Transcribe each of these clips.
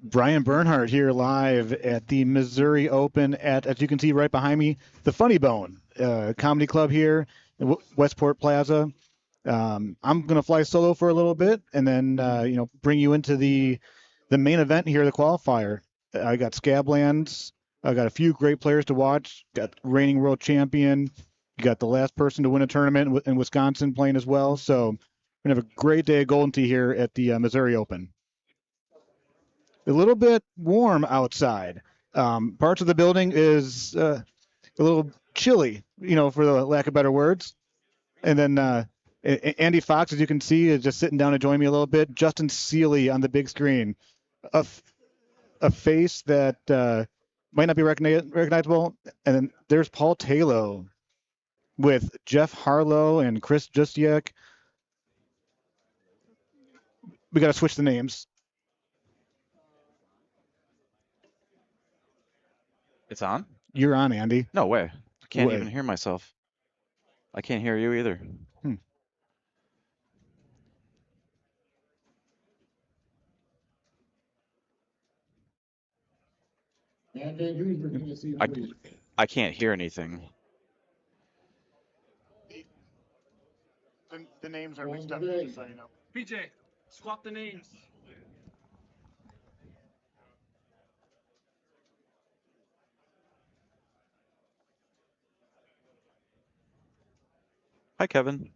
Brian Bernhardt here live at the Missouri Open at, as you can see right behind me, the Funny Bone Comedy Club here in Westport Plaza. I'm gonna fly solo for a little bit and then bring you into the main event here, the qualifier. I got Scablands. I got a few great players to watch. Got reigning world champion. You got the last person to win a tournament in Wisconsin playing as well. So we're gonna have a great day of Golden Tee here at the Missouri Open. A little bit warm outside. Parts of the building is a little chilly, for the lack of better words. And then Andy Fox, as you can see, is just sitting down to join me a little bit. Justin Seeley on the big screen, a, a face that might not be recognizable. And then there's Paul Taylor with Jeff Harlow and Chris Justiak. We got to switch the names. It's on? You're on, Andy. No way. I can't even hear myself. I can't hear you either. I can't hear anything. The names are mixed up, just so you know. PJ, swap the names. Hi, Kevin.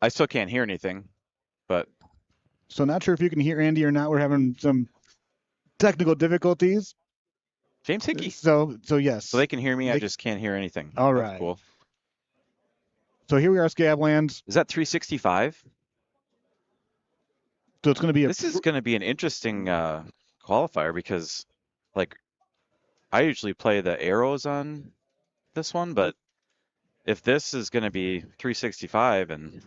I still can't hear anything, but. So not sure if you can hear Andy or not. We're having some technical difficulties. James Hickey. So yes. So they can hear me. I just can't hear anything. All right. That's cool. So here we are, Scablands. Is that 365? So it's going to be This is going to be an interesting qualifier because, like, I usually play the arrows on this one, but if this is going to be 365 and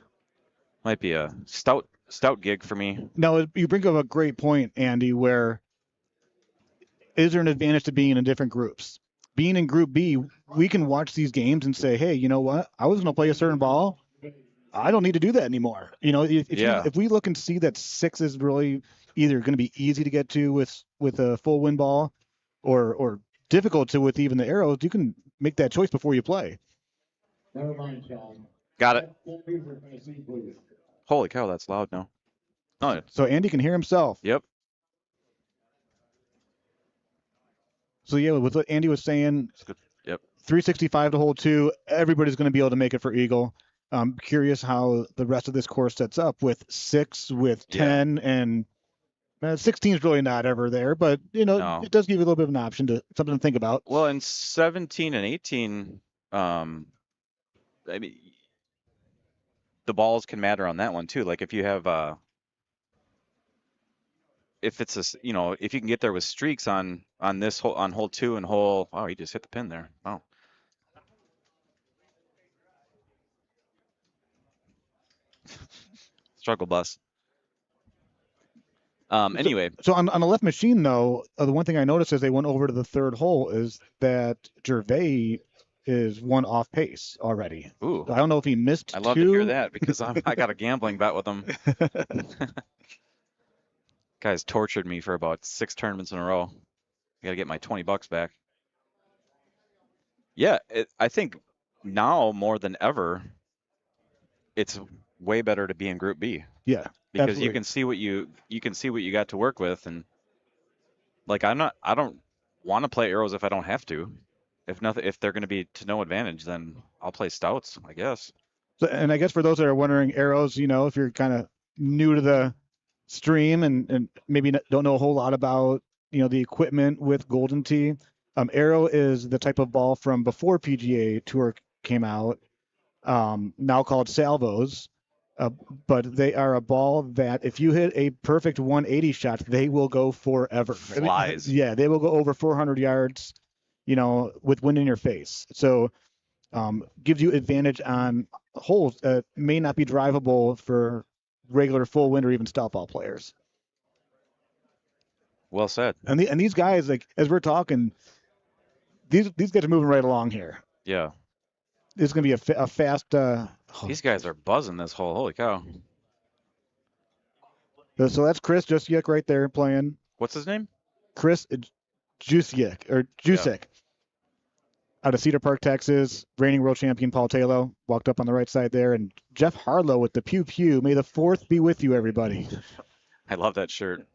might be a stout gig for me. Now, you bring up a great point, Andy, where is there an advantage to being in different groups? Being in Group B, we can watch these games and say, hey, you know what? I was going to play a certain ball. I don't need to do that anymore. If we look and see that 6 is really either going to be easy to get to with a full win ball or difficult to with even the arrows, you can make that choice before you play. Never mind, Sean. Got it. Holy cow, that's loud now. Oh, so Andy can hear himself. Yep. So yeah, with what Andy was saying, yep. 365 to hole 2, everybody's going to be able to make it for Eagle. I'm curious how the rest of this course sets up with 6, with 10, and 16 is really not ever there, but It does give you a little bit of an option to something to think about. Well, in 17 and 18, I mean, the balls can matter on that one too. Like if you have, if it's if you can get there with streaks on this hole, on hole 2 and hole, oh, he just hit the pin there. Wow. Struggle bus. Anyway. So on the left machine, though, the one thing I noticed as they went over to the third hole is that Gervais is 1 off pace already. Ooh. I don't know if he missed 2. I love to hear that because I got a gambling bet with him. Guy's tortured me for about 6 tournaments in a row. I got to get my $20 back. Yeah, I think now more than ever, it's way better to be in Group B. Yeah, because absolutely. you can see what you got to work with, and like I don't want to play arrows if I don't have to. If they're going to be to no advantage, then I'll play stouts, I guess. So, and I guess for those that are wondering, arrows, if you're kind of new to the stream and maybe don't know a whole lot about the equipment with Golden Tee, arrow is the type of ball from before PGA Tour came out, now called salvos. But they are a ball that if you hit a perfect 180 shot, they will go forever. Flies. Yeah, they will go over 400 yards, with wind in your face. So gives you advantage on holes that may not be drivable for regular full wind or even stout ball players. Well said. And these guys, like as we're talking, these guys are moving right along here. Yeah. This is going to be a fast. These guys are buzzing this hole. Holy cow. So that's Chris Jusiak right there playing. What's his name? Chris Jusiak or Jusiak out of Cedar Park, Texas. Reigning world champion Paul Taylor walked up on the right side there, and Jeff Harlow with the pew pew. May the 4th be with you, everybody. I love that shirt.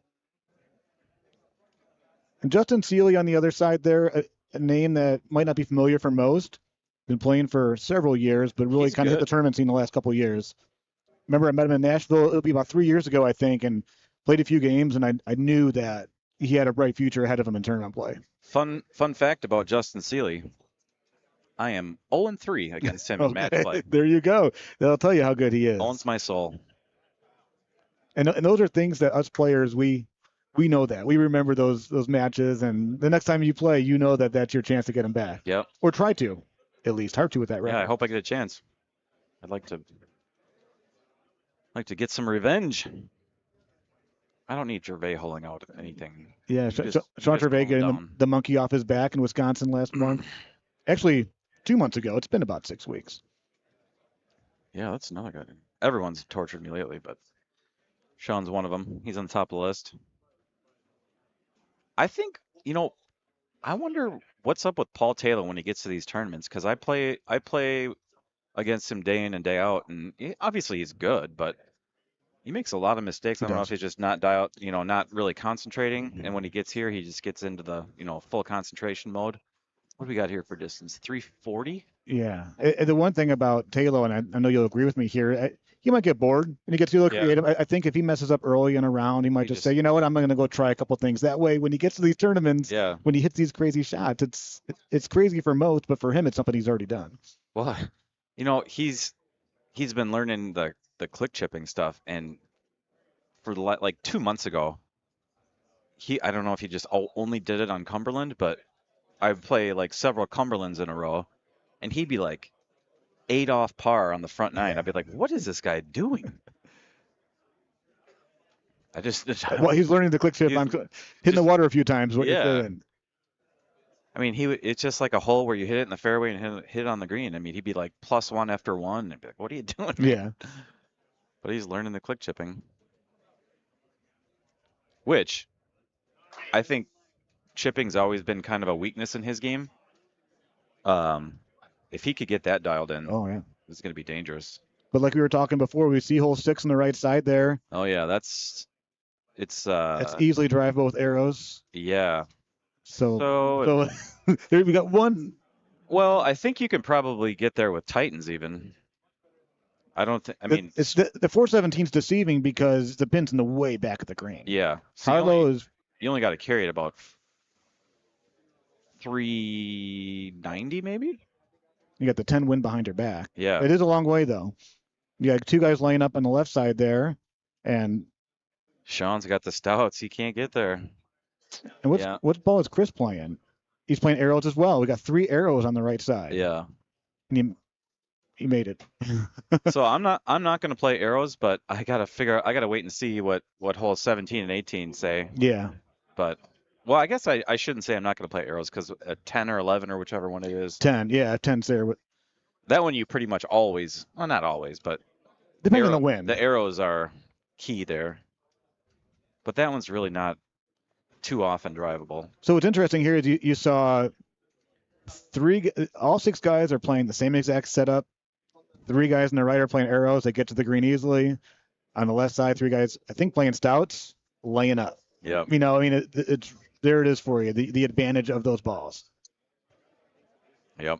And Justin Seeley on the other side there, a name that might not be familiar for most. Been playing for several years, but really He's kind of hit good. the tournament scene the last couple of years. Remember, I met him in Nashville. It'll be about 3 years ago, I think, and played a few games, and I knew that he had a bright future ahead of him in tournament play. Fun fact about Justin Seeley. I am 0-3 against him in match play. There you go. That'll tell you how good he is. Owns my soul. And those are things that us players, we know that. We remember those matches, and the next time you play, you know that that's your chance to get him back. Yep. Or try to, at least. Hard to with that record. Yeah, I hope I get a chance. I'd like to get some revenge. I don't need Gervais holding out anything. Yeah, You Sean just Gervais calm getting down. the monkey off his back in Wisconsin last month. Actually, 2 months ago. It's been about 6 weeks. Yeah, that's another guy. Everyone's tortured me lately, but Sean's one of them. He's on the top of the list. I think, I wonder what's up with Paul Taylor when he gets to these tournaments, because I play against him day in and day out, and obviously he's good, but he makes a lot of mistakes. I don't know if he's just not not really concentrating, and when he gets here, he just gets into the full concentration mode. What do we got here for distance? 340? Yeah. The one thing about Taylor, and I know you'll agree with me here, he might get bored and he gets a little creative. I think if he messes up early in a round, he might just say, you know what, I'm going to go try a couple things. That way, when he gets to these tournaments, when he hits these crazy shots, it's crazy for most, but for him, it's something he's already done. Well, he's been learning the click chipping stuff, and for like 2 months ago, I don't know if he just only did it on Cumberland, but I'd play like several Cumberlands in a row, and he'd be like 8 off par on the front 9. Yeah. I'd be like, what is this guy doing? Well, he's learning the click chip. I'm hitting the water a few times. What you're doing. I mean, it's just like a hole where you hit it in the fairway and hit it on the green. I mean, he'd be like +1 after 1. And I'd be like, what are you doing? Yeah. But he's learning the click chipping, which I think chipping's always been kind of a weakness in his game. If he could get that dialed in, it's going to be dangerous. But like we were talking before, we see hole 6 on the right side there. Oh yeah, that's easily drive both arrows. Yeah. So there we got one. Well, I think you can probably get there with Titans even. I don't think. I mean, it's the 417 is deceiving because the pin's in the way back of the green. Yeah. So you only got to carry it about 390 maybe. You got the 10 wind behind your back. Yeah. It is a long way though. You got 2 guys laying up on the left side there, and Sean's got the stouts. He can't get there. And what ball is Chris playing? He's playing arrows as well. We got 3 arrows on the right side. Yeah. And he made it. So I'm not going to play arrows, but I got to wait and see what holes 17 and 18 say. Yeah. But well, I guess I shouldn't say I'm not going to play arrows, because 10 or 11 or whichever one it is. 10, yeah, 10's there. That one you pretty much always, well, not always, but depending on the wind. The arrows are key there. But that one's really not too often drivable. So what's interesting here is you saw all 6 guys are playing the same exact setup. 3 guys on the right are playing arrows. They get to the green easily. On the left side, 3 guys, I think, playing stouts, laying up. Yeah. I mean, it's there it is for you, the advantage of those balls. Yep.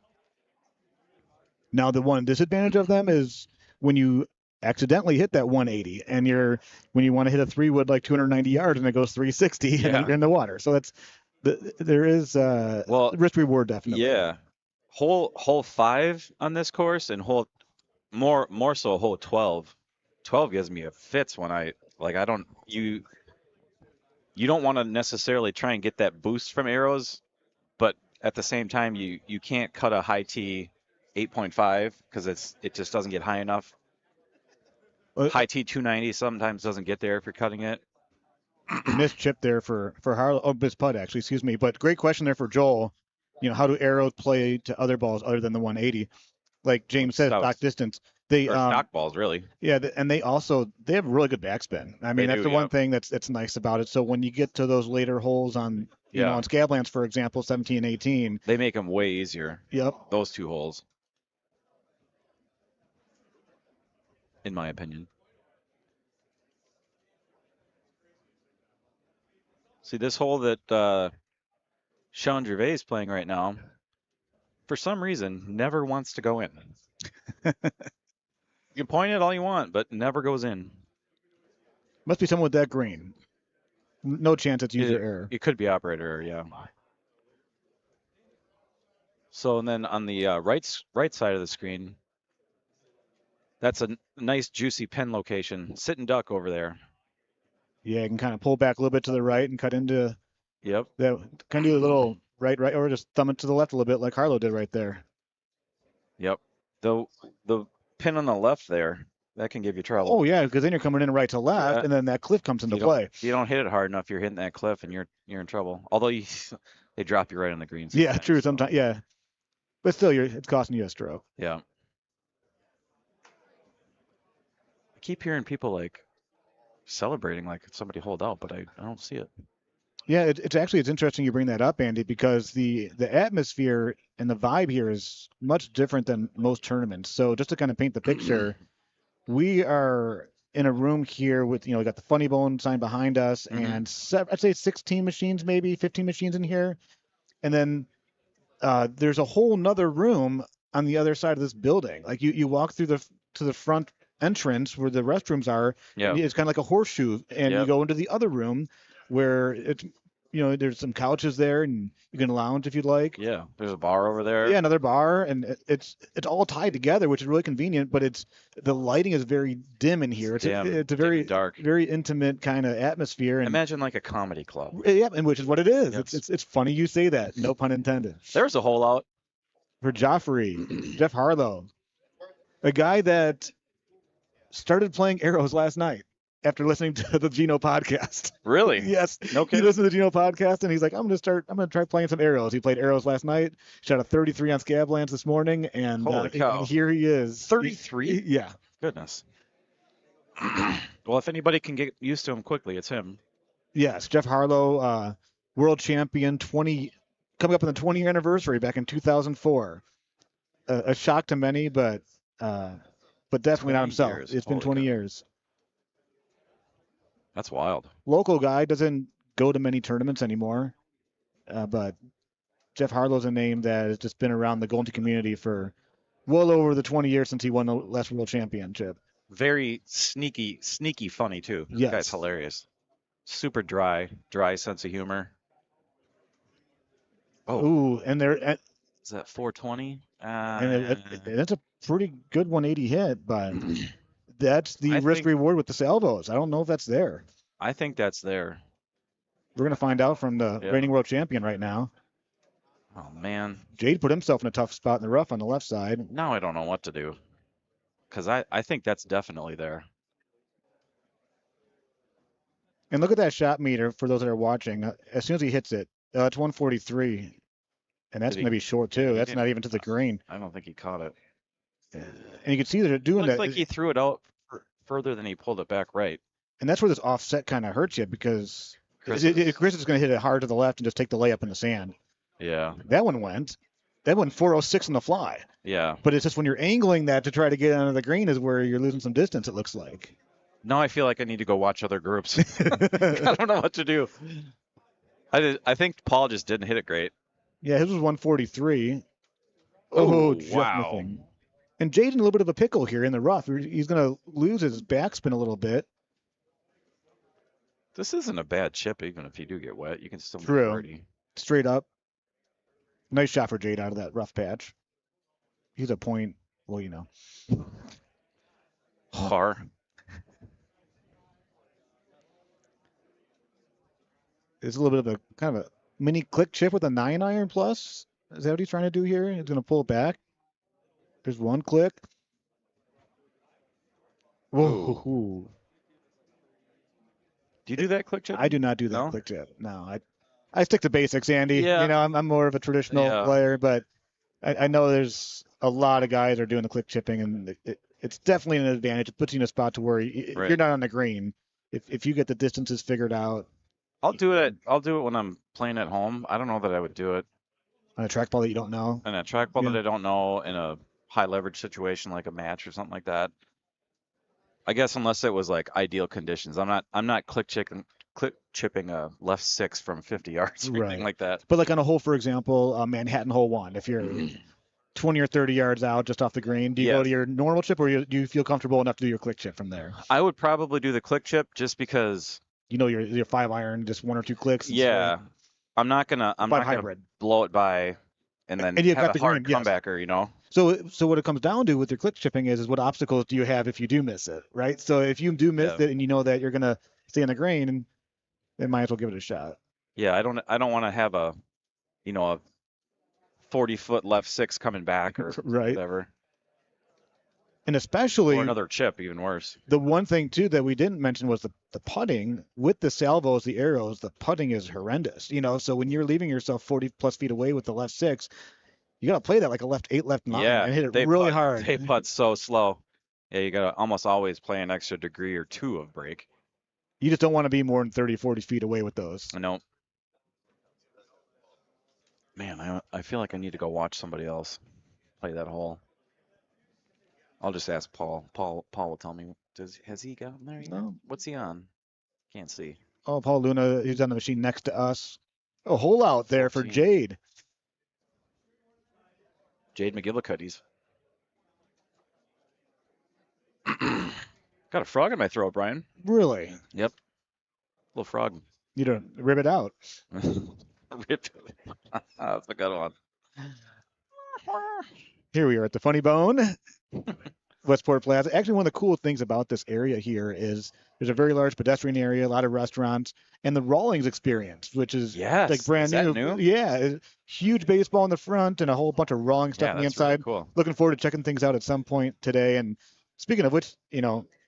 Now, the one disadvantage of them is when you accidentally hit that 180 and when you want to hit a 3-wood like 290 yards and it goes 360 and you're in the water. So there is risk reward definitely. Yeah. Hole 5 on this course, and more so hole 12. 12 gives me a fits when you don't want to necessarily try and get that boost from arrows, but at the same time you can't cut a high tee 8.5 because it just doesn't get high enough. High tee 290 sometimes doesn't get there if you're cutting it. Missed chip there for Harlow. Oh, missed putt actually, excuse me. But great question there for Joel. How do arrows play to other balls other than the 180? Like James said, stock distance. They or stock balls, really. Yeah, and they have really good backspin. I mean, They that's do, the one yeah. thing that's nice about it. So when you get to those later holes on, Yeah. on Scablands, for example, 17 and 18. They make them way easier. Yep. Those 2 holes, in my opinion. See, this hole that Sean Gervais is playing right now, for some reason, never wants to go in. You can point it all you want, but never goes in. Must be someone with that green. No chance it's user error. It could be operator error, yeah. So, and then on the right side of the screen, that's a nice juicy pin location. Sit and duck over there. Yeah, you can kind of pull back a little bit to the right and cut into Yep. that. Kind of do a little right, or just thumb it to the left a little bit like Harlow did right there. Yep. The pin on the left there, that can give you trouble. Oh yeah, because then you're coming in right to left, Yeah. and then that cliff comes into play. If you don't hit it hard enough, you're hitting that cliff, and you're in trouble. Although they drop you right on the green. Yeah, true. Sometimes, yeah, but still, it's costing you a stroke. Yeah. I keep hearing people like celebrating like somebody holed out, but I don't see it. Yeah, it's interesting you bring that up, Andy, because the atmosphere and the vibe here is much different than most tournaments. So just to kind of paint the picture, we are in a room here with, we got the Funny Bone sign behind us, and I'd say 16 machines, maybe 15 machines in here, and then there's a whole nother room on the other side of this building. Like you walk through to the front entrance where the restrooms are. Yeah. It's kind of like a horseshoe, and you go into the other room where it's, there's some couches there, and you can lounge if you'd like. Yeah, there's a bar over there. Yeah, another bar, and it's all tied together, which is really convenient. But the lighting is very dim in here. It's a very dark, very intimate kind of atmosphere. And imagine like a comedy club. Yeah, and which is what it is. Yep. It's funny you say that. No pun intended. There's a hole out For Joffrey, Jeff Harlow, a guy that started playing arrows last night after listening to the Geno podcast. Really? Yes. No kidding. He listened to the Geno podcast, and he's like, I'm gonna try playing some arrows. He played arrows last night, shot a 33 on Scablands this morning, and Holy cow. here he is. 33? Yeah. Goodness. Well, if anybody can get used to him quickly, it's him. Yes, Jeff Harlow, world champion, coming up on the 20-year anniversary back in 2004. A shock to many, but definitely not himself. Years. It's been Holy 20 cow. years. That's wild. Local guy, doesn't go to many tournaments anymore, but Jeff Harlow's a name that has just been around the Golden community for well over the 20 years since he won the last world championship. Very sneaky funny too. Yes. Guy's hilarious. Super dry sense of humor. Oh, Ooh, and is that 420? that's a pretty good 180 hit, but that's the I risk think- reward with the salvos. I don't know if that's there. I think that's there. We're going to find out from the Yeah. reigning world champion right now. Oh man, Jade put himself in a tough spot in the rough on the left side. now I don't know what to do. Because I think that's definitely there. And look at that shot meter for those that are watching. As soon as he hits it, it's 143. And that's Did he- going to be short, too. That's didn't- not even to the green. I don't think he caught it. And you can see that they're doing Looks that. like he threw it out further than he pulled it back right. And that's where this offset kind of hurts you because Chris Chris is going to hit it hard to the left and just take the layup in the sand. Yeah, That one went 406 on the fly. yeah. But it's just when you're angling that to try to get onto the green is where you're losing some distance, it looks like. Now I feel like I need to go watch other groups. I don't know what to do. I think Paul just didn't hit it great. Yeah, his was 143. Oh, just wow. missing. And Jade in a little bit of a pickle here in the rough. He's going to lose his backspin a little bit. This isn't a bad chip, even if you do get wet. You can still make True. birdie. Straight up. Nice shot for Jade out of that rough patch. He's a point, well, Par. It's a little bit of a kind of a mini click chip with a 9-iron plus. Is that what he's trying to do here? He's going to pull it back. There's one click. Whoa. Do you do that click chip? I do not do that No? click chip. No, I stick to basics, Andy. Yeah. I'm more of a traditional Yeah. player, but I know there's a lot of guys are doing the click chipping, and it's definitely an advantage. It puts you in a spot to where Right. you're not on the green. If you get the distances figured out I'll do it when I'm playing at home. I don't know that I would do it on a trackball that you don't know. in a trackball Yeah. that I don't know in a high leverage situation like a match or something like that. I guess unless it was like ideal conditions. I'm not click chipping a left 6 from 50 yards or anything Right. like that. But like on a hole, for example, Manhattan hole 1, if you're 20 or 30 yards out just off the green, do you go Yes. to your normal chip or do you feel comfortable enough to do your click chip from there? I would probably do the click chip just because You know your 5-iron, just 1 or 2 clicks. And yeah, straight. I'm not gonna Hybrid. blow it by and then And you have got a the hard green, yes. comebacker, you know? So what it comes down to with your click chipping is what obstacles do you have if you do miss it, right? So if you do miss Yeah. it and you know that you're gonna stay on the green, then might as well give it a shot. Yeah, I don't want to have a 40-foot left 6 coming back or Right. whatever. And Or especially another chip, even worse. the one thing too that we didn't mention was the putting with the salvos, the arrows. The putting is horrendous, so when you're leaving yourself 40 plus feet away with the left 6, you gotta play that like a left 8, left 9, Yeah, and hit it really hard. They putt so slow. Yeah, you gotta almost always play an extra degree or 2 of break. You just don't want to be more than 30, 40 feet away with those. I know. Man, I feel like I need to go watch somebody else play that hole. I'll just ask Paul. Paul will tell me. Has he gotten there yet? No. What's he on? Can't see. Oh, Paul Luna, he's on the machine next to us. A hole out there 14. for Jade. Jade McGillicuddy's. Got a frog in my throat, Brian. Really? Yep. Little frog. You don't rip it out. Ripped. That's a good one. Here we are at the Funny Bone, Westport Plaza. Actually, one of the cool things about this area here is there's a very large pedestrian area, a lot of restaurants, and the Rawlings experience, which is Yes. like brand Is that new. new? Yeah, huge baseball in the front and a whole bunch of Rawlings stuff Yeah, on the that's really inside. cool. Looking forward to checking things out at some point today. And speaking of which,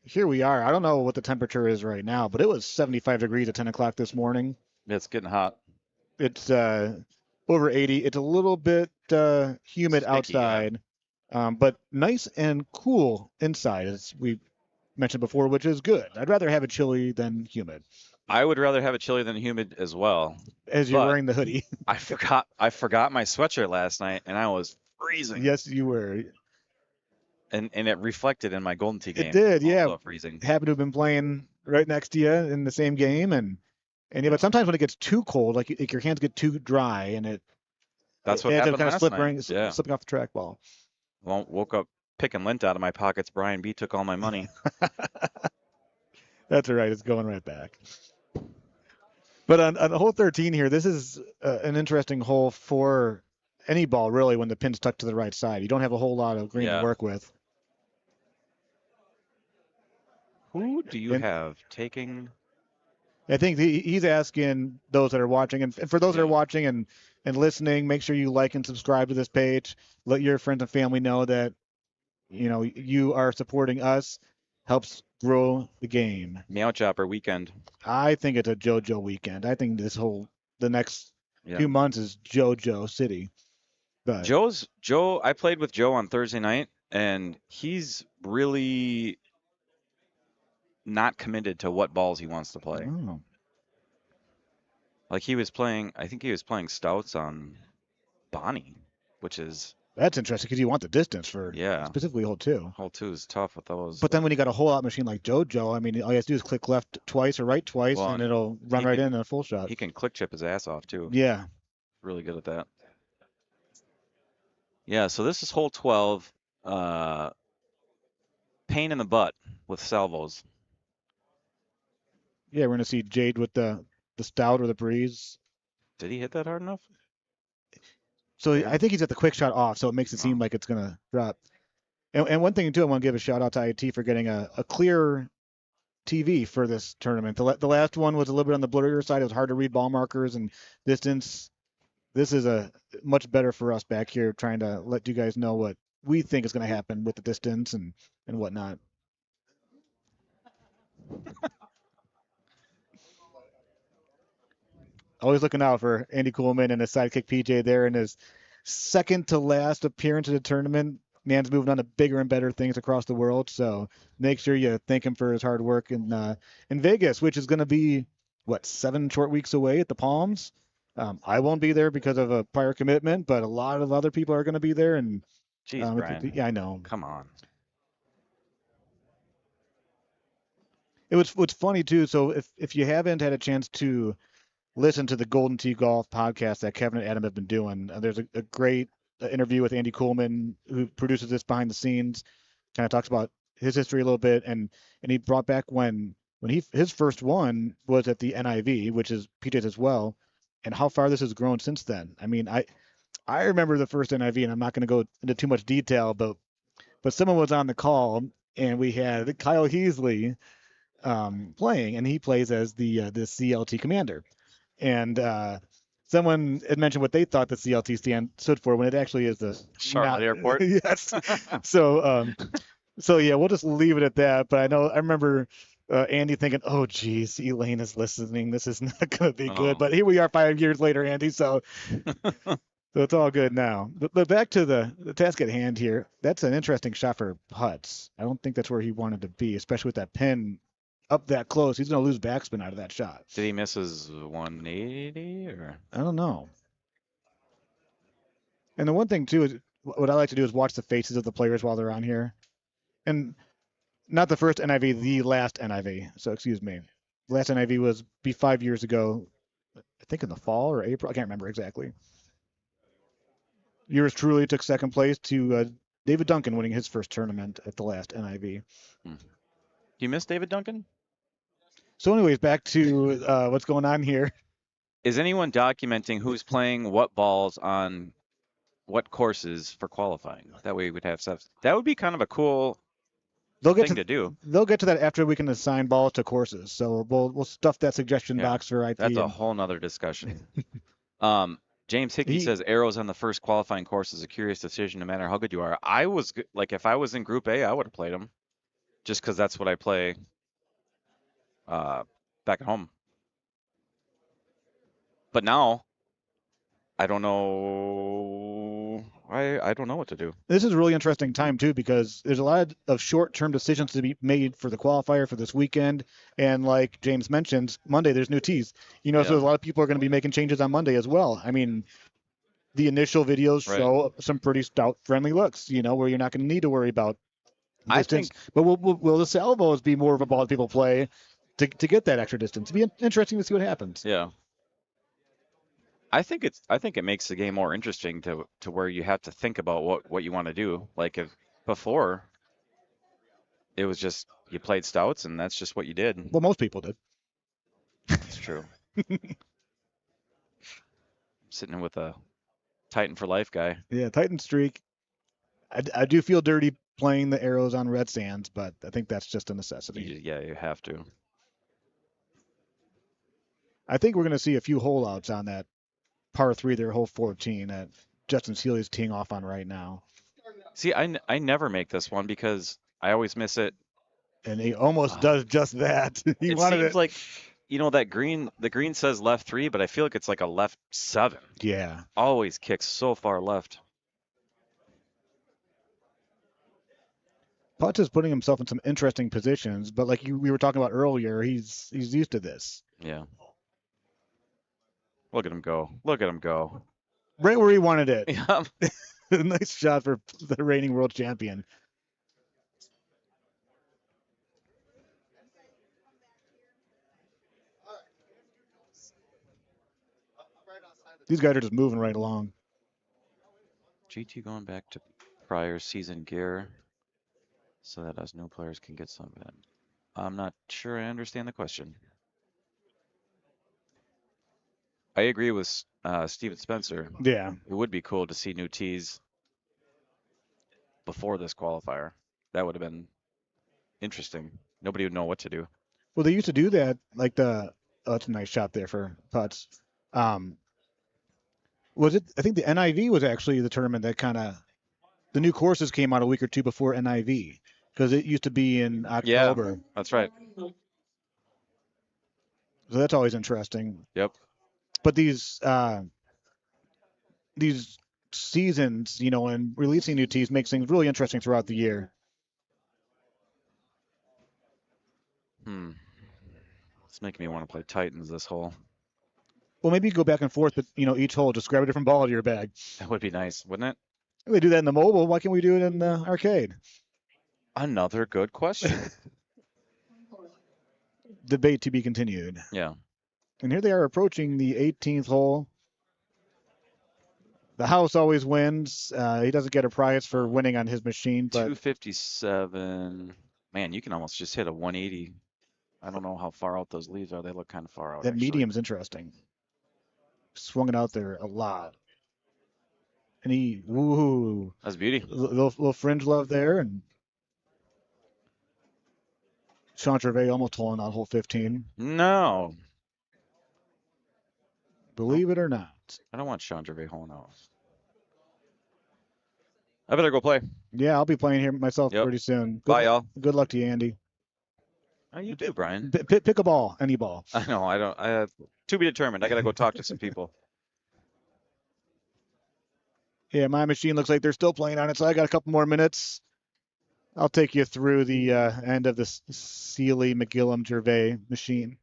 here we are. I don't know what the temperature is right now, but it was 75 degrees at 10 o'clock this morning. It's getting hot. It's over 80. It's a little bit humid Sticky, outside, but nice and cool inside, as we mentioned before, which is good. I'd rather have it chilly than humid. I would rather have it chilly than humid as well. As you're But- wearing the hoodie. I forgot my sweatshirt last night, and I was freezing. Yes, you were. And it reflected in my Golden Tee game. It did, yeah. Also freezing. Happen to have been playing right next to you in the same game, and yeah, but sometimes when it gets too cold, like your hands get too dry, and That's what ends up happened kind of last night. slipping off the trackball. Well, woke up picking lint out of my pockets. Brian B took all my money. That's all right. It's going right back. But on hole 13 here, this is an interesting hole for any ball, really, when the pin's tucked to the right side. You don't have a whole lot of green Yeah. to work with. Who do you And- have taking? I think he's asking those that are watching, and for those that are watching and listening, make sure you like and subscribe to this page. Let your friends and family know that you are supporting us. Helps grow the game. Meow Chopper weekend. I think it's a JoJo weekend. I think the next Yeah. 2 months is JoJo City. But Joe, I played with Joe on Thursday night, and he's really not committed to what balls he wants to play. Oh, Like I think he was playing stouts on Bonnie, which is that's interesting because you want the distance for Yeah. specifically hole 2. hole 2 is tough with those. But then when you got a hole out machine like JoJo, I mean, all you have to do is click left twice or right twice, Well, and it'll run he right can- in a full shot. he can click chip his ass off too. Yeah. Really good at that. Yeah, so this is hole 12. Pain in the butt with salvos. Yeah, we're gonna see Jade with the stout or the breeze. Did he hit that hard enough? So Yeah. I think he's got the quick shot off, so it makes it seem like it's gonna drop. And one thing too, I want to give a shout out to IT for getting a clear TV for this tournament. The last one was a little bit on the blurrier side. It was hard to read ball markers and distance. This is a much better for us back here, trying to let you guys know what we think is going to happen with the distance and whatnot. Always looking out for Andy Coolman and his sidekick PJ there in his second to last appearance at the tournament. Man's moving on to bigger and better things across the world. So make sure you thank him for his hard work in Vegas, which is going to be, what, 7 short weeks away at the Palms. I won't be there because of a prior commitment, but a lot of other people are going to be there. And Jeez, Brian. yeah, I know. Come on. What's funny too. So if you haven't had a chance to listen to the Golden Tee Golf podcast that Kevin and Adam have been doing, there's a great interview with Andy Coleman, who produces this behind the scenes. Kind of talks about his history a little bit, and he brought back when his first one was at the NIV, which is PJ's as well, and how far this has grown since then. I mean, I remember the first NIV, and I'm not going to go into too much detail, but someone was on the call, and we had Kyle Heasley playing, and he plays as the CLT commander. And someone had mentioned what they thought the CLT stood for when it actually is the Charlotte Airport. Yes. So yeah, we'll just leave it at that. But I remember Andy thinking, "Oh, geez, Elaine is listening. This is not going to be good." Oh. But here we are 5 years later, Andy. So it's all good now. But back to the task at hand here. That's an interesting shot for putts. I don't think that's where he wanted to be, especially with that pin up that close. He's going to lose backspin out of that shot. Did he miss his 180 or? I don't know. And the one thing too is what I like to do is watch the faces of the players while they're on here. And not the first NIV, the last NIV. So excuse me. The last NIV was 5 years ago, I think in the fall or April. I can't remember exactly. Yours truly took second place to David Duncan winning his first tournament at the last NIV. You miss David Duncan? So anyways, back to what's going on here. Is anyone documenting who's playing what balls on what courses for qualifying? That way we'd have stuff. That would be kind of a cool thing to do. They'll get to that after we can assign balls to courses. So we'll stuff that suggestion box for IT. That's a whole nother discussion. James Hickey says arrows on the first qualifying course is a curious decision no matter how good you are. I was like, if I was in Group A, I would have played them just because that's what I play back at home. But now I don't know. I don't know what to do. This is a really interesting time too because there's a lot of short-term decisions to be made for the qualifier for this weekend, and like James mentioned, Monday there's new tees. So a lot of people are going to be making changes on Monday as well. I mean, the initial videos show some pretty stout, friendly looks. Where you're not going to need to worry about distance. But will the salvos be more of a ball that people play to get that extra distance? It'd be interesting to see what happens. Yeah. I think it makes the game more interesting to where you have to think about what you want to do. Like if before it was just you played stouts and that's just what you did. Well, most people did. That's true. Sitting with a Titan for life guy. Yeah, Titan streak. I do feel dirty playing the arrows on red sands, but I think that's just a necessity. Yeah, you have to. I think we're going to see a few holeouts on that par 3 there, hole 14 that Justin Seeley's teeing off on right now. See, I never make this one because I always miss it. And he almost does just that. He it wanted seems like, that the green says left 3, but I feel like it's like a left 7. Yeah. Always kicks so far left. Putz is putting himself in some interesting positions, but like we were talking about earlier, he's used to this. Yeah. Look at him go. Look at him go. Right where he wanted it. Yeah. Nice shot for the reigning world champion. These guys are just moving right along. GT going back to prior season gear so that us new players can get some of it. I'm not sure I understand the question. I agree with Steven Spencer. Yeah. It would be cool to see new tees before this qualifier. That would have been interesting. Nobody would know what to do. Well, they used to do that, like that's a nice shot there for Putz. Was it? I think the NIV was actually the tournament that the new courses came out a week or two before NIV because it used to be in October. Yeah, that's right. So that's always interesting. Yep. But these seasons, and releasing new tees makes things really interesting throughout the year. It's making me want to play Titans this hole. Well, maybe you go back and forth, but each hole just grab a different ball out of your bag. That would be nice, wouldn't it? They do that in the mobile. Why can't we do it in the arcade? Another good question. Debate to be continued. Yeah. And here they are approaching the 18th hole. The house always wins. He doesn't get a prize for winning on his machine, but 257. Man, you can almost just hit a 180. I don't know how far out those leaves are. They look kind of far out. that Actually. medium's interesting. Swung it out there a lot. And he, woo, That's beauty. little fringe love there. And Sean Gervais almost holing out hole 15. No, Believe it or not. I don't want Sean Gervais holding out. I better go play. Yeah, I'll be playing here myself Yep. pretty soon. Bye, y'all. Good luck to you, Andy. How you do, Brian? Pick a ball, any ball. I know. I don't. I to be determined. I gotta go talk to some people. Yeah, my machine looks like they're still playing on it, so I got a couple more minutes. I'll take you through the end of the Sealy McGillum Gervais machine.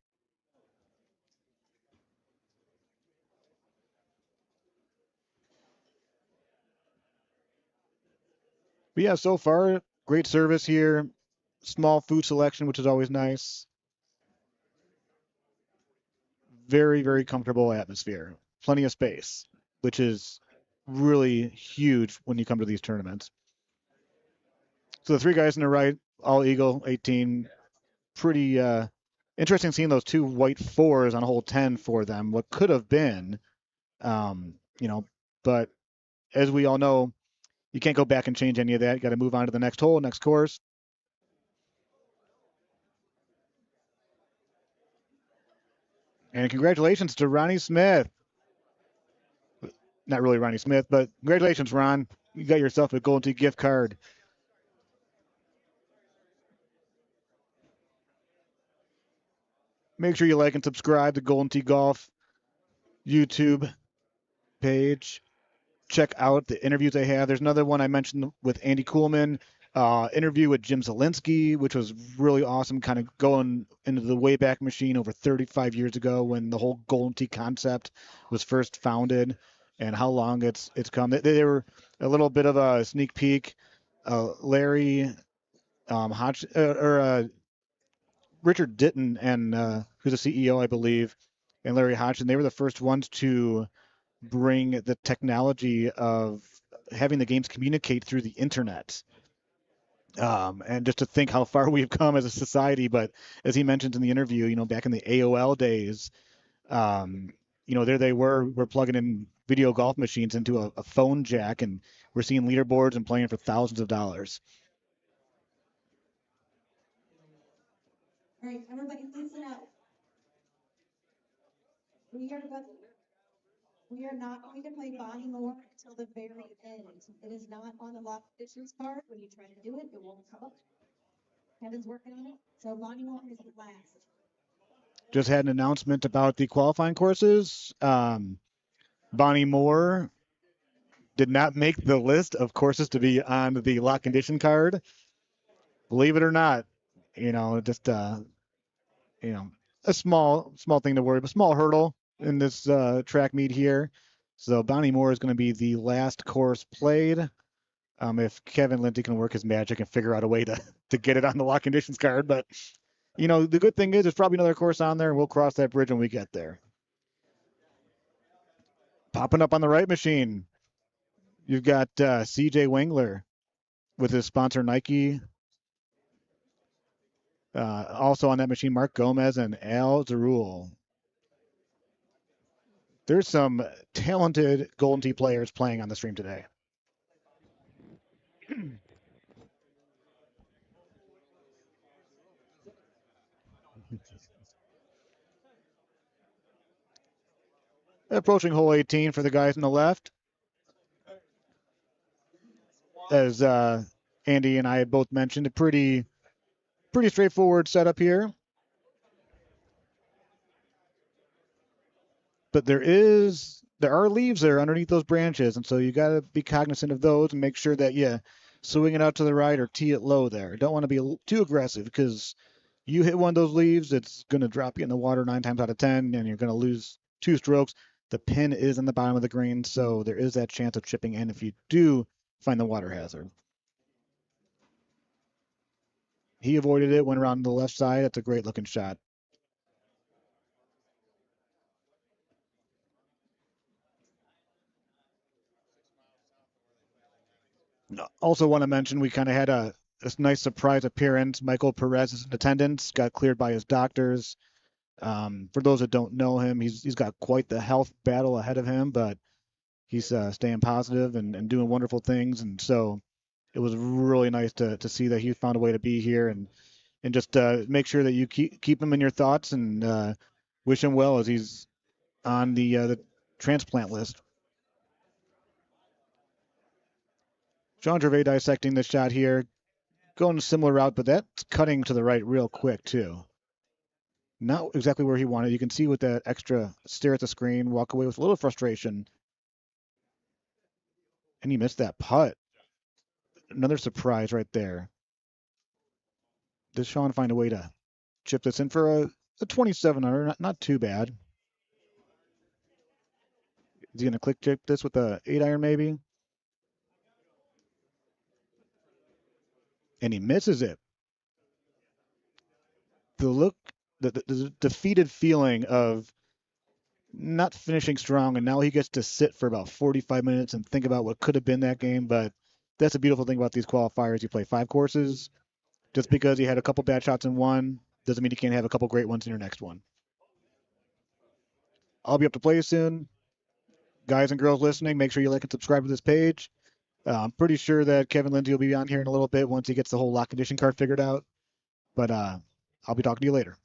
But yeah, so far, great service here. Small food selection, which is always nice. Very, very comfortable atmosphere. Plenty of space, which is really huge when you come to these tournaments. So the three guys on the right, all Eagle, 18. Pretty interesting seeing those two white fours on hole 10 for them. What could have been, but as we all know, you can't go back and change any of that. You got to move on to the next hole, next course. And congratulations to Ronnie Smith. Not really Ronnie Smith, but congratulations, Ron. You got yourself a Golden Tee gift card. Make sure you like and subscribe to Golden Tee Golf YouTube page. Check out the interviews I have. There's another one I mentioned with Andy Kuhlman, interview with Jim Zielinski, which was really awesome, kind of going into the Wayback Machine over 35 years ago when the whole Golden Tee concept was first founded and how long it's come. They were a little bit of a sneak peek. Larry Richard Ditton, and who's the CEO, I believe, and Larry Hodgson, they were the first ones to bring the technology of having the games communicate through the internet. And just to think how far we've come as a society. But as he mentioned in the interview, back in the AOL days, there they were, we're plugging in video golf machines into a phone jack, and we're seeing leaderboards and playing for thousands of dollars. All right, everybody listen up. We are not going to play Bonnie Moore until the very end. It is not on the lock conditions part. When you try to do it, it won't come up. Kevin's working on it. So Bonnie Moore is the last. Just had an announcement about the qualifying courses. Bonnie Moore did not make the list of courses to be on the lock condition card. Believe it or not, just a small thing to worry, but small hurdle in this track meet here. So Bonnie Moore is going to be the last course played. If Kevin Lindsay can work his magic and figure out a way to get it on the lock conditions card. But, the good thing is there's probably another course on there, and we'll cross that bridge when we get there. Popping up on the right machine, you've got CJ Wengler with his sponsor Nike. Also on that machine, Mark Gomez and Al Zarul. There's some talented Golden Tee players playing on the stream today. Approaching hole 18 for the guys on the left. As Andy and I had both mentioned, a pretty straightforward setup here. But there is there are leaves there underneath those branches, and so you got to be cognizant of those and make sure that you swing it out to the right or tee it low there. Don't want to be too aggressive because you hit one of those leaves, it's going to drop you in the water 9 times out of 10, and you're going to lose 2 strokes. The pin is in the bottom of the green, so there is that chance of chipping in if you do find the water hazard. He avoided it, went around to the left side. That's a great looking shot. Also want to mention we kind of had a nice surprise appearance. Michael Perez is in attendance, got cleared by his doctors. For those that don't know him, he's got quite the health battle ahead of him, but he's staying positive and doing wonderful things. And so it was really nice to see that he found a way to be here and just make sure that you keep him in your thoughts and wish him well as he's on the transplant list. Jean Gervais dissecting the shot here, going a similar route, but that's cutting to the right real quick too. Not exactly where he wanted. You can see with that extra stare at the screen, walk away with a little frustration. And he missed that putt. Another surprise right there. Does Sean find a way to chip this in for a 27 under? Not too bad. Is he going to click chip this with a 8-iron maybe? And he misses it. The look, the defeated feeling of not finishing strong, and now he gets to sit for about 45 minutes and think about what could have been that game. But that's a beautiful thing about these qualifiers. You play 5 courses. Just because he had a couple bad shots in one doesn't mean you can't have a couple great ones in your next one. I'll be up to play soon. Guys and girls listening, make sure you like and subscribe to this page. I'm pretty sure that Kevin Lindsay will be on here in a little bit once he gets the whole lock condition card figured out. But I'll be talking to you later.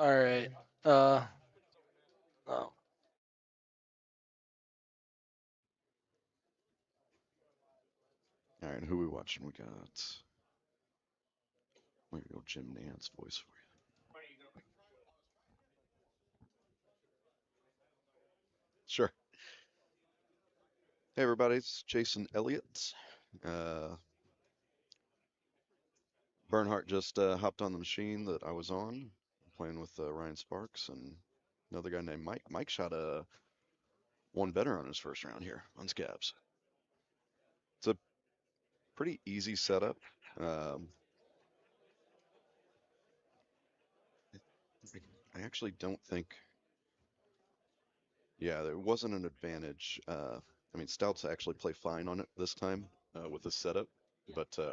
All right. Oh. All right, who we watching? We got. Let me go Jim Nance voice for you. Sure. Hey everybody, it's Jason Elliott. Bernhardt just hopped on the machine that I was on, playing with Ryan Sparks and another guy named Mike. Mike shot a one better on his first round here on Scabs. It's a pretty easy setup. I actually don't think, yeah, there wasn't an advantage. I mean, Stouts actually play fine on it this time with this setup, but you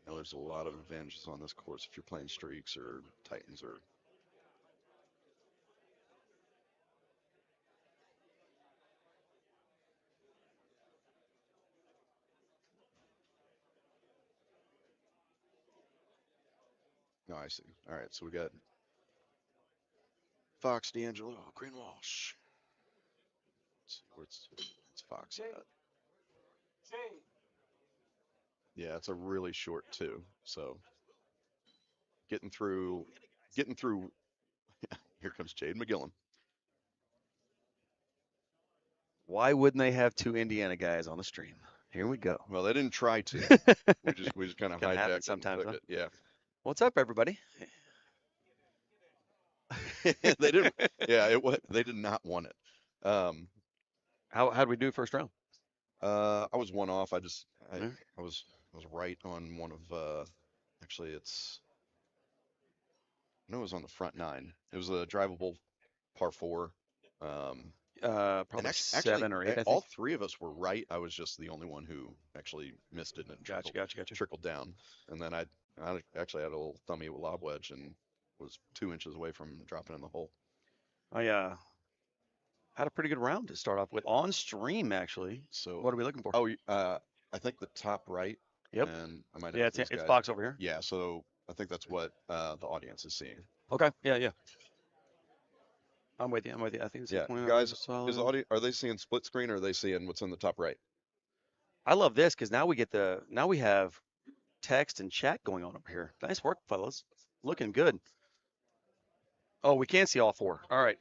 know, there's a lot of advantages on this course if you're playing streaks or Titans or. No, I see. All right, so we got Fox, D'Angelo, Green Walsh. Let's see, where's it's Fox at? Yeah, it's a really short two. So getting through. Here comes Jade McGillen. Why wouldn't they have two Indiana guys on the stream? Here we go. Well, they didn't try to. we just kind of Kinda happens hijacked it and sometimes, took huh? it. Yeah. What's up, everybody? They didn't. Yeah, they did not want it. How'd we do first round? I was one off. I Yeah. was right on one of. Actually, I know it was on the front nine. It was a drivable par four. Probably Actually, 7 or 8, I think. all three of us were right. I was just the only one who actually missed it and Gotcha. trickled down. And then I actually had a little thummy lob wedge and was 2 inches away from dropping in the hole. I had a pretty good round to start off with on stream, actually. So What are we looking for? oh, I think the top right. Yep. And I might Yeah, have it's these guys. Fox over here. Yeah, so I think that's what the audience is seeing. Okay. Yeah. I'm with you. I think it's Yeah, a guys, solid. is the audience, are they seeing split screen or are they seeing what's in the top right? I love this because now we have text and chat going on over here. Nice work, fellas. Looking good. Oh, we can see all four. All right.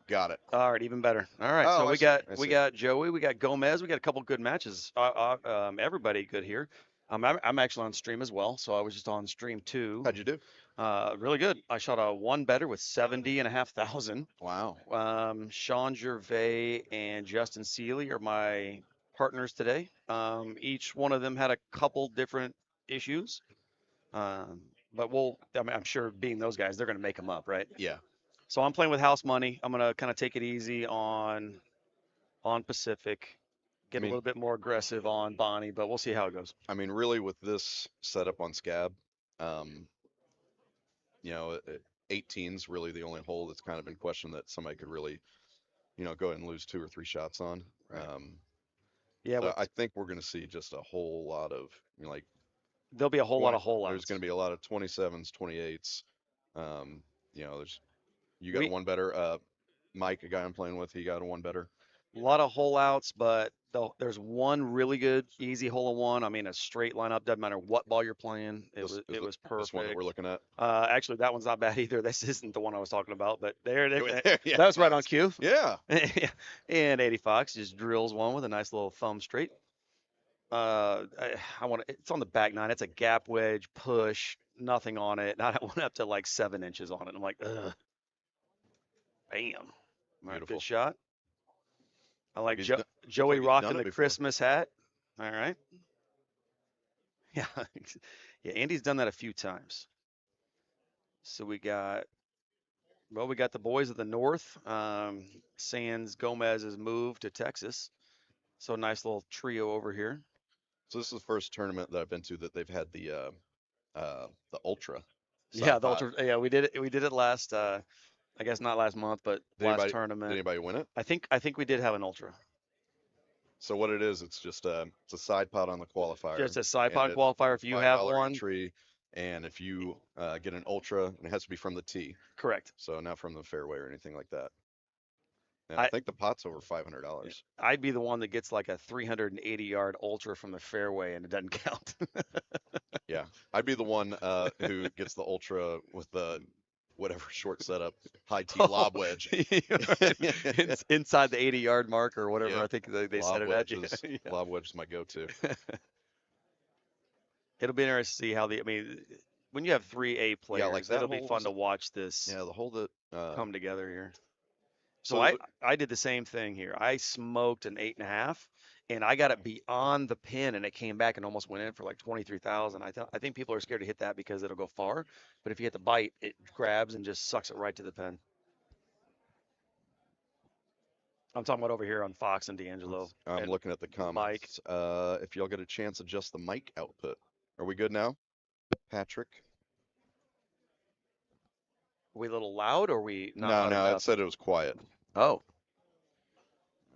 Got it. All right, even better. All right, Oh, so I we see, got I we see. got Joey, we got Gomez, we got a couple good matches. Everybody good here. I'm actually on stream as well, so I was just on stream too. How'd you do? Really good. I shot a one better with 70,500. Wow. Sean Gervais and Justin Seeley are my partners today. Each one of them had a couple different issues. But I'm sure being those guys, they're going to make them up, right? Yeah. So I'm playing with house money. I'm going to kind of take it easy on Pacific, get a little bit more aggressive on Bonnie, but we'll see how it goes. I mean, really, with this setup on Scab, you know, 18's really the only hole that's kind of in question that somebody could really, you know, go ahead and lose 2 or 3 shots on. Right. Yeah, so I think we're going to see just a whole lot of, you know, like, there'll be a whole lot of hole outs. There's going to be a lot of 27s, 28s. You know, you got one better. Mike, a guy I'm playing with, he got a one better. A lot of hole outs, but there's one really good easy hole in one. I mean, a straight lineup, doesn't matter what ball you're playing. It was perfect. This one that we're looking at. Actually, that one's not bad either. This isn't the one I was talking about, but Yeah. That was right on cue. Yeah. And 80 Fox just drills one with a nice little thumb straight. It's on the back nine. It's a gap wedge push, nothing on it. And I went up to like 7 inches on it. I'm like, ugh. Bam. Right, good shot. I like Joey rocking the Christmas hat. All right. Yeah. Yeah, Andy's done that a few times. So we got the boys of the north. Sans Gomez has moved to Texas. So nice little trio over here. So this is the first tournament that I've been to that they've had the ultra. Yeah, the ultra. Yeah, we did it last. I guess not last month, but last tournament. Did anybody win it? I think we did have an ultra. So what it is, it's just it's a side pot on the qualifier. Just a side pot qualifier. If you have one, entry, And if you get an ultra, it has to be from the tee. Correct. So not from the fairway or anything like that. And I think the pot's over $500. I'd be the one that gets like a 380-yard ultra from the fairway and it doesn't count. Yeah, I'd be the one who gets the ultra with the whatever short setup high tee lob wedge. It's inside the 80-yard mark or whatever. Yeah. I think they Lob set it at you. wedges. Yeah. Lob wedge is my go-to. It'll be interesting to see how when you have 3 A players, like that it'll be hole fun was to watch this Yeah, the hole that come together here. so So I did the same thing here. I smoked an 8.5, and I got it beyond the pin, and it came back and almost went in for like 23,000. I think people are scared to hit that because it'll go far, but if you hit the bite, it grabs and just sucks it right to the pin. I'm talking about over here on Fox and D'Angelo. I'm and looking at the comments. If y'all get a chance, adjust the mic output. Are we good now, Patrick? Are we a little loud, or are we not No, loud it enough? said it was quiet. Oh, All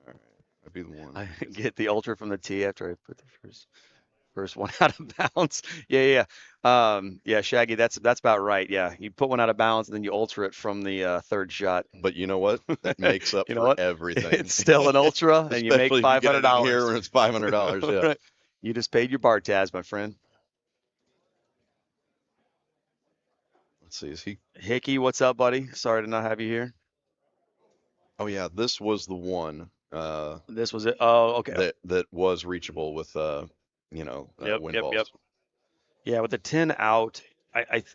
right, I'd be the one. I get the ultra from the tee after I put the first one out of bounds. Yeah. Yeah, Shaggy, that's about right. Yeah, you put one out of bounds and then you ultra it from the third shot. But you know what? That makes up You know for what? everything. It's still an ultra, and you make Especially if you get it in $500 here when it's $500. Yeah. Right. You just paid your bar tabs, my friend. Let's see. Is he? Hickey, what's up, buddy? Sorry to not have you here. Oh yeah, this was the one. This was it. Oh, okay. That was reachable with Yep, wind yep, balls. yep. Yeah, with the 10 out,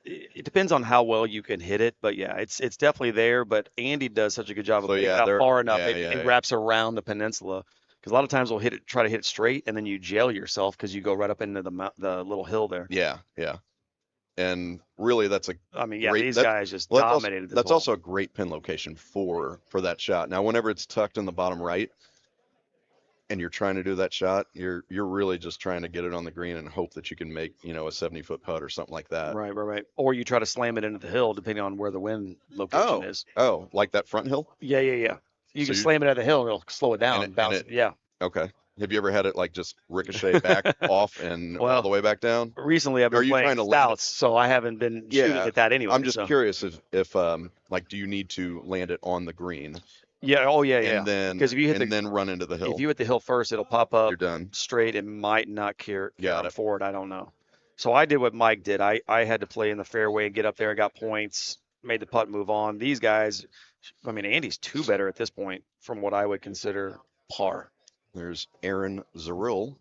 it depends on how well you can hit it, but yeah, it's definitely there. But Andy does such a good job of So, getting yeah, out they're- far enough. yeah, It yeah. wraps around the peninsula. Because a lot of times we'll try to hit it straight, and then you jail yourself because you go right up into the little hill there. Yeah. And really, that's a I mean, yeah, great- these that- guys just well, dominated this that's hole. also a great pin location for that shot. Now, whenever it's tucked in the bottom right, and you're trying to do that shot, you're really just trying to get it on the green and hope that you can make a 70-foot putt or something like that. Right. Or you try to slam it into the hill, depending on where the wind location is. Oh, like that front hill? Yeah. You So can slam it at the hill, and it'll slow it down and and it- bounce. and Yeah. Okay. Have you ever had it like just ricochet back off and all Well, the way back down? Recently, I've Are been you playing trying to land it? stouts, so I haven't been shooting Yeah, at that anyway. I'm just so. curious if like, do you need to land it on the green Yeah. Oh, yeah. and then 'Cause if you hit then run into the hill? If you hit the hill first, it'll pop up You're done. straight. It might not carry Got it. forward. I don't know. So I did what Mike did. I had to play in the fairway, get up there, got points, made the putt, move on. These guys, I mean, Andy's 2 better at this point from what I would consider par. There's Aaron Zaril.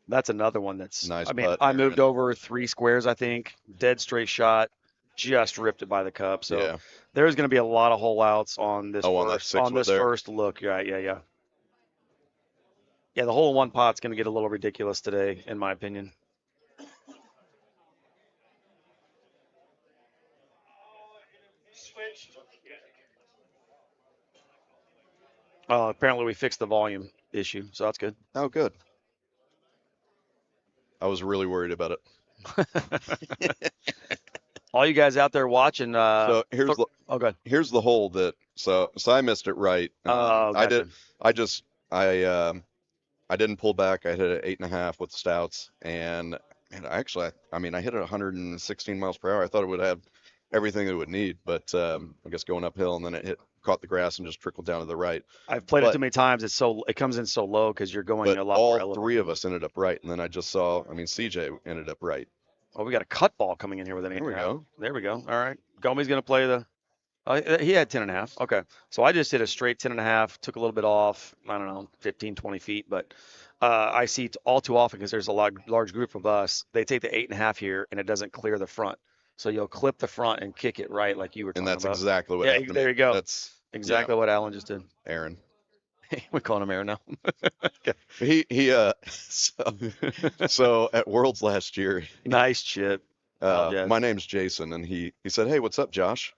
That's another one that's Nice I mean, putt, I moved Aaron. over 3 squares, I think, dead straight shot, just ripped it by the cup. So Yeah. there's going to be a lot of hole outs on this Oh, on that first, 6 on wood this there? first look. Yeah. Yeah, the hole in one pot's going to get a little ridiculous today, in my opinion. Apparently we fixed the volume issue, so that's good. Oh, good. I was really worried about it. All you guys out there watching, So here's the oh, good. here's the hole that so I missed it right. I did. I didn't pull back. I hit it 8.5 with stouts, and I hit it 116 miles per hour. I thought it would have everything it would need, but I guess going uphill, and then it caught the grass and just trickled down to the right. I've played it But- too many times. It comes in so low because you're going But a lot more all elevated. 3 of us ended up right, and then I just saw. CJ ended up right. Oh, we got a cut ball coming in here with an 8.5. There we go. There we go. All right. Gomi's going to play the. He had 10.5. Okay. So I just hit a straight 10.5, took a little bit off, I don't know, 15, 20 feet. But I see all too often because there's a large group of us, they take the 8.5 here and it doesn't clear the front. So you'll clip the front and kick it right like you were talking And that's about. exactly what Yeah, happened to there me. you go. That's Exactly what Alan just did. Aaron. We're calling him Aaron now. He so at Worlds last year, Nice chip. Apologize. my name's Jason, and he said, "Hey, what's up, Josh?"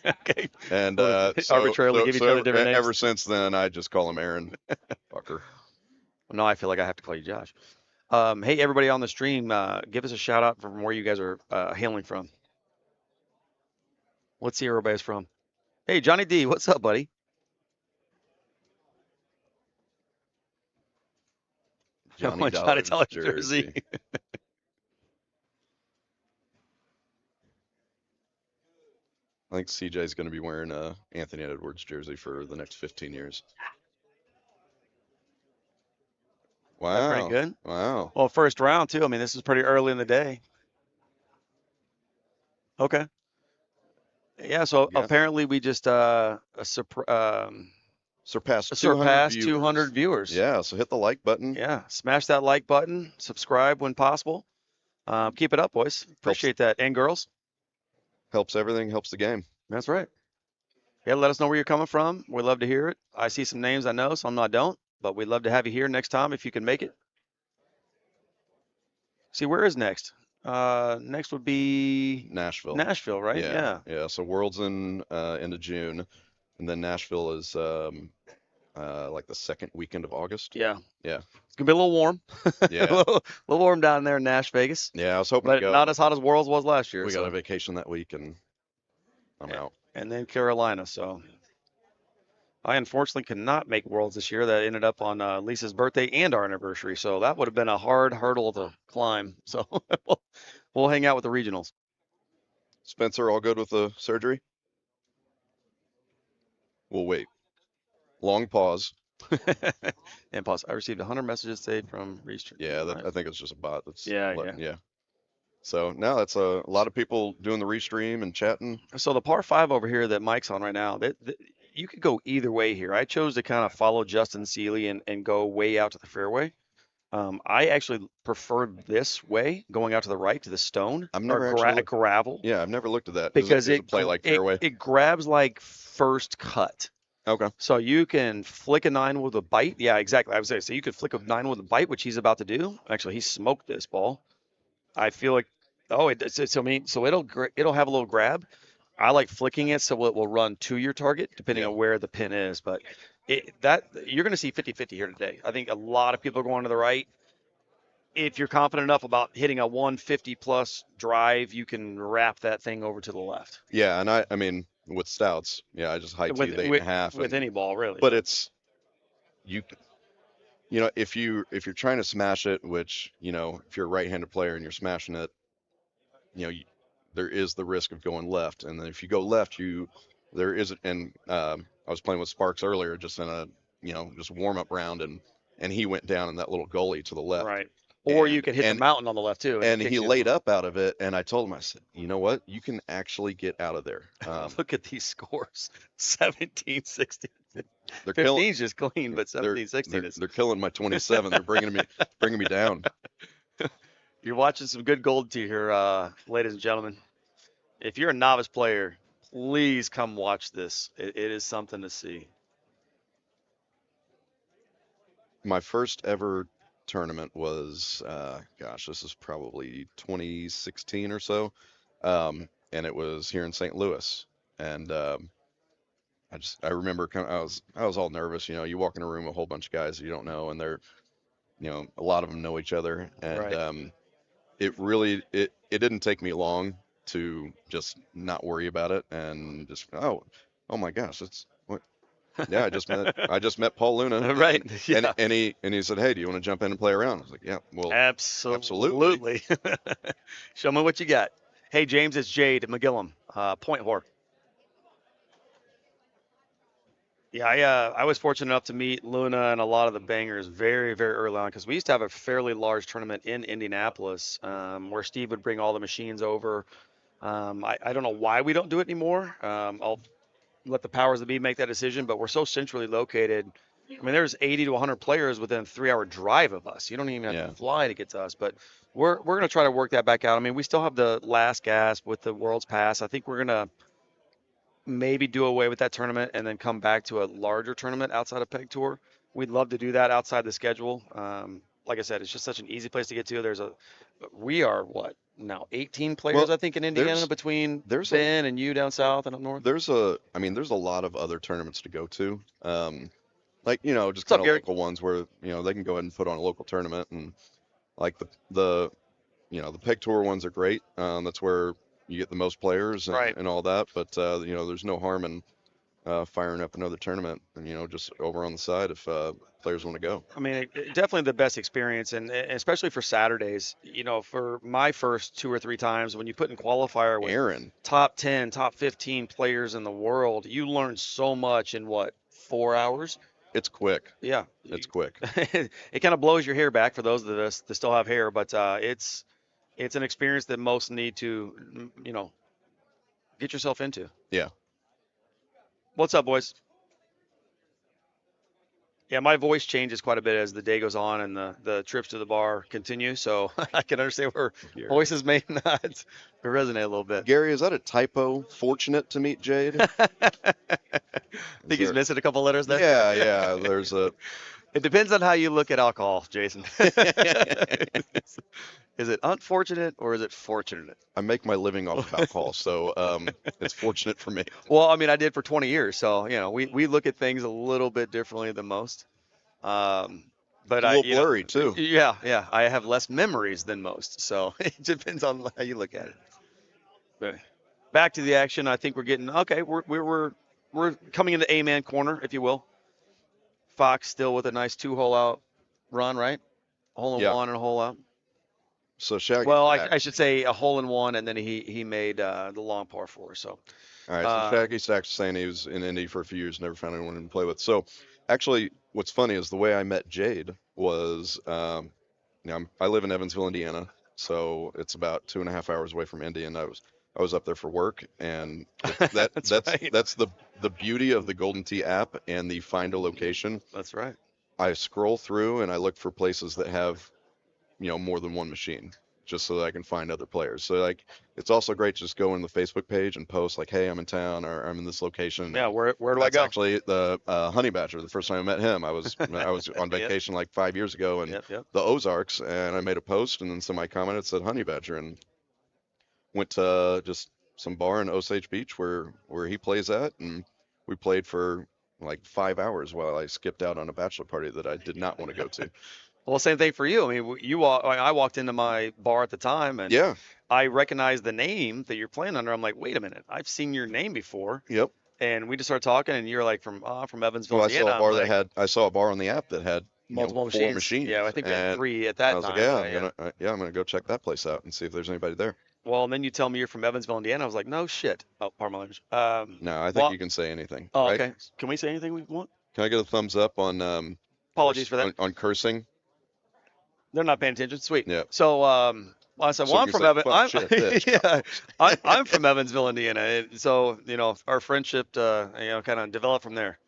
Okay. And Well, arbitrarily give each other different names. ever since then, I just call him Aaron. Fucker. No, I feel like I have to call you Josh. Hey, everybody on the stream, give us a shout out from where you guys are hailing from. Let's see where everybody's from. Hey, Johnny D, what's up, buddy? Johnny Johnny Dollar's Dollar's jersey. jersey. I think CJ's going to be wearing a Anthony Edwards jersey for the next 15 years. That's pretty Wow. good. Wow. Well, first round too. I mean, this is pretty early in the day. Okay. Yeah. So Yeah. apparently we just Surpassed 200 surpassed viewers. 200 viewers. Yeah, so hit the like button. Yeah. Smash that like button. Subscribe when possible. Keep it up, boys. Appreciate that. And girls. Helps everything, helps the game. That's right. Yeah. Let us know where you're coming from. We'd love to hear it. I see some names I know, some I don't, but we'd love to have you here next time if you can make it. See, where is next? Next would be Nashville. Nashville, right? Yeah. Yeah, so World's in end of June, and then Nashville is like the second weekend of August. Yeah. Yeah. It's gonna be a little warm. Yeah. a little warm down there in Nash Vegas. Yeah, I was hoping But to go. not as hot as Worlds was last year. We so. got a vacation that week, and I'm out. And then Carolina. So I unfortunately could not make Worlds this year. That ended up on Lisa's birthday and our anniversary. So that would have been a hard hurdle to climb. So we'll hang out with the regionals. Spencer, all good with the surgery? We'll wait. Long pause. And pause. I received 100 messages today from Restream. Yeah, I think it's just a bot. That's Yeah. So now that's a lot of people doing the restream and chatting. So the par 5 over here that Mike's on right now, you could go either way here. I chose to kind of follow Justin Seeley and go way out to the fairway. I actually prefer this way, going out to the right to the stone. I've never or actually gravel. Yeah, I've never looked at that. Because it play like fairway. It grabs like first cut. Okay. So you can flick a 9 with a bite. Yeah, exactly. I would say so. You could flick a 9 with a bite, which he's about to do. Actually, he smoked this ball. I feel like, so it'll have a little grab. I like flicking it so it will run to your target depending on where the pin is. But you're going to see 50-50 here today. I think a lot of people are going to the right. If you're confident enough about hitting a 150 plus drive, you can wrap that thing over to the left. Yeah, and I mean with stouts, I just high tee the 8.5 with any ball really. But it's you know if you're trying to smash it, which if you're a right-handed player and you're smashing it, there is the risk of going left, and then if you go left, there is. And I was playing with Sparks earlier, just in a just warm up round, and he went down in that little gully to the left. Right. Or you could hit the mountain on the left too. And he laid up out of it, and I told him, I said, you know what? You can actually get out of there. Look at these scores: 17-16. 15's just clean, but 17-16 is. They're killing my 27. They're bringing me down. You're watching some good gold tee here, ladies and gentlemen. If you're a novice player, please come watch this. It is something to see. My first ever tournament was, this is probably 2016 or so, and it was here in St. Louis. And I remember I was all nervous. You walk in a room with a whole bunch of guys that you don't know, and they're, a lot of them know each other, and right. It didn't take me long to just not worry about it and just oh my gosh, it's what. Yeah, I just met Paul Luna. Right. And he said, hey, do you want to jump in and play around? I was like, yeah, well, absolutely. Show me what you got. Hey, James, it's Jade McGillum, Point Whore. Yeah, I was fortunate enough to meet Luna and a lot of the bangers very, very early on, because we used to have a fairly large tournament in Indianapolis where Steve would bring all the machines over. I don't know why we don't do it anymore. I'll let the powers that be make that decision, but we're so centrally located. I mean, there's 80 to 100 players within a 3-hour drive of us. You don't even have to fly to get to us, but we're going to try to work that back out. I mean, we still have the last gasp with the World's Pass. I think we're going to maybe do away with that tournament and then come back to a larger tournament outside of Peg Tour. We'd love to do that outside the schedule. Like I said, it's just such an easy place to get to. We are what now 18 players, I think, in Indiana between Ben and you down south and up north. There's a lot of other tournaments to go to. Just kind of local ones where they can go ahead and put on a local tournament, and like the Peg Tour ones are great. That's where you get the most players and all that. But there's no harm in firing up another tournament, and just over on the side if players want to go. I mean, definitely the best experience, and especially for Saturdays. For my first 2 or 3 times when you put in qualifier with Aaron, top 10, top 15 players in the world, you learn so much in what, 4 hours? it's quick. Yeah, It's quick. it kind of blows your hair back for those of us that still have hair, but it's an experience that most need to, get yourself into. Yeah. What's up, boys? Yeah, my voice changes quite a bit as the day goes on and the trips to the bar continue, so I can understand where Gary. voices may not resonate a little bit. Gary, is that a typo? Fortunate to meet Jade? Think he's missing a couple letters there? Yeah. There's a. It depends on how you look at alcohol, Jason. Is it unfortunate or is it fortunate? I make my living off of alcohol, so it's fortunate for me. Well, I mean, I did for 20 years, so we look at things a little bit differently than most. But It's a little blurry too. Yeah, I have less memories than most, so it depends on how you look at it. But back to the action. I think we're getting okay. We're coming into A-man corner, if you will. Fox still with a nice 2-hole out run, right? Hole in one and a hole out. So Shaggy. Well, I should say a hole in one, and then he made the long par 4. So. All right. So Shaggy Stack's saying he was in Indy for a few years, never found anyone to play with. So actually, what's funny is the way I met Jade was, I live in Evansville, Indiana, so it's about 2.5 hours away from Indy, and I was up there for work, and that's right. That's the beauty of the Golden Tee app and the find a location. That's right. I scroll through and I look for places that have, more than one machine, just so that I can find other players. So it's also great to just go on the Facebook page and post like, hey, I'm in town or I'm in this location. Yeah, where do I That's go? actually the Honey Badger. The first time I met him, I was on vacation like 5 years ago in the Ozarks, and I made a post, and then somebody commented, said Honey Badger, and went to just some bar in Osage Beach where he plays at, and we played for like 5 hours while I skipped out on a bachelor party that I did not want to go to. Well, same thing for you. I mean, I walked into my bar at the time, and Yeah. I recognized the name that you're playing under. I'm like, wait a minute, I've seen your name before. Yep. And we just started talking, and you're like from Evansville, Well, Indiana. I saw a bar on the app that had multiple 4 machines. Yeah, I think we had 3 at that I was time. like, I'm gonna go check that place out and see if there's anybody there. Well, and then you tell me you're from Evansville, Indiana. I was like, no shit. Oh, pardon my language. No, I think you can say anything. Oh, right? okay. Can we say anything we want? Can I get a thumbs up on Apologies for that. on cursing? They're not paying attention. Sweet. Yeah. So, I said, So well, I'm you from say, Evansville. "Fuck shit, bitch." Yeah, I'm from Evansville, Indiana. And so, our friendship, kind of developed from there.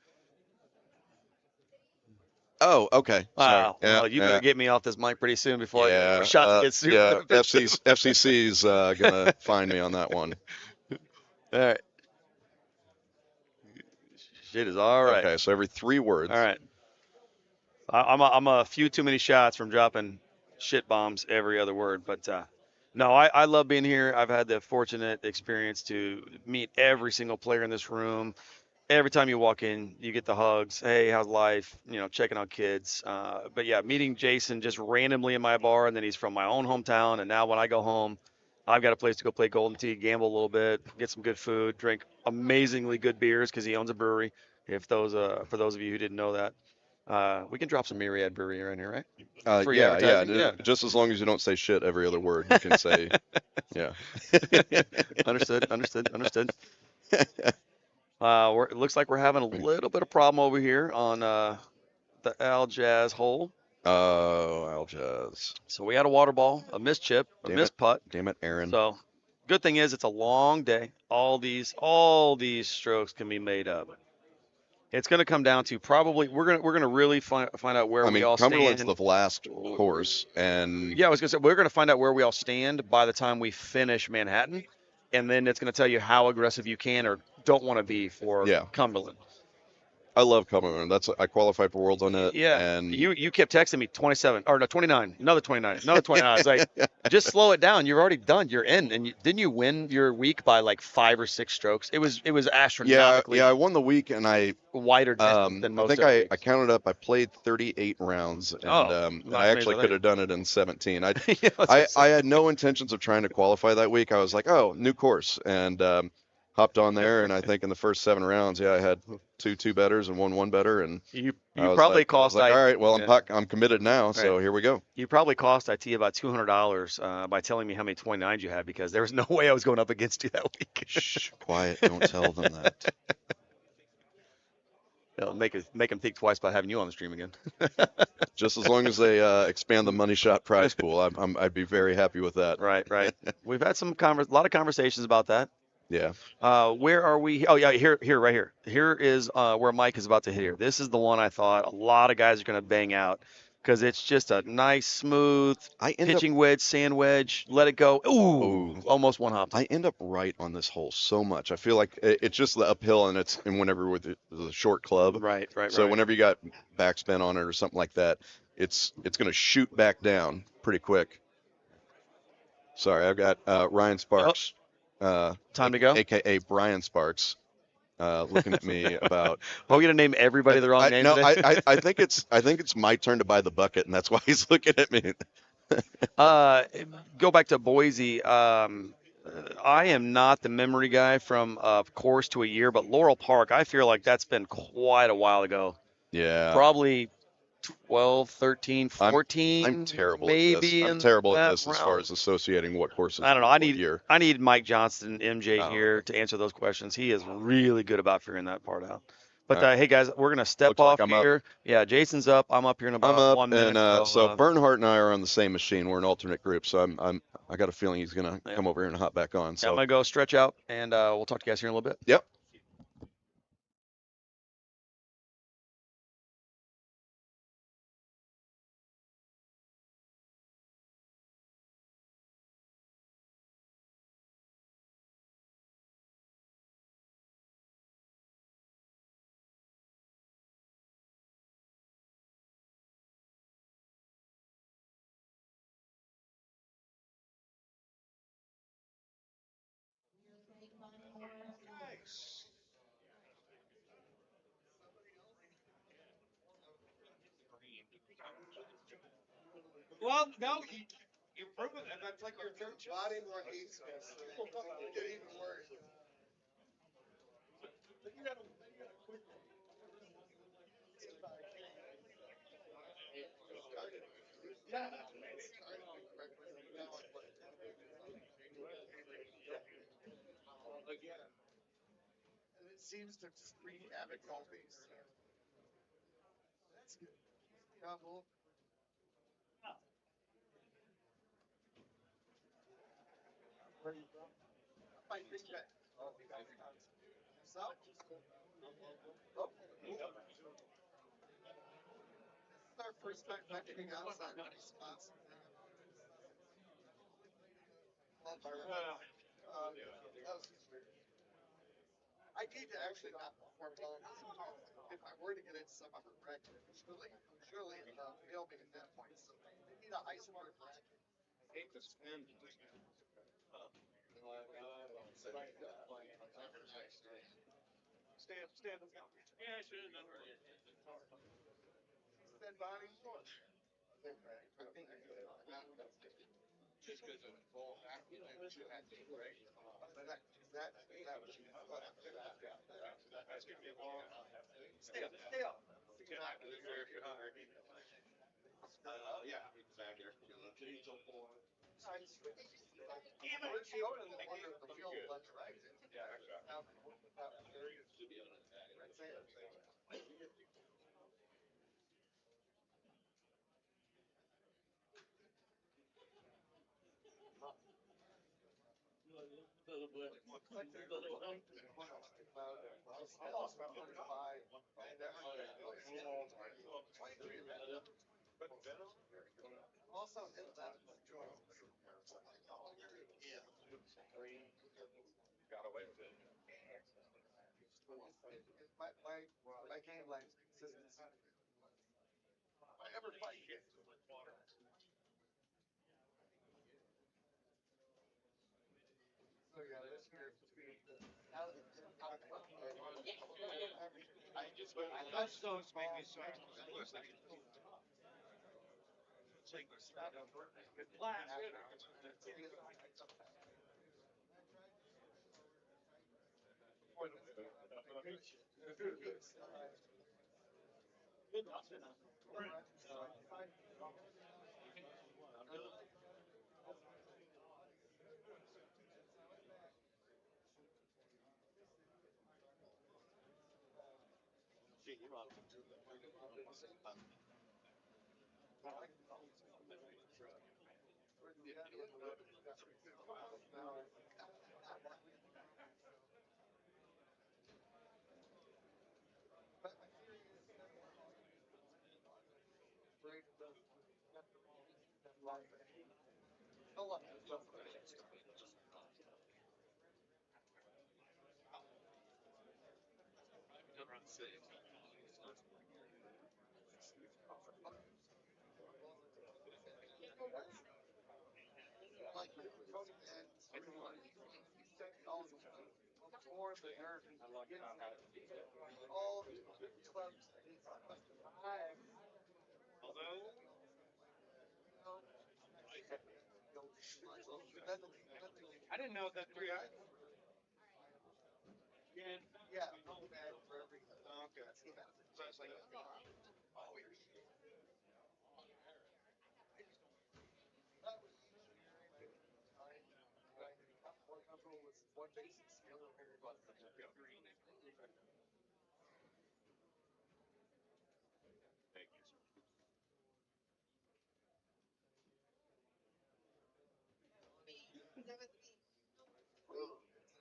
Oh, okay. Wow. Sorry. Well, you better get me off this mic pretty soon before yeah, shots get super. Yeah, FCC's gonna find me on that one. All right. Shit is all right. Okay, so every 3 words. All right. I'm a few too many shots from dropping shit bombs every other word, but no, I love being here. I've had the fortunate experience to meet every single player in this room. Every time you walk in, you get the hugs. Hey, how's life? Checking on kids. But yeah, meeting Jason just randomly in my bar, and then he's from my own hometown. And now when I go home, I've got a place to go play Golden Tee, gamble a little bit, get some good food, drink amazingly good beers because he owns a brewery. For those of you who didn't know that. We can drop some Myriad Brewery around here, right? Free advertising, yeah. Just as long as you don't say shit every other word, you can say, yeah. Understood. It looks like we're having a little bit of problem over here on the Al Jazz hole. Oh, Al Jazz. So we had a water ball, a missed chip, a missed putt. Damn it, Aaron. So good thing is it's a long day. All these strokes can be made up. It's going to come down to probably we're going to really find out where we all Cumberland's stand. the last course, and yeah, I was going to say we're going to find out where we all stand by the time we finish Manhattan, and then it's going to tell you how aggressive you can or don't want to be for Cumberland. I love Cumberland. I qualified for Worlds on it. Yeah, and you kept texting me 27 or no 29, another 29, another 29. I was like, just slow it down. You're already done. You're in. And didn't you win your week by like 5 or 6 strokes? It was astronomically. Yeah, I won the week, and I wider than most. I think I counted up. I played 38 rounds, and I actually could have done it in 17. I had no intentions of trying to qualify that week. I was like, oh, new course, and hopped on there, and I think in the first 7 rounds, yeah, I had two betters and one better, and You I was probably like, cost all right, well, yeah. I'm committed now, so here we go. You probably cost IT about $200 by telling me how many 29s you had, because there was no way I was going up against you that week. Shh, quiet, don't tell them that. It'll make them think twice about having you on the stream again. Just as long as they expand the money shot prize pool, I'd be very happy with that. Right. We've had a lot of conversations about that. Yeah. Where are we? Oh yeah, here, right here. Here is where Mike is about to hit here. This is the one I thought a lot of guys are going to bang out, because it's just a nice, smooth pitching wedge, sand wedge. Let it go. Ooh, almost one hopped. I end up right on this hole so much. I feel like it's just the uphill, and whenever with the short club. Right. So whenever you got backspin on it or something like that, it's going to shoot back down pretty quick. Sorry, I've got Ryan Sparks. Time to go. AKA Brian Sparks. Looking at me about. Are we gonna name everybody the wrong name no, today? I think it's my turn to buy the bucket, and that's why he's looking at me. Go back to Boise. I am not the memory guy from course to a year, but Laurel Park, I feel like that's been quite a while ago. Yeah. Probably 12, 13, 14. I'm terrible maybe at this. I'm terrible at this as far as associating what courses. I don't know. Year. I need Mike Johnston, MJ here to answer those questions. He is really good about figuring that part out. But hey guys, we're gonna step off here. Yeah, Jason's up. I'm up here in about 1 minute. And so Bernhardt and I are on the same machine. We're an alternate group, so I got a feeling he's gonna come over here and hop back on. So I'm gonna go stretch out, and we'll talk to you guys here in a little bit. Yep. Well, no, you prove it, and that's like your third body more hates this. Get even worse. Again, and it seems to just wreak havoc always. That's good. Couple. Where are you from? I think that. Oh, yourself? Oh. This is our first time venturing outside of these spots. I need to actually not perform well. If I were to get into some other bracket, surely they'll be at that point. So they need a high score bracket. I hate to spin. Stand up. Yeah, I should have known. Stand Bonnie. Just because of full acting, right? That's gonna be a long. Stay up. Yeah, exactly. Also, got away with it. My game life consistency. I ever fight it. So yeah, this year between touchstones make me so I didn't know that 3 eyes. Yeah, no bad for every. Okay. So it's like, oh, you're. More comfortable with one basis, the other very well.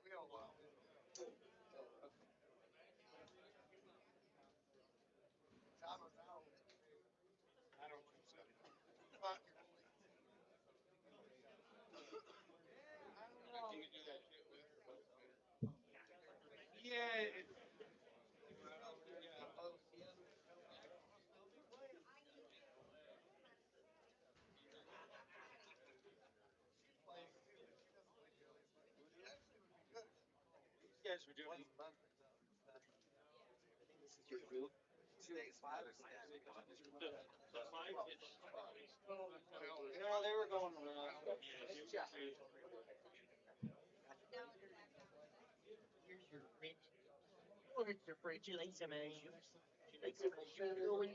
We don't allow. Time or foul. I don't think so. But I don't know. You can do that shit with her, but yeah. Yeah. Oh, yeah. These guys were doing. No, they were going around. Here's your fridge. Oh, here's your fridge. You like some eggs? You like some eggs?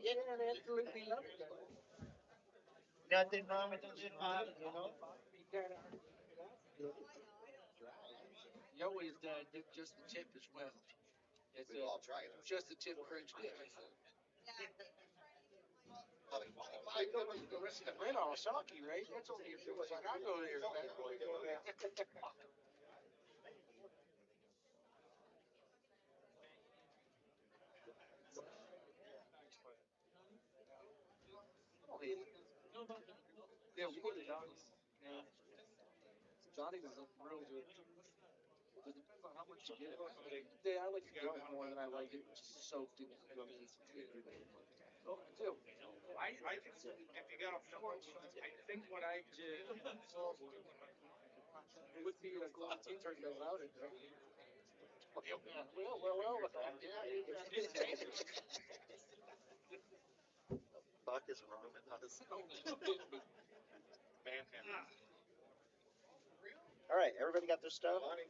Yeah, absolutely love it. Nothing wrong with the lid pop, you know? You always dip just the tip as well. It's just the tip French dip. I go to the rest of the bread all soggy, right? That's only if it was like I go there. Yeah, we go to Johnny's. Johnny's is real good. It depends on how much you get. Yeah, I like to get it more than I like it soaked in gummies. Oh, I do. I can, if you got a fork, I think what I did would be a gold teacher that allowed it, right? Well, yeah. Fuck is wrong with us? All right, everybody got their stuff? You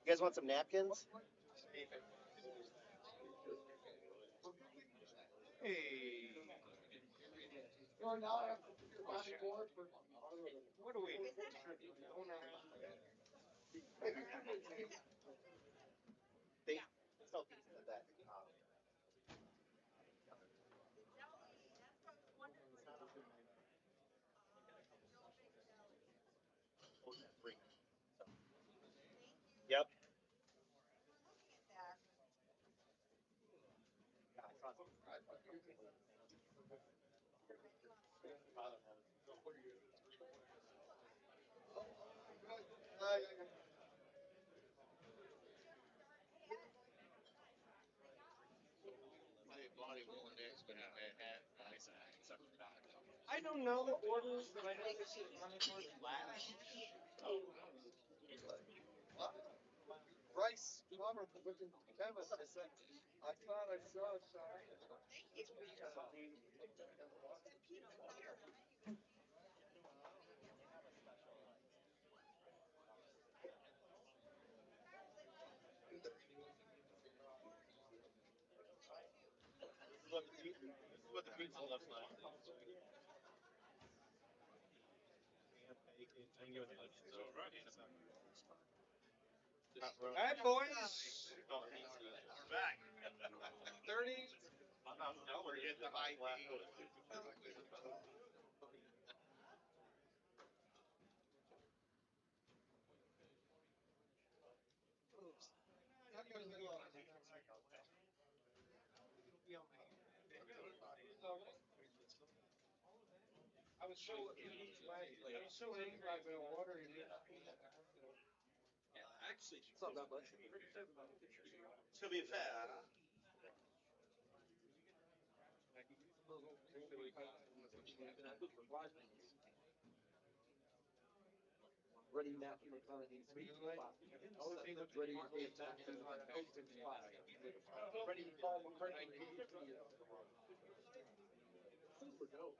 guys want some napkins? Hey. Well, now I have to figure out more for what do we? They tell people that. Yep. I don't know the orders, but I know this is running towards last. Bryce, Robert, Kevin, I thought I saw it. All right, boys. We're back. 30. Now we're getting the high I was so angry by the water and actually it's not that much. It's gonna be a fat. Ready now for the kind of these speed. Ready to be attacked. Ready to call McCartney. Super dope.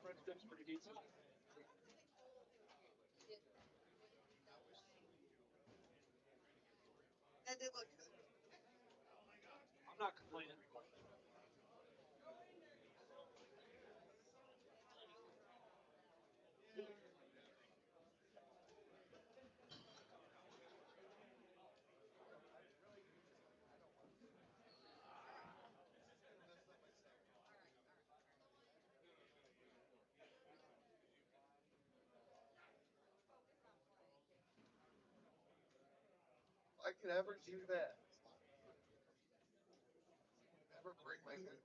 French dip's pretty decent. That did look good. I'm not complaining. I could ever do that. Never break my head.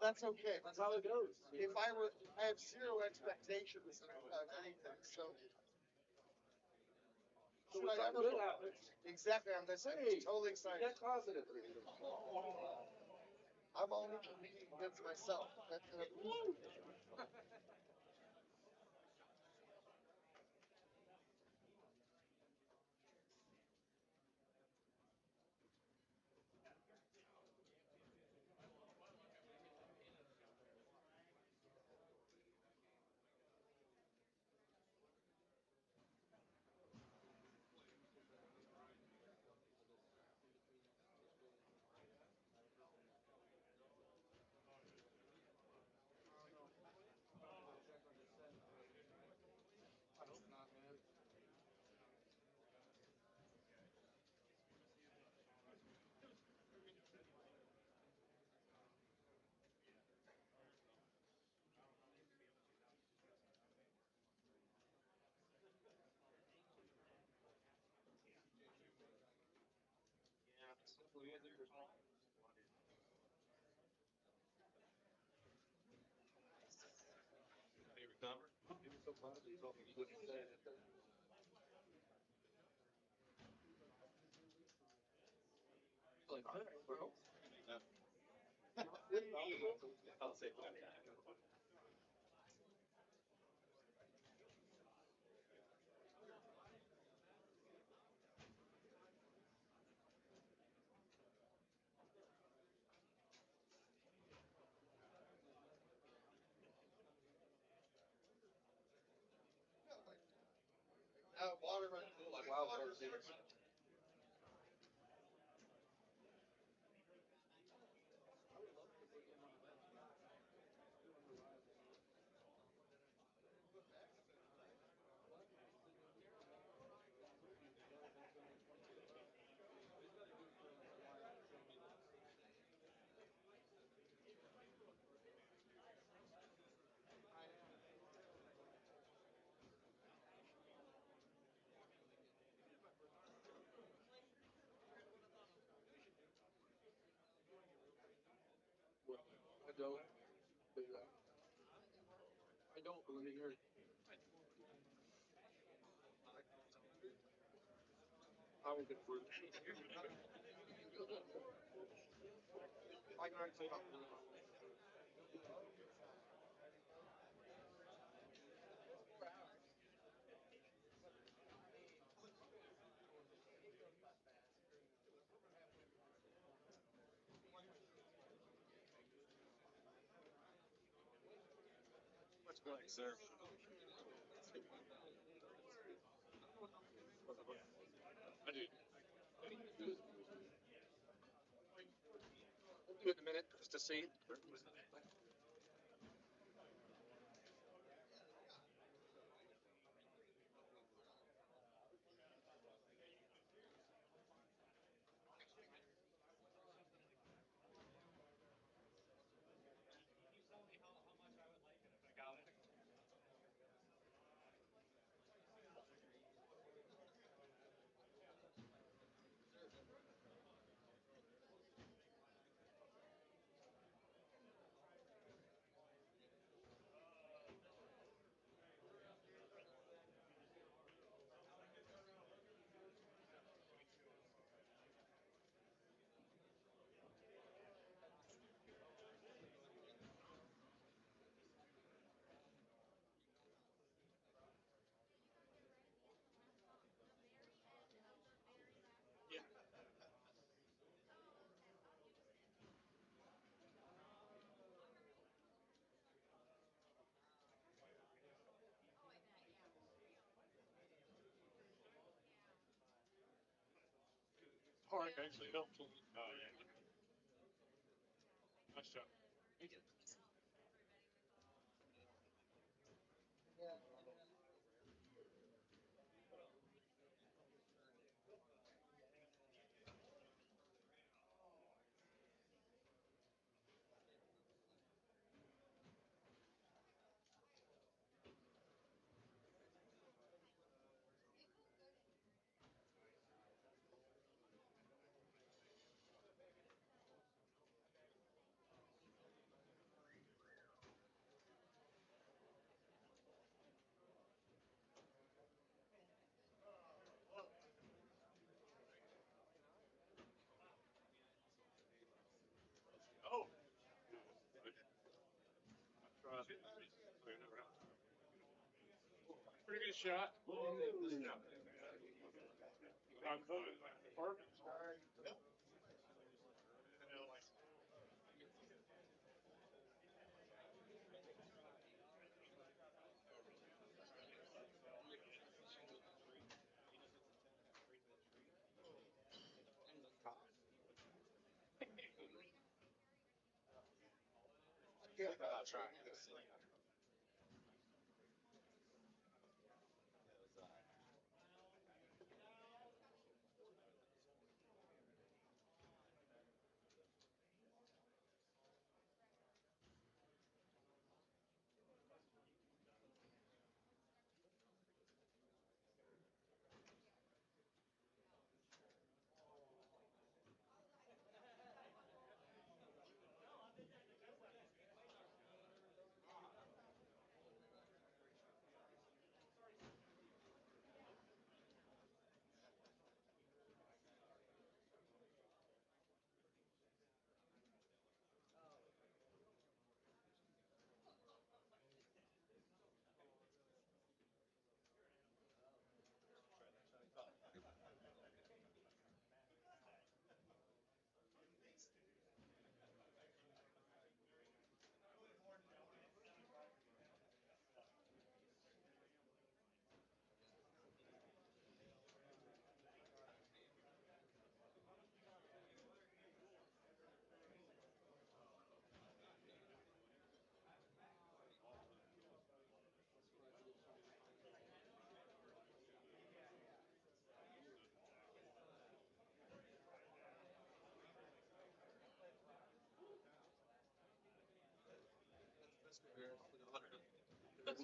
That's okay. That's how it goes. If I have zero expectations of anything, so. So Should I something ever? good happens. Exactly, I'm just Hey, totally excited. Get positive. I'm only competing against myself. I hope not, man. Like, all right, bro. I'll say that.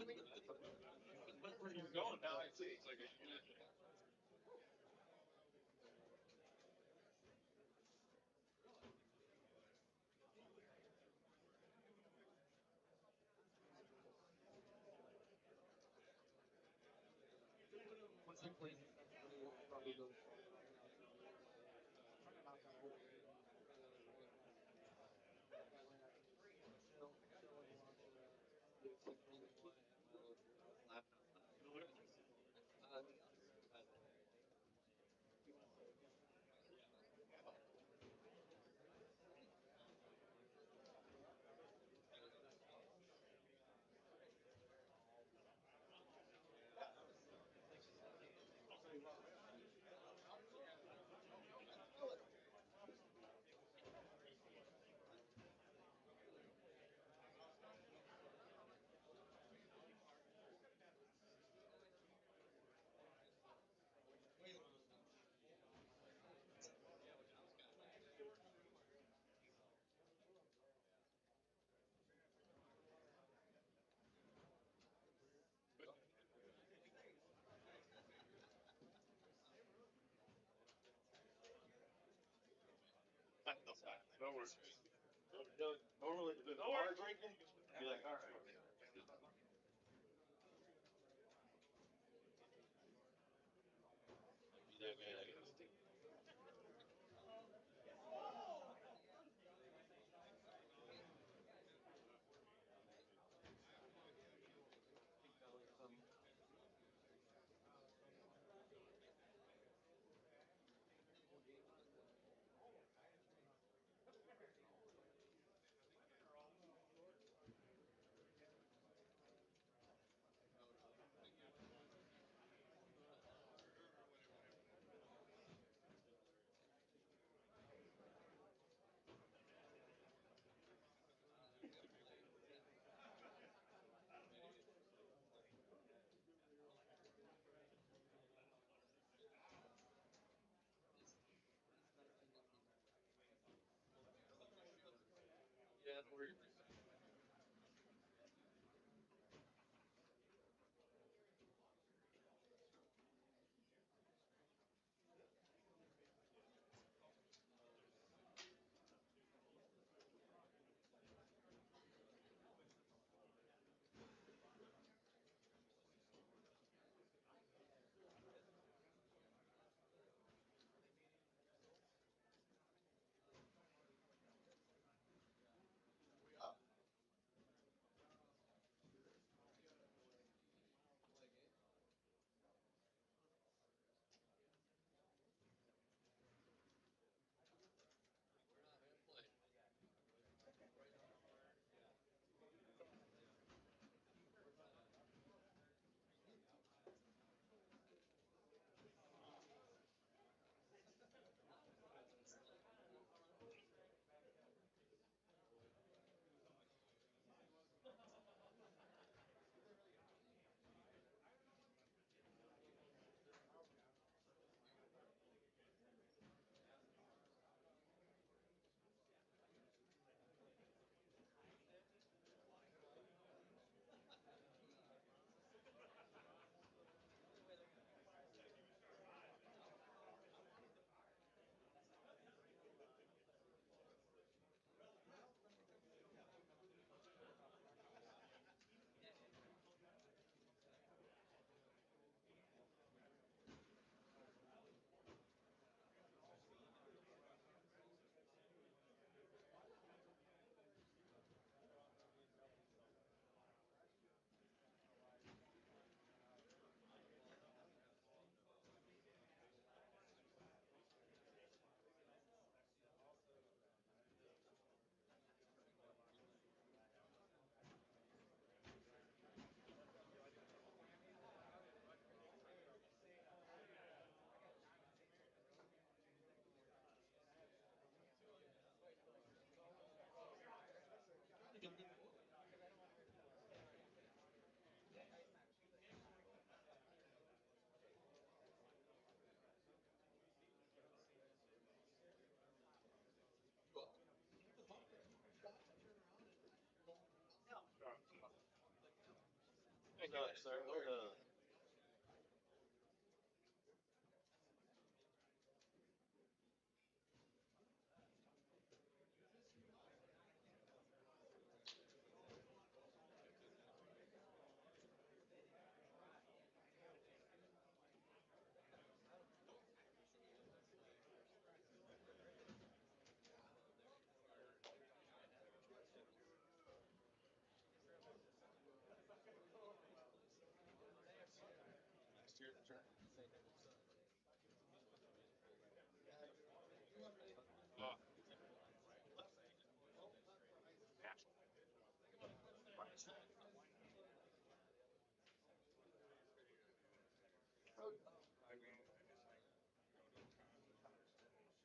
Where you're going now, I see. It's like a no worries. Normally, the bar drinking, be like, all right.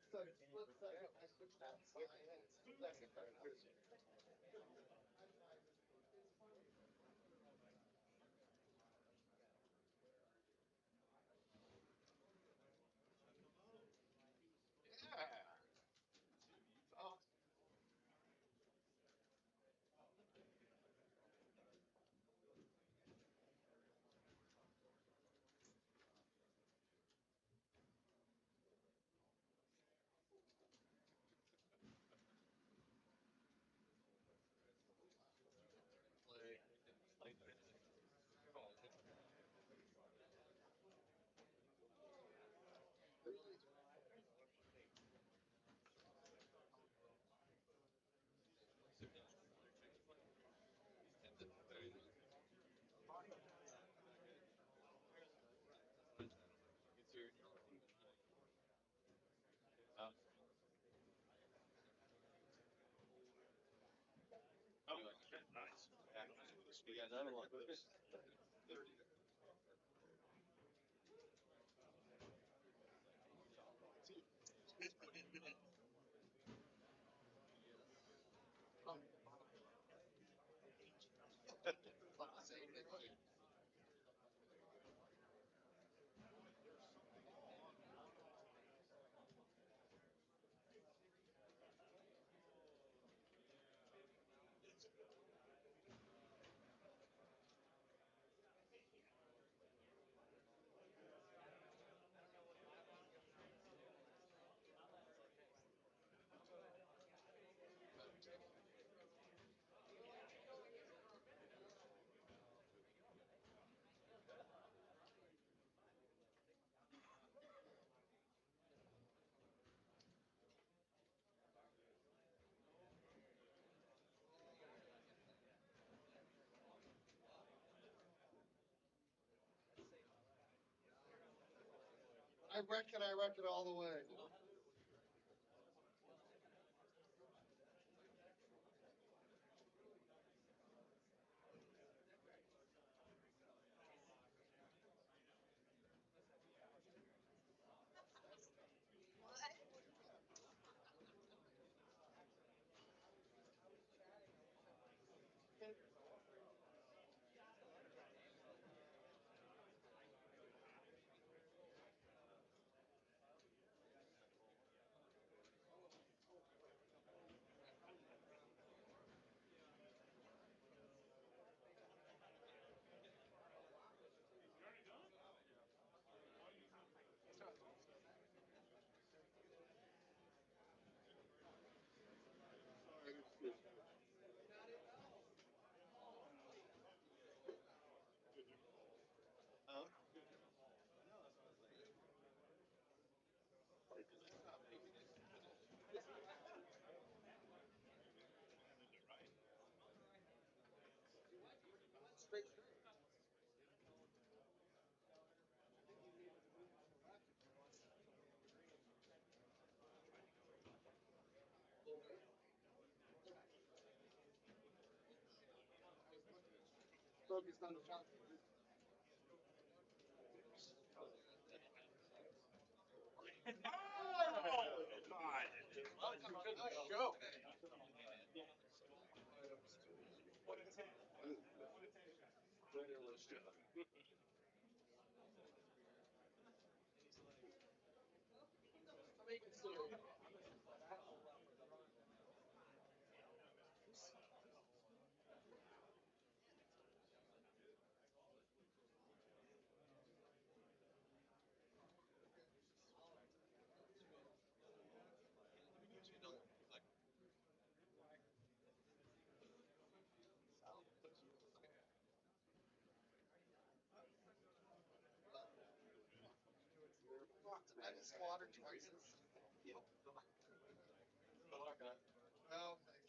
So split second, I switched outside. Second, I reckon all the way. I just squatted twice. No, thank you.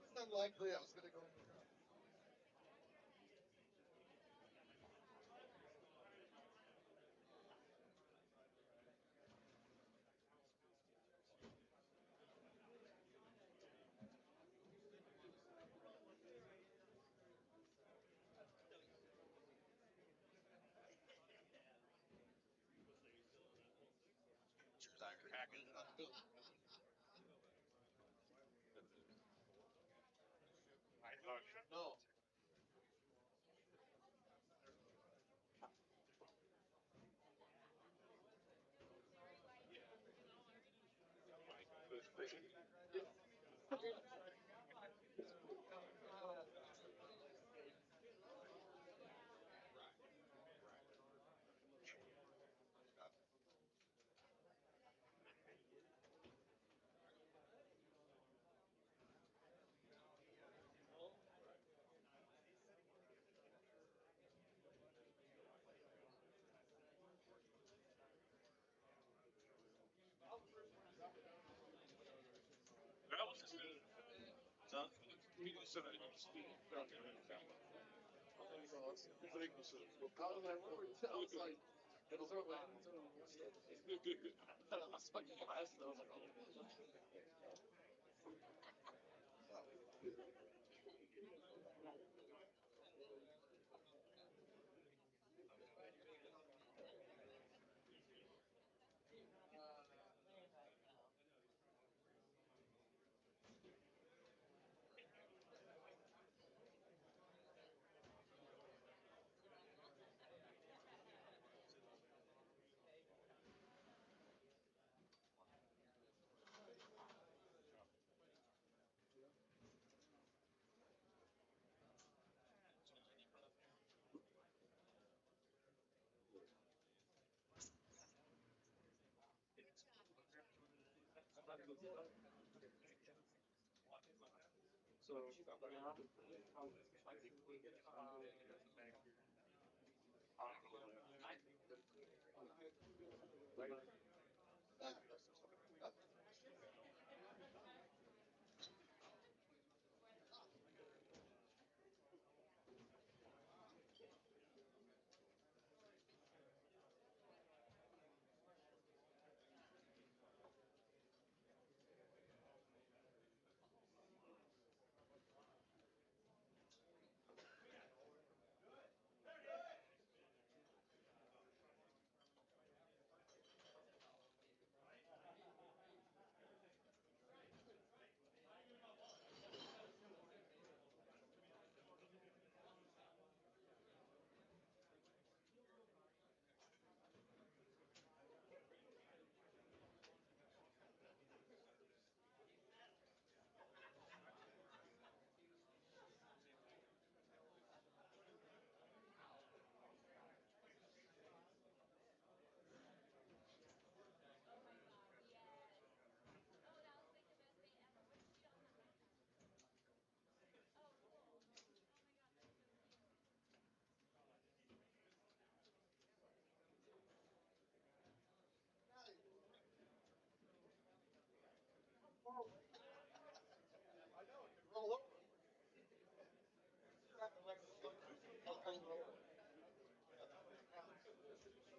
It's unlikely I was going to go. No.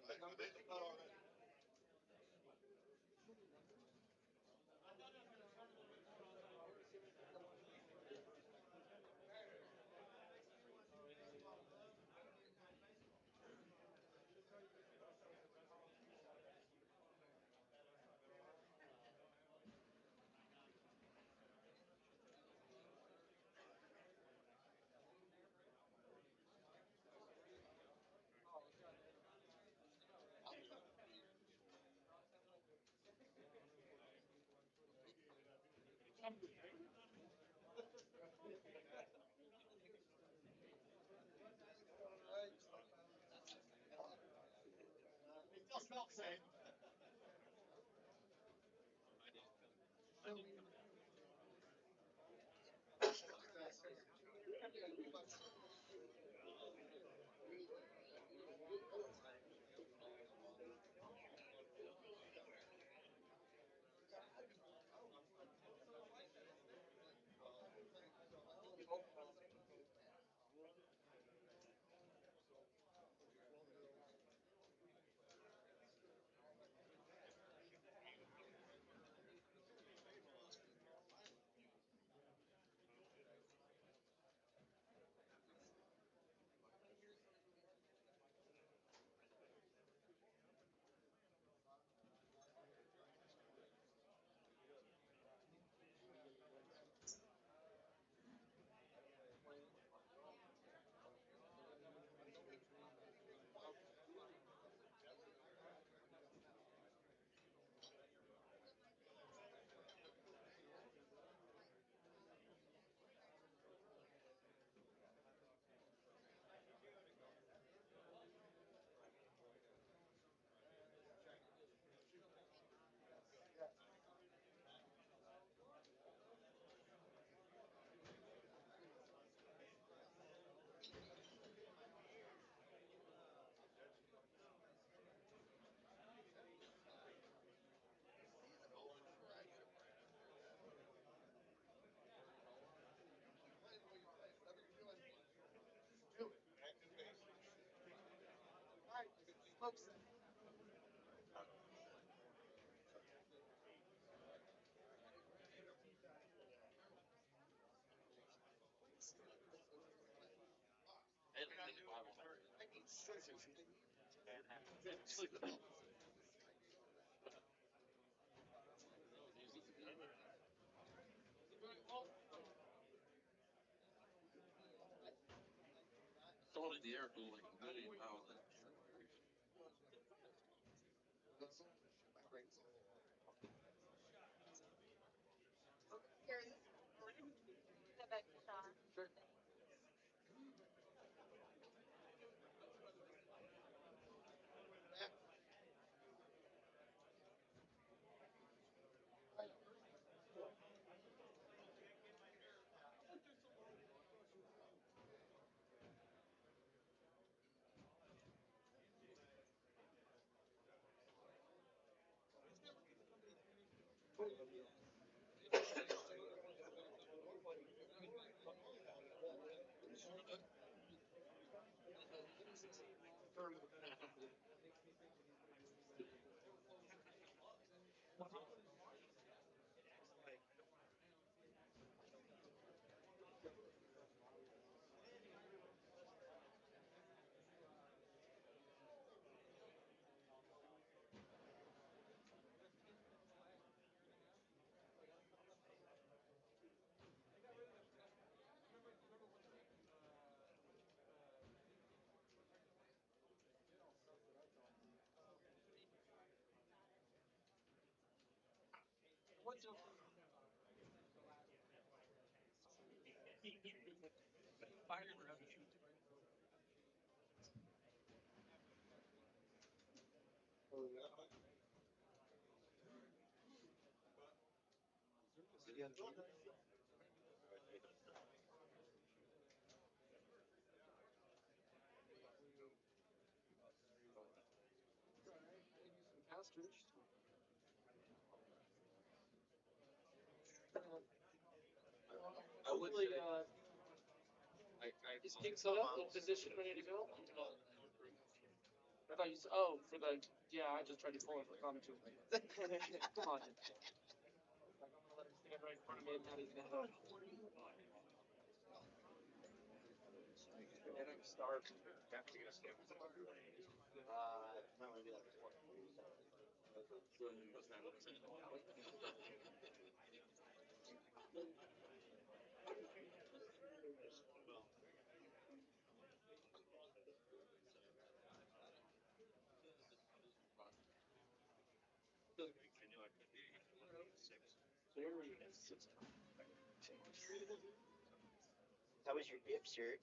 I know, it could roll over. It still smells the same. How was your dip, sir?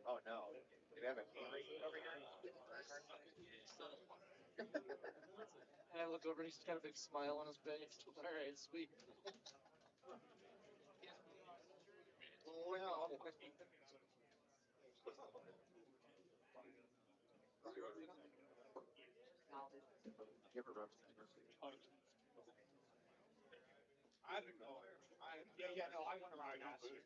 Oh no. Do we have a game rate over here? And I look over and he's got a big smile on his face. All right, sweet. Well, yeah, no, I want to ride out. Like,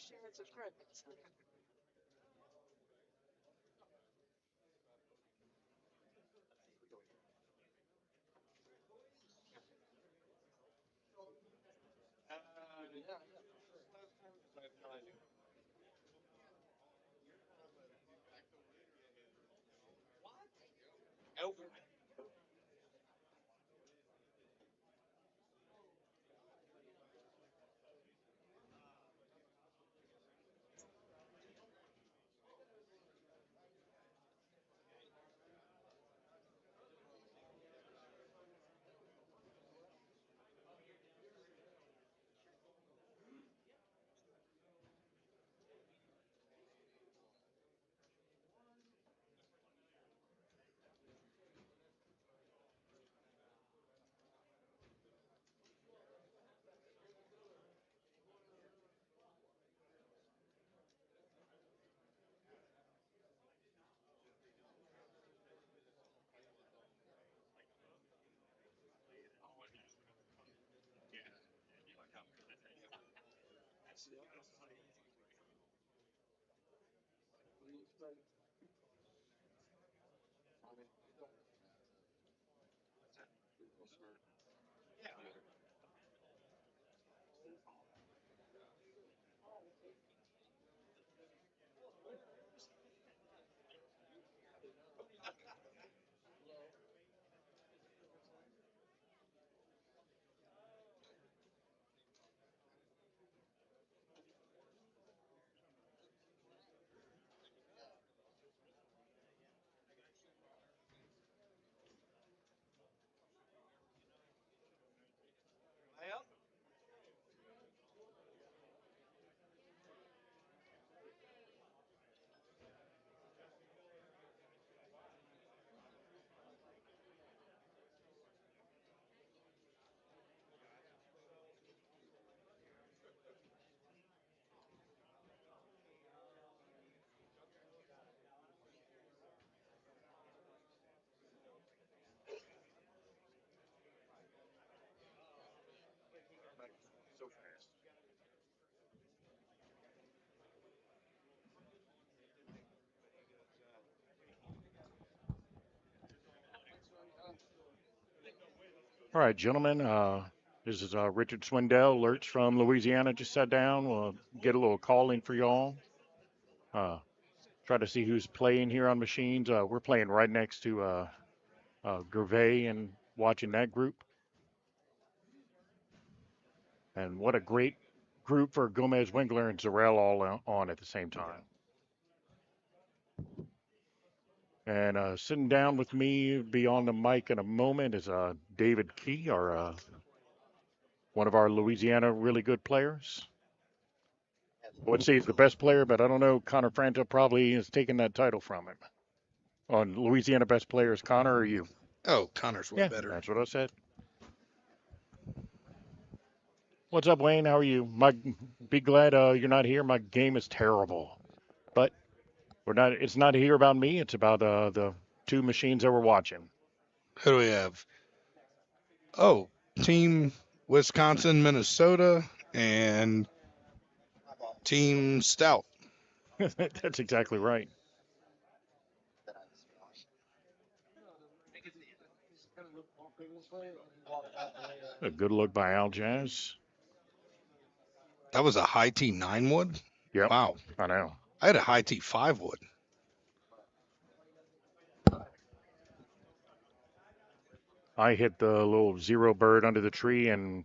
share, and subscribe. Yeah. All right, gentlemen. This is Richard Swindell, Lurch from Louisiana. Just sat down. We'll get a little call in for y'all. Uh, Try to see who's playing here on machines. We're playing right next to Gervais and watching that group. And what a great group for Gomez, Winkler, and Zarel all on at the same time. And sitting down with me, be on the mic in a moment, is David Key, our one of our Louisiana really good players. I would say he's the best player, but I don't know. Connor Franta probably has taken that title from him. On Louisiana best players, Connor or you? Oh, Connor's way better. That's what I said. What's up, Wayne? How are you? Be glad you're not here. My game is terrible, but we're not. It's not here about me. It's about the two machines that we're watching. Who do we have? Oh, Team Wisconsin, Minnesota, and Team Stout. That's exactly right. A good look by Al Jazz. That was a high T9 wood? Yep. Wow. I know. I had a high T5 wood. I hit the little zero bird under the tree and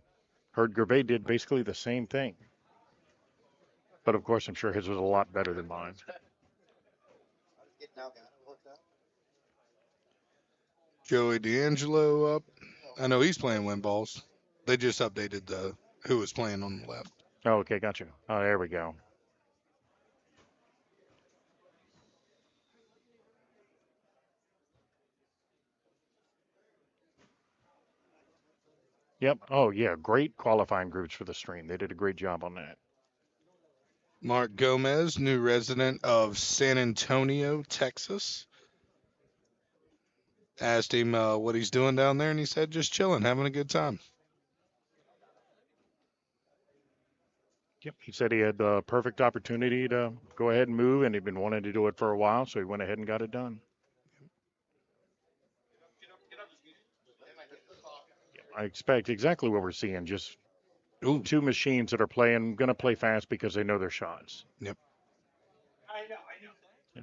heard Gervais did basically the same thing. But of course, I'm sure his was a lot better than mine. Joey D'Angelo up. I know he's playing win balls. They just updated the who was playing on the left. Oh, okay, got you. Oh, there we go. Yep. Oh, yeah. Great qualifying groups for the stream. They did a great job on that. Mark Gomez, new resident of San Antonio, Texas. Asked him what he's doing down there, and he said just chilling, having a good time. Yep. He said he had the perfect opportunity to go ahead and move, and he'd been wanting to do it for a while, so he went ahead and got it done. I expect exactly what we're seeing. Just two machines that are going to play fast because they know their shots. Yep. Yeah.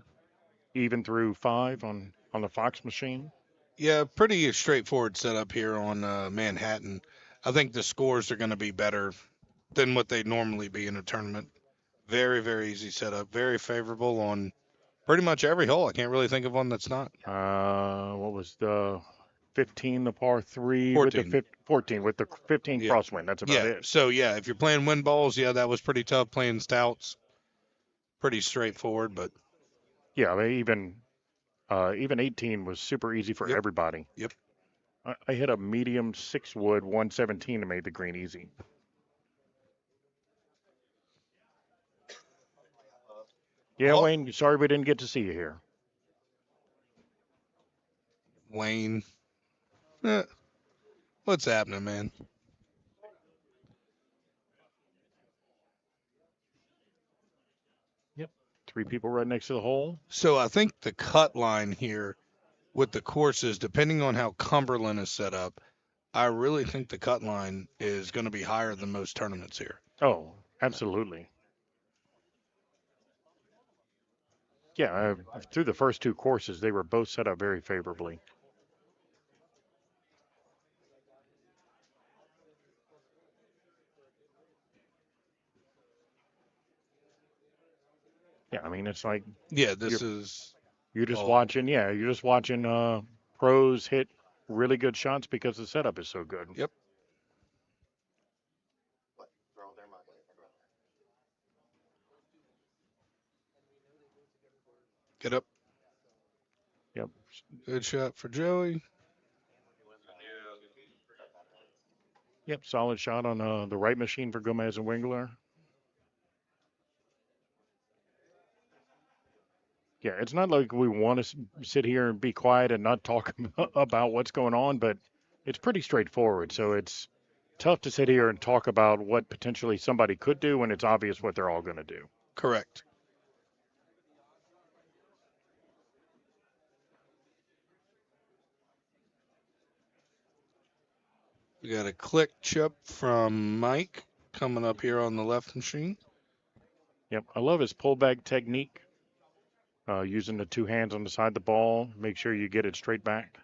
Even through 5 on the Fox machine. Yeah, pretty straightforward setup here on Manhattan. I think the scores are going to be better than what they'd normally be in a tournament. Very, very easy setup. Very favorable on pretty much every hole. I can't really think of one that's not. What was the 15, the par 3 14. with the 14 with the 15 crosswind. That's about it. So yeah, if you're playing win balls, yeah, that was pretty tough. Playing stouts, pretty straightforward. But yeah, even 18 was super easy for everybody. Yep. I hit a medium 6 wood 117 and made the green easy. Yeah, Wayne, sorry we didn't get to see you here. Wayne, what's happening, man? 3 people right next to the hole. So I think the cut line here with the courses, depending on how Cumberland is set up, I really think the cut line is going to be higher than most tournaments here. Oh, absolutely. Yeah, through the first 2 courses, they were both set up very favorably. Yeah, I mean, it's like Yeah, this is. you're just Oh. watching. Yeah, you're just watching pros hit really good shots because the setup is so good. Yep. Get up. Yep. Good shot for Joey. Yep, solid shot on the right machine for Gomez and Wingler. Yeah, it's not like we want to sit here and be quiet and not talk about what's going on, but it's pretty straightforward. So it's tough to sit here and talk about what potentially somebody could do when it's obvious what they're all going to do. Correct. We got a click chip from Mike coming up here on the left machine. Yep, I love his pullback technique. Using the 2 hands on the side of the ball, make sure you get it straight back.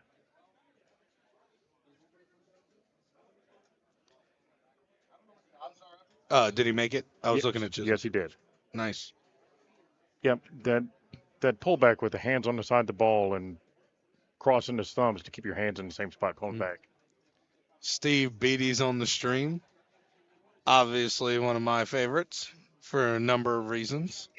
Did he make it? I was looking at you. Yes, he did. Nice. Yep, that pullback with the hands on the side of the ball and crossing his thumbs to keep your hands in the same spot pulling back. Steve Beatty's on the stream. Obviously one of my favorites for a number of reasons.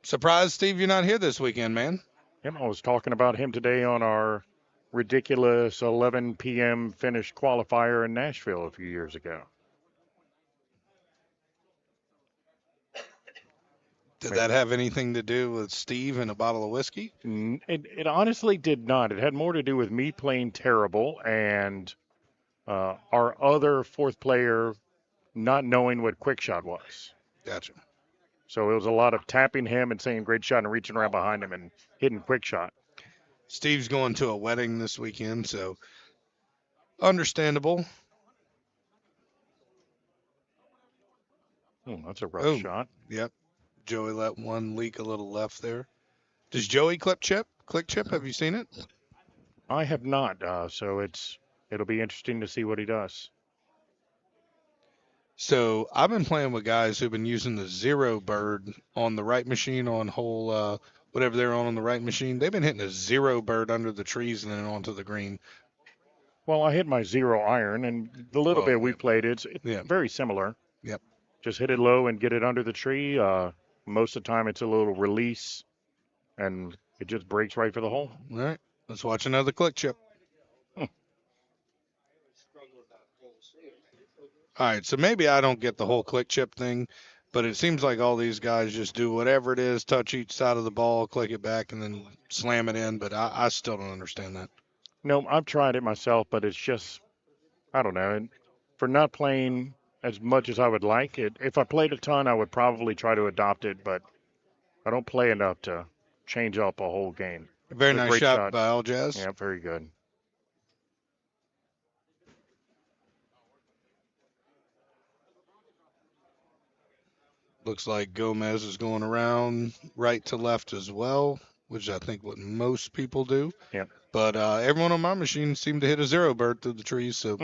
Surprised, Steve, you're not here this weekend, man. Yep, I was talking about him today on our ridiculous 11 p.m. finished qualifier in Nashville a few years ago. Did that have anything to do with Steve and a bottle of whiskey? It honestly did not. It had more to do with me playing terrible and our other 4th player not knowing what quick shot was. Gotcha. So it was a lot of tapping him and saying great shot and reaching around behind him and hitting quick shot. Steve's going to a wedding this weekend, so understandable. Oh, that's a rough shot. Yep. Joey let one leak a little left there. Does Joey click chip? Have you seen it? I have not, so it'll be interesting to see what he does. So I've been playing with guys who've been using the 0 bird on the right machine on hole whatever they're on the right machine. They've been hitting a 0 bird under the trees and then onto the green. Well, I hit my 0 iron, and the little bit we played, it's very similar. Yep. Just hit it low and get it under the tree. Most of the time, it's a little release, and it just breaks right for the hole. All right. Let's watch another click chip. All right, so maybe I don't get the whole click chip thing, but it seems like all these guys just do whatever it is, touch each side of the ball, click it back, and then slam it in, but I still don't understand that. No, I've tried it myself, but it's just, I don't know. And for not playing as much as I would like it, if I played a ton, I would probably try to adopt it, but I don't play enough to change up a whole game. Very nice shot by Al Jazz. Yeah, very good. Looks like Gomez is going around right to left as well, which I think what most people do. Yep. But everyone on my machine seemed to hit a 0 bird through the trees. So.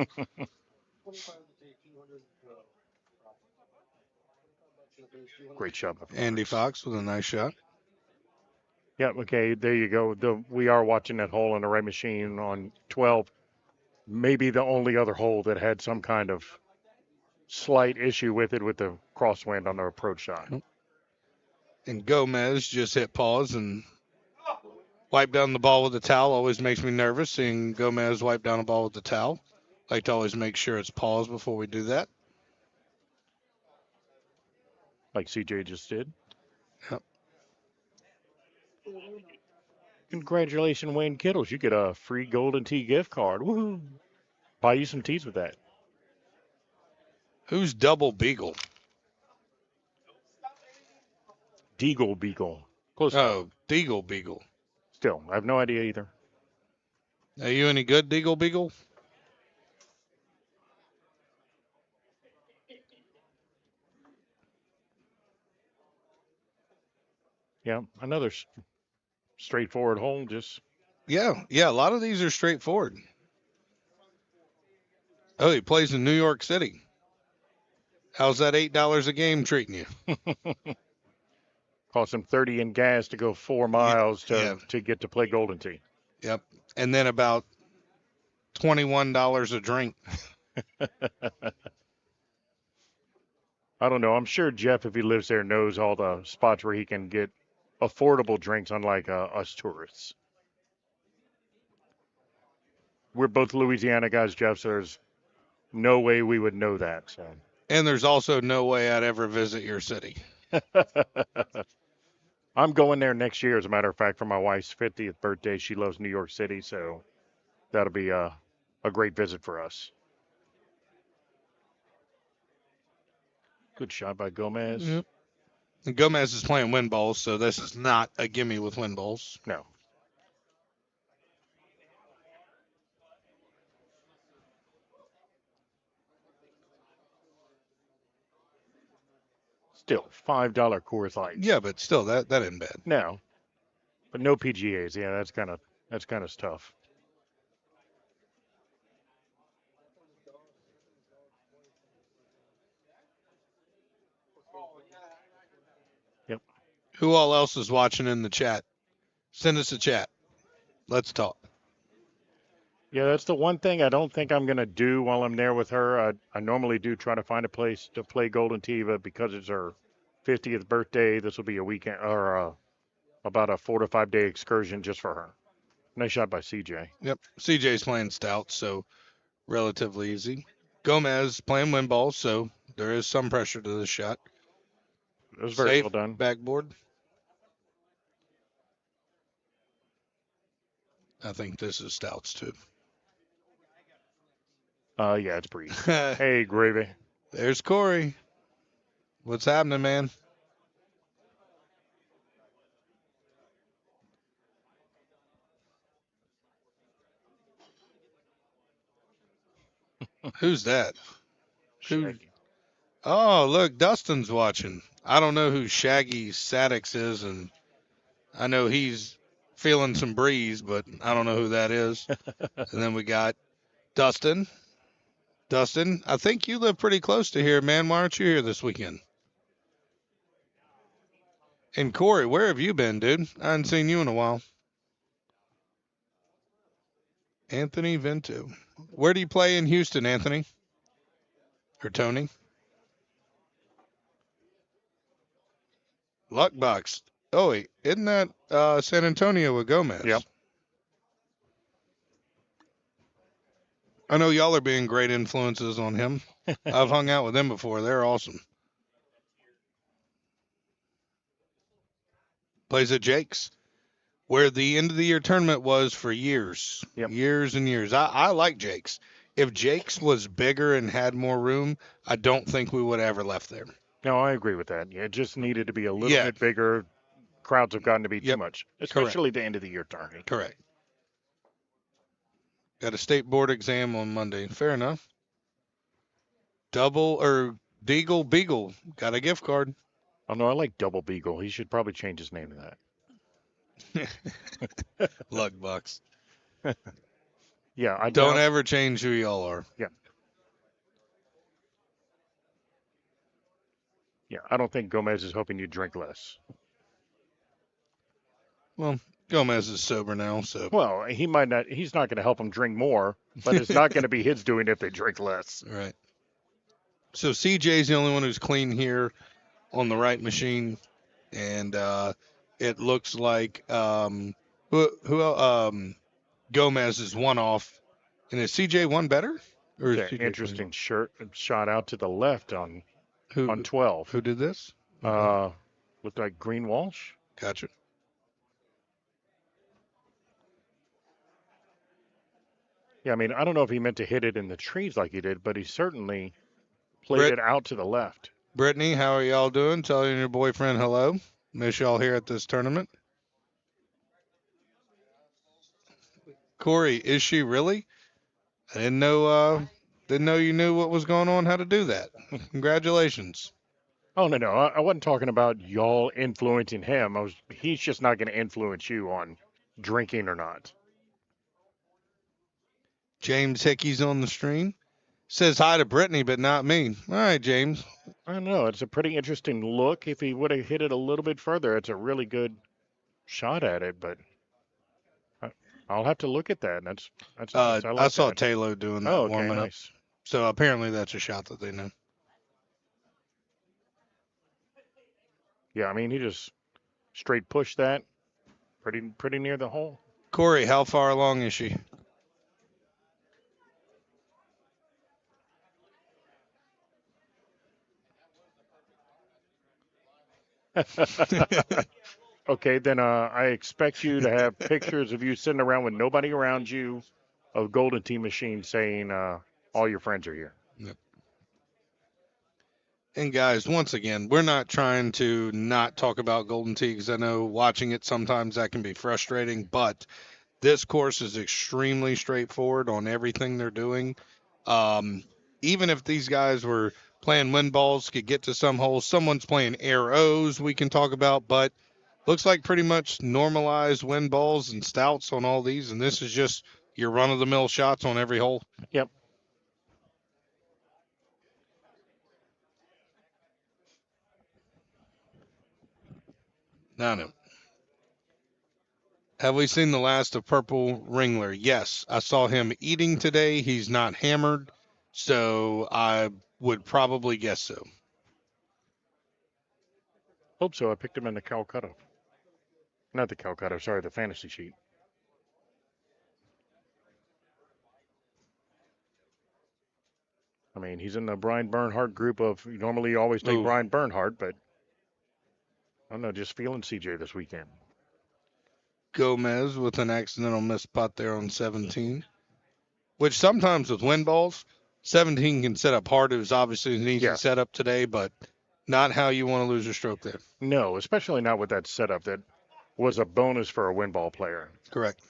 Great shot. Andy Fox with a nice shot. Yeah, okay, there you go. We are watching that hole on the right machine on 12. Maybe the only other hole that had some kind of slight issue with it with the crosswind on the approach shot. And Gomez just hit pause and wiped down the ball with the towel. Always makes me nervous seeing Gomez wipe down a ball with the towel. Like to always make sure it's paused before we do that. Like CJ just did. Yep. Congratulations, Wayne Kittles. You get a free Golden Tee gift card. Woohoo. Buy you some teas with that. Who's Double Beagle? Deagle Beagle. Close Oh, enough. Deagle Beagle. Still, I have no idea either. Are you any good, Deagle Beagle? Yeah, another straightforward hole. Just Yeah. A lot of these are straightforward. Oh, he plays in New York City. How's that $8 a game treating you? cost him 30 in gas to go 4 miles Yeah. to get to play Golden Tee. Yep. And then about $21 a drink. I don't know. I'm sure Jeff, if he lives there, knows all the spots where he can get affordable drinks, unlike us tourists. We're both Louisiana guys, Jeff, so there's no way we would know that. So. And there's also no way I'd ever visit your city. I'm going there next year, as a matter of fact, for my wife's 50th birthday. She loves New York City, so that'll be a great visit for us. Good shot by Gomez. Yep. And Gomez is playing win balls, so this is not a gimme with win balls. No. Still, $5 Coors Lights. Yeah, but still, that ain't bad. No, but no PGAs. Yeah, that's kind of tough. Yep. Who all else is watching in the chat? Send us a chat. Let's talk. Yeah, that's the one thing I don't think I'm going to do while I'm there with her. I normally do try to find a place to play Golden Tee, but because it's her 50th birthday, this will be a weekend or about a 4 to 5 day excursion just for her. Nice shot by CJ. Yep. CJ's playing stout, so relatively easy. Gomez playing win balls, so there is some pressure to this shot. It was very Safe well done. backboard. I think this is stouts too. Yeah, it's pretty. Hey, Gravy. There's Corey. What's happening, man? Who's that? Who? Oh, look, Dustin's watching. I don't know who Shaggy Sadix is, and I know he's feeling some breeze, but I don't know who that is. And then we got Dustin. Dustin, I think you live pretty close to here, man. Why aren't you here this weekend? And Corey, where have you been, dude? I haven't seen you in a while. Anthony Vento. Where do you play in Houston, Anthony? Or Tony? Luckbox. Oh, wait. Isn't that San Antonio with Gomez? Yep. I know y'all are being great influences on him. I've hung out with them before. They're awesome. Plays at Jake's, where the end of the year tournament was for years. Yep. Years and years. I like Jake's. If Jake's was bigger and had more room, I don't think we would have ever left there. No, I agree with that. Yeah, it just needed to be a little bit bigger. Crowds have gotten to be too much, especially the end of the year tournament. Correct. Got a state board exam on Monday. Fair enough. Double or Deagle Beagle. Got a gift card. Oh, no, I like Double Beagle. He should probably change his name to that. Luckbox. Yeah, I don't ever change who y'all are. Yeah. Yeah, I don't think Gomez is hoping you drink less. Well, Gomez is sober now, so. Well, he might not. He's not going to help him drink more, but it's not going to be his doing if they drink less. Right. So CJ's the only one who's clean here on the right machine, and it looks like Gomez is one off, and is CJ one better? Or is CJ interesting shot out to the left on 12. Who did this? Looked like Green Walsh. Gotcha. Yeah, I mean, I don't know if he meant to hit it in the trees like he did, but he certainly played it out to the left. Brittany, how are y'all doing? Telling your boyfriend hello. Miss y'all here at this tournament. Corey, is she really? I didn't know you knew what was going on, how to do that. Congratulations. Oh no, no, I wasn't talking about y'all influencing him. He's just not going to influence you on drinking or not. James Hickey's on the stream. Says hi to Brittany, but not me. All right, James. I don't know. It's a pretty interesting look. If he would have hit it a little bit further, it's a really good shot at it. But I'll have to look at that. That's nice. I I like saw that. Taylor doing that Oh, okay, warming up. nice. So apparently that's a shot that they know. Yeah, I mean he just straight pushed that pretty near the hole. Corey, how far along is she? Okay, then I expect you to have pictures of you sitting around with nobody around you, of Golden Tee Machine saying all your friends are here. Yep. And guys, once again, we're not trying to not talk about Golden Tee because I know watching it sometimes that can be frustrating, but this course is extremely straightforward on everything they're doing. Even if these guys were playing wind balls, could get to some holes. Someone's playing arrows we can talk about, but looks like pretty much normalized wind balls and stouts on all these, and this is just your run-of-the-mill shots on every hole. Yep. No. Have we seen the last of Purple Ringler? Yes, I saw him eating today. He's not hammered, so I would probably guess so. Hope so. I picked him in the Calcutta. Not the Calcutta, sorry, the fantasy sheet. I mean, he's in the Brian Bernhardt group of, normally you always take Ooh. Brian Bernhardt, but I don't know, just feeling CJ this weekend. Gomez with an accidental missed putt there on 17, which sometimes with wind balls, 17 can set up hard. It was obviously an easy setup today, but not how you want to lose your stroke there. No, especially not with that setup that was a bonus for a wind ball player. Correct.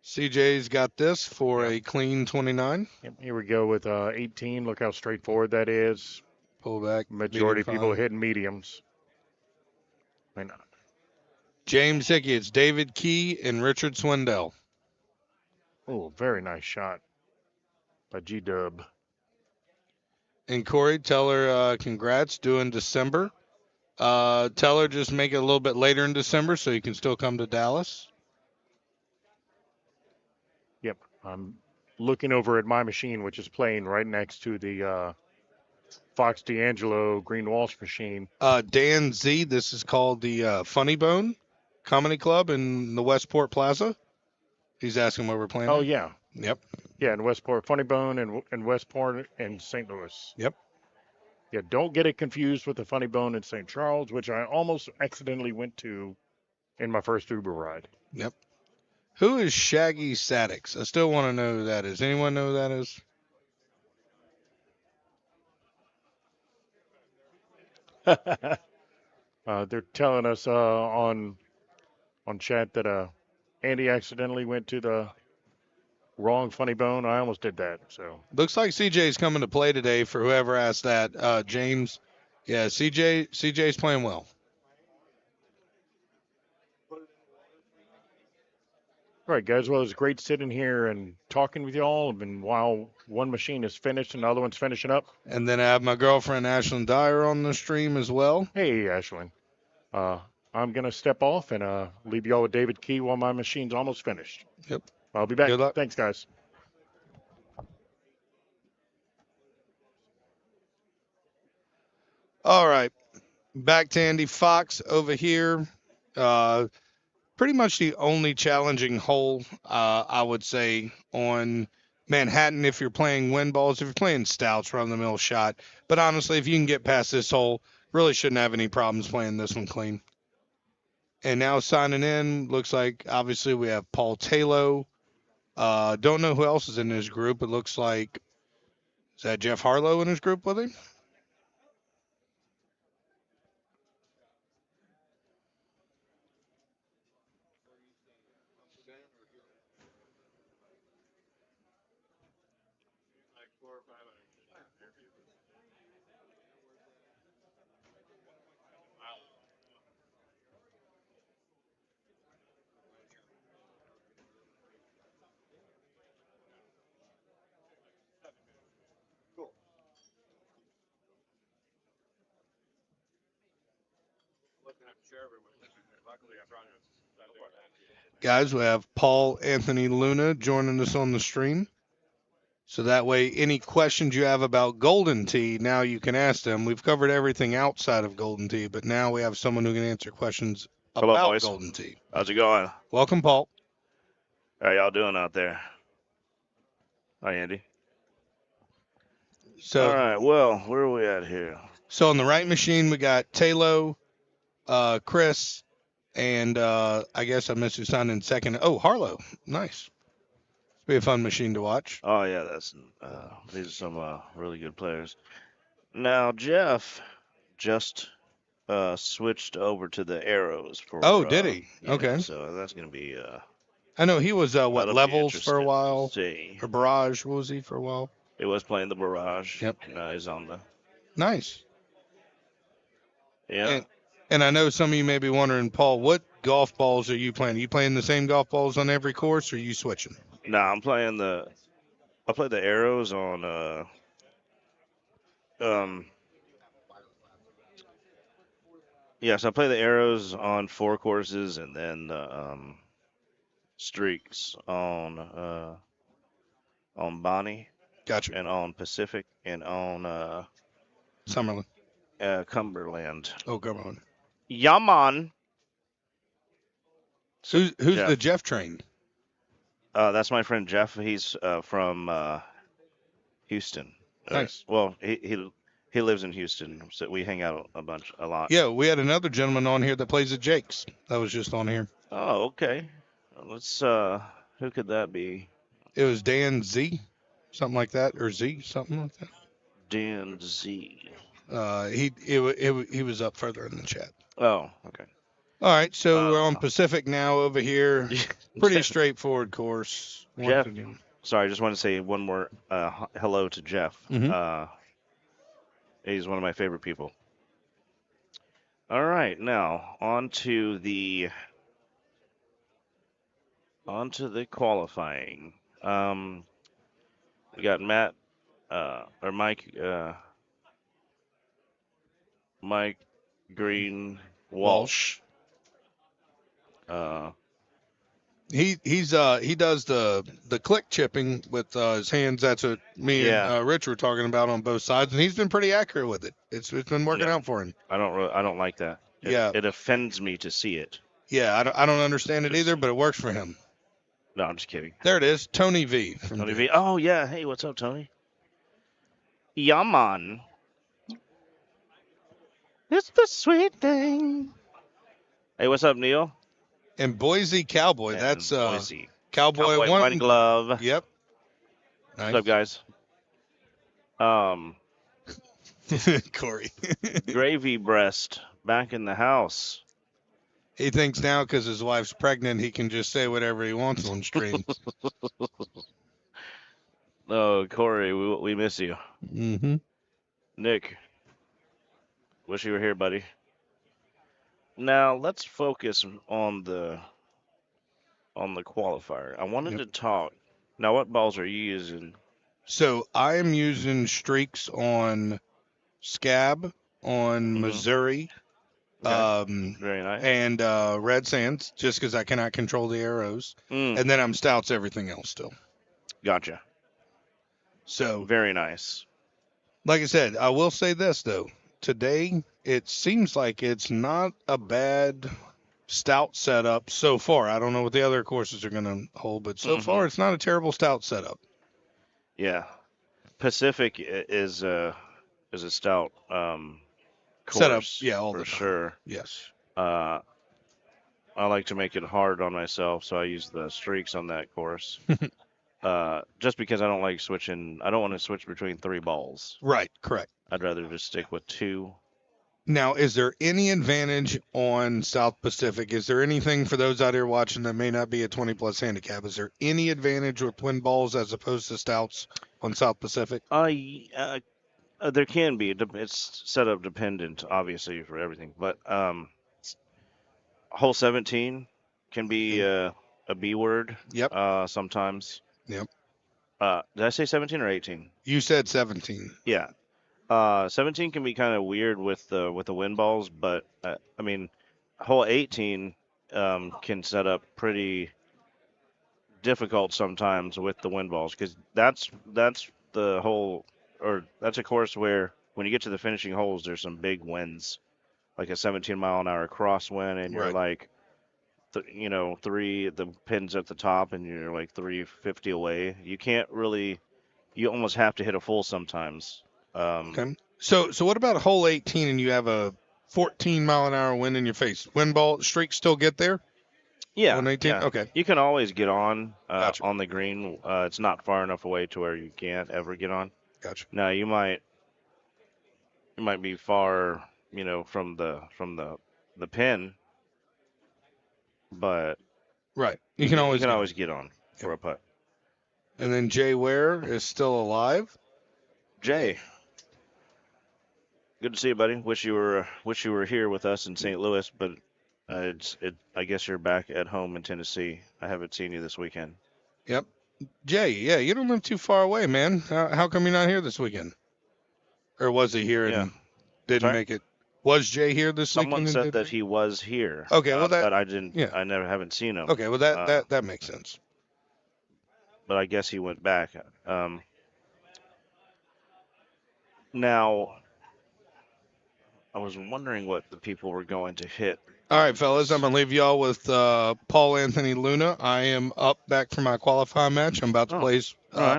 CJ's got this for a clean 29. Yep, here we go with 18. Look how straightforward that is. Pull back. Majority of people hitting mediums. I mean, James Hickey, it's David Key and Richard Swindell. Oh, very nice shot by G-Dub. And Corey, tell her congrats, due in December. Tell her just make it a little bit later in December so you can still come to Dallas. Yep, I'm looking over at my machine, which is playing right next to the Fox D'Angelo Green Walsh machine. Dan Z, this is called the Funny Bone Comedy Club in the Westport Plaza. He's asking where we're playing. Oh, yeah. Yep. Yeah, in Westport. Funny Bone in Westport and St. Louis. Yep. Yeah, don't get it confused with the Funny Bone in St. Charles, which I almost accidentally went to in my first Uber ride. Yep. Who is Shaggy Sadix? I still want to know who that is. Anyone know who that is? They're telling us on chat that Andy accidentally went to the wrong Funny Bone. I almost did that. So looks like CJ's coming to play today. For whoever asked that, James. Yeah, CJ's playing well. All right, guys. Well, it's great sitting here and talking with y'all. And while one machine is finished and the other one's finishing up. And then I have my girlfriend, Ashlyn Dyer, on the stream as well. Hey, Ashlyn. I'm going to step off and leave y'all with David Key while my machine's almost finished. Yep. I'll be back. Good luck. Thanks, guys. All right. Back to Andy Fox over here. Pretty much the only challenging hole, I would say, on Manhattan if you're playing wind balls. If you're playing stouts, run-of-the-mill shot. But honestly, if you can get past this hole, really shouldn't have any problems playing this one clean. And now signing in, looks like obviously we have Paul Taylor. Don't know who else is in his group. It looks like, is that Jeff Harlow in his group with him? Guys, we have Paul Anthony Luna joining us on the stream. So that way, any questions you have about Golden Tee, now you can ask them. We've covered everything outside of Golden Tee, but now we have someone who can answer questions Hello, about boys. Golden Tee. How's it going? Welcome, Paul. How y'all doing out there? Hi, Andy. So, all right. Well, where are we at here? So on the right machine, we got Talo, Chris, and I guess I missed who signed in second. Oh, Harlow. Nice. Be a fun machine to watch. Oh yeah, these are some really good players. Now Jeff just switched over to the arrows for. Oh, did he? Yeah, okay. So that's gonna be. I know he was what levels for a while, see. or barrage. What was he for a while? He was playing the barrage. Yep. Now he's on the. Nice. Yeah. And I know some of you may be wondering, Paul, what golf balls are you playing? Are you playing the same golf balls on every course, or are you switching? No, I'm playing I play the arrows on yes, I play the arrows on 4 courses and then the streaks on Bonnie. Gotcha. And on Pacific and on Summerlin. Cumberland. Oh, Cumberland. Yaman. Who's Jeff. the Jeff train? That's my friend Jeff. He's from Houston. Nice. Well, he lives in Houston, so we hang out a lot. Yeah, we had another gentleman on here that plays at Jake's. That was just on here. Oh, okay. Let's who could that be? It was Dan Z, something like that, or Z, something like that. Dan Z. He was up further in the chat. Oh, okay. All right, so we're on Pacific now over here. Pretty straightforward course. Jeff, sorry, I just want to say one more hello to Jeff. Mm-hmm. He's one of my favorite people. All right, now on to the qualifying. We got Matt or Mike Green Walsh. He does the click chipping with his hands. That's what me and Rich were talking about on both sides, and he's been pretty accurate with it. It's been working out for him. I don't like that. It offends me to see it. Yeah, I don't understand it either, but it works for him. No, I'm just kidding. There it is, Tony V. Tony V. Oh yeah, hey, what's up, Tony? Yaman. It's the sweet thing. Hey, what's up, Neil? And Boise Cowboy. And that's Boise. Cowboy one glove. Yep. Nice. What's up, guys? Corey. Gravy breast back in the house. He thinks now because his wife's pregnant, he can just say whatever he wants on stream. Oh, Corey, we miss you. Mm-hmm. Nick, wish you were here, buddy. Now let's focus on the qualifier. I wanted to talk. Now, what balls are you using? So I am using streaks on Scab, on Missouri, very nice, and Red Sands, just because I cannot control the arrows, and then I'm stouts everything else still. Gotcha. So very nice. Like I said, I will say this though. Today it seems like it's not a bad stout setup so far. I don't know what the other courses are going to hold, but so far it's not a terrible stout setup. Yeah, Pacific is a stout course setup. Yeah, all for the time. sure. Yes. I like to make it hard on myself, so I use the streaks on that course. Just because I don't like switching. I don't want to switch between 3 balls. Right. Correct. I'd rather just stick with 2. Now, is there any advantage on South Pacific? Is there anything for those out here watching that may not be a 20+ handicap? Is there any advantage with twin balls as opposed to stouts on South Pacific? There can be. It's setup dependent, obviously, for everything. But hole 17 can be a B word. Yep. Sometimes. Yep. Did I say 17 or 18? You said 17. Yeah. 17 can be kind of weird with the wind balls, but I mean, hole 18 can set up pretty difficult sometimes with the wind balls because that's the hole, or that's a course where when you get to the finishing holes, there's some big winds, like a 17-mile-an-hour crosswind, and you're Right. like, the pins at the top, and you're like 350 away. You can't really, you almost have to hit a full sometimes. Okay. So what about a hole 18 and you have a 14-mile-an-hour wind in your face? Wind ball streaks still get there? Yeah. On 18? Yeah. Okay. You can always get on Gotcha. on the green. It's not far enough away to where you can't ever get on. Gotcha. Now you might be far, from the pin, but Right. You can always get on for a putt. And then Jay Ware is still alive. Jay, good to see you, buddy. Wish you were here with us in St. Louis, but I guess you're back at home in Tennessee. I haven't seen you this weekend. Yep. Jay, yeah, you don't live too far away, man. How come you're not here this weekend? Or was he here and didn't make it? Was Jay here this weekend? Someone said that he was here. Okay, well but I didn't. Yeah. I never haven't seen him. Okay, well that makes sense. But I guess he went back. Now, I was wondering what the people were going to hit. All right, fellas, I'm going to leave y'all with Paul Anthony Luna. I am up back for my qualifying match. I'm about to play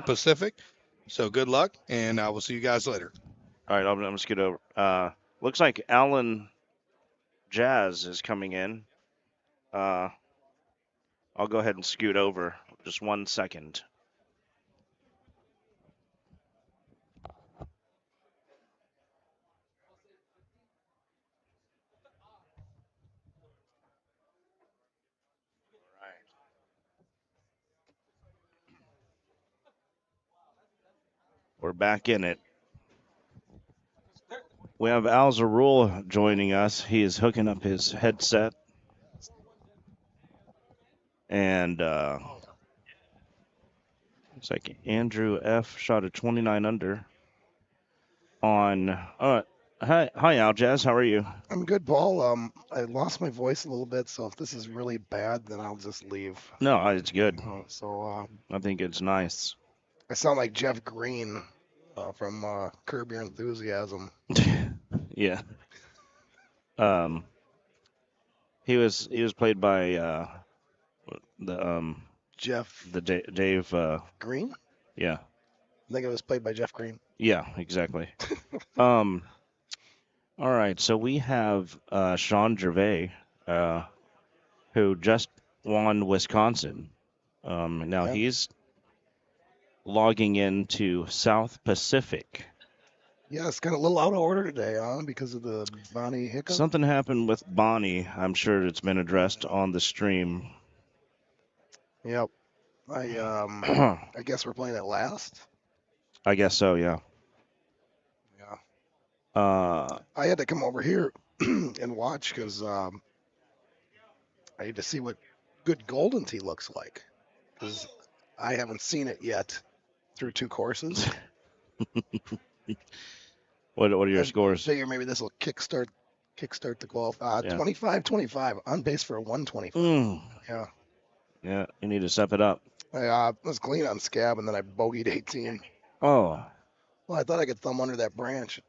Pacific. So good luck, and I will see you guys later. All right, I'm just going to looks like Alan Jazz is coming in. I'll go ahead and scoot over. Just 1 second. We're back in it. We have Al Zarul joining us. He is hooking up his headset. And looks like Andrew F. shot a 29 under on. Hi, Al Jazz. How are you? I'm good, Paul. I lost my voice a little bit, so if this is really bad, then I'll just leave. No, it's good. I think it's nice. I sound like Jeff Green from Curb Your Enthusiasm. Yeah. He was played by Dave Green? Yeah. I think it was played by Jeff Green. Yeah, exactly. All right, so we have Sean Gervais, who just won Wisconsin. Now he's logging into South Pacific. Yeah, it's kind of a little out of order today, because of the Bonnie hiccup. Something happened with Bonnie. I'm sure it's been addressed on the stream. Yep. I guess we're playing it last. I guess so, yeah. Yeah. I had to come over here and watch because I need to see what good Golden Tee looks like, because I haven't seen it yet through 2 courses. What are your scores? I figure maybe this will kickstart the qualify. 25-25 on base for a 125. Yeah. Yeah, you need to step it up. I was clean on scab, and then I bogeyed 18. Oh. Well, I thought I could thumb under that branch.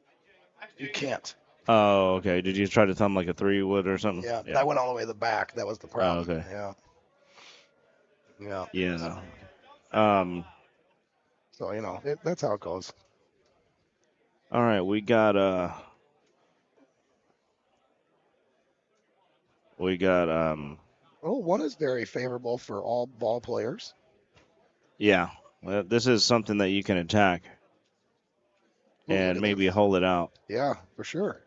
You can't. Oh, okay. Did you try to thumb like a 3 wood or something? Yeah, I went all the way to the back. That was the problem. Oh, okay. Yeah. Yeah. So, that's how it goes. All right, we got one is very favorable for all ball players. Yeah. Well, this is something that you can attack and maybe hold it out. Yeah, for sure.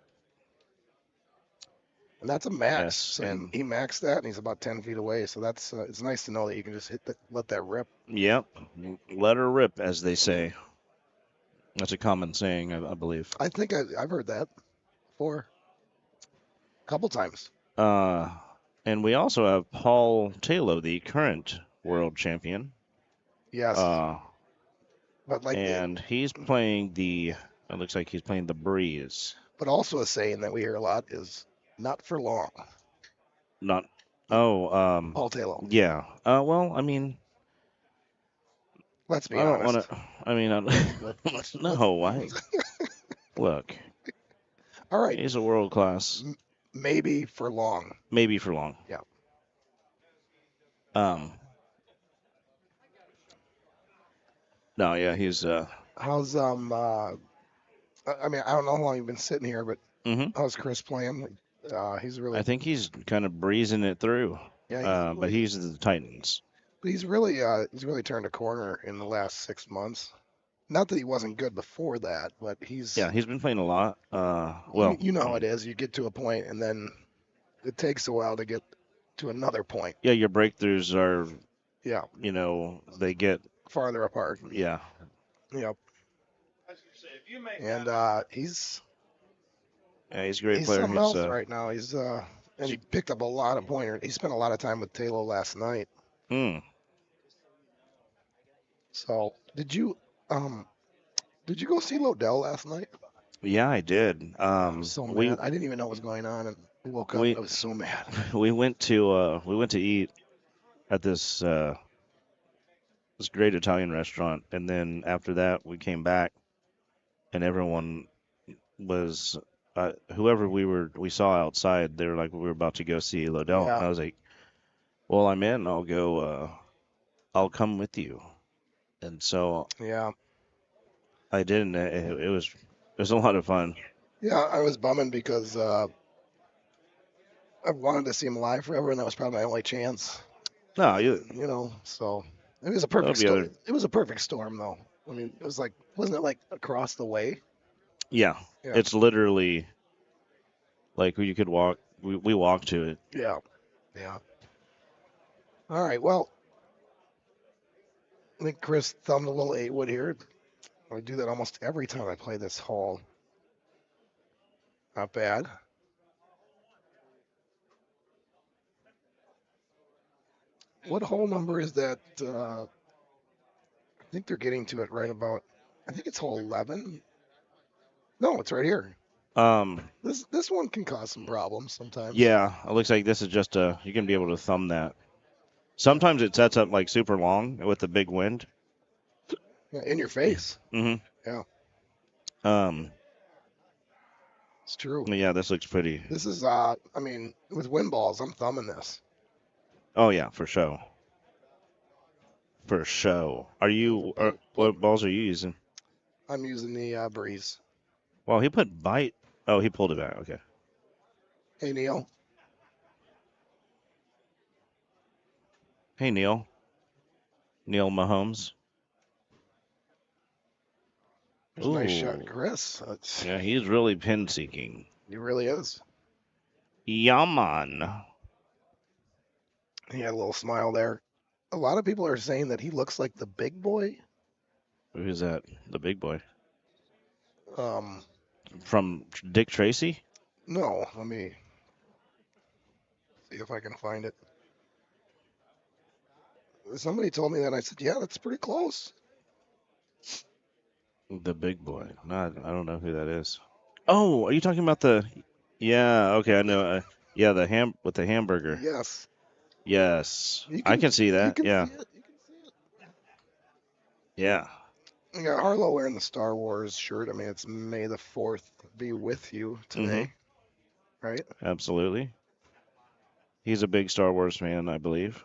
And that's a max. Yes, So and he maxed that, and he's about 10 feet away. So that's it's nice to know that you can just let that rip. yep, let her rip, as they say. That's a common saying, I believe. I think I've heard that before, a couple times. And we also have Paul Taylor, the current world champion. Yes, but like, And he's playing the. It looks like he's playing the Breeze. but also a saying that we hear a lot is "not for long." Not. Oh. Paul Taylor. Yeah. Well, I mean, Let's be I don't honest. want to. I mean, Let's- no. I look. All right, He's a world class. maybe for long. Maybe for long. Yeah. No. Yeah. He's. How's I mean, I don't know how long you've been sitting here, but hmm how's Chris playing? He's really. I think he's kind of breezing it through. Yeah. But he's the Titans. He's really turned a corner in the last 6 months. Not that he wasn't good before that, but he's. Yeah, he's been playing a lot. Well, you know how it is. You get to a point, and then it takes a while to get to another point. Yeah, your breakthroughs are. Yeah. They get farther apart. Yeah. Yep. And he's. Yeah, he's a great He's player. something else right now. He's and he picked up a lot of pointers. He spent a lot of time with Taylor last night. So did you go see Lodell last night? Yeah, I did. I was so mad. I didn't even know what was going on, and I woke up. I was so mad. We went to eat at this great Italian restaurant, and then after that we came back, and everyone was whoever we saw outside. They were like, we were about to go see Lodell, Yeah. and I was like, well, I'm in. I'll go. I'll come with you. And so yeah, I did, and it was a lot of fun. Yeah, I was bumming because I wanted to see him live forever, and that was probably my only chance. No, so it was a perfect storm. It was a perfect storm, though. I mean, it was like, wasn't it like across the way? Yeah. It's literally like you could walk. We walked to it. Yeah. All right. Well, I think Chris thumbed a little 8-wood here. I do that almost every time I play this hole. Not bad. What hole number is that? I think they're getting to it right about. I think it's hole 11. No, it's right here. This one can cause some problems sometimes. Yeah, it looks like this is just you can be able to thumb that. Sometimes it sets up like super long with the big wind. Yeah, in your face. Mm-hmm. Yeah. It's true. Yeah, this looks pretty. This is I mean, with wind balls, I'm thumbing this. Oh yeah, for sure. For sure. Are you? What balls are you using? I'm using the Breeze. Well, he put bite. Oh, he pulled it back. Okay. Hey, Neil. Hey, Neil. Neil Mahomes. There's a nice shot, Chris. Yeah, he's really pin seeking. He really is. Yaman. He had a little smile there. A lot of people are saying that he looks like the big boy. Who's that? The big boy. From Dick Tracy? No, let me see if I can find it. Somebody told me that, and I said, yeah, that's pretty close. The big boy. I don't know who that is. Oh, are you talking about the? Yeah. Okay, I know. Yeah, with the hamburger. Yes. Yes, I can see that. Yeah. See it. You can see it. Yeah. You got Harlow wearing the Star Wars shirt. I mean, it's May the 4th be with you today, right? Absolutely. He's a big Star Wars fan, I believe.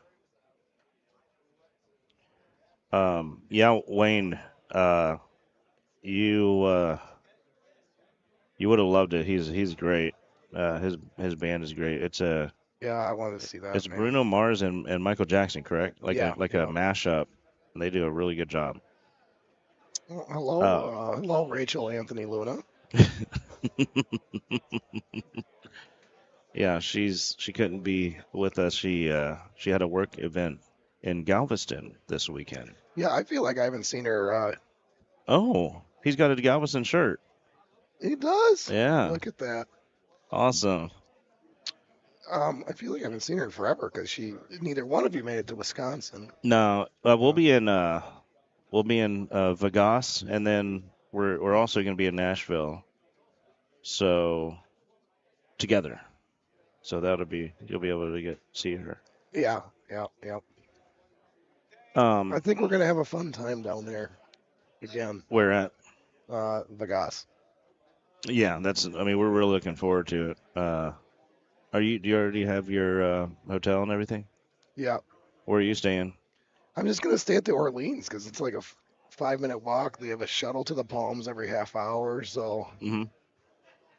Yeah, Wayne, you would have loved it. He's great. His band is great. It's a Yeah, I wanted to see that. it's Bruno Mars and Michael Jackson, correct? Like Yeah, a mashup. And they do a really good job. Well, hello, Rachel Anthony Luna. Yeah, she couldn't be with us. She had a work event in Galveston this weekend. Yeah, I feel like I haven't seen her. Oh, he's got a Galveston shirt. He does. Yeah, Look at that. awesome. I feel like I haven't seen her in forever because neither one of you made it to Wisconsin. No, we'll be in Vegas, and then we're also going to be in Nashville. So together. So you'll be able to see her. Yeah. I think we're gonna have a fun time down there again. Where at? Vegas. Yeah, I mean, we're really looking forward to it. Do you already have your hotel and everything? Yeah. Where are you staying? I'm just gonna stay at the Orleans because it's like a 5-minute walk. They have a shuttle to the Palms every half hour. So. Mm-hmm.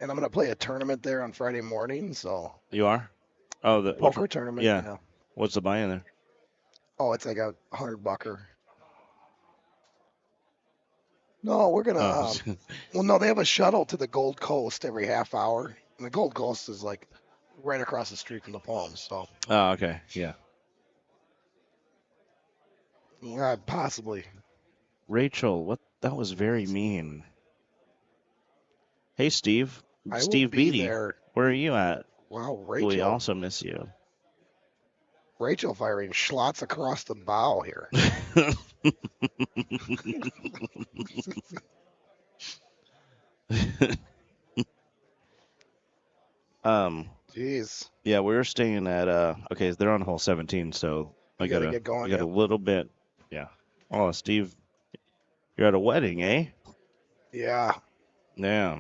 And I'm gonna play a tournament there on Friday morning. So. You are? Oh, the poker tournament. Yeah. What's the buy-in there? Oh, it's like $100. No, we're gonna. Well, no, they have a shuttle to the Gold Coast every half hour, and the Gold Coast is like right across the street from the Palms. So. Oh, okay. Yeah. Possibly. Rachel, that was very mean. Hey, Steve. Steve Beatty. There. Where are you at? Wow, Rachel. We also miss you. Rachel firing schlots across the bow here. Jeez. Yeah, we're staying at okay, they're on hole 17, so I gotta get going. I got a little bit. Yeah. Oh, Steve, you're at a wedding, eh? Yeah. Yeah.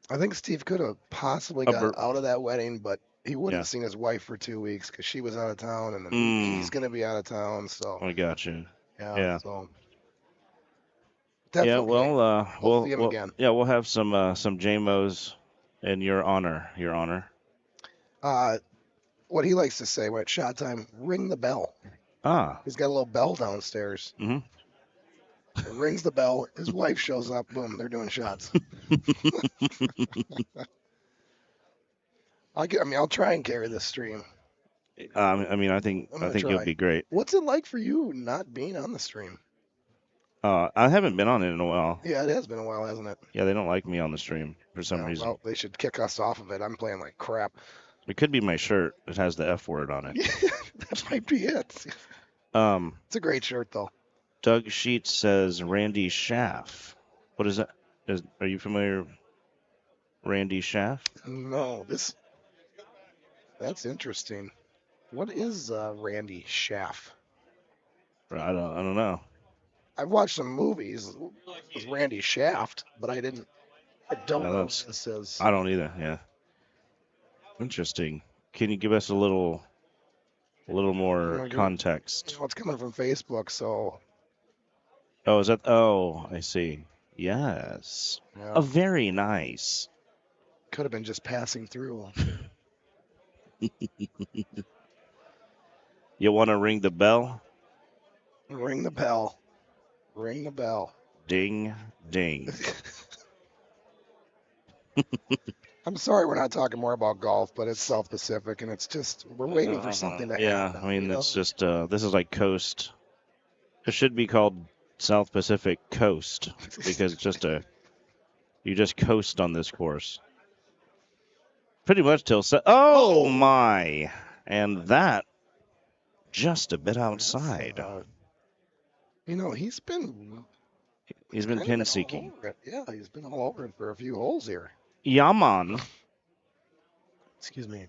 I think Steve could have possibly got out of that wedding, but he wouldn't have seen his wife for 2 weeks because she was out of town, and then he's gonna be out of town. So. I got you. Yeah. So. That's okay. Well, we'll see him again. Yeah, we'll have some JMOs in your honor. Your honor. What he likes to say when it's shot time, ring the bell. He's got a little bell downstairs. Mm-hmm. It rings the bell. His wife shows up. Boom, they're doing shots. I'll try and carry this stream. I think you'll be great. What's it like for you not being on the stream? I haven't been on it in a while. Yeah, it has been a while, hasn't it? Yeah, they don't like me on the stream for some reason. Well, they should kick us off of it. I'm playing like crap. It could be my shirt. It has the F word on it. That might be it. It's a great shirt, though. Doug Sheets says Randy Schaff. What is that? Are you familiar? Randy Schaff? No, that's interesting. What is Randy Schaff? I don't know. I've watched some movies with Randy Shaft, but I don't know what this is. I don't either. Yeah. Interesting. Can you give us a little more context? Well, it's coming from Facebook, so. Oh, is that? Oh, I see. Yes. Yeah. Oh, very nice. Could have been just passing through. You want to ring the bell? Ring the bell. Ring the bell. Ding, ding. I'm sorry we're not talking more about golf, but it's South Pacific, and it's just, we're waiting for something to happen. Yeah, I mean, it's just, this is like coast. It should be called South Pacific Coast, because it's just you just coast on this course. Pretty much till, oh my, and that just a bit outside. He's been pin seeking. Yeah, he's been all over it for a few holes here. Yaman. Excuse me.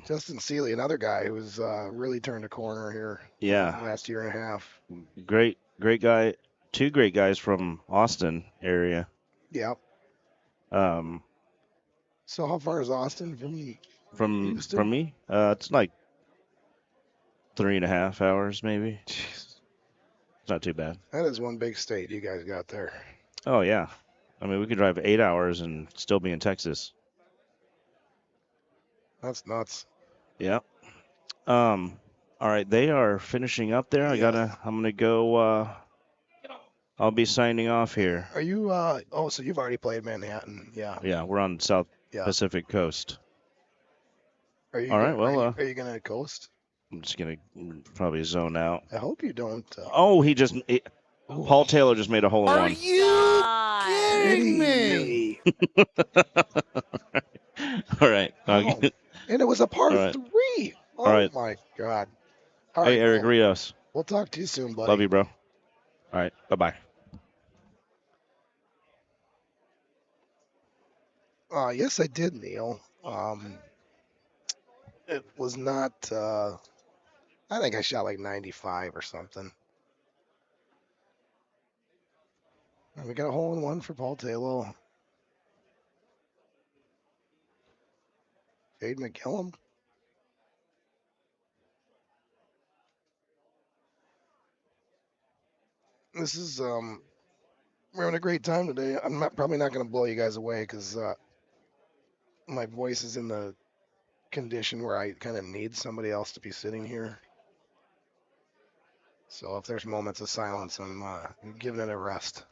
Justin Seeley, another guy who's really turned a corner here. Yeah. Last year and a half. Great guy. Two great guys from Austin area. Yep. So how far is Austin from Houston? From me? It's like 3.5 hours, maybe. Jeez. It's not too bad. That is one big state you guys got there. Oh yeah. I mean, we could drive 8 hours and still be in Texas. That's nuts. Yeah. All right, they are finishing up there. I'm gonna go I'll be signing off here. Are you? Oh, so you've already played Manhattan? Yeah. Yeah, we're on the South Yeah. Pacific coast. Are you? All right. Gonna, Well, are you gonna coast? I'm just gonna probably zone out. I hope you don't. Oh, Paul Taylor just made a hole in Are one. you kidding Kitty. me? All right. Oh, and it was a par All right. 3. All Oh right. my God. All Hey, right. Eric Well, Rios. we'll talk to you soon, buddy. Love you, bro. All right. Bye-bye. Yes, I did, Neil. It was not. I think I shot like 95 or something. And we got a hole in one for Paul Taylor. Jade McGillum. This is we're having a great time today. I'm probably not going to blow you guys away because my voice is in the condition where I kind of need somebody else to be sitting here. So if there's moments of silence, I'm giving it a rest.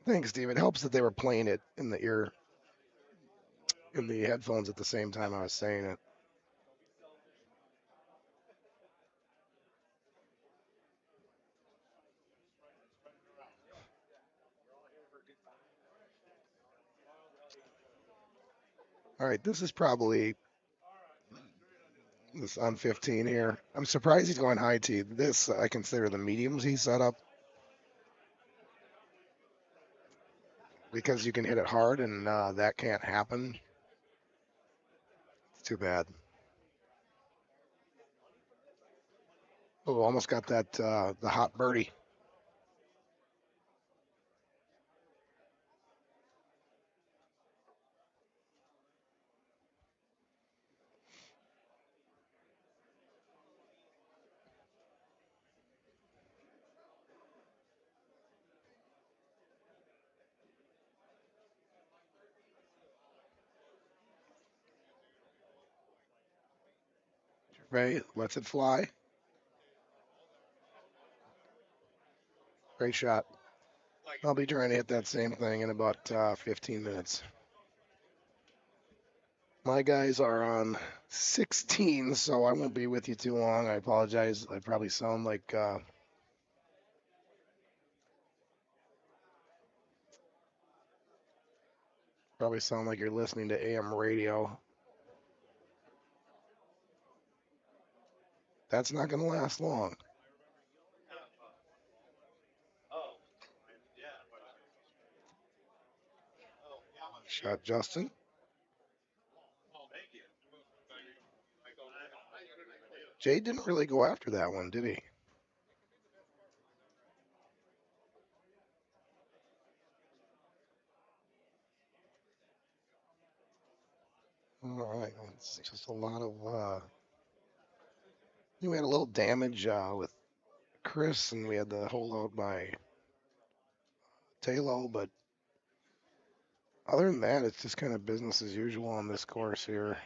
Thanks, Steve. It helps that they were playing it in the headphones at the same time I was saying it. All right, this is probably this on 15 here. I'm surprised he's going high tee. This I consider the mediums he set up because you can hit it hard, and that can't happen. It's too bad. Oh, almost got that the hot birdie. Right, lets it fly. Great shot. I'll be trying to hit that same thing in about 15 minutes. My guys are on 16, so I won't be with you too long. I apologize. I probably sound like you're listening to AM radio. That's not going to last long. Shot Justin. Jay didn't really go after that one, did he? All right, it's just a lot of. We had a little damage with Chris, and we had the hole out by Taylor, but other than that, it's just kind of business as usual on this course here.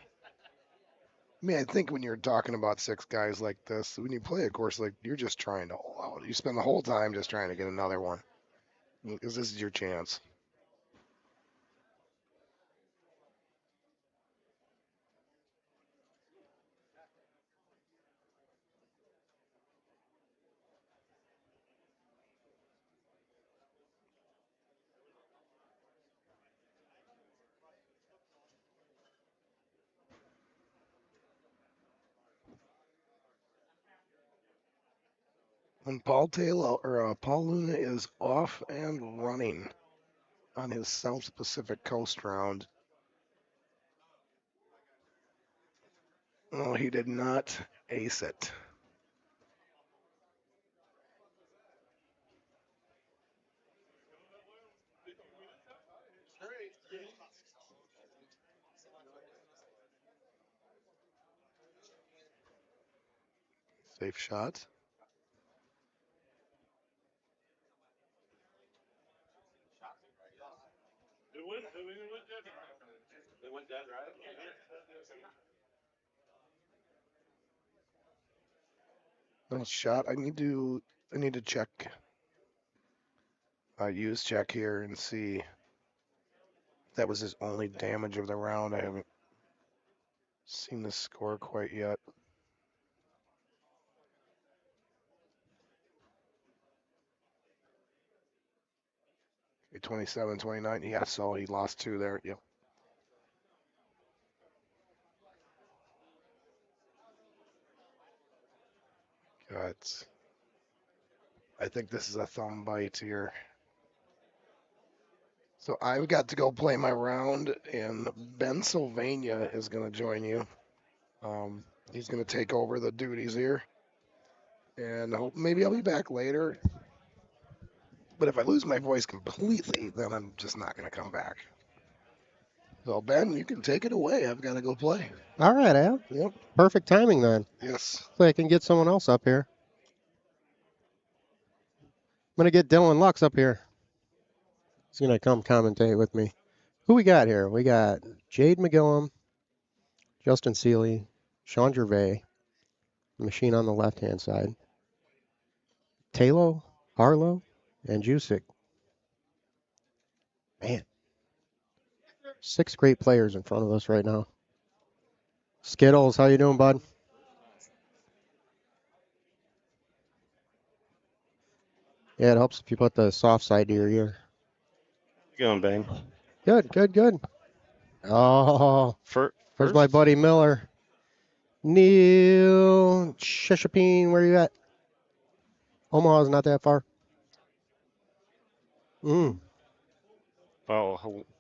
I mean, I think when you're talking about 6 guys like this, when you play a course like you're just trying to hole out. You spend the whole time just trying to get another one because this is your chance. And Paul Luna is off and running on his South Pacific Coast round. Oh, he did not ace it. Safe shot. Nice shot. I need to check use check here and see if that was his only damage of the round. I haven't seen the score quite yet. Okay, 27, 29. Yeah, so he lost 2 there. Yep. Got. I think this is a thumb bite here. So I've got to go play my round, and Pennsylvania is going to join you. He's going to take over the duties here, and maybe I'll be back later. But if I lose my voice completely, then I'm just not going to come back. So Ben, you can take it away. I've got to go play. All right, Al. Yep. Perfect timing then. Yes. So I can get someone else up here. I'm going to get Dylan Lux up here. He's going to come commentate with me. Who we got here? We got Jade McGillum, Justin Seeley, Sean Gervais, the machine on the left-hand side, Talo, Harlow, and Jusic. Man, 6 great players in front of us right now. Skittles, how you doing, bud? Yeah, it helps if you put the soft side to your ear. Going, Bang. Good, good, good. Oh, there's my buddy Miller. Neil Shishapine, where you at? Omaha's not that far. Well,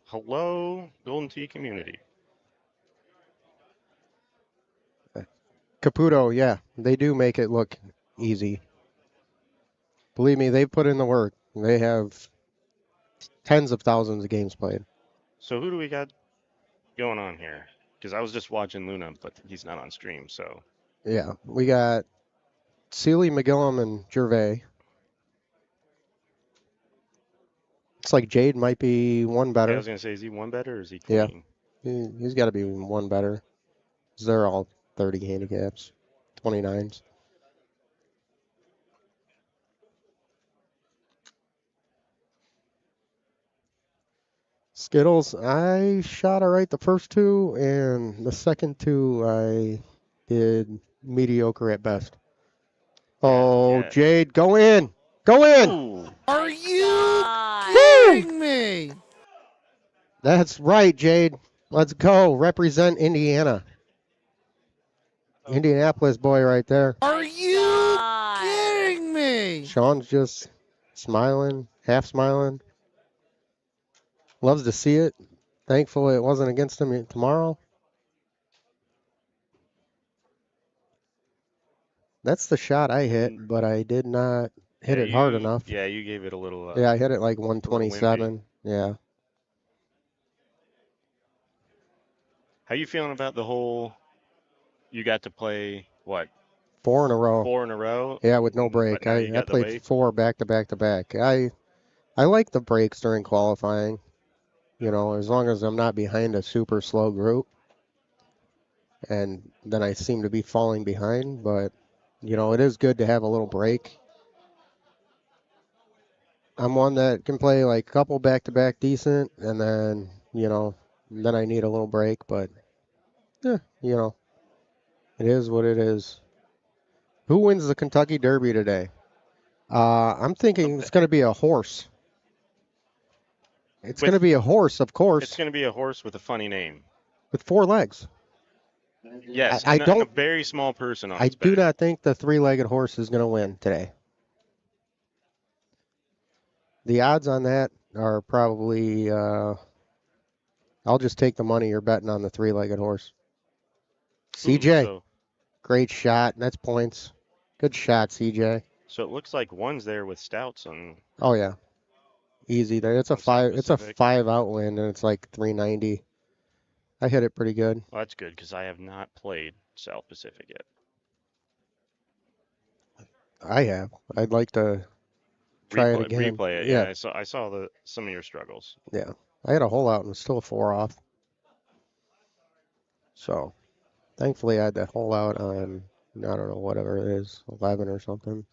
hello, Golden Tee community. Caputo, yeah, they do make it look easy. Believe me, they've put in the work. They have tens of thousands of games played. So who do we got going on here? Because I was just watching Luna, but he's not on stream, so. Yeah, we got Seeley, McGillum, and Gervais. It's like Jade might be one better. Yeah, I was going to say, is he one better or is he clean? Yeah, he's got to be one better. 'Cause they're all 30 handicaps, 29s. Skittles, I shot all right the first 2, and the second 2 I did mediocre at best. Oh, yeah. Jade, go in! Go in! Ooh. Are you kidding me? That's right, Jade. Let's go. Represent Indiana. Indianapolis boy right there. Are you kidding me? Sean's just smiling, half smiling. Loves to see it. Thankful it wasn't against him tomorrow. That's the shot I hit, but I did not hit it hard enough. Yeah, you gave it a little. Yeah, I hit it like 127. Yeah. How you feeling about the whole? You got to play what? 4 in a row. 4 in a row. Yeah, with no break. I played 4 back to back to back. I like the breaks during qualifying. You know, as long as I'm not behind a super slow group. And then I seem to be falling behind, but you know, it is good to have a little break. I'm one that can play like a couple back-to-back decent, and then, you know, then I need a little break, but, you know, it is what it is. Who wins the Kentucky Derby today? I'm thinking it's going to be a horse. It's going to be a horse, of course. It's going to be a horse with a funny name. With 4 legs. Yes, I don't. A very small person on I do not think the 3-legged horse is going to win today. The odds on that are probably, I'll just take the money you're betting on the 3-legged horse. CJ, great shot. That's points. Good shot, CJ. So it looks like one's there with Stouts on. Oh yeah, easy there. It's a 5. It's a 5-out win, and it's like 390. I hit it pretty good. Well, that's good because I have not played South Pacific yet. I have. I'd like to try it again. Replay it. Yeah, I saw some of your struggles. Yeah, I had a hole out and was still a 4 off. So thankfully I had to hold out on, I don't know, whatever it is, 11 or something.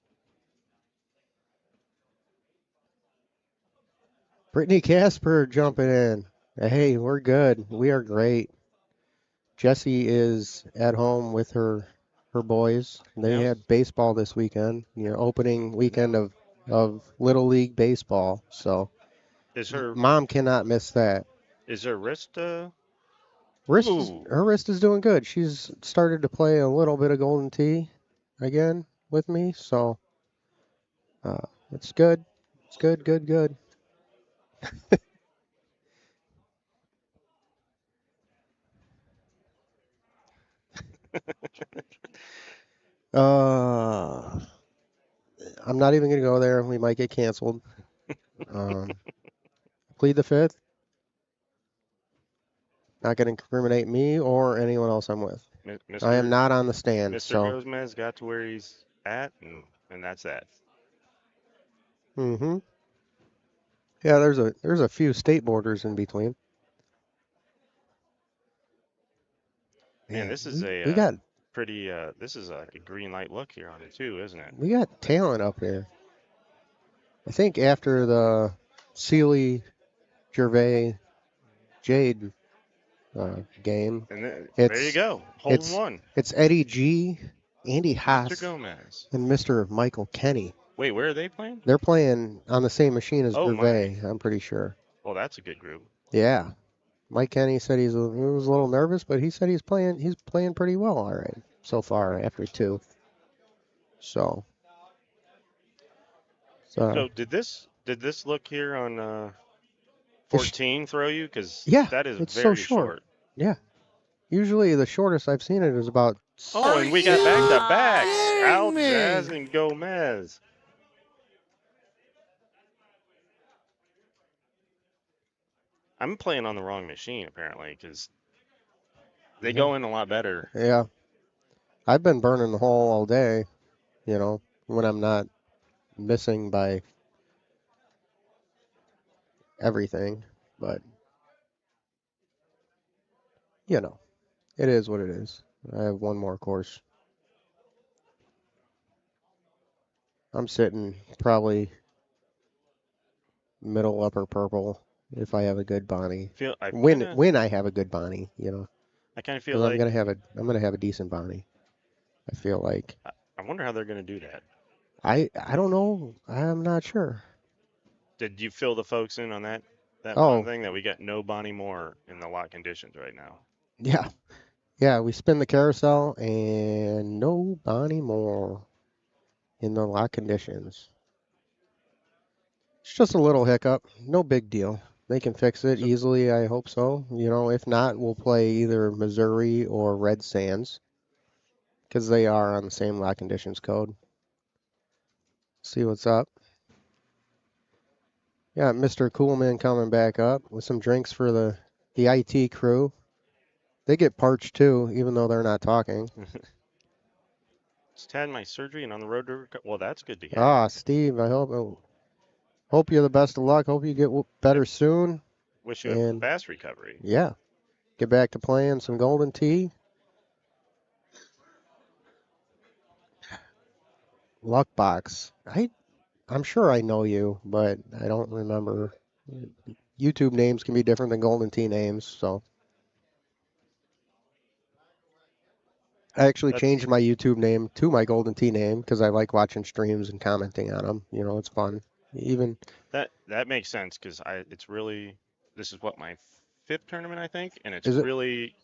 Brittany Casper jumping in. Hey, we're good. We are great. Jessie is at home with her boys. They Yeah. had baseball this weekend, opening weekend of Little League baseball. So Is her mom cannot miss that. wrist? Her wrist is doing good. She's started to play a little bit of Golden Tee again with me, so it's good. It's good, good, good. I'm not even gonna go there. We might get canceled. Plead the fifth. Not gonna incriminate me or anyone else I'm with. I am Mr. not on the stand, Mr. so. Gomez got to where he's at, and that's that. Mm-hmm. Yeah, there's a few state borders in between. Man, Yeah, this is we got pretty. This is like a green light look here on it too, isn't it? we got talent up here. I think after the Sealy, Gervais, Jade game, And there you it's go, hole in one. it's Eddie G, Andy Mr. Haas, Gomez. and Mr. Michael Kenny. Wait, where are they playing? They're playing on the same machine as Oh, Gervais, I'm pretty sure. Well, that's a good group. Yeah. Mike Kenny said he was a little nervous, but he said he's playing pretty well all right so far after two. So So did this look here on 14 throw you? Because yeah, that is it's very so short. Yeah. Usually the shortest I've seen it is about. Oh, and we got back to backs. Aljaz and Gomez. I'm playing on the wrong machine apparently because they go in a lot better. Yeah. I've been burning the hole all day, when I'm not missing by everything, but it is what it is. I have one more course. I'm sitting probably middle upper purple if I have a good Bonnie. When I have a good Bonnie, I kind of feel 'cause like I'm gonna have a decent Bonnie. I feel like. I wonder how they're going to do that. I don't know. I'm not sure. Did you fill the folks in on that Oh. fun thing that we got no Bonnie Moore in the lot conditions right now? Yeah. Yeah, we spin the carousel and no Bonnie Moore in the lot conditions. It's just a little hiccup. No big deal. They can fix it easily, I hope so. If not, we'll play either Missouri or Red Sands because they are on the same lot conditions code. See what's up. Yeah, Mr. Coolman coming back up with some drinks for the IT crew. They get parched too, even though they're not talking. Just had my surgery and on the road to well, that's good to hear. Ah, Steve, I hope you the best of luck. Hope you get better soon. Wish you a fast recovery. Yeah. Get back to playing some Golden Tee. Luckbox. I'm sure I know you, but I don't remember. YouTube names can be different than Golden Tee names, so. I actually changed my YouTube name to my Golden Tee name because I like watching streams and commenting on them. It's fun. Even that makes sense because this is what my 5th tournament I think, and it's really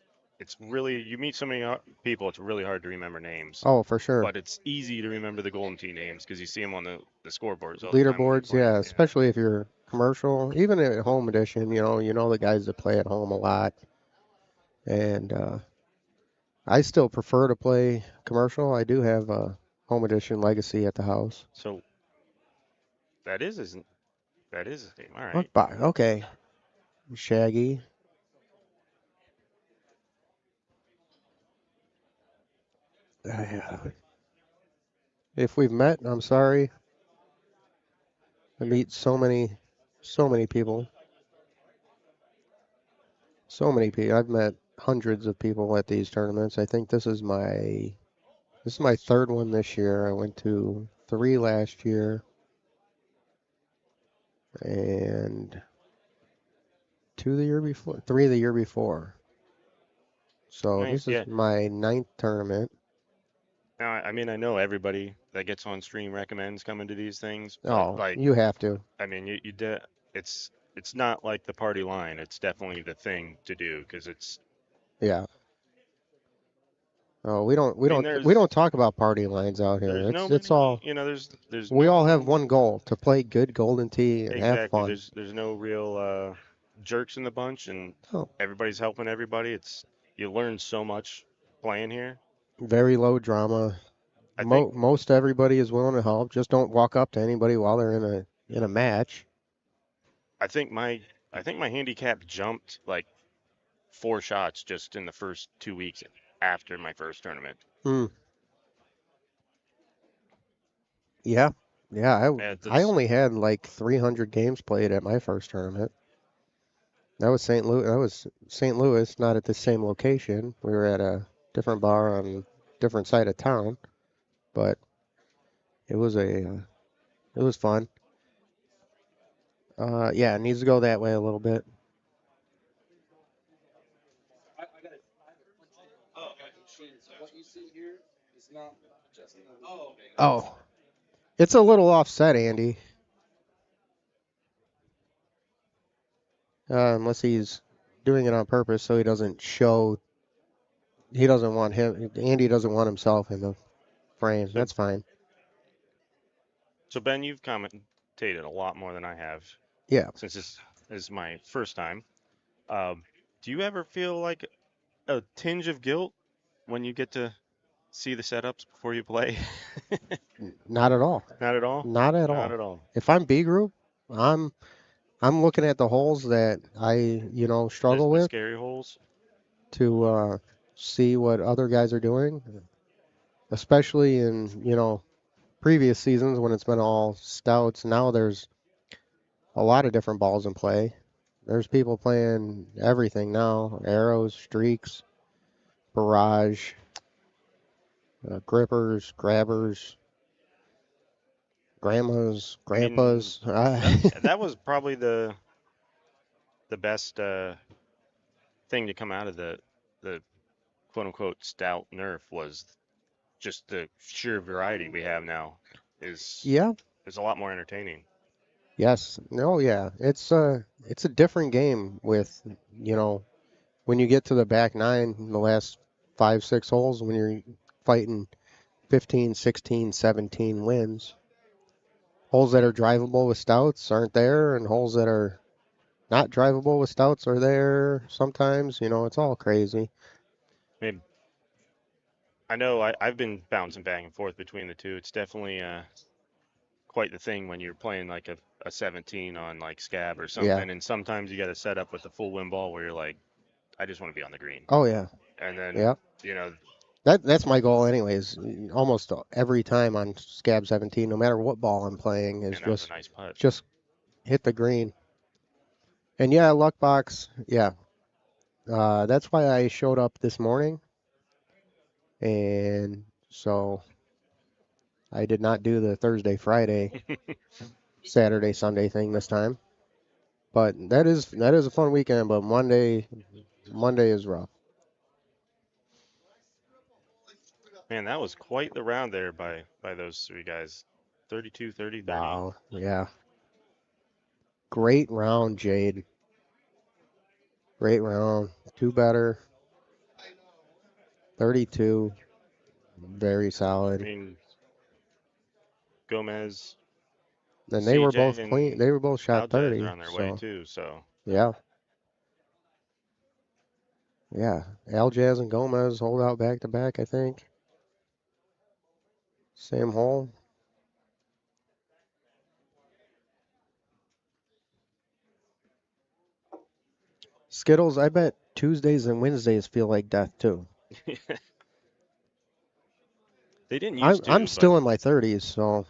you meet so many people, it's really hard to remember names. Oh, for sure. But it's easy to remember the Golden Tee names because you see them on the scoreboards all leaderboards, the time. yeah, especially if you're commercial, even at home edition. You know the guys that play at home a lot, and I still prefer to play commercial. I do have a home edition legacy at the house. So that is his name. All right. Look, okay. Shaggy. If we've met, I'm sorry. I meet so many people. So many people. I've met hundreds of people at these tournaments. I think this is my third one this year. I went to 3 last year and 2 the year before, 3 the year before. So Nice, this is yeah. my 9th tournament. Now, I mean, I know everybody that gets on stream recommends coming to these things, but Oh, like, you have to. I mean, it's not like the party line. It's definitely the thing to do because it's. Yeah. Oh, we don't there's talk about party lines out here. no It's all many, there's we all have no one goal, to play good Golden Tee and have exactly. fun. There's no real jerks in the bunch, and Oh, everybody's helping everybody. You learn so much playing here. very low drama. I think Most everybody is willing to help. Just don't walk up to anybody while they're in a match. I think my handicap jumped like 4 shots just in the first 2 weeks after my first tournament. Hmm. Yeah. Yeah, I only had like 300 games played at my first tournament. That was St. Louis. That was St. Louis, not at the same location. We were at a different bar on a different side of town, but it was fun. Yeah, it needs to go that way a little bit. What you see here is not just. Oh, it's a little offset, Andy. Unless he's doing it on purpose so he doesn't show. He doesn't want Andy doesn't want himself in the frame. That's fine. So Ben, you've commentated a lot more than I have. Yeah. Since this is my first time, do you ever feel like a tinge of guilt when you get to see the setups before you play? Not at all. Not at all. Not at all. Not at all. If I'm B group, I'm looking at the holes that I struggle The with scary holes. to see what other guys are doing, especially in previous seasons when it's been all stouts. Now there's a lot of different balls in play. There's people playing everything now: arrows, streaks, barrage, grippers, grabbers, grandmas, grandpas. That was probably the best thing to come out of the quote unquote stout nerf was just the sheer variety we have now is a lot more entertaining. Yes. No, yeah. It's a different game with, when you get to the back nine, the last 5, 6 holes, when you're fighting 15, 16, 17 wins. Holes that are drivable with stouts aren't there, and holes that are not drivable with stouts are there sometimes. It's all crazy. I know I've been bouncing back and forth between the two. It's definitely quite the thing when you're playing like a 17 on like scab or something, and sometimes you got to set up with the full wind ball where you're like, I just want to be on the green. Oh yeah. And then that's my goal anyways. Almost every time on scab 17, no matter what ball I'm playing, is just a nice putt. Just hit the green. And yeah, luck box. Yeah. That's why I showed up this morning. And so I did not do the Thursday, Friday, Saturday, Sunday thing this time. But that is a fun weekend, but Monday is rough. Man, that was quite the round there by those three guys. 32, 30, 30. Wow, yeah. Great round, Jade. Great round. 2 better. 32. Very solid. I mean, Gomez. And they were both clean. They were both shot 30. Are on their way too, so. Yeah. Yeah. Aljaz and Gomez hold out back to back, I think. Same hole. Skittles, I bet Tuesdays and Wednesdays feel like death too. They didn't used to. I'm still in my 30s, so.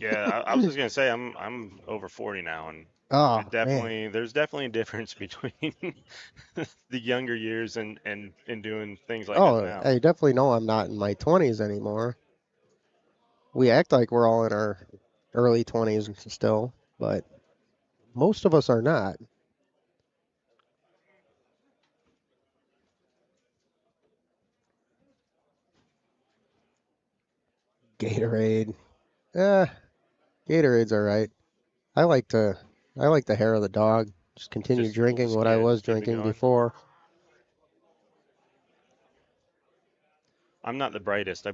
Yeah, I was just gonna say I'm over 40 now, and Oh man. There's definitely a difference between the younger years and doing things like that Oh, now. I definitely know I'm not in my 20s anymore. We act like we're all in our early 20s still, but most of us are not. Gatorade. Eh, Gatorade's all right. I like to I like the hair of the dog. Just continue drinking what I was Just keep it drinking going. before. I'm not the brightest. I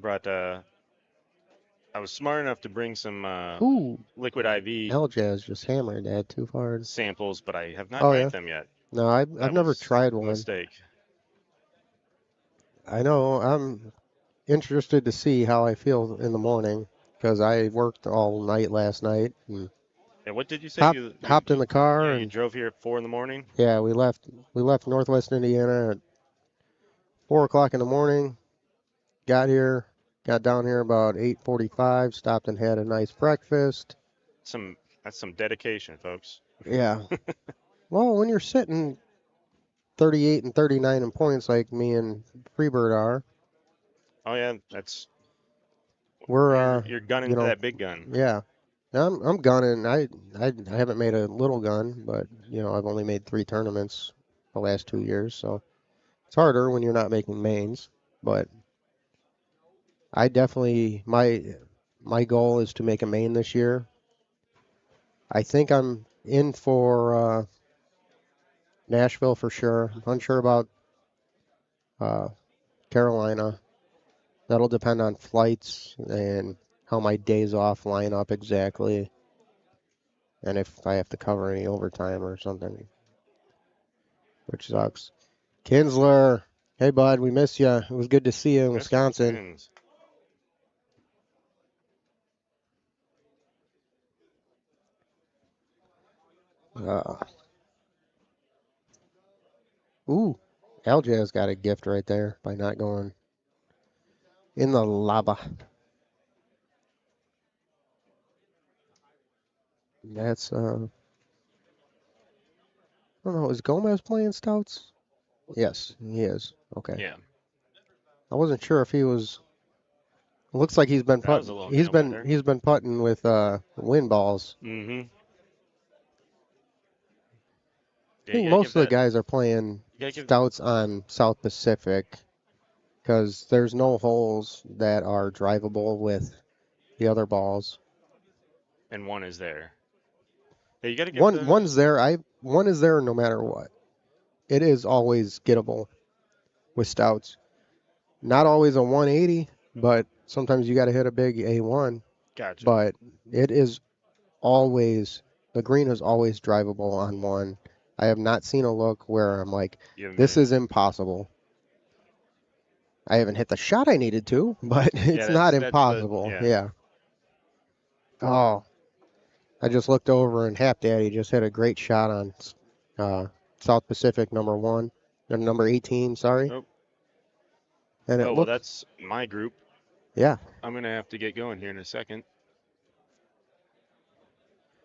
was smart enough to bring some Ooh, liquid IV Aljaz just hammered that too hard. samples, but I have not Oh drank yeah. them yet. No, I've That never was tried a one. mistake. I know I'm interested to see how I feel in the morning because I worked all night last night and And what did you say? hopped in the car You and drove here at 4 in the morning? yeah, we left Northwest Indiana at 4 o'clock in the morning. Got down here about 8:45. Stopped and had a nice breakfast. That's some dedication, folks. Yeah. Well, when you're sitting 38 and 39 in points like me and Freebird are, Oh yeah, we're you're gunning you for know, that big gun. yeah. I'm gunning. I haven't made a little gun, but I've only made 3 tournaments the last 2 years, so it's harder when you're not making mains. But I definitely my goal is to make a main this year. I think I'm in for Nashville for sure. I'm unsure about uh, Carolina. That'll depend on flights and how my days off line up exactly, and if I have to cover any overtime or something, which sucks. Kinsler, hey bud, we miss you. It was good to see you in Wisconsin. Uh, ooh, Aljaz got a gift right there by not going in the lava. That's I don't know. Is Gomez playing stouts? Yes, he is. Okay. Yeah. I wasn't sure if he was. It looks like he's been That was a putting. little He's gamble been there. he's been putting with wind balls. Mm-hmm. I think most of the guys are playing stouts on South Pacific because there's no holes that are drivable with the other balls. And one is there. Yeah, you got to give One's there. One is there no matter what. It is always gettable with stouts. Not always a 180, but sometimes you got to hit a big A1. Gotcha. But it is always, the green is always drivable on one. I have not seen a look where I'm like, this is impossible. I haven't hit the shot I needed to, but it's not impossible. Yeah. Oh, I just looked over and Hap Daddy just hit a great shot on South Pacific number 18, sorry. Oh. And it well, looked, that's my group. yeah. I'm going to have to get going here in a second.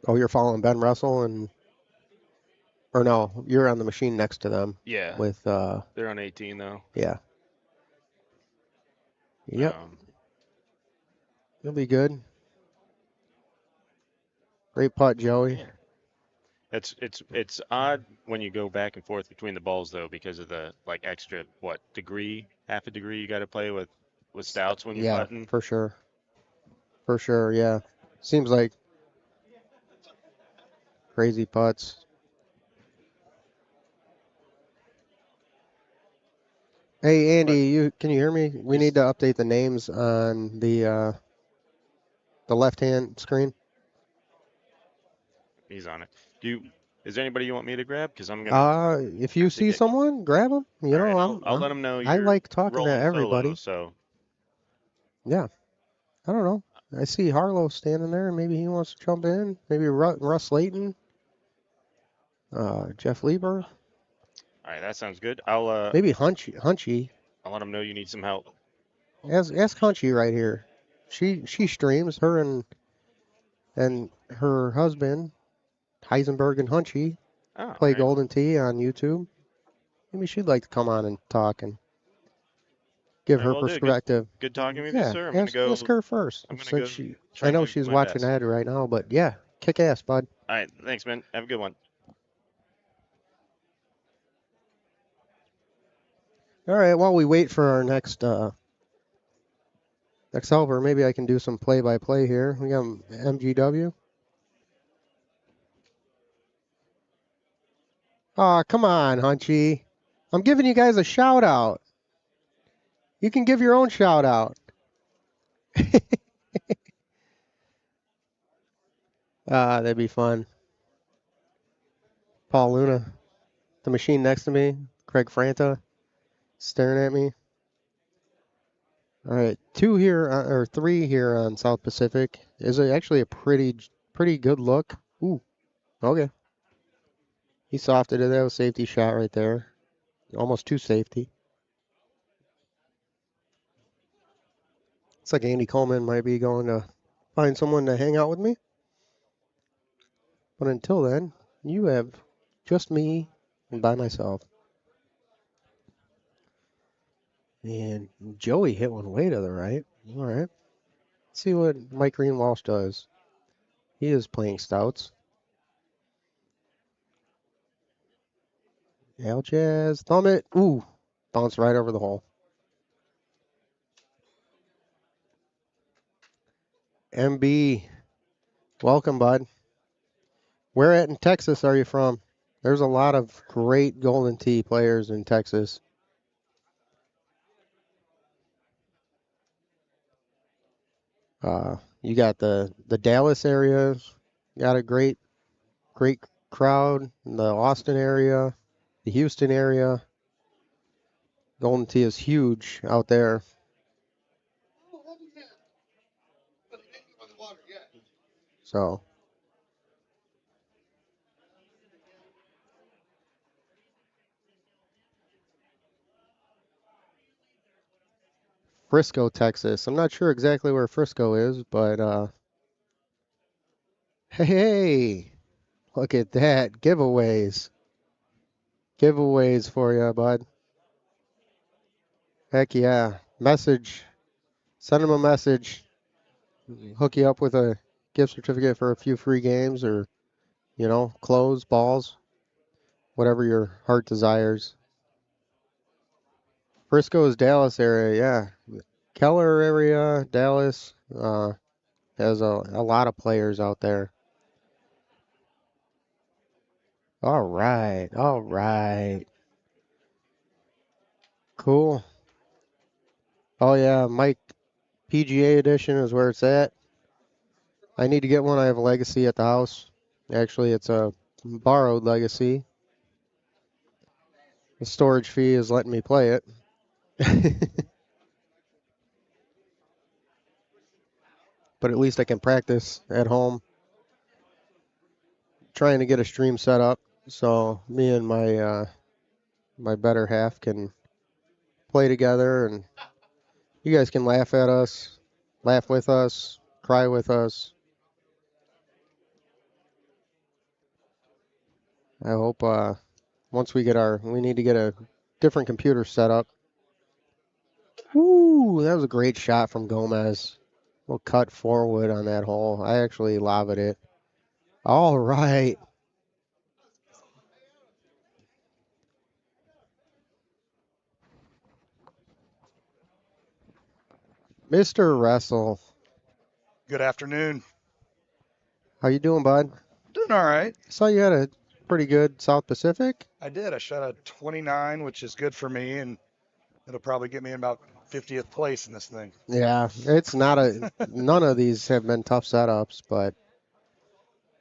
Oh, you're following Ben Russell or no, you're on the machine next to them. Yeah. With they're on 18 though. Yeah. Yep. You'll be good. Great putt, Joey. It's odd when you go back and forth between the balls though because of the extra half a degree you got to play with stouts when you're putting. For sure. For sure, yeah. Seems like crazy putts. Hey Andy, can you hear me? We need to update the names on the left-hand screen. He's on it. Is there anybody you want me to grab? Because I'm gonna. If you see someone, grab them. I'll let them know. I like talking to everybody. Solo, so. Yeah. I don't know. I see Harlow standing there. Maybe he wants to jump in. Maybe Russ Layton. Jeff Lieber. All right, that sounds good. I'll maybe Hunchy. I'll let them know you need some help. Ask Hunchy right here. She streams, her and her husband Heisenberg and Hunchy Oh, play alright. Golden Tee on YouTube. Maybe she'd like to come on and talk and give her Will do. Good, perspective. good talking with you, Yeah, sir. ask her first. I'm gonna Since go she, try I know my, she's my watching best. ahead right now, but yeah, kick ass, bud. All right, thanks, man. Have a good one. All right, while we wait for our next helper, maybe I can do some play-by-play here. We got MGW. Aw, come on, Hunchy. I'm giving you guys a shout out. You can give your own shout out. That'd be fun. Paul Luna, the machine next to me, Craig Franta, staring at me. All right, 3 here on South Pacific is actually a pretty good look. Ooh, okay. He softed it. That was a safety shot right there. Almost too safety. It's like Andy Coleman might be going to find someone to hang out with me. But until then, you have just me and by myself. And Joey hit one way to the right. All right. Let's see what Mike Green Walsh does. He is playing stouts. Al Jazz, thumb it. Ooh, bounced right over the hole. MB, welcome, bud. Where at in Texas are you from? There's a lot of great Golden Tee players in Texas. You got the Dallas area, got a great crowd. In the Austin area, the Houston area. Golden Tee is huge out there. So Frisco, Texas. I'm not sure exactly where Frisco is, but hey, look at that. Giveaways. Giveaways for you, bud. Heck yeah. Message. Send them a message. Hook you up with a gift certificate for a few free games or, clothes, balls, whatever your heart desires. Frisco is Dallas area, yeah. Keller area, Dallas, has a lot of players out there. All right, all right. Cool. Oh yeah, Mike PGA edition is where it's at. I need to get one. I have a legacy at the house. Actually, it's a borrowed legacy. The storage fee is letting me play it. But at least I can practice at home. Trying to get a stream set up so me and my better half can play together and you guys can laugh at us, laugh with us, cry with us. I hope once we need to get a different computer set up. Woo, that was a great shot from Gomez. We'll cut forward on that hole. I actually lobbed it. All right. Mr. Wrestle. Good afternoon. How you doing, bud? Doing all right. Saw you had a pretty good South Pacific. I did. I shot a 29, which is good for me, and it'll probably get me in about 50th place in this thing. Yeah, it's not none of these have been tough setups, but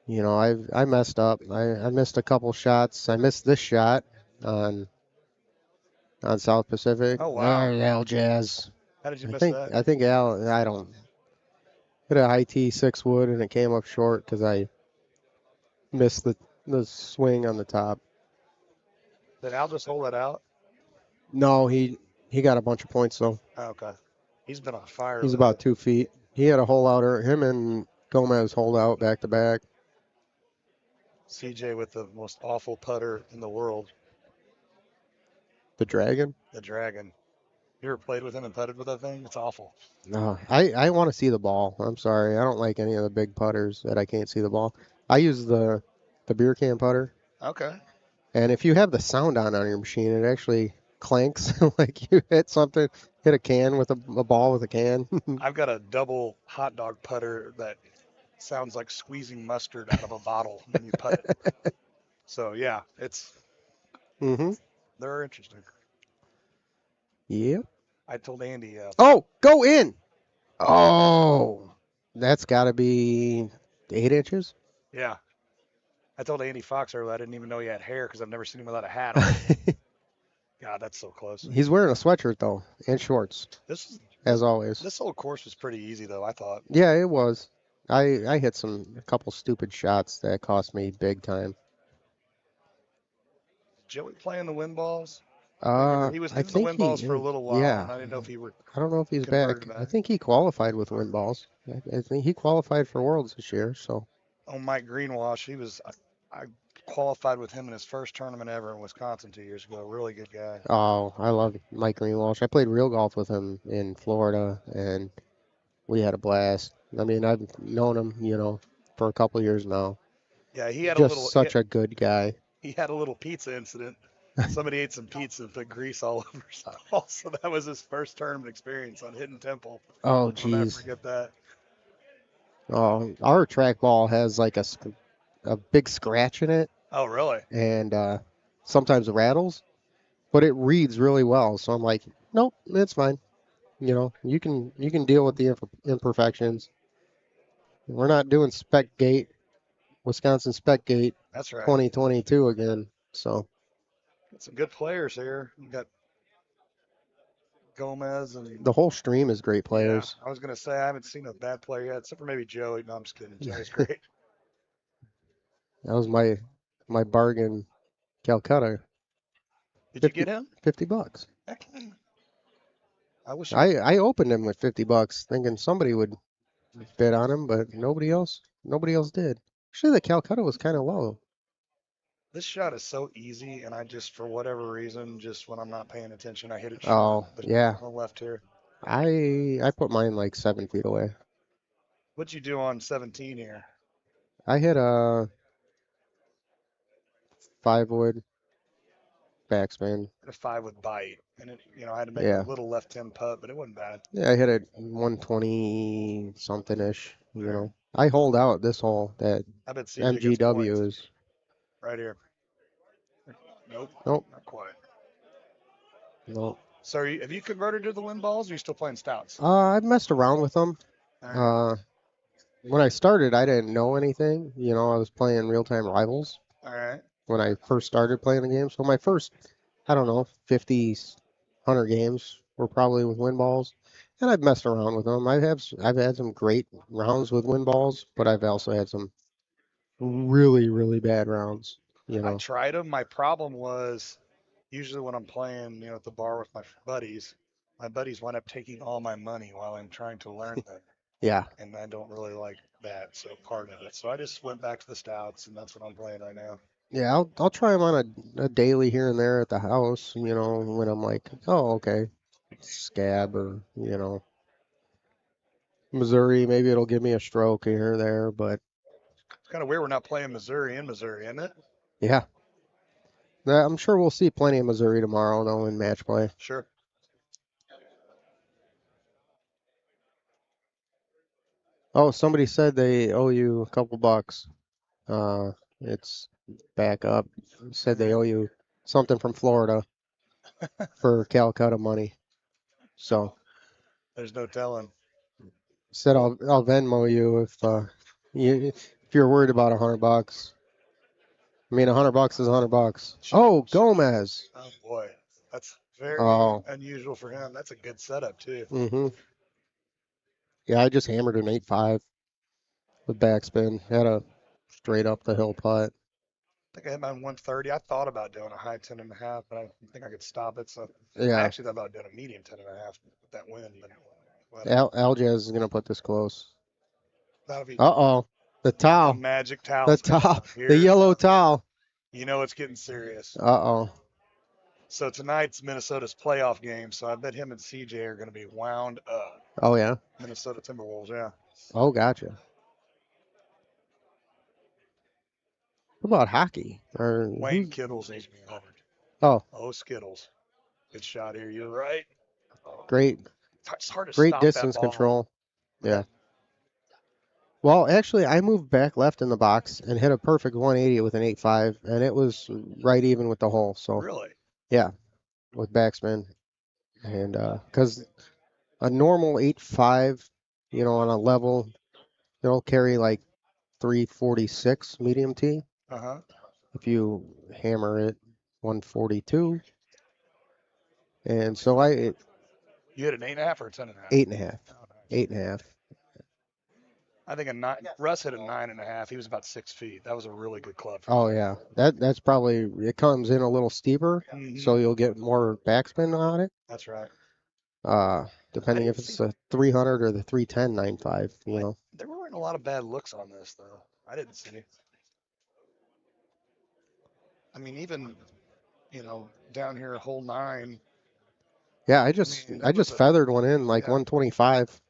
I messed up. I missed a couple shots. I missed this shot on South Pacific. Oh wow. Al Jazz. How did you miss that? I think Al. I don't hit a high T 6 wood and it came up short because I missed the swing on the top. Did Al just hold that out? No, he got a bunch of points though. Oh, okay. He's been on fire. He's about 2 feet. He had a hole outer. Him and Gomez hold out back to back. CJ with the most awful putter in the world, The Dragon. the Dragon. You ever played with him and putted with that thing? It's awful. No, I want to see the ball. I'm sorry, I don't like any of the big putters that I can't see the ball. I use the beer can putter, Okay. and if you have the sound on your machine, it actually clanks like you hit something, hit a can with a ball with a can. I've got a double hot dog putter that sounds like squeezing mustard out of a bottle when you putt it. So yeah, Mm-hmm. they're interesting. Yep. I told Andy. Oh, go in. Oh, that's got to be 8 inches. Yeah. I told Andy Fox earlier I didn't even know he had hair because I've never seen him without a hat on. God, that's so close. He's wearing a sweatshirt though and shorts, as always. This whole course was pretty easy though, I thought. Yeah, it was. I hit a couple stupid shots that cost me big time. Joey playing the wind balls? He was I doing the think wind balls for a little while, yeah. and I didn't know if he were. I don't know if he's converted back. back. I think he qualified with wind balls. I think he qualified for Worlds this year. So. Oh, Mike Greenwash, I qualified with him in his first tournament ever in Wisconsin 2 years ago. Really good guy. Oh, I love Mike Greenwalsh. I played real golf with him in Florida, and we had a blast. I mean, I've known him, for a couple years now. Yeah, he had Just such a good guy. He had a little pizza incident. Somebody ate some pizza and put grease all over his ball. So that was his first tournament experience on Hidden Temple. Oh, I'll never geez. forget that. Oh, our trackball has like a big scratch in it. Oh, really? And sometimes it rattles, but it reads really well. So I'm like, nope, it's fine. You can deal with the imperfections. We're not doing Spec Gate, Wisconsin Spec Gate. That's right. 2022 again. So. Got some good players here. You got Gomez and The whole stream is great players. Yeah, I was gonna say I haven't seen a bad player yet, except for maybe Joey. No, I'm just kidding. Joey's great. That was my bargain, Calcutta. Did you get him? $50. I wish I opened him with $50, thinking somebody would bid on him, but nobody else did. Actually, the Calcutta was kind of low. This shot is so easy, and I just, for whatever reason, just when I'm not paying attention, I hit it short. Oh, yeah. On the left here. I put mine like 7 feet away. What'd you do on 17 here? I hit a 5-wood backspin. A 5-wood bite, and it, I had to make Yeah. a little left-hand putt, but it wasn't bad. Yeah, I hit it 120 something ish. I hold out this hole that I bet CJ gets MGW points. is. Right here. Nope. Nope. Not quite. Nope. So have you converted to the wind balls, or are you still playing stouts? I've messed around with them. Right. When I started, I didn't know anything. I was playing real-time rivals. All right. When I first started playing the game. So my first, I don't know, 50, 100 games were probably with wind balls. And I've messed around with them. I've had some great rounds with wind balls, but I've also had some really, really bad rounds. I tried them. My problem was usually when I'm playing, at the bar with my buddies wind up taking all my money while I'm trying to learn them. Yeah. And I don't really like that, so part of it. So I just went back to the stouts, and that's what I'm playing right now. Yeah, I'll try them on a daily here and there at the house, when I'm like, oh, okay, scab or, Missouri, maybe it'll give me a stroke here or there, but. It's kind of weird we're not playing Missouri in Missouri, isn't it? Yeah. I'm sure we'll see plenty of Missouri tomorrow, though, in match play. Sure. Oh, somebody said they owe you a couple bucks. It's back up. Said they owe you something from Florida for Calcutta money. So. There's no telling. Said I'll Venmo you if you're worried about $100. I mean, $100 is $100. Oh, Gomez. Oh boy, that's very unusual for him. That's a good setup too. Mm-hmm. Yeah, I just hammered an 8.5 with backspin. Had a straight up the hill putt. I think I hit mine 130. I thought about doing a high 10.5, but I think I could stop it. So yeah. I actually thought about doing a medium 10.5 with that wind. But Aljaz is gonna put this close. That'll be. Uh-oh. The A towel. magic The towel's coming towel. out. Here The it yellow comes. towel. You know it's getting serious. Uh-oh. So tonight's Minnesota's playoff game, so I bet him and CJ are going to be wound up. Oh, yeah. Minnesota Timberwolves, yeah. Oh, gotcha. What about hockey? Or Wayne who's... Kittles needs to be covered. Oh, Oh, Skittles. Good shot here. You're right. great. It's hard to Great stop that distance ball. control. Yeah. Well, actually, I moved back left in the box and hit a perfect 180 with an 8.5, and it was right even with the hole. So, Really? yeah, with backspin. And because a normal 8.5, on a level, it'll carry like 346 medium T. Uh-huh. If you hammer it 142. And so You hit an 8.5 or a 10.5? 8.5. Oh, nice. 8.5. I think Russ hit a 9.5. He was about 6 feet. That was a really good club for Oh him. yeah, that's probably, it comes in a little steeper, so you'll get more backspin on it. That's right. Depending if it's a 300 or the 310 9.5, There weren't a lot of bad looks on this though. I didn't see. I mean, even down here hole 9. Yeah, I just feathered one in like 125.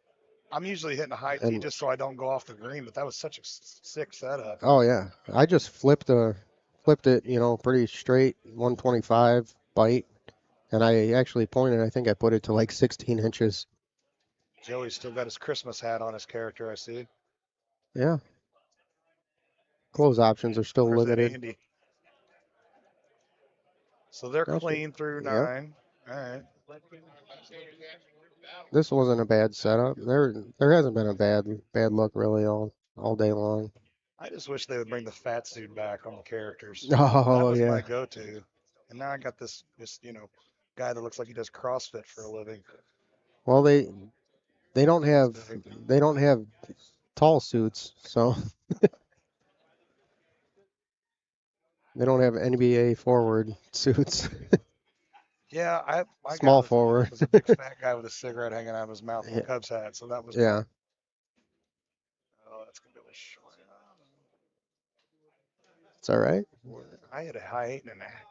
I'm usually hitting a high tee just so I don't go off the green, but that was such a sick setup. Oh yeah, I just flipped it, pretty straight 125 bite, and I actually pointed. I think I put it to like 16 inches. Joey's still got his Christmas hat on his character, I see. Yeah. Close options are still Where's that limited. Andy? So they're clean through 9. All right. This wasn't a bad setup. There hasn't been a bad look really all day long. I just wish they would bring the fat suit back on the characters. Oh, that was yeah. my go-to. And now I got this guy that looks like he does CrossFit for a living. Well, they don't have tall suits, so they don't have NBA forward suits. Yeah, my Small guy forward. was a big fat guy with a cigarette hanging out of his mouth in a Cubs hat, so that was Yeah. Oh, that's gonna be a short. It's all right. I had a high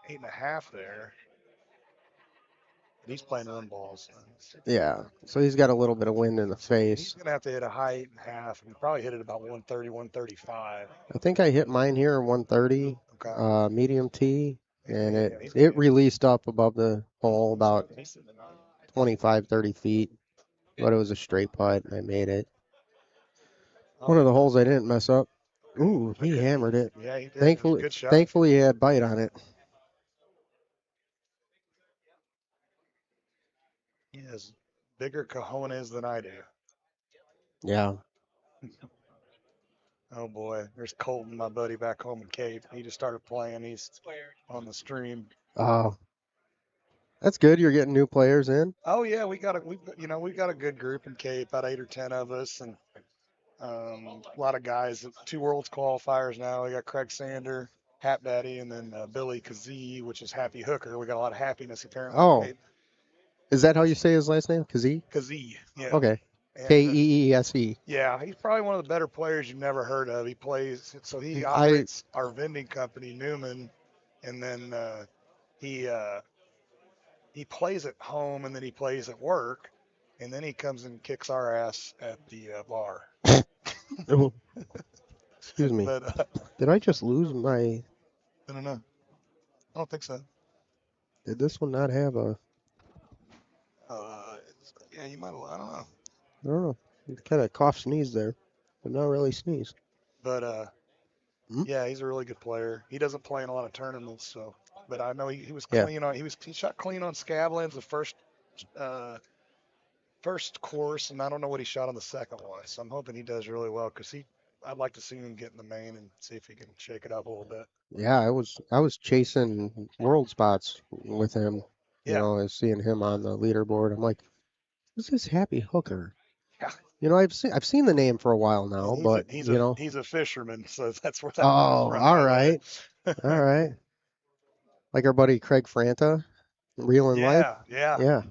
8.5 there. But he's playing run balls. Yeah. So he's got a little bit of wind in the He's face. gonna have to hit a high 8.5, and probably hit it about 130, 135. I think I hit mine here 130, medium T, and it released up above the hole about 25, 30 feet, but it was a straight putt, and I made it. One of the holes I didn't mess up. Ooh, he hammered it. Yeah, he did. Thankfully, Good shot. thankfully he had bite on it. He has bigger cojones than I do. Yeah. Oh boy, there's Colton, my buddy back home in Cape. He just started playing. He's on the stream. Oh, that's good. You're getting new players in. Oh yeah, we got a good group in Cape, about 8 or 10 of us, and a lot of guys. 2 Worlds qualifiers now. We got Craig Sander, Hap Daddy, and then Billy Kazee, which is Happy Hooker. We got a lot of happiness apparently. Oh, is that how you say his last name? Kazee? Kazee, yeah. Okay. And, Keese. yeah, he's probably one of the better players you've never heard of. He plays, so he operates our vending company, Newman, and then he plays at home, and then he plays at work, and then he comes and kicks our ass at the bar. Excuse me. But, did I just lose my? I don't know. I don't think so. Did this one not have a? Yeah, you might have. I don't know. I don't know. You kind of cough sneeze there, but not really sneeze. But yeah, he's a really good player. He doesn't play in a lot of tournaments, so. But I know he was clean on. He shot clean on Scablands the first course, and I don't know what he shot on the second one. So I'm hoping he does really well because I'd like to see him get in the main and see if he can shake it up a little bit. Yeah, I was chasing world spots with him. You know, and seeing him on the leaderboard. I'm like, who's this Happy Hooker? Yeah. You know, I've seen the name for a while now, but he's a fisherman, so that's where that Oh, comes from. all right. All right. Like our buddy Craig Franta, Real in Life. Yeah.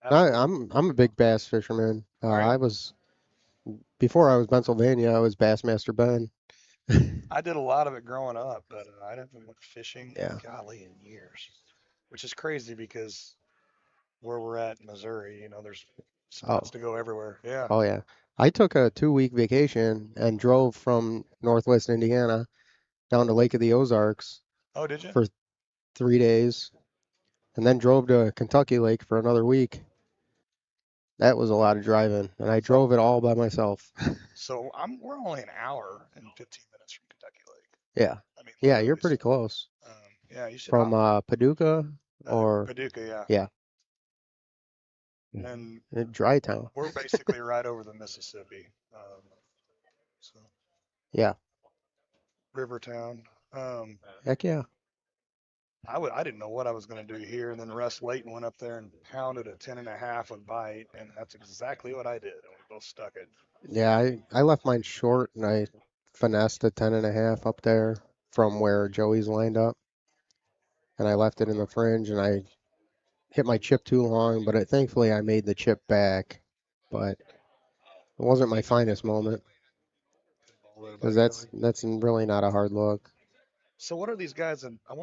I'm a big bass fisherman. I was before I was Pennsylvania. I was Bassmaster Ben. I did a lot of it growing up, but I haven't went fishing, Yeah. golly, in years, which is crazy because where we're at in Missouri, there's spots Oh, to go everywhere. Yeah. oh yeah. I took a 2-week vacation and drove from Northwest Indiana down to Lake of the Ozarks Oh, did you? for 3 days, and then drove to Kentucky Lake for another week. That was a lot of driving, and I drove it all by myself. So we're only an hour and 15 minutes from Kentucky Lake. Yeah. I mean, Yeah, literally. you're pretty close. Yeah, you should. From Paducah or Paducah, yeah, and Dry Town. we're basically right over the Mississippi. So Yeah. Rivertown. Heck yeah. I didn't know what I was going to do here, and then Russ Layton went up there and pounded a 10.5 with bite, and that's exactly what I did, and we both stuck it. Yeah, I left mine short and I finessed a 10.5 up there from where Joey's lined up. And I left it in the fringe and I hit my chip too long, but thankfully I made the chip back. But it wasn't my finest moment because that's really not a hard look. So what are these guys? And I'm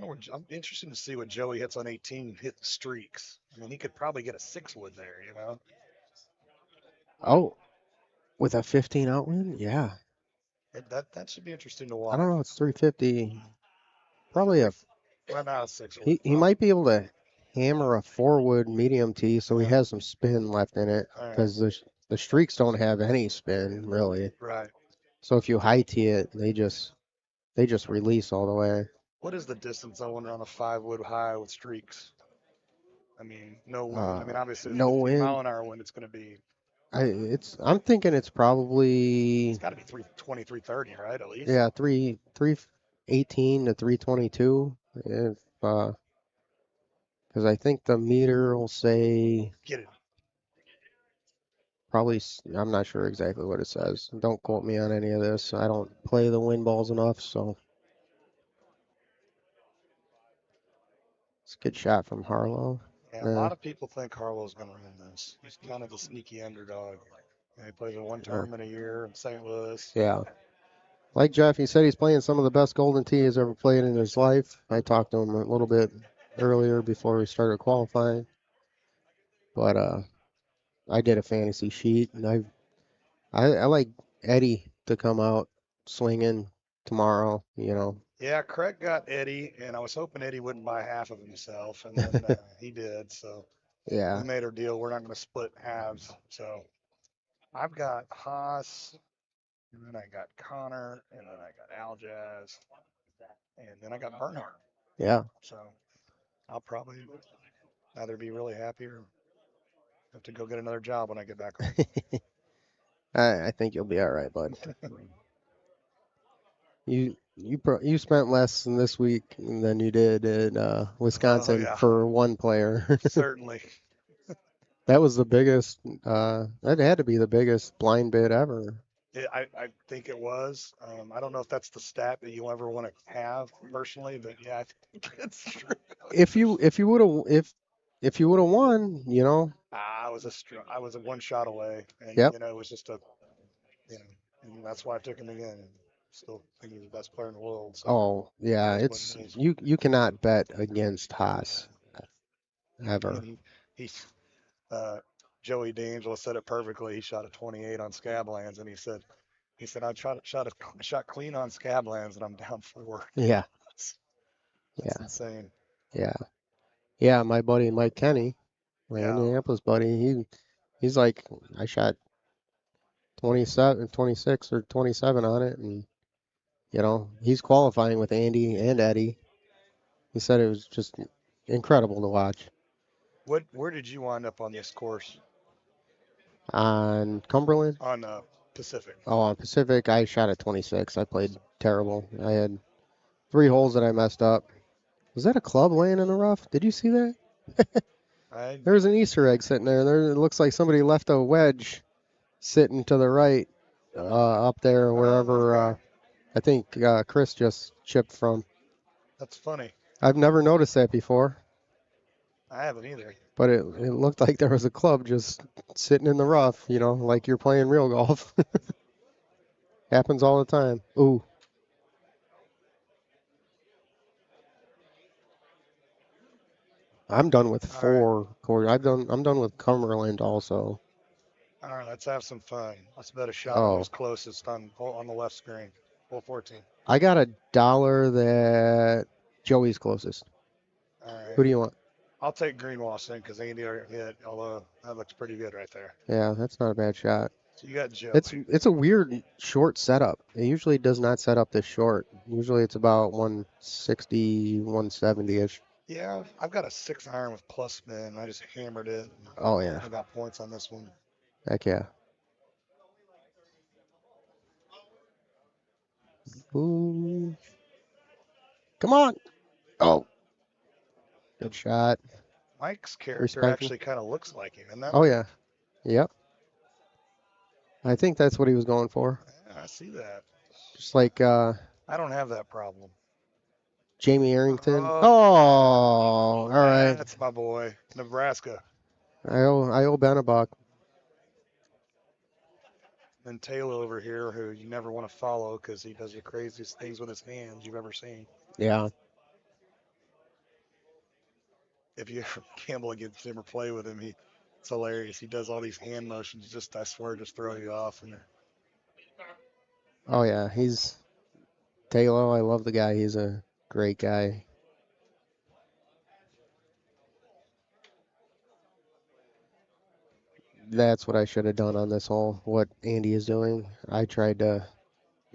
interested to see what Joey hits on 18, hit the streaks. I mean, he could probably get a 6-wood there, Oh, with a 15 outwind? Yeah. That should be interesting to watch. I don't know. It's 350. Probably a. Well, not a 6-wood. He might be able to hammer a 4-wood medium tee, so he has some spin left in it because the streaks don't have any spin really. Right. So if you high tee it, they just release all the way. What is the distance, I wonder, on a 5-wood high with streaks? I mean, no wind. I mean, obviously, no 50 wind. mile-an-hour wind, it's going to be. I'm thinking it's probably. It's got to be 320, 330, right? At least. Yeah, 318 to 322. If because I think the meter will say. Get it. Probably, I'm not sure exactly what it says. Don't quote me on any of this. I don't play the wind balls enough, so. It's a good shot from Harlow. Yeah, a lot of people think Harlow's going to win this. He's kind of a sneaky underdog. He plays in one tournament a year in St. Louis. Yeah. Like Jeff, he said he's playing some of the best Golden Tee he's ever played in his life. I talked to him a little bit earlier before we started qualifying. But I did a fantasy sheet, and I like Eddie to come out swinging tomorrow, Yeah, Craig got Eddie, and I was hoping Eddie wouldn't buy half of himself, and then he did. So yeah, we made our deal. We're not going to split halves. So I've got Haas, and then I got Connor, and then I got Aljaz, and then I got Bernhardt. Yeah. So I'll probably either be really happy or have to go get another job when I get back home. I think you'll be all right, bud. You spent less in this week than you did in Wisconsin for one player. Certainly. That was the biggest. That had to be the biggest blind bid ever. I think it was. I don't know if that's the stat that you ever want to have personally, but yeah, I think it's true. If you would have won, I was a one shot away, and it was just a, and that's why I took him again. Still think he's the best player in the world. So oh yeah, it's you cannot bet against Haas ever. He's Joey D'Angelo said it perfectly. He shot a 28 on Scablands, and he said I shot clean on Scablands, and I'm down 4. Yeah. That's insane. Yeah. My buddy Mike Kenny, my Indianapolis buddy, he's like, I shot 27, 26 or 27 on it, and he's qualifying with Andy and Eddie. He said it was just incredible to watch. Where did you wind up on this course? On Cumberland? On Pacific. Oh, on Pacific, I shot at 26. I played terrible. I had 3 holes that I messed up. Was that a club laying in the rough? Did you see that? There's an Easter egg sitting there. It looks like somebody left a wedge sitting to the right up there, wherever I think Chris just chipped from. That's funny. I've never noticed that before. I haven't either. But it looked like there was a club just sitting in the rough, like you're playing real golf. Happens all the time. Ooh. I'm done with All right. 4 courses. I'm done with Cumberland also. All right, let's have some fun. Let's bet a shot on Oh, who's closest on the left screen. Hole 14. I got $1 that Joey's closest. All right. Who do you want? I'll take Greenwald then because Andy already hit, although that looks pretty good right there. Yeah, that's not a bad shot. So you got Joey. It's a weird short setup. It usually does not set up this short. Usually it's about 160, 170-ish. Yeah, I've got a 6-iron with plus spin. I just hammered it. Oh, yeah. I got points on this one. Heck yeah. Ooh. Come on. Oh. Good shot. Mike's character Respectful. actually kind of looks like him, isn't that? Oh, yeah. Yep. I think that's what he was going for. Yeah, I see that. Just like I don't have that problem. Jamie Arrington. Oh, all right. That's my boy, Nebraska. I owe Ben a buck. And Taylor over here, who you never want to follow because he does the craziest things with his hands you've ever seen. Yeah. If you ever gamble against him or play with him, it's hilarious. He does all these hand motions, just I swear, just throw you off. And Oh, yeah. He's Taylor. I love the guy. He's a great guy. That's what I should have done on this hole. What Andy is doing. I tried to.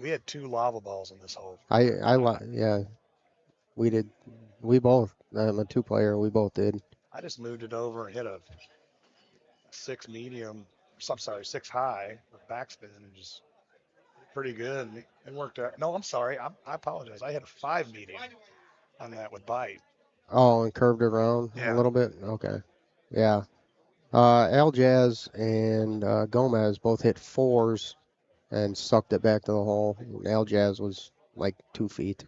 we had 2 lava balls in this hole. Yeah. We did. We both. I'm a 2-player. We both did. I just moved it over and hit a 6 medium. I'm sorry, 6 high with backspin and just pretty good. And it worked out. No, I'm sorry. I apologize. I hit a 5 medium on that with bite. Oh, and curved it around a little bit? Okay. Yeah. Al Jazz and Gomez both hit 4s and sucked it back to the hole. Al Jazz was like 2 feet.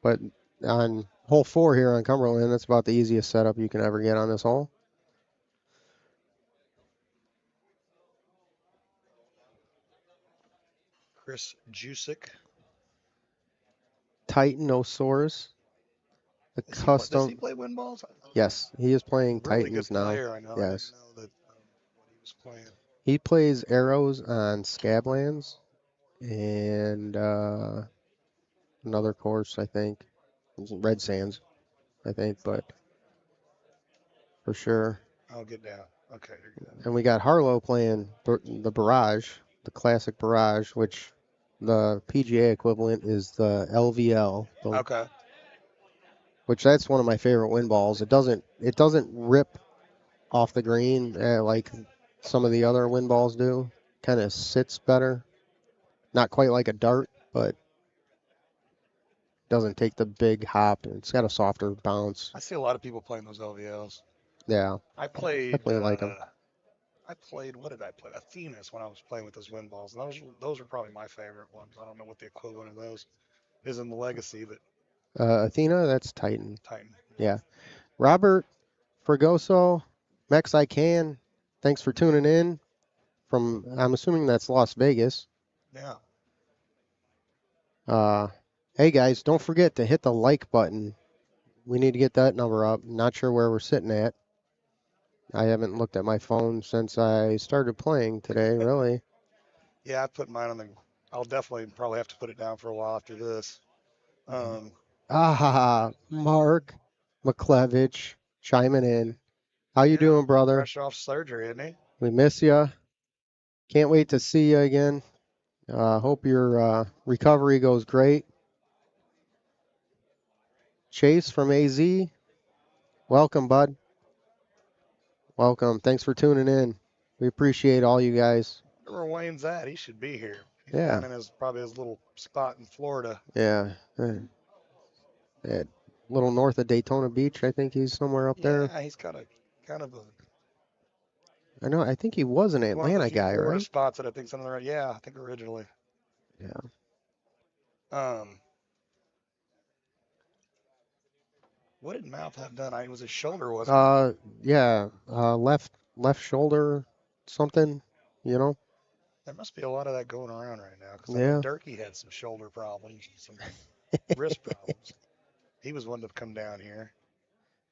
But on hole 4 here on Cumberland, that's about the easiest setup you can ever get on this hole. Chris Jusick. Titanosaurus. The Does custom. he play wind balls? Yes, he is playing Really Titans good now. player, I know. Yes. I didn't know that what he was playing. He plays arrows on Scablands and another course, I think. It's Red Sands, I think, but for sure. I'll get down. Okay, you're good. And we got Harlow playing the Barrage, the classic Barrage, which the PGA equivalent is the LVL. Okay. Which that's one of my favorite wind balls. It doesn't rip off the green like some of the other wind balls do. Kind of sits better. Not quite like a dart, but doesn't take the big hop. It's got a softer bounce. I see a lot of people playing those LVLs. Yeah. I played. Definitely like them. I played. What did I play? Athenas when I was playing with those wind balls. And those are probably my favorite ones. I don't know what the equivalent of those is in the Legacy, but Athena, that's Titan. Titan. Yeah. Robert Fregoso, Mex I Can, thanks for tuning in from, I'm assuming that's Las Vegas. Yeah. Hey guys, don't forget to hit the like button. We need to get that number up. Not sure where we're sitting at. I haven't looked at my phone since I started playing today, really. Yeah, I put mine on the. I'll definitely probably have to put it down for a while after this. Mark McClevich chiming in. How you doing, brother? Fresh off surgery, isn't he? We miss you. Can't wait to see you again. Hope your recovery goes great. Chase from AZ, welcome, bud. Welcome. Thanks for tuning in. We appreciate all you guys. Where Wayne's at, he should be here. He's Yeah. down in probably his little spot in Florida. Yeah. Yeah. Little north of Daytona Beach, I think he's somewhere up there. Yeah, he's got a kind of a. I know. I think he was an Atlanta guy, Florida right? spots that I think's on the right. Yeah, I think originally. Yeah. What did Mouth have done? It was his shoulder, wasn't it? Yeah. Left shoulder, something. You know. There must be a lot of that going around right now because Yeah. Durkee had some shoulder problems, and some wrist problems. He was one to come down here.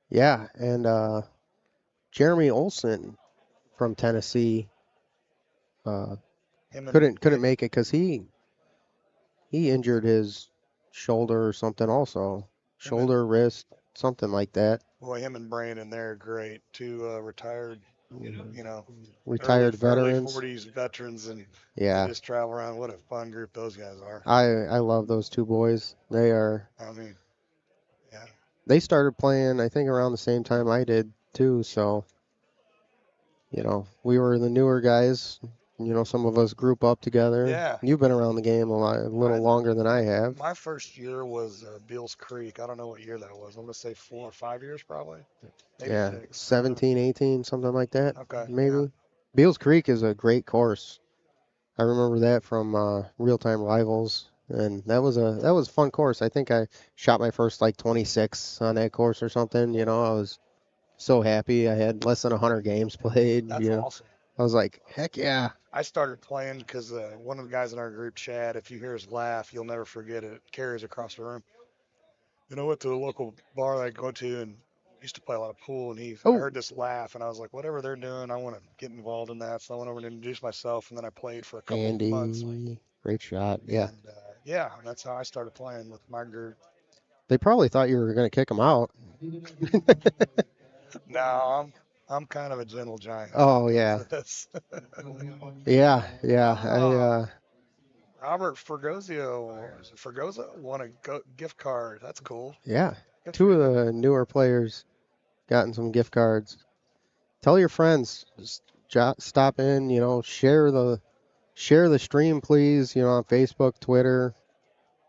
Yeah, and Jeremy Olson from Tennessee couldn't make it because he injured his shoulder or something also. Shoulder, wrist, something like that. Boy, him and Brandon, they're great. Two retired, Retired early veterans. 40s veterans, and Yeah. they just travel around. What a fun group those guys are. I love those two boys. They are. I mean, yeah. They started playing, I think, around the same time I did too. So, we were the newer guys. Some of us group up together. Yeah. You've been around the game a little longer than I have. My first year was Beals Creek. I don't know what year that was. I'm going to say 4 or 5 years probably. Maybe Yeah, 6. 17, 18, something like that. Okay. Maybe. Yeah. Beals Creek is a great course. I remember that from Real Time Rivals, and that was a fun course. I think I shot my first like 26 on that course or something. I was so happy. I had less than 100 games played. That's awesome. I was like, heck yeah. I started playing because one of the guys in our group, Chad, if you hear his laugh, you'll never forget it. It carries across the room. I went to the local bar that I go to and used to play a lot of pool, and I heard this laugh, and I was like, whatever they're doing, I want to get involved in that. So I went over and introduced myself, and then I played for a couple of months. Andy, great shot. Yeah. And, that's how I started playing with my group. They probably thought you were going to kick them out. No, I'm kind of a gentle giant. Oh, yeah. Yeah. Robert Fergoza won a gift card. That's cool. Yeah. Two of the newer players gotten some gift cards. Tell your friends, stop in, share the stream, please, on Facebook, Twitter,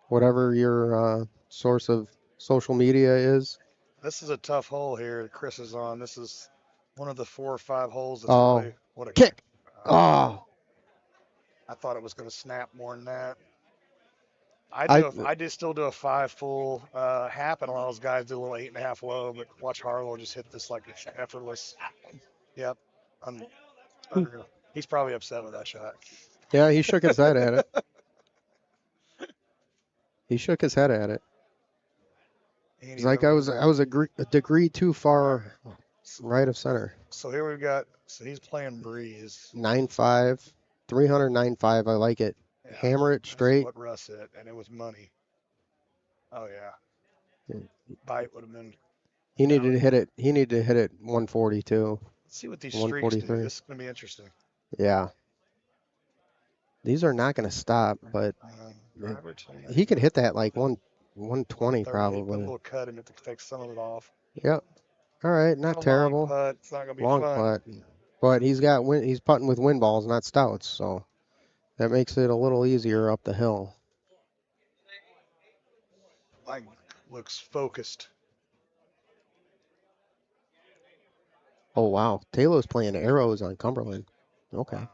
whatever your source of social media is. This is a tough hole here that Chris is on. This is one of the 4 or 5 holes that's really what a kick. I thought it was going to snap more than that. I still do a 5 full half, and a lot of those guys do a little 8.5 low, but watch Harlow just hit this like effortless. Yep. Unreal. He's probably upset with that shot. Yeah, he shook his head at it. It's like I was a degree too far right of center. So here he's playing breeze. 9.5, 309.5. I like it. Yeah, hammer it straight. What Russ hit, and it was money. Oh yeah. Bite would have been. He needed to hit it. He needed to hit it 140 too. Let's see what these streaks do. This is gonna be interesting. Yeah. These are not gonna stop, but he could hit that like 120 probably. Put a little cut in it to take some of it off. Yep. All right, not terrible. Long putt. It's not gonna be long fun. Putt. But he's putting with wind balls, not stouts, so that makes it a little easier up the hill. Mike looks focused. Oh wow, Taylor's playing arrows on Cumberland. Okay. Wow.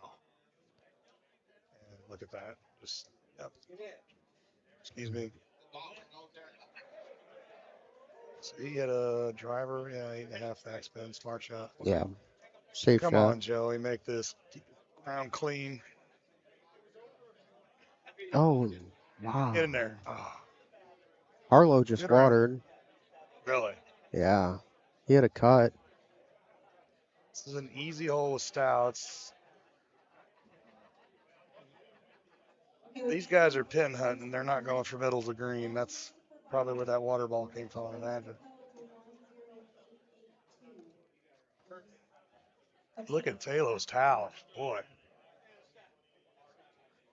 Look at that. Just yep. Excuse me. So he hit a driver, 8.5 backspin, smart shot. Yeah, safe shot. Come on, Joey, make this ground clean. Oh, wow. Get in there. Oh. Harlow just watered. Really? Yeah, he had a cut. This is an easy hole with stouts. These guys are pin hunting. They're not going for middles of green. That's probably where that water ball came from, I imagine. Look at Taylor's towel. Boy.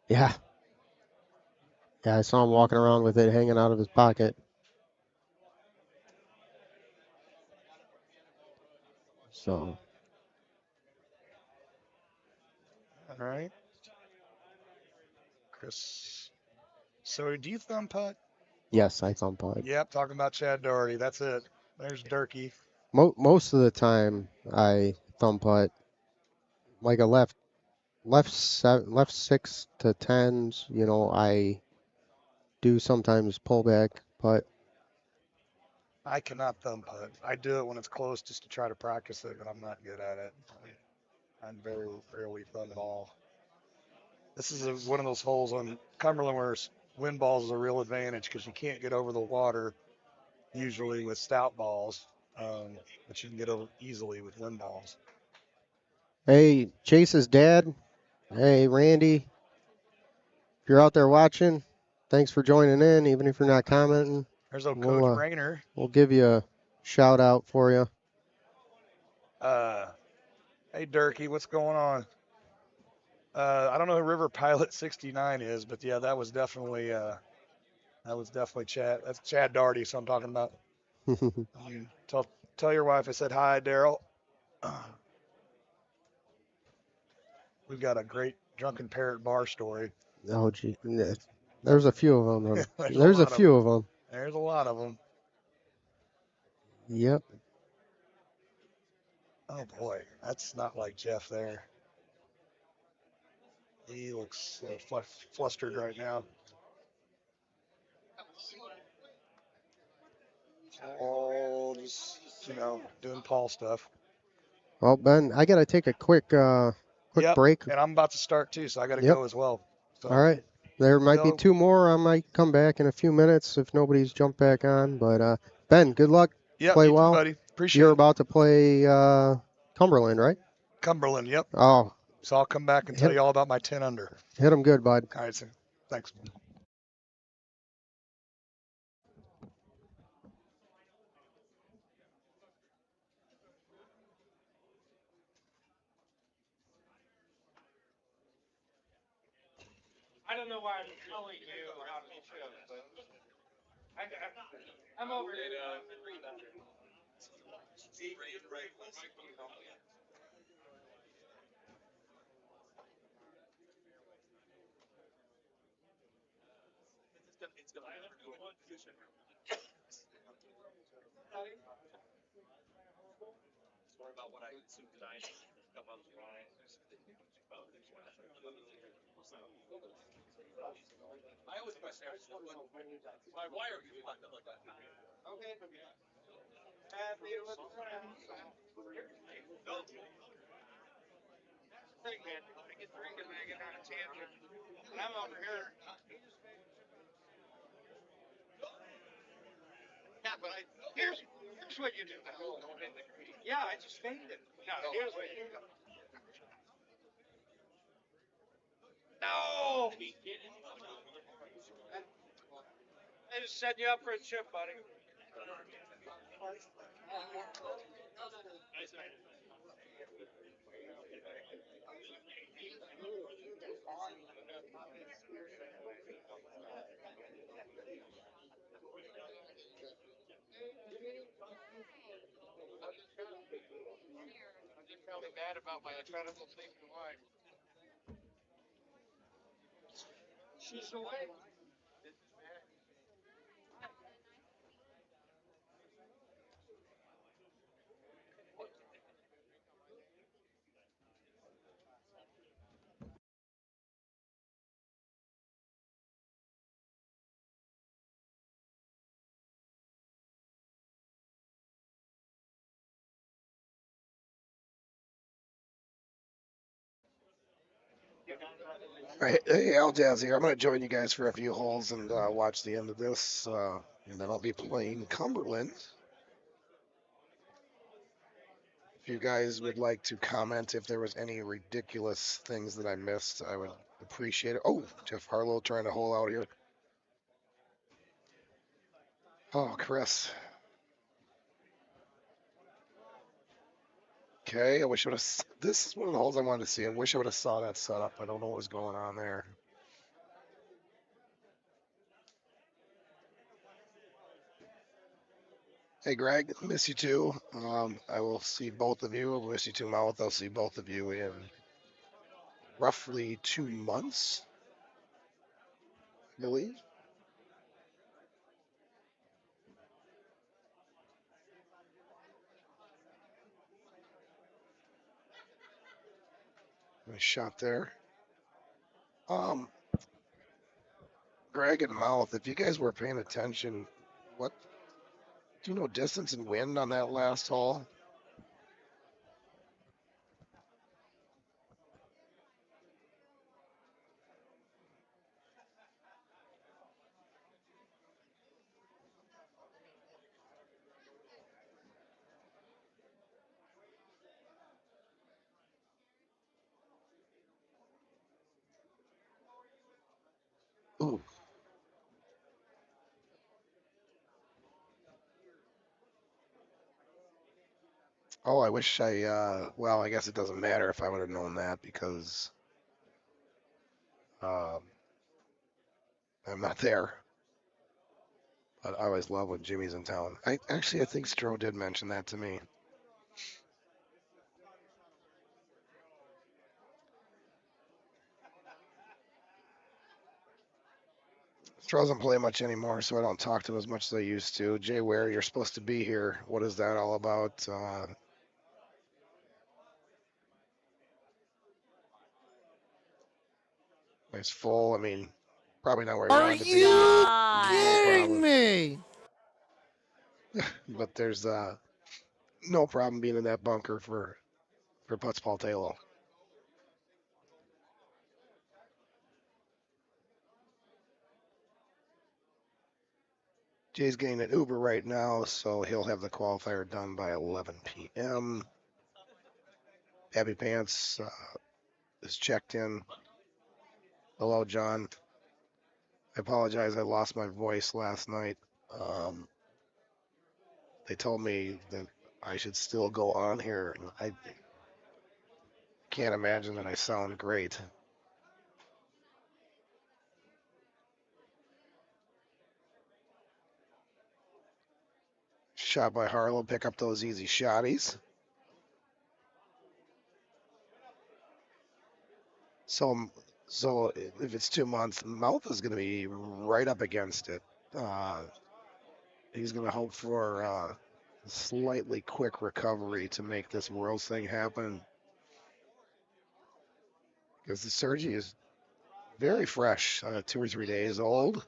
Yeah. Yeah, I saw him walking around with it hanging out of his pocket. So. All right. Chris. So do you thumb putt? Yes, I thumb putt. Yep, talking about Chad Doherty. That's it. There's Durkee. Most of the time, I thumb putt. Like a left 6 to 10s. I do sometimes pull back putt. I cannot thumb putt. I do it when it's close just to try to practice it, but I'm not good at it. I'm very rarely thumb at all. This is one of those holes on Cumberland where wind balls is a real advantage because you can't get over the water usually with stout balls, but you can get them easily with wind balls. Hey, Chase's dad. Hey, Randy. If you're out there watching, thanks for joining in, even if you're not commenting. There's old Coach Rayner. We'll give you a shout out for you. Hey, Durkee, what's going on? I don't know who River Pilot 69 is, but yeah, that was definitely Chad. That's Chad Doherty, so I'm talking about. Tell your wife I said hi, Daryl. We've got a great drunken parrot bar story. Oh, gee. There's a few of them. There's a few of them. There's a lot of them. Yep. Oh, boy. That's not like Jeff there. He looks flustered right now. Oh, just, doing Paul stuff. Well, Ben, I got to take a quick break. And I'm about to start too, so I got to go as well. So, all right. There might be two more. I might come back in a few minutes if nobody's jumped back on. But, Ben, good luck. Yeah, play well. Too, buddy. Appreciate You're it. about to play Cumberland, right? Cumberland, yep. Oh. So I'll come back and tell you all about my 10 under. Hit them good, bud. All right, so thanks. I don't know why I'm telling you how to show, but I'm over here. Sorry about what I consumed tonight. I always question why are you like that? Okay. Happy with friends. No. Thing, man. I get drinking and I get on a tangent. And I'm over here. Yeah, but here's what you do. Yeah, I just faked it. No, here's what you do. No! I just set you up for a chip, buddy. I'm just feeling bad about my incredible sleeping wife. She's away. All right, hey, Al Jazz here. I'm going to join you guys for a few holes and watch the end of this, and then I'll be playing Cumberland. If you guys would like to comment if there was any ridiculous things that I missed, I would appreciate it. Oh, Jeff Harlow trying to hole out here. Oh, Chris. Okay, I wish I would have. This is one of the holes I wanted to see. I wish I would have saw that setup. I don't know what was going on there. Hey, Greg, miss you too. I will see both of you. I'll miss you too, Mouth. I'll see both of you in roughly 2 months, I believe. Nice shot there. Greg and Mouth, if you guys were paying attention, what do you know distance and wind on that last hole? Oh, I wish well, I guess it doesn't matter if I would have known that because I'm not there. But I always love when Jimmy's in town. I think Stro did mention that to me. Stro doesn't play much anymore, so I don't talk to him as much as I used to. Jay Ware, you're supposed to be here. What is that all about? It's full. I mean, probably not where he Are wanted to be. you No kidding problem. me? But there's no problem being in that bunker for Putz Paul Taylor. Jay's getting an Uber right now, so he'll have the qualifier done by 11 p.m. Abby Pants is checked in. Hello, John. I apologize. I lost my voice last night. They told me that I should still go on here. I can't imagine that I sound great. Shot by Harlow. Pick up those easy shotties. So if it's 2 months, Mouth is going to be right up against it. He's going to hope for a slightly quick recovery to make this Worlds thing happen. Because the Sergi is very fresh, 2 or 3 days old,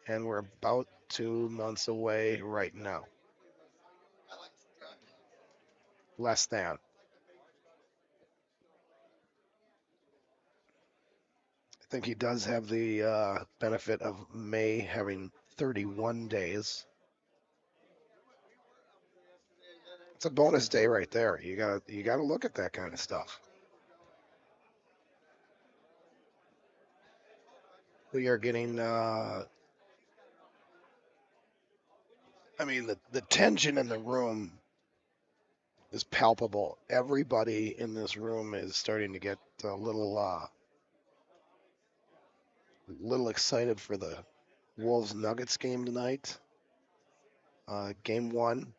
and we're about 2 months away right now. Less than. I think he does have the benefit of May having 31 days. It's a bonus day right there. You gotta look at that kind of stuff. We are getting I mean the tension in the room is palpable. Everybody in this room is starting to get a little excited for the Wolves Nuggets game tonight. Game 1.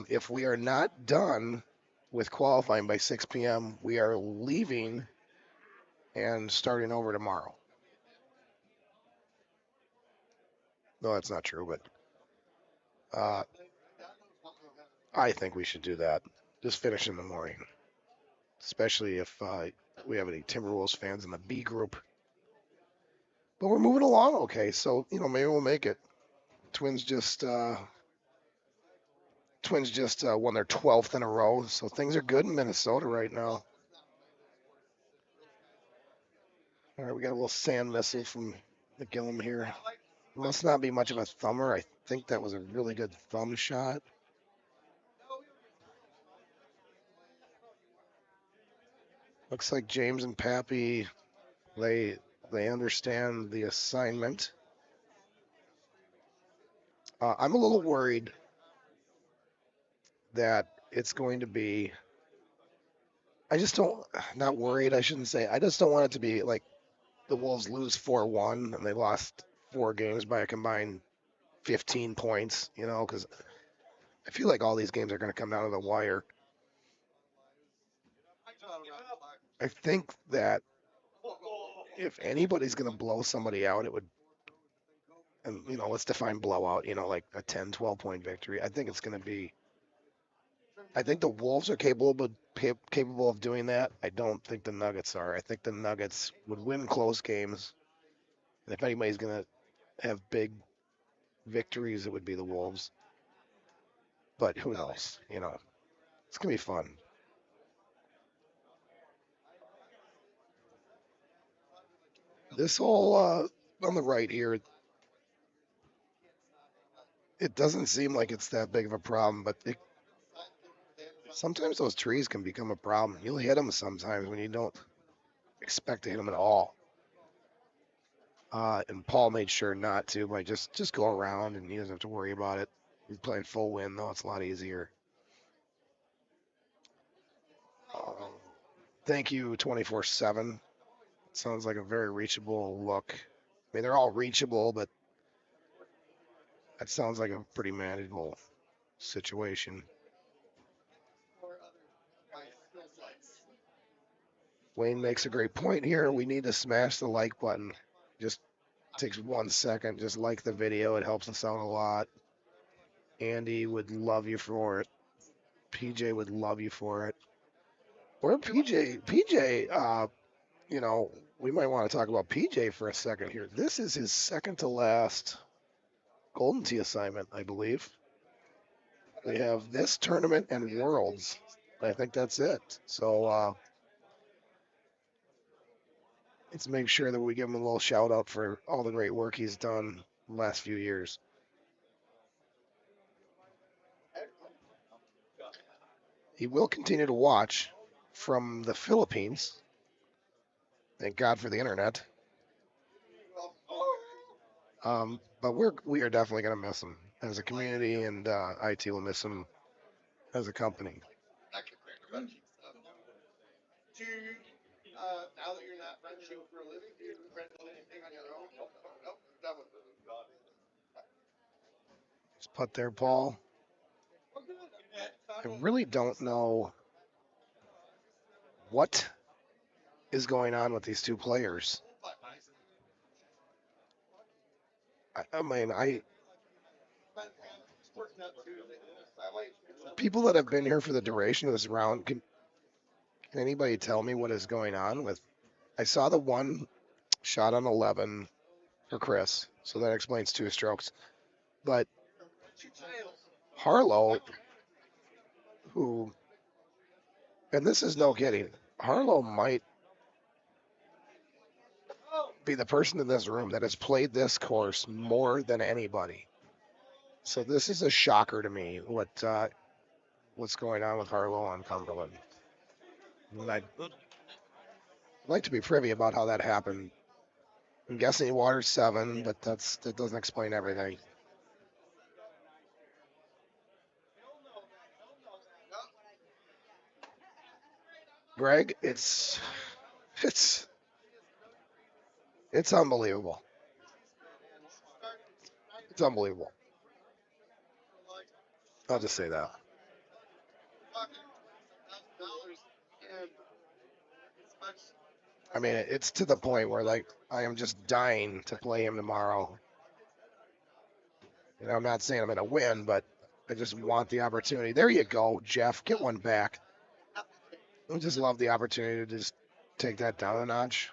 If we are not done with qualifying by 6 p.m., we are leaving and starting over tomorrow. No, that's not true, but I think we should do that. Just finish in the morning, especially if we have any Timberwolves fans in the B group. But we're moving along okay, so maybe we'll make it. Twins just won their 12th in a row, so things are good in Minnesota right now. All right, we got a little sand missile from McGillum here. Must not be much of a thumber. I think that was a really good thumb shot. Looks like James and Pappy, they understand the assignment. I'm a little worried that it's going to be. I just don't. Not worried. I shouldn't say. I just don't want it to be like the Wolves lose 4-1 and they lost 4 games by a combined 15 points. Because I feel like all these games are going to come down to the wire. I think that if anybody's going to blow somebody out, it would, and let's define blowout, like a 10, 12 point victory. I think it's going to be, I think the Wolves are capable of doing that. I don't think the Nuggets are. I think the Nuggets would win close games. And if anybody's going to have big victories, it would be the Wolves. But who knows? It's going to be fun. This whole on the right here, it doesn't seem like it's that big of a problem, but sometimes those trees can become a problem. You'll hit them sometimes when you don't expect to hit them at all. And Paul made sure not to just go around, and he doesn't have to worry about it. He's playing full wind though; it's a lot easier. Thank you, 24/7. Sounds like a very reachable look. I mean, they're all reachable, but that sounds like a pretty manageable situation. Wayne makes a great point here. We need to smash the like button. Just takes 1 second. Just like the video. It helps us out a lot. Andy would love you for it. PJ would love you for it. Or PJ, you know, we might want to talk about PJ for a second here. This is his second to last Golden Tee assignment, I believe. We have this tournament and Worlds. I think that's it. So let's make sure that we give him a little shout out for all the great work he's done the last few years. He will continue to watch from the Philippines. Thank God for the internet. But we are definitely going to miss him as a community, and IT will miss him as a company. Now that you're not friendship for a living, do you rent anything on your own? Nope. Done with it. Just put there, Paul. I really don't know what is going on with these two players. I mean, people that have been here for the duration of this round, can anybody tell me what is going on with? I saw the one shot on 11 for Chris, so that explains 2 strokes. But Harlow, who, and this is no kidding, Harlow might be the person in this room that has played this course more than anybody. So this is a shocker to me, what's going on with Harlow on Cumberland. And I'd like to be privy about how that happened. I'm guessing he watered 7, but that doesn't explain everything. Greg, it's unbelievable. It's unbelievable. I'll just say that. I mean, it's to the point where, like, I am just dying to play him tomorrow. You know, I'm not saying I'm going to win, but I just want the opportunity. There you go, Jeff. Get one back. I just love the opportunity to just take that down a notch.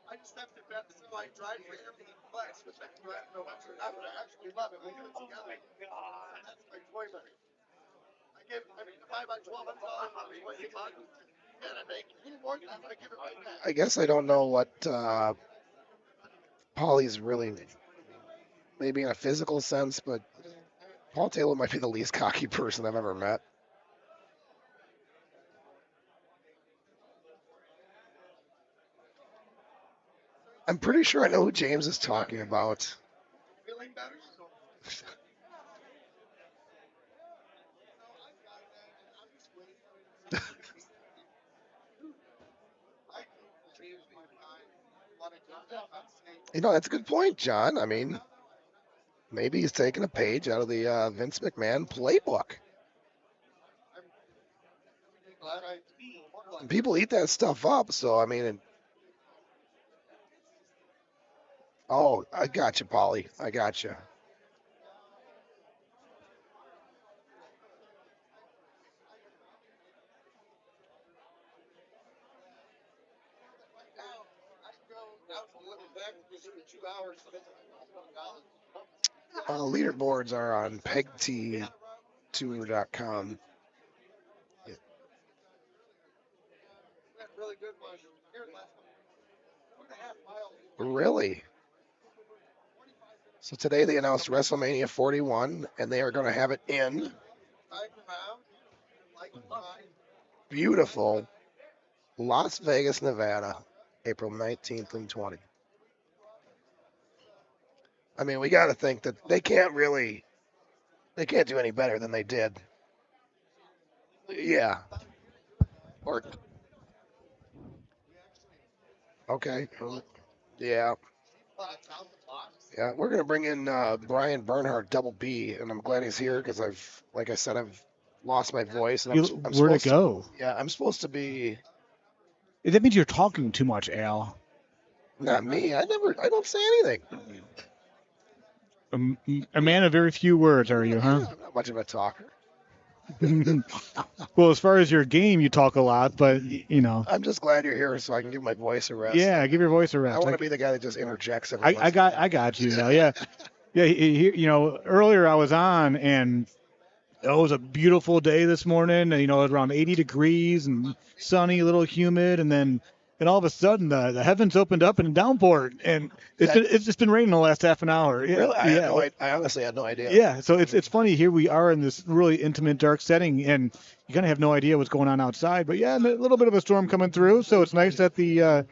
I just have to bet so I drive for everything flex, which I would actually love it. We do it together. That's my enjoyment. I mean, if I buy 12, I'm $20. And I make any more than that, I give it right back. I guess I don't know what Paulie's really, maybe in a physical sense, but Paul Taylor might be the least cocky person I've ever met. I'm pretty sure I know who James is talking about. Feeling better? You know, that's a good point, John. I mean, maybe he's taking a page out of the Vince McMahon playbook. And people eat that stuff up, so I mean, oh, I got you, Paulie. I got you. Leaderboards are on pegttour.com. Really? So today they announced WrestleMania 41, and they are going to have it in beautiful Las Vegas, Nevada, April 19th and 20th. I mean, we got to think that they can't do any better than they did. Yeah. Or okay. Yeah. Yeah, we're gonna bring in Brian Bernhardt, double B, and I'm glad he's here because like I said, I've lost my voice, and I'm Where'd it supposed go? yeah, I'm supposed to be. That means you're talking too much, Al. Not me. I don't say anything. A man of very few words, are you, huh? Yeah, I'm not much of a talker. Well, as far as your game, you talk a lot, but you know. I'm just glad you're here so I can give my voice a rest. Yeah, give your voice a rest. I want to be the guy that just interjects every once. I got you now. Yeah, yeah. You know, earlier I was on and it was a beautiful day this morning. And, you know, it was around 80 degrees and sunny, a little humid, and all of a sudden the heavens opened up and downpoured, and it's just been raining the last half an hour. Yeah, Really? yeah. I honestly had no idea. Yeah, so it's funny. Here we are in this really intimate, dark setting, and you kind of have no idea what's going on outside. But yeah, a little bit of a storm coming through, so it's nice that the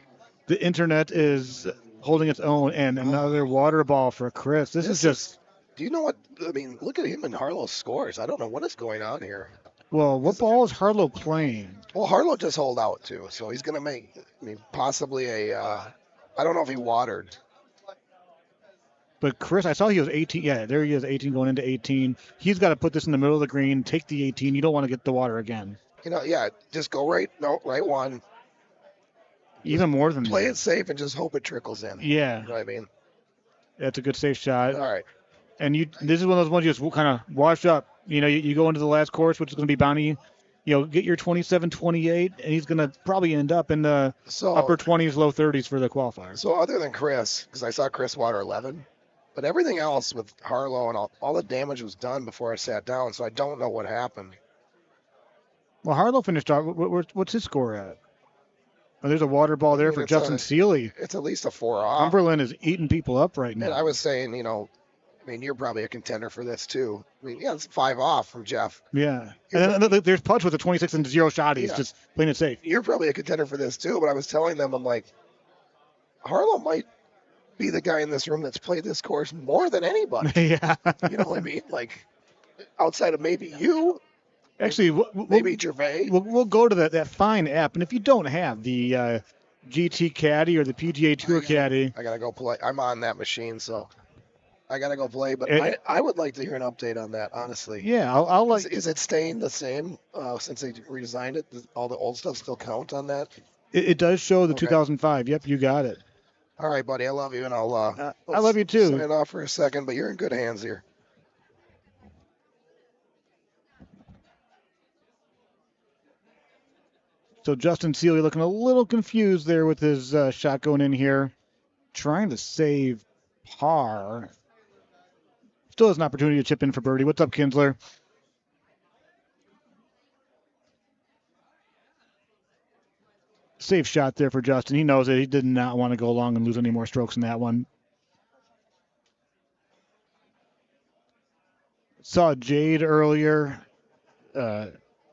internet is holding its own. And another water ball for Chris. This is just. Do you know what? I mean, look at him and Harlow's scores. I don't know what is going on here. Well, what ball is Harlow playing? Well, Harlow just hold out too, so he's gonna make. I mean, possibly a. I don't know if he watered. But Chris, I saw he was 18. Yeah, there he is, 18 going into 18. He's got to put this in the middle of the green, take the 18. You don't want to get the water again. You know, yeah, just go right one. Even more than play that. it safe and just hope it trickles in. Yeah. You know what I mean? That's a good safe shot. All right. And this is one of those ones you just kind of wash up. You know, you go into the last course, which is going to be Bounty. You know, get your 27, 28, and he's going to probably end up in the upper 20s, low 30s for the qualifier. So other than Chris, because I saw Chris water 11, but everything else with Harlow and all the damage was done before I sat down, so I don't know what happened. Well, Harlow finished off. What's his score at? Oh, there's a water ball there for Justin Seeley. It's at least a 4 off. Cumberland is eating people up right now. And I was saying, you know, I mean, you're probably a contender for this too. I mean, yeah, it's 5 off from Jeff. Yeah. And then there's Pudge with a 26 and 0 shot. He's just playing it safe. You're probably a contender for this too, but I was telling them, I'm like, Harlow might be the guy in this room that's played this course more than anybody. Yeah. You know what I mean? Like, outside of maybe you. Actually, maybe Gervais. We'll go to that fine app, and if you don't have the GT Caddy or the PGA Tour Caddy, I gotta go play. I'm on that machine, so I gotta go play. But I would like to hear an update on that, honestly. Yeah, I'll like. Is it staying the same since they redesigned it? Does all the old stuff still count on that? It does show the 2005. Yep, you got it. All right, buddy. I love you, and I'll. I love you too. Sign off for a second, but you're in good hands here. So Justin Seeley looking a little confused there with his shot going in here. Trying to save par. Still has an opportunity to chip in for birdie. What's up, Kinsler? Safe shot there for Justin. He knows it. He did not want to go along and lose any more strokes in that one. Saw Jade earlier.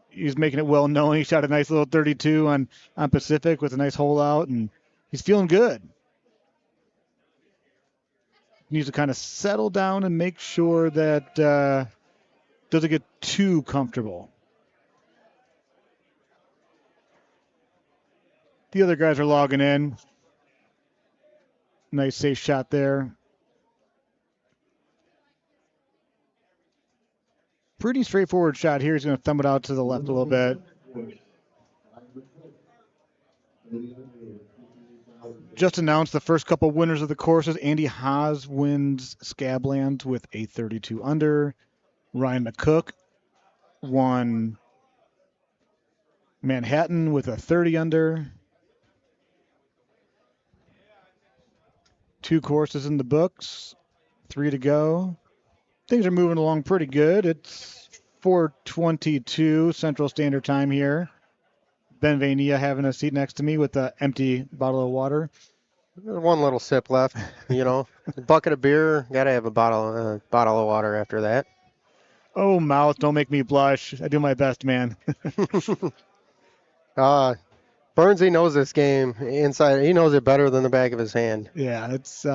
He's making it well known. He shot a nice little 32 on Pacific with a nice hole out, and he's feeling good. He needs to kind of settle down and make sure that doesn't get too comfortable. The other guys are logging in. Nice safe shot there. Pretty straightforward shot here. He's going to thumb it out to the left a little bit. Just announced the first couple winners of the courses. Andy Haas wins Scablands with a 32 under. Ryan McCook won Manhattan with a 30 under. 2 courses in the books. 3 to go. Things are moving along pretty good. It's 4:22 Central Standard Time here. Ben Vania having a seat next to me with an empty bottle of water. One little sip left, you know. A bucket of beer, gotta have a bottle of water after that. Oh, mouth, don't make me blush. I do my best, man. Burnsy knows this game inside. He knows it better than the back of his hand. Yeah, it's.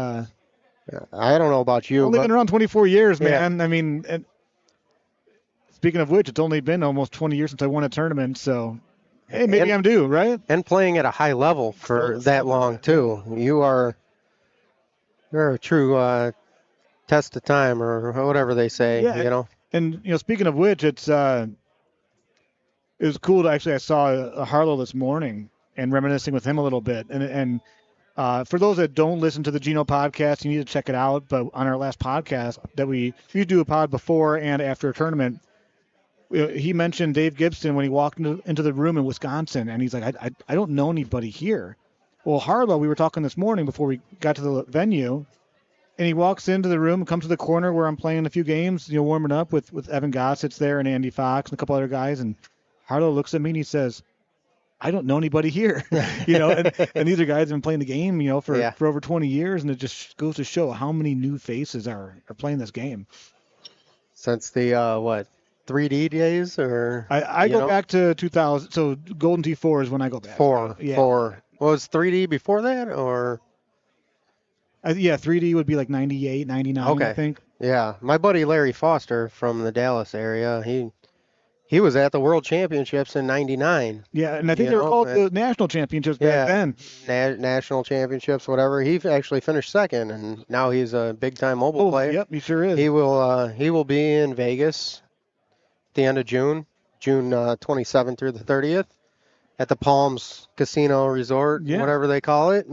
I don't know about you. I've been around 24 years, man. Yeah. I mean, speaking of which, it's only been almost 20 years since I won a tournament, so Hey, maybe I'm due, right? And playing at a high level for that long too. You're a true test of time, or whatever they say. Yeah. You know. And speaking of which, it was cool to actually. I saw Harlow this morning and reminiscing with him a little bit. And for those that don't listen to the Geno podcast, you need to check it out. But on our last podcast that we do a pod before and after a tournament, he mentioned Dave Gibson when he walked into the room in Wisconsin, and he's like, I don't know anybody here. Well, Harlow, we were talking this morning before we got to the venue, and he walks into the room, comes to the corner where I'm playing a few games, warming up with Evan Gossett there and Andy Fox and a couple other guys, and Harlow looks at me and he says, I don't know anybody here. And these are guys that have been playing the game, for over 20 years, and it just goes to show how many new faces are playing this game. Since the 3D days, or I go back to 2000. So Golden T4 is when I go back. Four. Was 3D before that, or? 3D would be like 98, 99, I think. Yeah, my buddy Larry Foster from the Dallas area, he was at the World Championships in '99. Yeah, and I think they were called the National Championships back then. National Championships, whatever. He actually finished second, and now he's a big-time mobile player. Yep, he sure is. He will be in Vegas at the end of June 27th through the 30th, at the Palms Casino Resort, whatever they call it.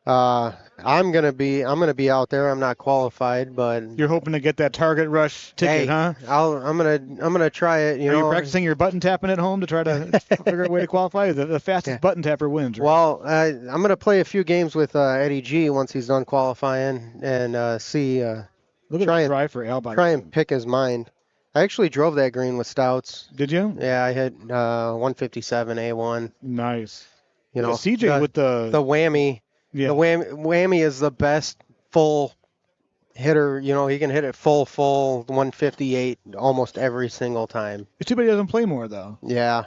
I'm gonna be out there. I'm not qualified, but you're hoping to get that Target Rush ticket, huh? I'm gonna try it. Are you practicing your button tapping at home to try to figure out a way to qualify? The fastest button tapper wins. Right? Well, I'm gonna play a few games with Eddie G once he's done qualifying and see. Try and pick his mind. I actually drove that green with Stouts. Did you? Yeah, I hit 157 A1. Nice. CJ with the whammy. Yeah. The whammy is the best full hitter. He can hit it full 158 almost every single time. It's too bad he doesn't play more, though. Yeah.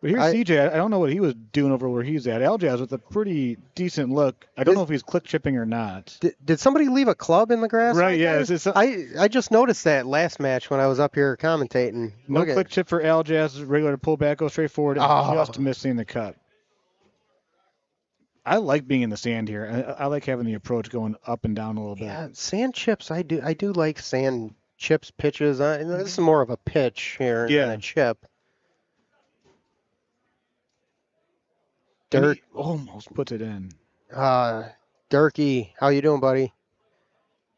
But here's CJ. I don't know what he was doing over where he's at. Aljaz with a pretty decent look. I don't know if he's click chipping or not. Did somebody leave a club in the grass? Right, yeah. I just noticed that last match when I was up here commentating. No click chip for Aljaz. Regular pullback, go straight forward, and just missing the cut. I like being in the sand here. I like having the approach going up and down a little bit. Yeah, sand chips. I do like sand chips pitches. This is more of a pitch here than a chip. Dirk almost puts it in. Dirky, how you doing, buddy?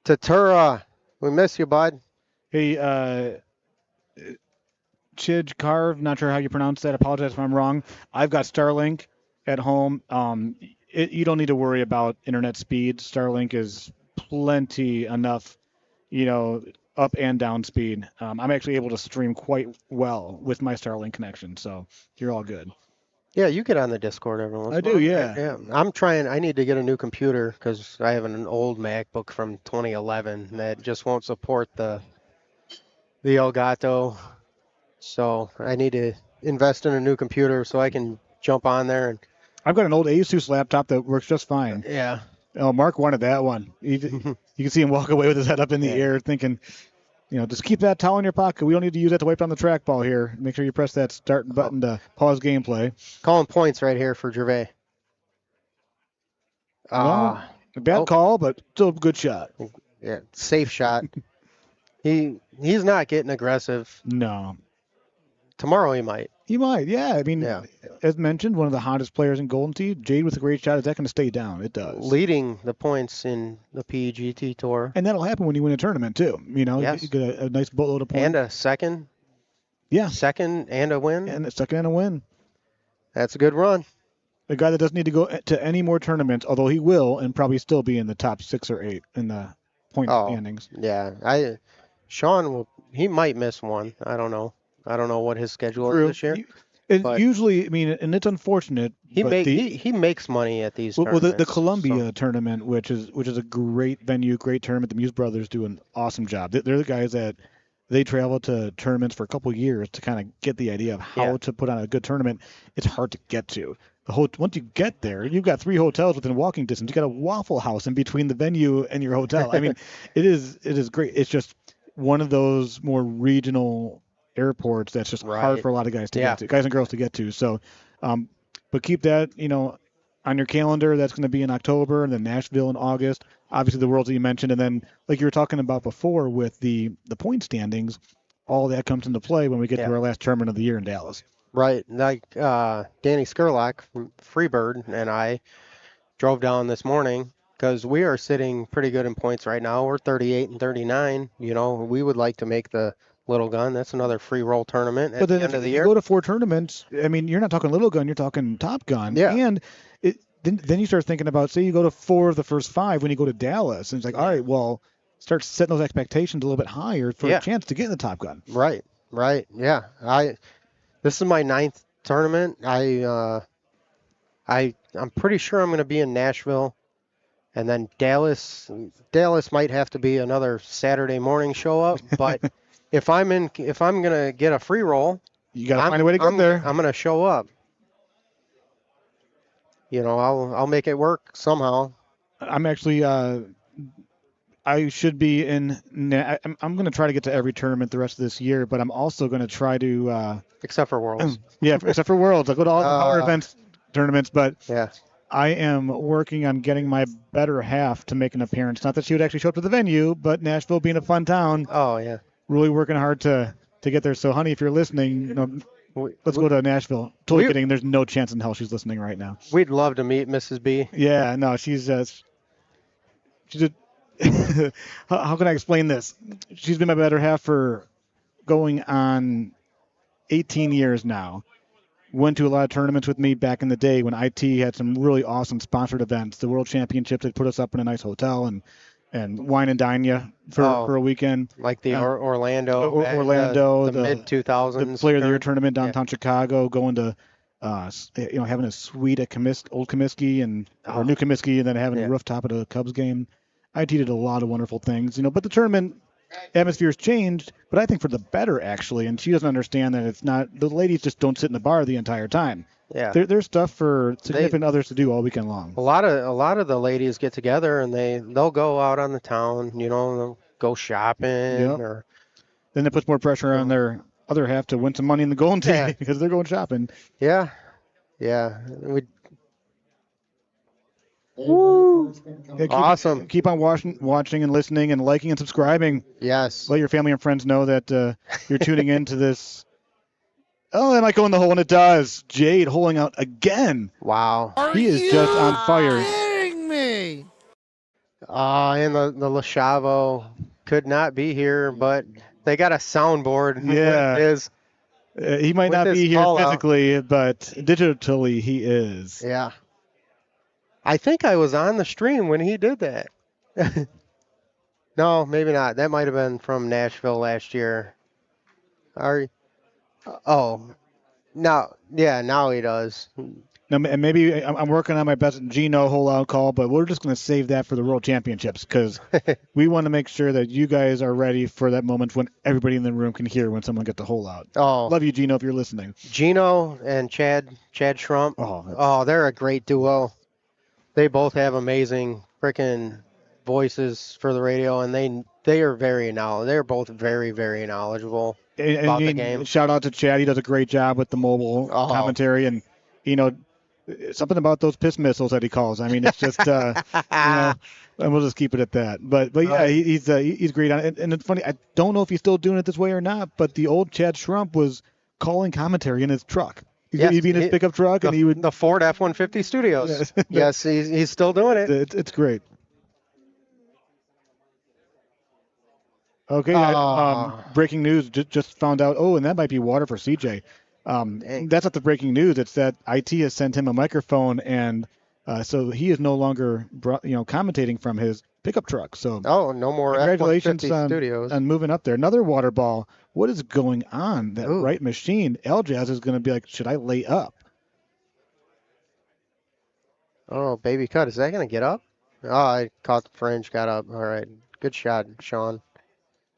Tatura, we miss you, bud. Hey, Chidge Carve, not sure how you pronounce that. Apologize if I'm wrong. I've got Starlink at home. You don't need to worry about internet speed. Starlink is plenty enough, up and down speed. I'm actually able to stream quite well with my Starlink connection, so you're all good. Yeah, you get on the Discord every once in a while. I do, yeah. I'm trying. I need to get a new computer because I have an old MacBook from 2011 that just won't support the Elgato. So I need to invest in a new computer so I can jump on there. And I've got an old Asus laptop that works just fine. Yeah. Oh, Mark wanted that one. You can see him walk away with his head up in the air thinking, just keep that towel in your pocket. We don't need to use that to wipe down the trackball here. Make sure you press that start button to pause gameplay. Calling points right here for Gervais. A bad call, but still a good shot. Yeah, safe shot. He's not getting aggressive. No. Tomorrow he might. He might, yeah. I mean, as mentioned, one of the hottest players in Golden Tee. Jade with a great shot. Is that going to stay down? It does. Leading the points in the PGT Tour. And that'll happen when you win a tournament, too. Yes. You get a nice boatload of points. And a second. Yeah. Second and a win. And a second and a win. That's a good run. A guy that doesn't need to go to any more tournaments, although he will, and probably still be in the top 6 or 8 in the point standings. Yeah. Sean he might miss one. I don't know. I don't know what his schedule is this year. Usually, I mean, and it's unfortunate. He makes money at these tournaments. Well, the Columbia tournament, which is a great venue, great tournament. The Muse brothers do an awesome job. They're the guys that they travel to tournaments for a couple of years to kind of get the idea of how to put on a good tournament. It's hard to get to. Once you get there, you've got 3 hotels within walking distance. You got a Waffle House in between the venue and your hotel. I mean, it is great. It's just one of those more regional airports that's just hard Right. for a lot of guys to Yeah. get to, guys and girls to get to. So, but keep that, on your calendar. That's going to be in October, and then Nashville in August. Obviously, the Worlds that you mentioned, and then like you were talking about before with the point standings, all that comes into play when we get to our last tournament of the year in Dallas. Right. Like Danny Skurlock from Freebird and I drove down this morning because we are sitting pretty good in points right now. We're 38 and 39. We would like to make the Little Gun. That's another free roll tournament at But then the end of the if year. you go to 4 tournaments, I mean, you're not talking Little Gun, you're talking Top Gun. Yeah. And then you start thinking about, say you go to 4 of the first 5 when you go to Dallas, and it's like, all right, well, start setting those expectations a little bit higher for a chance to get in the Top Gun. Right. Yeah. This is my 9th tournament. I'm pretty sure I'm going to be in Nashville, and then Dallas. Dallas might have to be another Saturday morning show up, but if I'm going to get a free roll, you got to find a way to get there. I'm going to show up. I'll make it work somehow. I'm actually I should be in. I'm going to try to get to every tournament the rest of this year, but I'm also going to try to. Except for Worlds. Yeah, except for Worlds. I go to all the power events tournaments, but yeah, I am working on getting my better half to make an appearance. Not that she would actually show up to the venue, but Nashville being a fun town. Oh yeah. Really working hard to get there. So, honey, if you're listening, let's go to Nashville. Totally kidding. There's no chance in hell she's listening right now. We'd love to meet Mrs. B. Yeah, no, she's a. How can I explain this? She's been my better half for going on 18 years now. Went to a lot of tournaments with me back in the day when IT had some really awesome sponsored events. The World Championships, they put us up in a nice hotel and wine and dine you for a weekend. Like the Orlando. The mid-2000s. The Player of the Year tournament downtown Chicago, going to having a suite at Old Comiskey or New Comiskey, and then having a rooftop at a Cubs game. IT did a lot of wonderful things, but the tournament atmosphere has changed, but I think for the better, actually, and she doesn't understand that it's not, the ladies just don't sit in the bar the entire time. Yeah. There's stuff for significant others to do all weekend long. A lot of the ladies get together and they'll go out on the town, they'll go shopping or. Then that puts more pressure on their other half to win some money in the Golden Tee because they're going shopping. Yeah. Woo! Awesome. Keep on watching and listening and liking and subscribing. Yes. Let your family and friends know that you're tuning into this. Oh, that might go in the hole, and it does. Jade holing out again. Wow. He is just on fire. Kidding me? And the Lashavo could not be here, but they got a soundboard. Yeah. He might not be here physically, but digitally he is. Yeah. I think I was on the stream when he did that. No, maybe not. That might have been from Nashville last year. Now he does. Now, maybe I'm working on my best Gino holdout call, but we're just going to save that for the World Championships because we want to make sure that you guys are ready for that moment when everybody in the room can hear when someone gets a holdout. Oh, love you, Gino, if you're listening. Gino and Chad Schrump. Oh, they're a great duo. They both have amazing freaking voices for the radio, and they are very knowledgeable. They're both very, very knowledgeable about the game. Shout out to Chad. He does a great job with the mobile commentary, and something about those piss missiles that he calls. I mean, it's just and we'll just keep it at that. But yeah, he's great on it. And it's funny. I don't know if he's still doing it this way or not, but the old Chad Schrump was calling commentary in his truck. He'd be in his pickup truck, and he would the Ford F-150 Studios. Yes, he's still doing it. It's great. Okay, breaking news. Just found out. Oh, and that might be water for CJ. That's not the breaking news. It's that IT has sent him a microphone, and so he is no longer commentating from his pickup truck. So no more congratulations F-150 Studios on moving up there. Another water ball. What is going on? That right machine. L-Jazz is going to be like, should I lay up? Oh, baby cut. Is that going to get up? Oh, I caught the fringe, got up. All right. Good shot, Sean.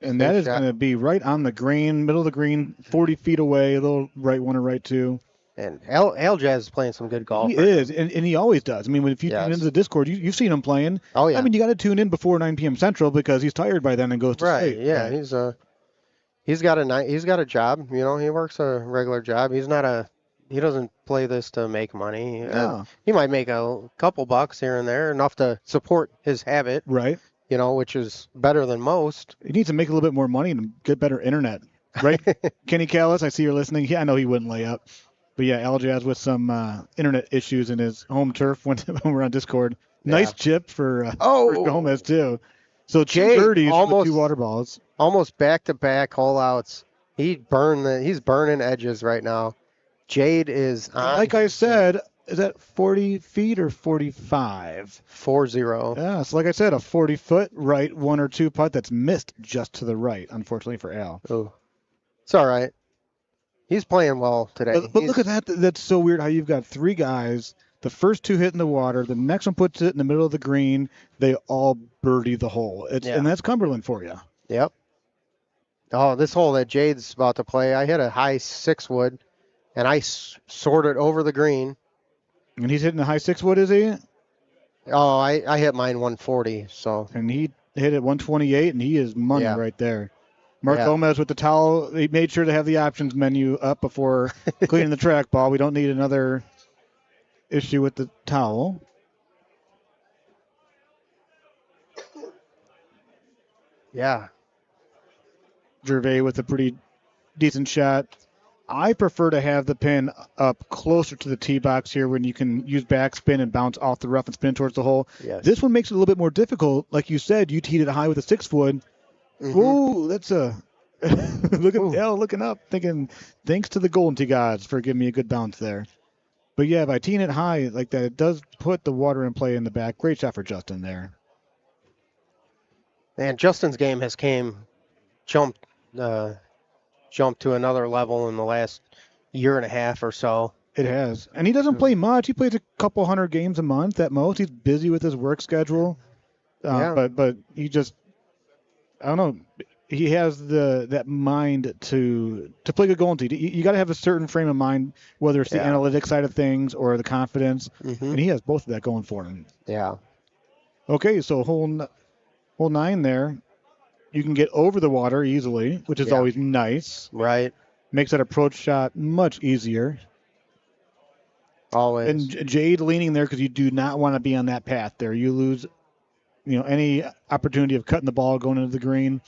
And that is going to be right on the green, middle of the green, 40 feet away, a little right one or right two. And L-Jazz is playing some good golf. He is, and he always does. I mean, if you tune into the Discord, you've seen him playing. Oh, yeah. I mean, you got to tune in before 9 p.m. Central because he's tired by then and goes to sleep. Yeah, he's got a job. You know, he works a regular job. He doesn't play this to make money. No. He might make a couple bucks here and there, enough to support his habit. Right. You know, which is better than most. He needs to make a little bit more money and get better internet. Right? Kenny Callis, I see you're listening. Yeah, I know he wouldn't lay up. But yeah, Aljaz with some internet issues in his home turf when we're on Discord. Nice chip for Gomez, too. So Jay, 2 birdies with 2 water balls. Almost back-to-back hole outs. He's burning edges right now. Jade is on. Like I said, is that 40 feet or 45? 40. Yeah, so like I said, a 40-foot right 1 or 2 putt that's missed just to the right, unfortunately for Al. Oh, it's all right. He's playing well today. But look at that. That's so weird how you've got 3 guys. The first 2 hit in the water. The next one puts it in the middle of the green. They all birdie the hole. And that's Cumberland for you. Yep. Oh, this hole that Jade's about to play, I hit a high 6-wood, and I sorted over the green. And he's hitting a high 6-wood, is he? Oh, I hit mine 140. So. And he hit it 128, and he is money right there. Mark Gomez with the towel. He made sure to have the options menu up before cleaning the trackball. We don't need another issue with the towel. Yeah. Gervais with a pretty decent shot. I prefer to have the pin up closer to the tee box here when you can use backspin and bounce off the rough and spin towards the hole. Yes. This one makes it a little bit more difficult. Like you said, you teed it high with a 6-wood. Whoa, that's a look at Al looking up, thinking thanks to the Golden Tee gods for giving me a good bounce there. But yeah, by teeing it high like that, it does put the water in play in the back. Great shot for Justin there. And Justin's game has jumped to another level in the last year and a half or so. It has. And he doesn't play much. He plays a couple hundred games a month at most. He's busy with his work schedule. But he just, I don't know, he has that mind to play good Golden Tee. You got to have a certain frame of mind, whether it's the analytic side of things or the confidence. And he has both of that going for him. Yeah. Okay, so hole 9 there. You can get over the water easily, which is always nice. Right. Makes that approach shot much easier. Always. And Jade leaning there because you do not want to be on that path there. You lose, any opportunity of cutting the ball going into the green.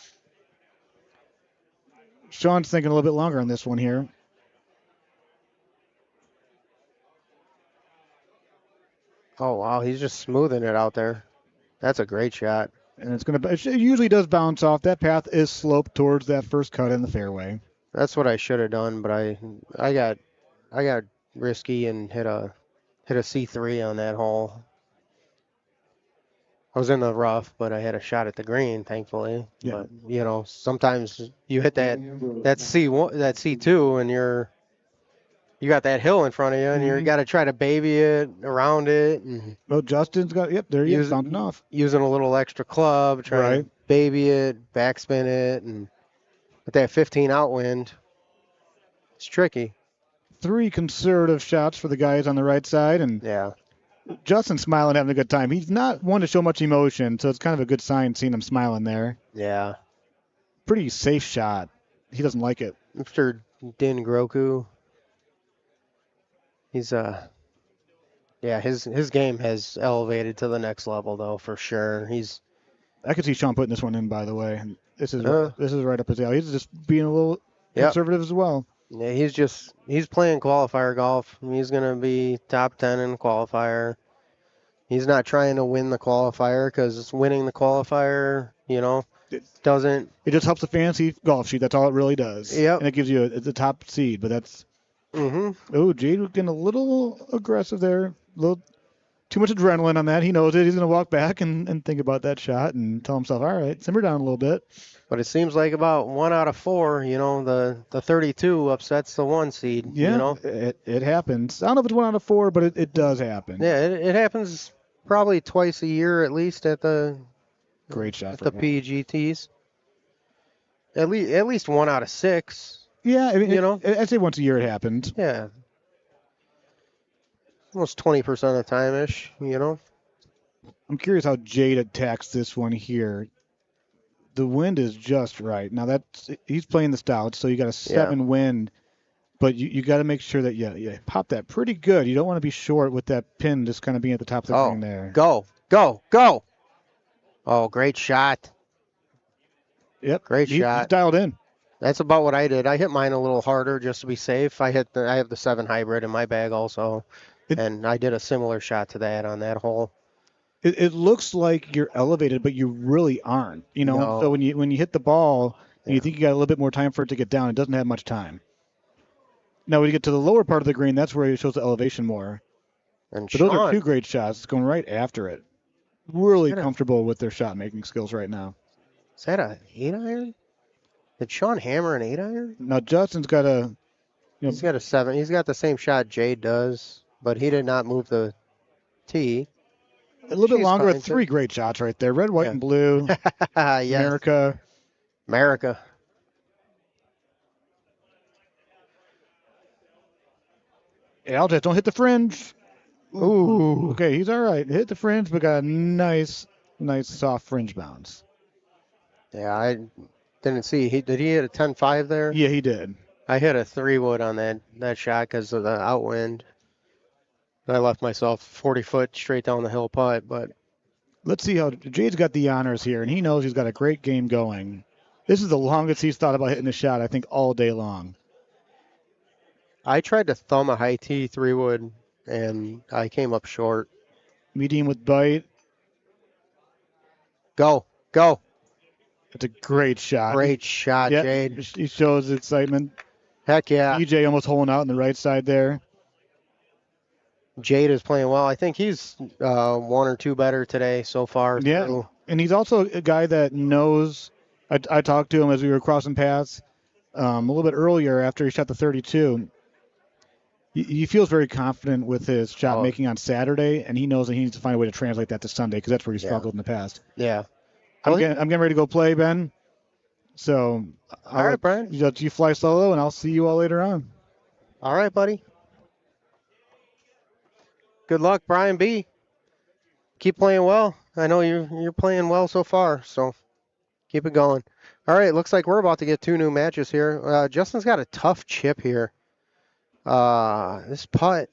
Sean's thinking a little bit longer on this one here. Oh, wow. He's just smoothing it out there. That's a great shot. And it usually does bounce off. That path is sloped towards that first cut in the fairway. That's what I should have done, but I got risky and hit a C3 on that hole. I was in the rough, but I had a shot at the green, thankfully. Yeah. But sometimes you hit that C1, that C2, and you got that hill in front of you, and you got to try to baby it around it. And well, Justin's got there he is bouncing off, using a little extra club, trying to baby it, backspin it, and with that 15 outwind, it's tricky. 3 conservative shots for the guys on the right side, and Justin's smiling, having a good time. He's not one to show much emotion, so it's kind of a good sign seeing him smiling there. Yeah. Pretty safe shot. He doesn't like it. Mr. Din Groku. He's his game has elevated to the next level though, for sure. I could see Sean putting this one in, by the way. This is right up his alley. He's just being a little conservative as well. Yeah, he's playing qualifier golf. He's gonna be top 10 in qualifier. He's not trying to win the qualifier because winning the qualifier, doesn't. It just helps the fantasy golf sheet. That's all it really does. Yep. And it gives you the top seed, but that's. Oh, Jade was getting a little aggressive there. A little too much adrenaline on that. He knows it. He's going to walk back and think about that shot and tell himself, all right, simmer down a little bit. But it seems like about 1 out of 4, the 32 upsets the 1 seed. Yeah, it happens. I don't know if it's 1 out of 4, but it does happen. Yeah, it happens probably twice a year at least at the great shot at the PGTs. At least 1 out of 6. Yeah, I mean, I'd say once a year it happens. Yeah. Almost 20% of the time-ish, I'm curious how Jade attacks this one here. the wind is just right. Now he's playing the stout, so you got a 7 wind, but you got to make sure that you pop that pretty good. You don't want to be short with that pin just kind of being at the top of the green there. Go. Oh, great shot. Yep. Great He's shot. dialed in. That's about what I did. I hit mine a little harder just to be safe. I have the 7 hybrid in my bag also, and I did a similar shot to that on that hole. It looks like you're elevated, but you really aren't. No. So when you hit the ball, and you think you got a little bit more time for it to get down, it doesn't have much time. Now when you get to the lower part of the green, that's where it shows the elevation more. And but those are 2 great shots. It's going right after it. Really comfortable with their shot making skills right now. Is that a 8-iron? Did Sean hammer an 8-iron? Now Justin's got a. He's got a 7. He's got the same shot Jade does, but he did not move the tee. A little bit longer. 3 great shots right there. Red, white, and blue. Yes. America. Hey, Aljas, don't hit the fringe. Ooh. Okay, he's all right. Hit the fringe, but got a nice soft fringe bounce. Yeah, I didn't see. Did he hit a 10-5 there? Yeah, he did. I hit a 3-wood on that shot because of the outwind. I left myself 40 foot straight down the hill putt, but. Let's see how Jade's got the honors here, and he knows he's got a great game going. This is the longest he's thought about hitting a shot, I think, all day long. I tried to thumb a high tee 3-wood, and I came up short. Medium with bite. Go. That's a great shot. Great shot, Jade. He shows excitement. Heck yeah. EJ almost holding out on the right side there. Jade is playing well. I think he's 1 or 2 better today so far. Yeah, through. And he's also a guy that knows. I talked to him as we were crossing paths a little bit earlier after he shot the 32. He feels very confident with his shot making on Saturday, and he knows that he needs to find a way to translate that to Sunday because that's where he struggled in the past. Yeah. I'm getting ready to go play, Ben. So, all right, Brian. You fly solo, and I'll see you all later on. All right, buddy. Good luck, Brian B. Keep playing well. I know you're playing well so far, so keep it going. All right, looks like we're about to get 2 new matches here. Justin's got a tough chip here. This putt,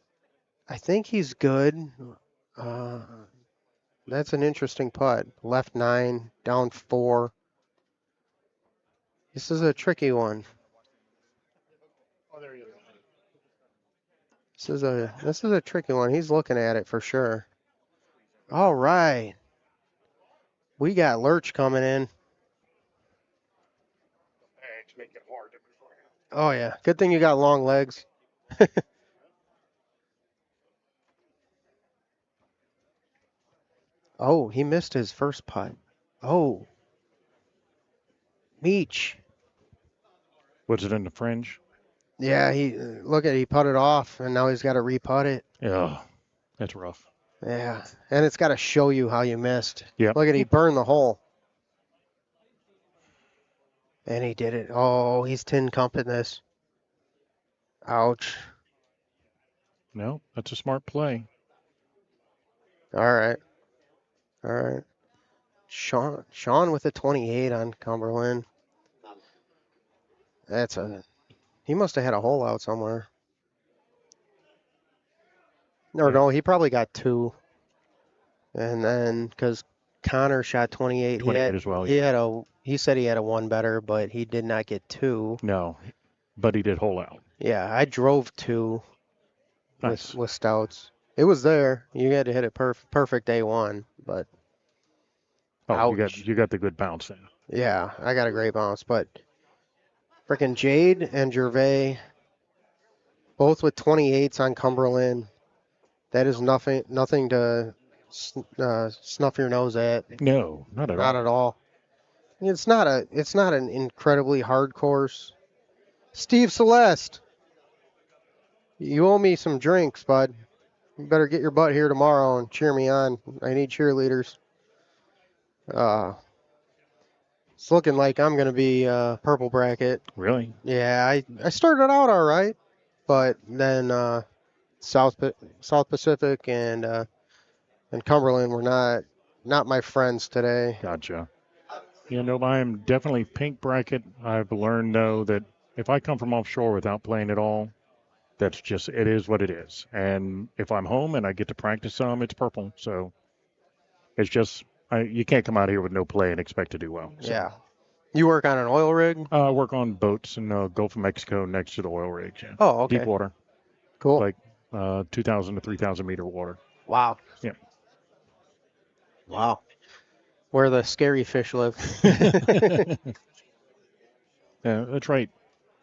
I think he's good. That's an interesting putt. Left 9, down 4. This is a tricky one. This is a tricky one. He's looking at it for sure. All right. We got Lurch coming in. Oh yeah. Good thing you got long legs. Oh, he missed his first putt. Oh. Meech. Was it in the fringe? Yeah, he putted off, and now he's got to re-putt it. Yeah, that's rough. Yeah, and it's got to show you how you missed. Yeah. Look at he burned the hole. And he did it. Oh, he's tin cumping this. Ouch. No, that's a smart play. All right. Sean with a 28 on Cumberland. He must have had a hole out somewhere. Or no, he probably got 2. And then, because Connor shot 28. 28 as well. He said he had a 1 better, but he did not get 2. No, but he did hole out. Yeah, I drove 2 nice. with stouts. It was there. You had to hit it perfect A1, but. Oh, you got the good bounce in. Yeah, I got a great bounce, but freaking Jade and Gervais, both with 28s on Cumberland. That is nothing to snuff your nose at. No, not at all. Not at all. It's not an incredibly hard course. Steve Celeste, you owe me some drinks, bud. You better get your butt here tomorrow and cheer me on. I need cheerleaders. It's looking like I'm going to be purple bracket. Really? Yeah, I started out all right, but then South Pacific and Cumberland were not my friends today. Gotcha. You know, I'm definitely pink bracket. I've learned though that if I come from offshore without playing at all, that's just it is what it is. And if I'm home and I get to practice some, it's purple. So it's just you can't come out here with no play and expect to do well. So. Yeah. You work on an oil rig? I work on boats in the Gulf of Mexico next to the oil rigs. Yeah. Oh, okay. Deep water. Cool. Like 2,000 to 3,000 meter water. Wow. Yeah. Wow. Where the scary fish live. Yeah, that's right.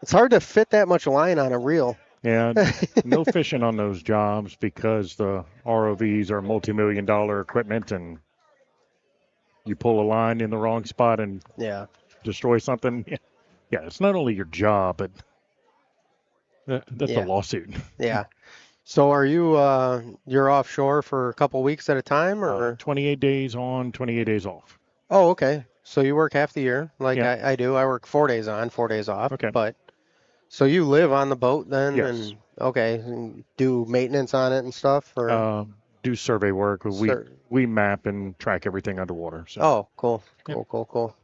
It's hard to fit that much line on a reel. Yeah, no fishing on those jobs because the ROVs are multi-million-dollar equipment, and you pull a line in the wrong spot and yeah, destroy something. Yeah, it's not only your job, but that's a lawsuit. Yeah. So are you you're offshore for a couple weeks at a time, or 28 days on, 28 days off? Oh, okay. So you work half the year, like Yeah. I do. I work 4 days on, 4 days off. Okay. But so you live on the boat then, Yes. and okay, and do maintenance on it and stuff, or Do survey work. Sur- We map and track everything underwater. So. oh, cool, Yeah. cool.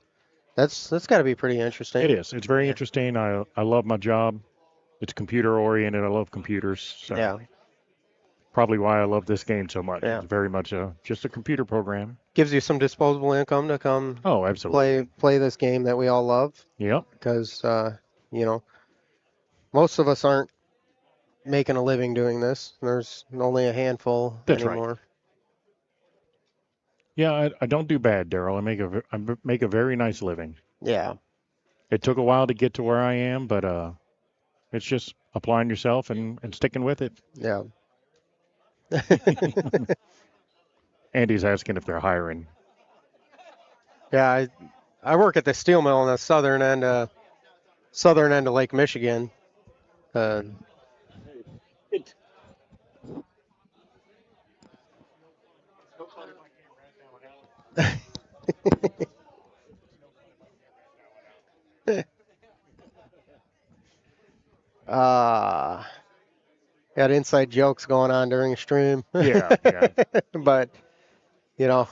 That's got to be pretty interesting. It is. It's very interesting. I love my job. It's computer oriented. I love computers. So Yeah. Probably why I love this game so much. Yeah. It's very much just a computer program. Gives you some disposable income to come Oh, absolutely. play this game that we all love, Yep. because you know, most of us aren't making a living doing this. There's only a handful That's right. anymore. Yeah, I don't do bad, Daryl. I make a very nice living. Yeah. It took a while to get to where I am, but it's just applying yourself and sticking with it. Yeah. Andy's asking if they're hiring. Yeah, I work at the steel mill on the southern end of Lake Michigan. Got inside jokes going on during the stream. Yeah. But, you know,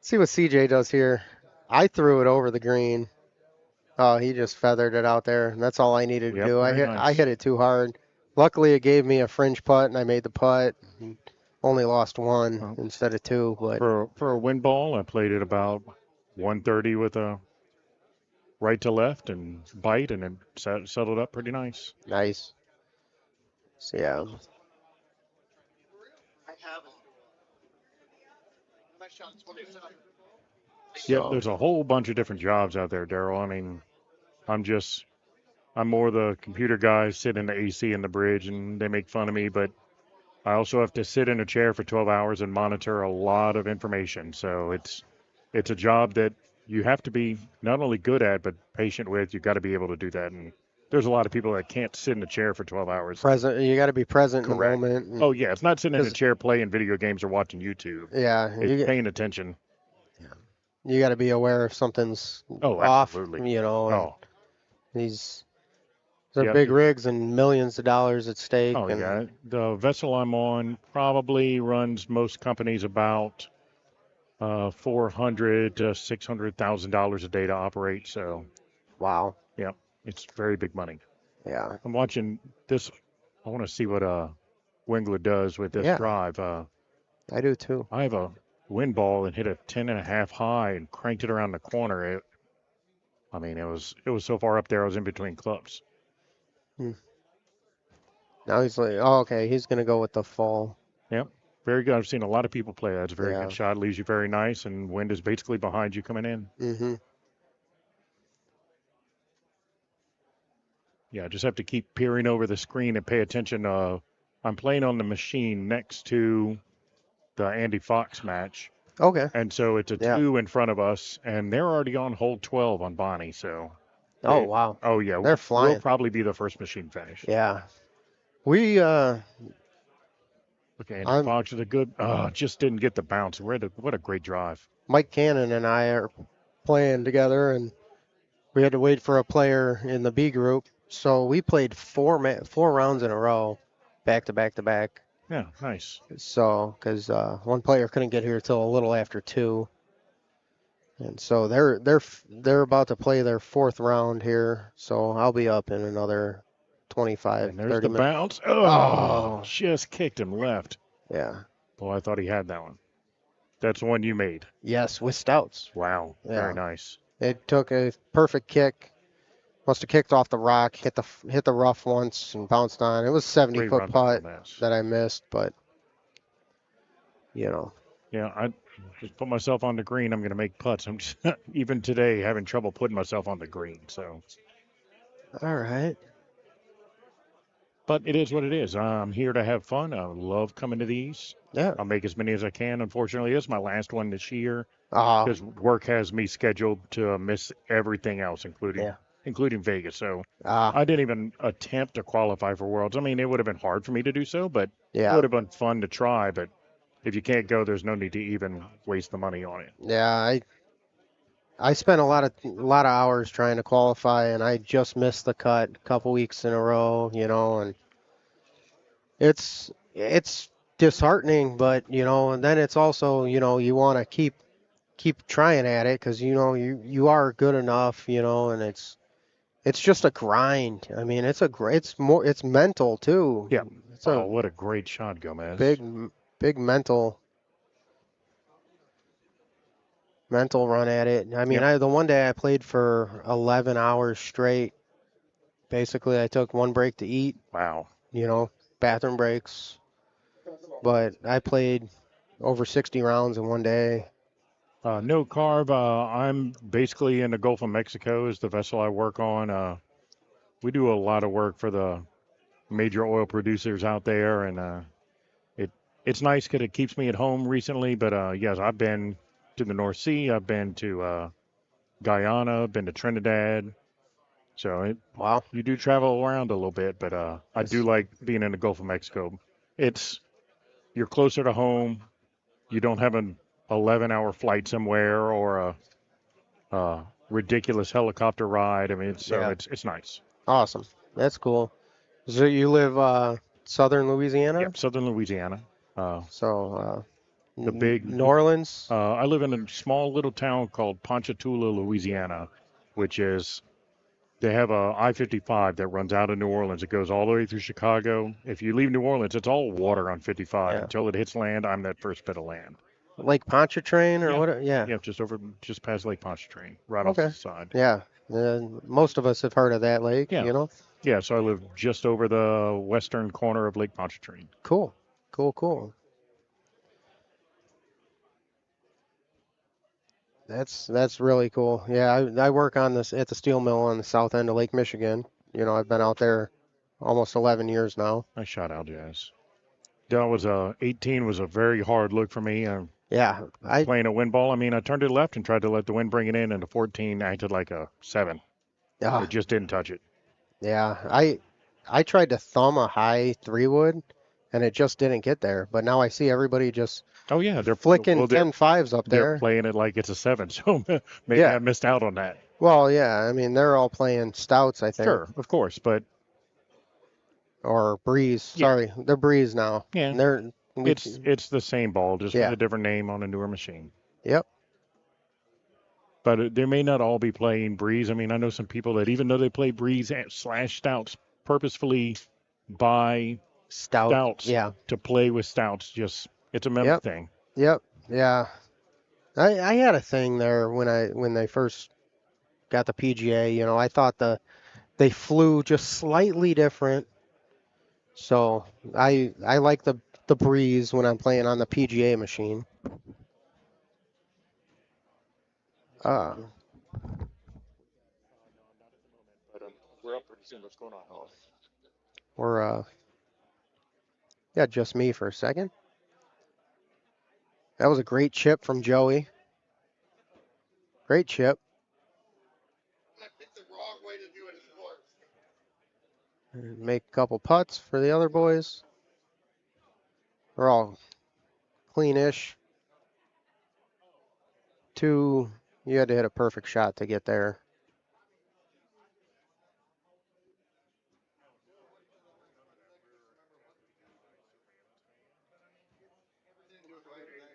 see what CJ does here. I threw it over the green. Oh, he just feathered it out there. And that's all I needed to do. I hit it too hard. Luckily, it gave me a fringe putt, and I made the putt. Only lost one instead of two. But for a wind ball, I played it about 130 with a right to left and bite, and it settled up pretty nice. Nice. So, yeah. Yeah, there's a whole bunch of different jobs out there, Daryl. I mean, I'm more the computer guy sitting in the AC in the bridge, and they make fun of me, but I also have to sit in a chair for 12 hours and monitor a lot of information. So it's a job that you have to be not only good at, but patient with. You've got to be able to do that. And there's a lot of people that can't sit in a chair for 12 hours. You got to be present Correct. in the moment. Oh, yeah. It's not sitting in a chair playing video games or watching YouTube. Yeah. It's paying attention. You got to be aware if something's off, absolutely. you know. They're Yep. big rigs and millions of dollars at stake. Oh, yeah. The vessel I'm on probably runs most companies about $400,000 to $600,000 a day to operate. So, wow. Yeah, it's very big money. Yeah. I'm watching this. I want to see what Wingler does with this drive. I do too. I have a wind ball and hit a 10.5 high and cranked it around the corner. It was so far up there I was in between clubs. Now he's like, oh, okay, he's gonna go with the fall. Yep, very good. I've seen a lot of people play that. It's a very good shot. Leaves you very nice, and wind is basically behind you coming in. Mm-hmm. Yeah, I just have to keep peering over the screen and pay attention. I'm playing on the machine next to the Andy Fox match. Okay. And so it's a 2 in front of us, and they're already on hole 12 on Bonnie. So. Oh, wow. Oh, yeah. They're flying. We'll probably be the first machine finish. Yeah. We, Okay, Andy Fox is a good, just didn't get the bounce. What a great drive. Mike Cannon and I are playing together, and we had to wait for a player in the B group. So we played four rounds in a row, back to back to back. Yeah, nice. So, because one player couldn't get here till a little after 2. And so they're about to play their 4th round here. So I'll be up in another 25, And there's 30 the minutes. bounce. Oh, just kicked him left. Yeah. Boy, I thought he had that one. That's the one you made. Yes, with stouts. Wow, Yeah. very nice. It took a perfect kick. Must have kicked off the rock, hit the rough once, and bounced on. It was a 70-foot putt that I missed, but you know. Yeah, I just put myself on the green. I'm going to make putts. I'm just, even today having trouble putting myself on the green. So. All right. But it is what it is. I'm here to have fun. I love coming to these. Yeah. I'll make as many as I can. Unfortunately, this is my last one this year Uh-huh. because work has me scheduled to miss everything else, including Vegas. So I didn't even attempt to qualify for Worlds. I mean, it would have been hard for me to do so, but it would have been fun to try. But if you can't go, there's no need to even waste the money on it. Yeah, I spent a lot of hours trying to qualify, and I just missed the cut a couple weeks in a row, and it's disheartening, but and then it's also, you want to keep trying at it because you are good enough, and it's just a grind. I mean, it's mental too. Yeah. It's what a great shot, Gomez. Big mental run at it. I mean, the one day I played for 11 hours straight. Basically, I took one break to eat. Wow. Bathroom breaks. But I played over 60 rounds in one day. No carb. I'm basically in the Gulf of Mexico is the vessel I work on. We do a lot of work for the major oil producers out there, and it's nice because it keeps me at home recently. But yes, I've been to the North Sea. I've been to Guyana. Been to Trinidad. So you do travel around a little bit, but I do like being in the Gulf of Mexico. You're closer to home. You don't have an 11-hour flight somewhere or a ridiculous helicopter ride. I mean, it's nice. Awesome. That's cool. So you live southern Louisiana? Yep, southern Louisiana. The big New Orleans? I live in a small little town called Ponchatoula, Louisiana, which is they have a I-55 that runs out of New Orleans. It goes all the way through Chicago. If you leave New Orleans, it's all water on 55 until it hits land. I'm that first bit of land. Lake Pontchartrain or what? Yeah. Yeah, just past Lake Pontchartrain, right off the side. Yeah. Most of us have heard of that lake, Yeah, so I live just over the western corner of Lake Pontchartrain. Cool. That's really cool. Yeah, I work on this at the steel mill on the south end of Lake Michigan. I've been out there almost 11 years now. Nice shot, Al Jazz. That was 18 was a very hard look for me. Playing a wind ball. I mean, I turned it left and tried to let the wind bring it in, and the 14 acted like a 7. It just didn't touch it. Yeah, I tried to thumb a high 3-wood, and it just didn't get there. But now I see everybody just they're flicking 10-5s up there. They're playing it like it's a 7, so maybe I missed out on that. Well, yeah, I mean they're all playing stouts, I think. Sure, of course, but or breeze. Sorry, they're breeze now. Yeah, it's the same ball, just with a different name on a newer machine. Yep. But they may not all be playing breeze. I mean, I know some people that even though they play breeze / stouts, purposefully buy stouts to play with stouts. Just it's a mental thing. Yep. Yeah. I had a thing there when they first got the PGA. I thought they flew just slightly different. So I like the breeze when I'm playing on the PGA machine. We're up pretty soon. What's going on? We're just me for a second. That was a great chip from Joey. Great chip. Make a couple putts for the other boys. They're all cleanish. 2, you had to hit a perfect shot to get there.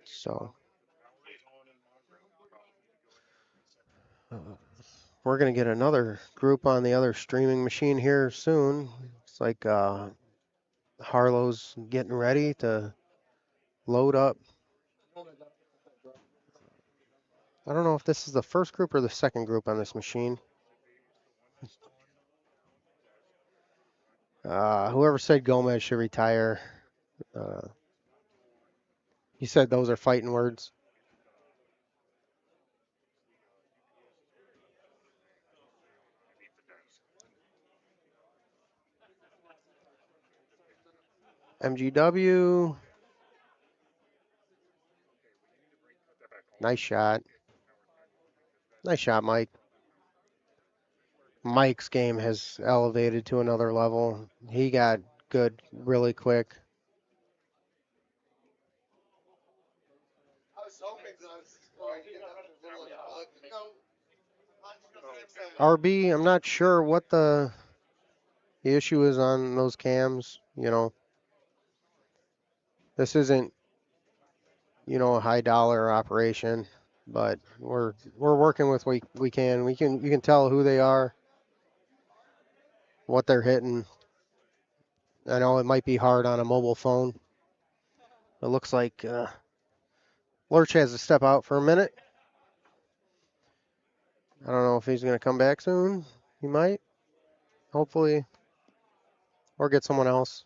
So We're going to get another group on the other streaming machine here soon. It's like Harlow's getting ready to load up. I don't know if this is the first group or the second group on this machine. Whoever said Gomez should retire, he said those are fighting words. MGW. Nice shot. Nice shot, Mike. Mike's game has elevated to another level. He got good really quick. RB, I'm not sure what the issue is on those cams. You know, this isn't, you know, a high dollar operation, but we're working with what we can. You can tell who they are, what they're hitting. I know it might be hard on a mobile phone. It looks like Lurch has to step out for a minute. I don't know if he's going to come back soon. He might, hopefully, or get someone else.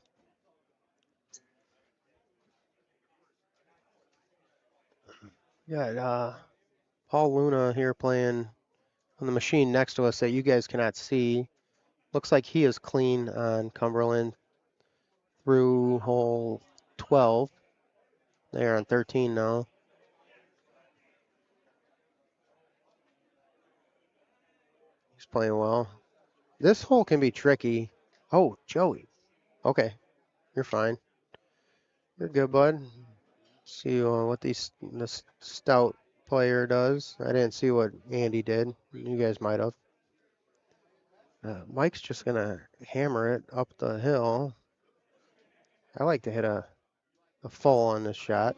Got Paul Luna here playing on the machine next to us that you guys cannot see. Looks like he is clean on Cumberland through hole 12. They're on 13 now. He's playing well. This hole can be tricky. Oh, Joey. Okay, you're fine. You're good, bud. See what this stout player does. I didn't see what Andy did. You guys might have. Mike's just going to hammer it up the hill. I like to hit a full on this shot.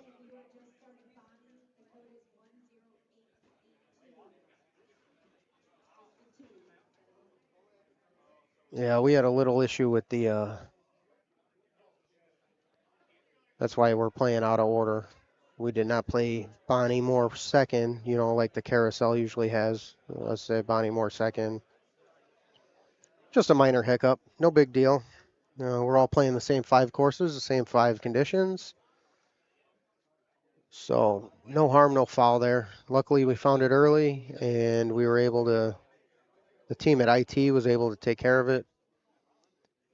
Yeah, we had a little issue with the... that's why we're playing out of order. We did not play Bonnie Moore second, you know, like the carousel usually has. Let's say Bonnie Moore second. Just a minor hiccup. No big deal. We're all playing the same 5 courses, the same 5 conditions. So no harm, no foul there. Luckily, we found it early, and we were able to, the team at IT was able to take care of it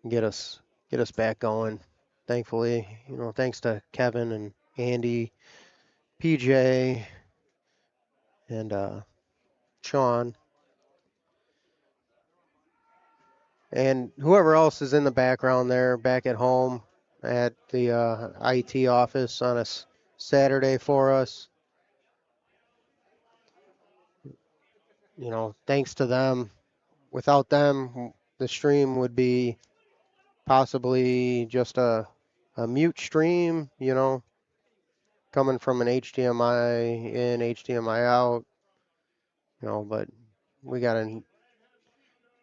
and get us back going. Thankfully, you know, thanks to Kevin and Andy, PJ, and Sean, and whoever else is in the background there, back at home at the IT office on a Saturday for us. You know, thanks to them. Without them, the stream would be possibly just a mute stream, you know, coming from an HDMI in, HDMI out, you know, but we got a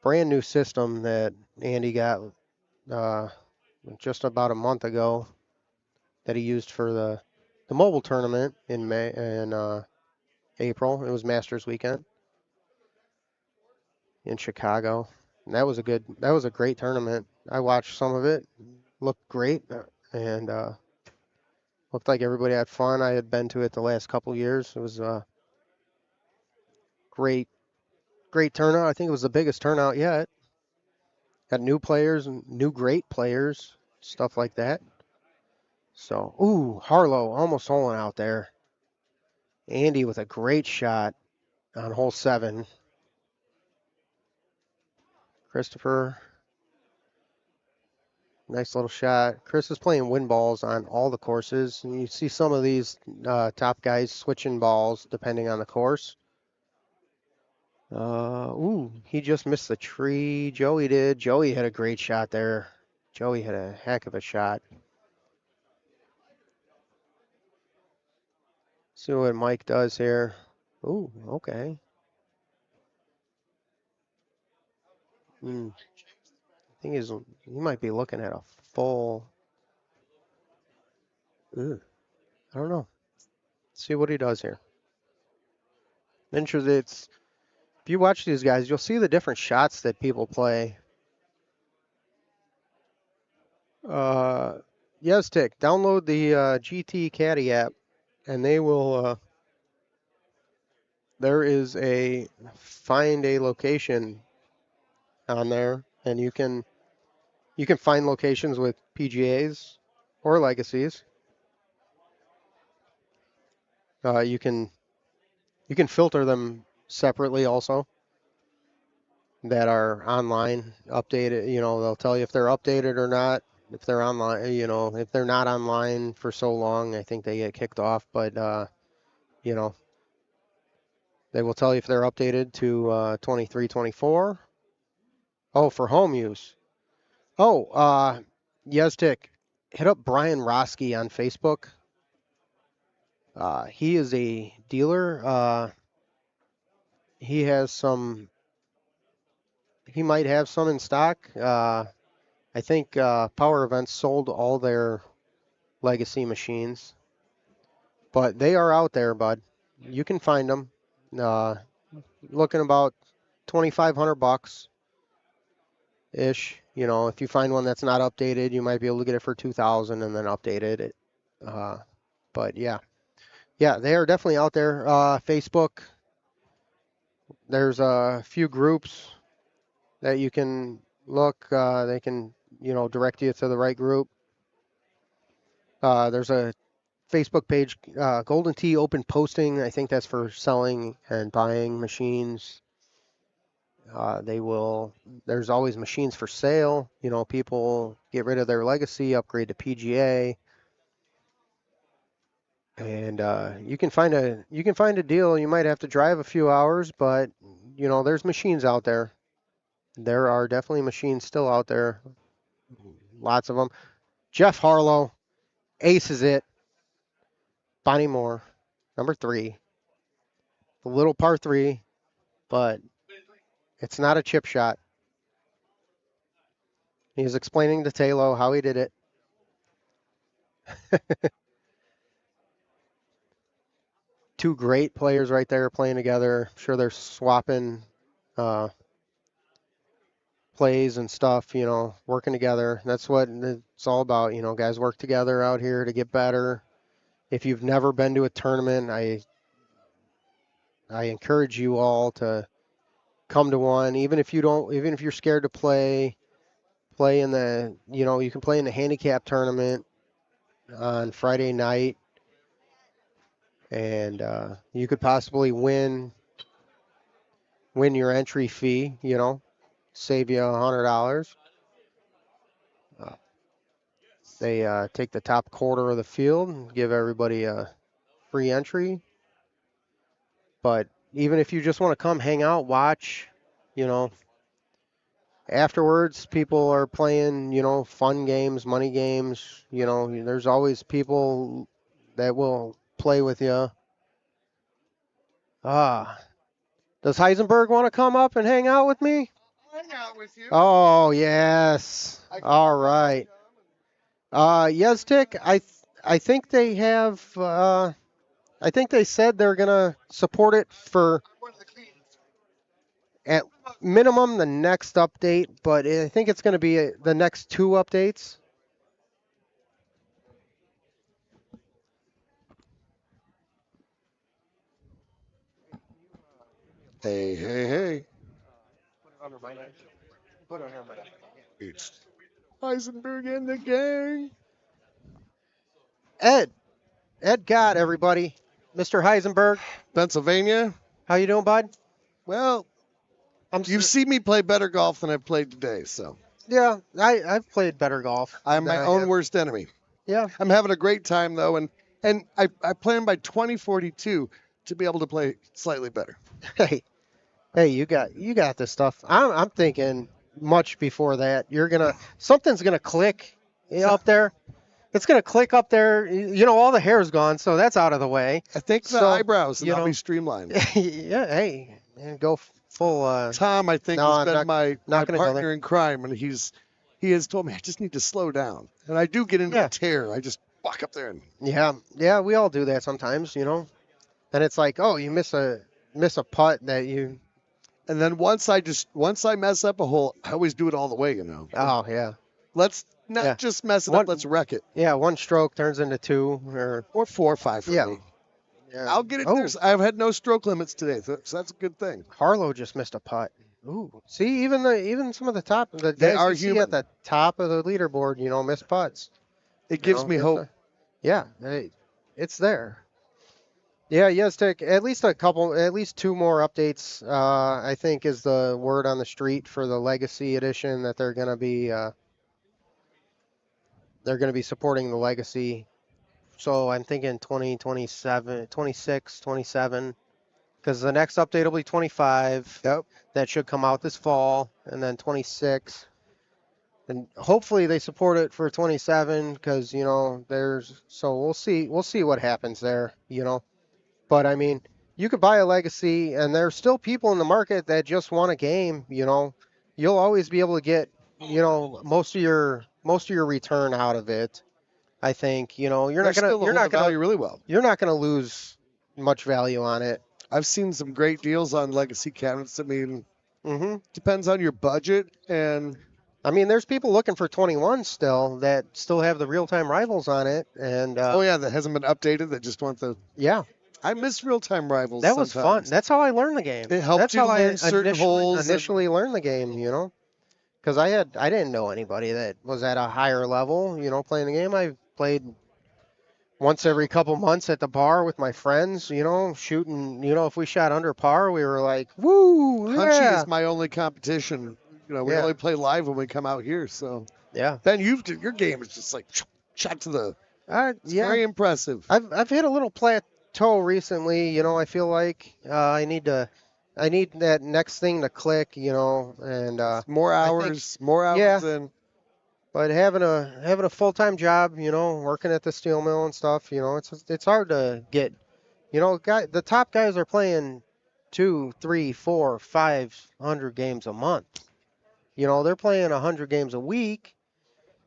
brand new system that Andy got just about a month ago that he used for the mobile tournament in April. It was Masters weekend in Chicago. And that was a great tournament. I watched some of it. Looked great, and looked like everybody had fun. I had been to it the last couple years. It was a great turnout. I think it was the biggest turnout yet. Got new players, new great players, stuff like that. So, ooh, Harlow almost holing out there. Andy with a great shot on hole 7. Christopher, nice little shot. Chris is playing win balls on all the courses. And you see some of these top guys switching balls depending on the course. Ooh, he just missed the tree. Joey did. Joey had a great shot there. Joey had a heck of a shot. See what Mike does here. Ooh, okay. I think he might be looking at a full. I don't know. See what he does here. Interesting. If you watch these guys, you'll see the different shots that people play. Yestic, download the GT Caddy app, and they will. There is a find a location on there, and you can find locations with PGAs or legacies. You can filter them separately also that are online updated. They'll tell you if they're updated or not. If they're online, if they're not online for so long, I think they get kicked off. But they will tell you if they're updated to 23, 24. Oh, for home use. Oh, Yestic, hit up Brian Roski on Facebook. He is a dealer. He might have some in stock. I think Power Events sold all their legacy machines, but they are out there, bud. You can find them. Looking about $2,500 ish. If you find one that's not updated, you might be able to get it for $2,000 and then update it. But yeah, they are definitely out there. Facebook. There's a few groups that you can look. They can, direct you to the right group. There's a Facebook page, Golden Tee Open Posting. I think that's for selling and buying machines. There's always machines for sale. People get rid of their legacy, upgrade to PGA. And you can find a deal. You might have to drive a few hours, but there's machines out there. There are definitely machines still out there. Lots of them. Jeff Harlow, aces it. Bonnie Moore, number 3. The little par 3, but it's not a chip shot. He was explaining to Taylor how he did it. Two great players right there playing together. I'm sure they're swapping plays and stuff, working together. That's what it's all about. Guys work together out here to get better. If you've never been to a tournament, I encourage you all to come to one. Even if you're scared to play in the, you can play in the handicap tournament on Friday night, and you could possibly win your entry fee, save you $100. They take the top quarter of the field and give everybody a free entry. But even if you just want to come hang out, watch, afterwards people are playing, fun games, money games. There's always people that will play with you. Does Heisenberg want to come up and hang out with me? Hang out with you. Oh, yes. All right. Yestic, I think they have, I think they said they're going to support it for at minimum the next update, but I think it's going to be the next 2 updates. Hey. Put it under my neck. It's Heisenberg and the gang. Ed Gott, everybody. Mr. Heisenberg. Pennsylvania. How you doing, bud? Well, you've seen me play better golf than I've played today, so. Yeah, I've played better golf. I'm my own worst enemy. Yeah. I'm having a great time, though, and I plan by 2042 to be able to play slightly better. Hey, you got this stuff. I'm thinking much before that. Something's gonna click up there. It's gonna click up there. All the hair's gone, so that's out of the way. I think the eyebrows, and I'll be streamlined. Yeah. Hey, man, go full. Tom, I think, No, has I'm been not- my not gonna go partner there. in crime, and he has told me I just need to slow down. And I do get into Yeah. a tear. I just walk up there and Yeah, we all do that sometimes, And it's like, oh, you miss a putt that you. and then once I mess up a hole, I always do it all the way, Oh yeah. Let's not Yeah. just mess it One- up, let's wreck it. Yeah, one stroke turns into two Or 4 or 5 for yeah. me. Yeah. I'll get it. Oh, I've had no stroke limits today, so that's a good thing. Harlow just missed a putt. Ooh. See, even some of the They guys are you see human. at the top of the leaderboard, miss putts. It gives me hope. Yeah, it's there. Yeah, Yezdik, at least two more updates, I think is the word on the street for the Legacy Edition that they're going to be supporting the Legacy. So I'm thinking 2027, 26, 27, because the next update will be 25. Yep. That should come out this fall, and then 26. And hopefully they support it for 27, because, so we'll see what happens there, But I mean, you could buy a Legacy, and there's still people in the market that just want a game. You'll always be able to get, most of your return out of it. I think you're not gonna value really well. You're not gonna lose much value on it. I've seen some great deals on Legacy cabinets. I mean, Mm-hmm. depends on your budget, and I mean, there's people looking for 21 still that still have the real-time rivals on it, and that hasn't been updated. That just want the. Yeah. I miss real-time rivals. That was sometimes. fun. That's how I learned the game. It helped That's you how learn I certain holes. initially learned the game, because I didn't know anybody that was at a higher level, playing the game. I played once every couple months at the bar with my friends, shooting. If we shot under par, we were like, "Woo!" Hunchy Yeah. is my only competition. We Yeah. only play live when we come out here. So Yeah. Ben, your game is just like shot to the. It's Yeah. very impressive. I've hit a little plateau recently. I feel like I need that next thing to click. And more hours, more hours in. But having a full-time job, working at the steel mill and stuff, it's hard to get. The top guys are playing 2, 3, 4, 500 games a month. They're playing 100 games a week,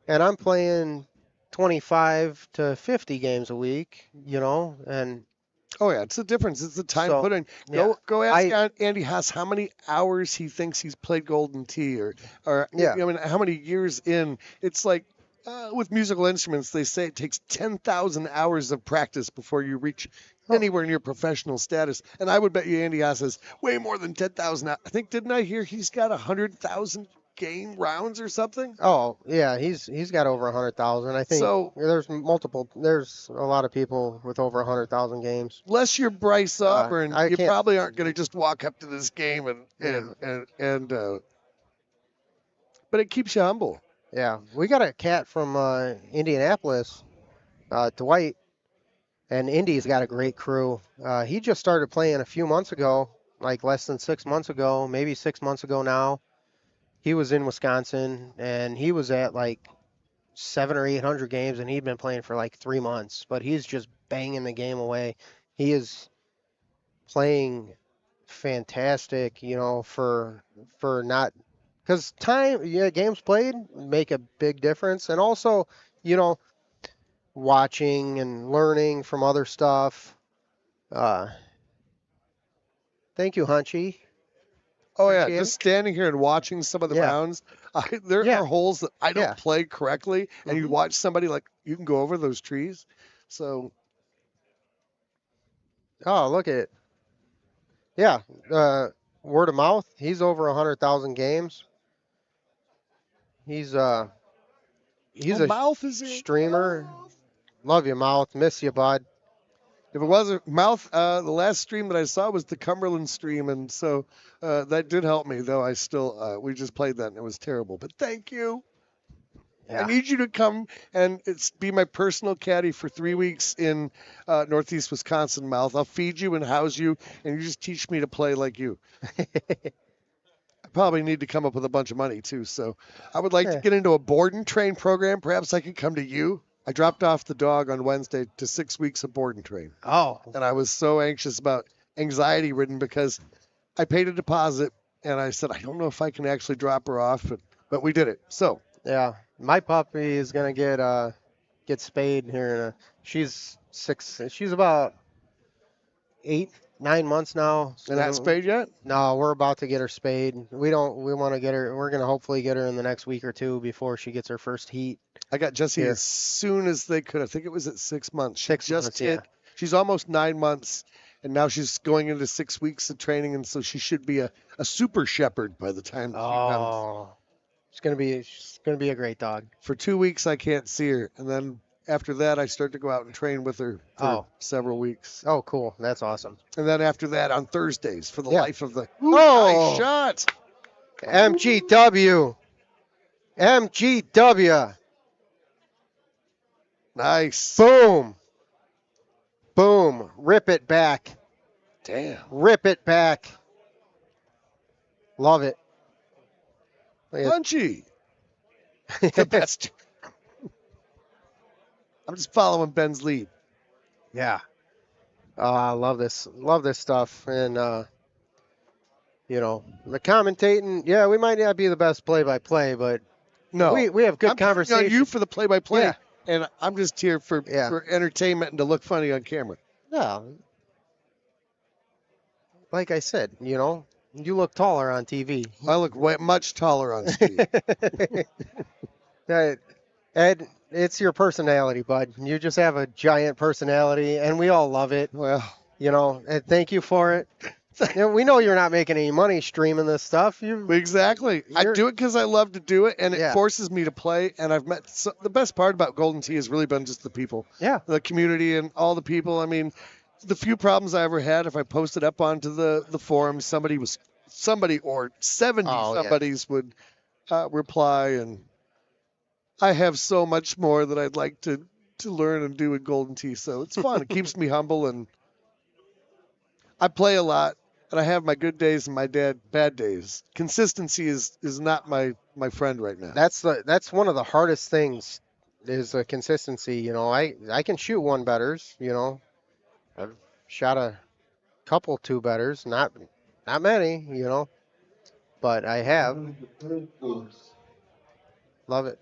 and I'm playing 25 to 50 games a week. And Oh yeah, it's the difference. It's the time So, put in. yeah. Go ask Andy Haas how many hours he thinks he's played Golden Tee, or Yeah. I mean how many years in. It's like with musical instruments, they say it takes 10,000 hours of practice before you reach anywhere near professional status. And I would bet you Andy Haas has way more than 10,000. I think didn't I hear he's got 100,000 game rounds or something? Oh yeah, he's got over 100,000. I think So- there's a lot of people with over 100,000 games. Unless you're Bryce Auburn, I you can't- probably aren't going to just walk up to this game and but it keeps you humble. Yeah, we got a cat from Indianapolis, Dwight, and Indy's got a great crew. He just started playing a few months ago, like less than 6 months ago, maybe 6 months ago now. He was in Wisconsin, and he was at like 700 or 800 games, and he'd been playing for like 3 months. But he's just banging the game away. He is playing fantastic, for not because games played make a big difference, and also, watching and learning from other stuff. Thank you, Hunchy. Oh yeah, Appreciate just standing here and watching some of the Yeah. rounds. There Yeah. are holes that I don't Yeah. play correctly, and you watch somebody like you can go over those trees. So Oh, look at it. Yeah, word of mouth. He's over 100,000 games. He's a Mouth is in. streamer. Love you, Mouth. Miss you, bud. If it wasn't Mouth, the last stream that I saw was the Cumberland stream, and so that did help me. Though I still we just played that and it was terrible. But thank you. Yeah. I need you to come and be my personal caddy for 3 weeks in Northeast Wisconsin, Mouth. I'll feed you and house you, and you just teach me to play like you. I probably need to come up with a bunch of money too. So I would like to get into a board and train program. Perhaps I could come to you. I dropped off the dog on Wednesday to 6 weeks of board and train. Oh. And I was so anxious about anxiety ridden because I paid a deposit, and I said, I don't know if I can actually drop her off, but we did it. So Yeah, my puppy is gonna get spayed here. She's 6. She's about 8, 9 months now. and not spayed yet? No, we're about to get her spayed. We want to get her. We're gonna hopefully get her in the next week or two before she gets her first heat. I got Jessie Here. as soon as they could. I think it was at 6 months. She 6 just months, hit. yeah. She's almost 9 months, and now she's going into 6 weeks of training, and so she should be a super shepherd by the time she comes. Oh, she's gonna be a great dog. For 2 weeks, I can't see her, and then after that, I start to go out and train with her for several weeks. Oh, cool. That's awesome. And then after that, on Thursdays, for the Yeah. life of the Oh! nice shot. MGW. MGW. Nice. Boom. Boom. Rip it back. Damn. Rip it back. Love it. Punchy. The best. I'm just following Ben's lead. Yeah. I love this. Love this stuff. And, the commentating, yeah, we might not be the best play-by-play, but No. we have good I'm counting conversation. on you for the play-by-play, Yeah. and I'm just here for entertainment and to look funny on camera. Yeah. Like I said, you look taller on TV. I look much taller on screen. Ed, it's your personality, bud. You just have a giant personality, and we all love it. Well, and thank you for it. We know you're not making any money streaming this stuff. Exactly. I do it because I love to do it, and it Yeah. forces me to play. And I've met the best part about Golden Tee has really been just the people. Yeah. The community and all the people. I mean, the few problems I ever had, if I posted up onto the forum, somebody or 70 somebodies would reply, and I have so much more that I'd like to learn and do with Golden Tee. So it's fun. It keeps me humble, and I play a lot. And I have my good days and my bad days. Consistency is not my friend right now. That's one of the hardest things is consistency. I can shoot 1-betters. I've shot a couple 2-betters, not many. But I have. Love it.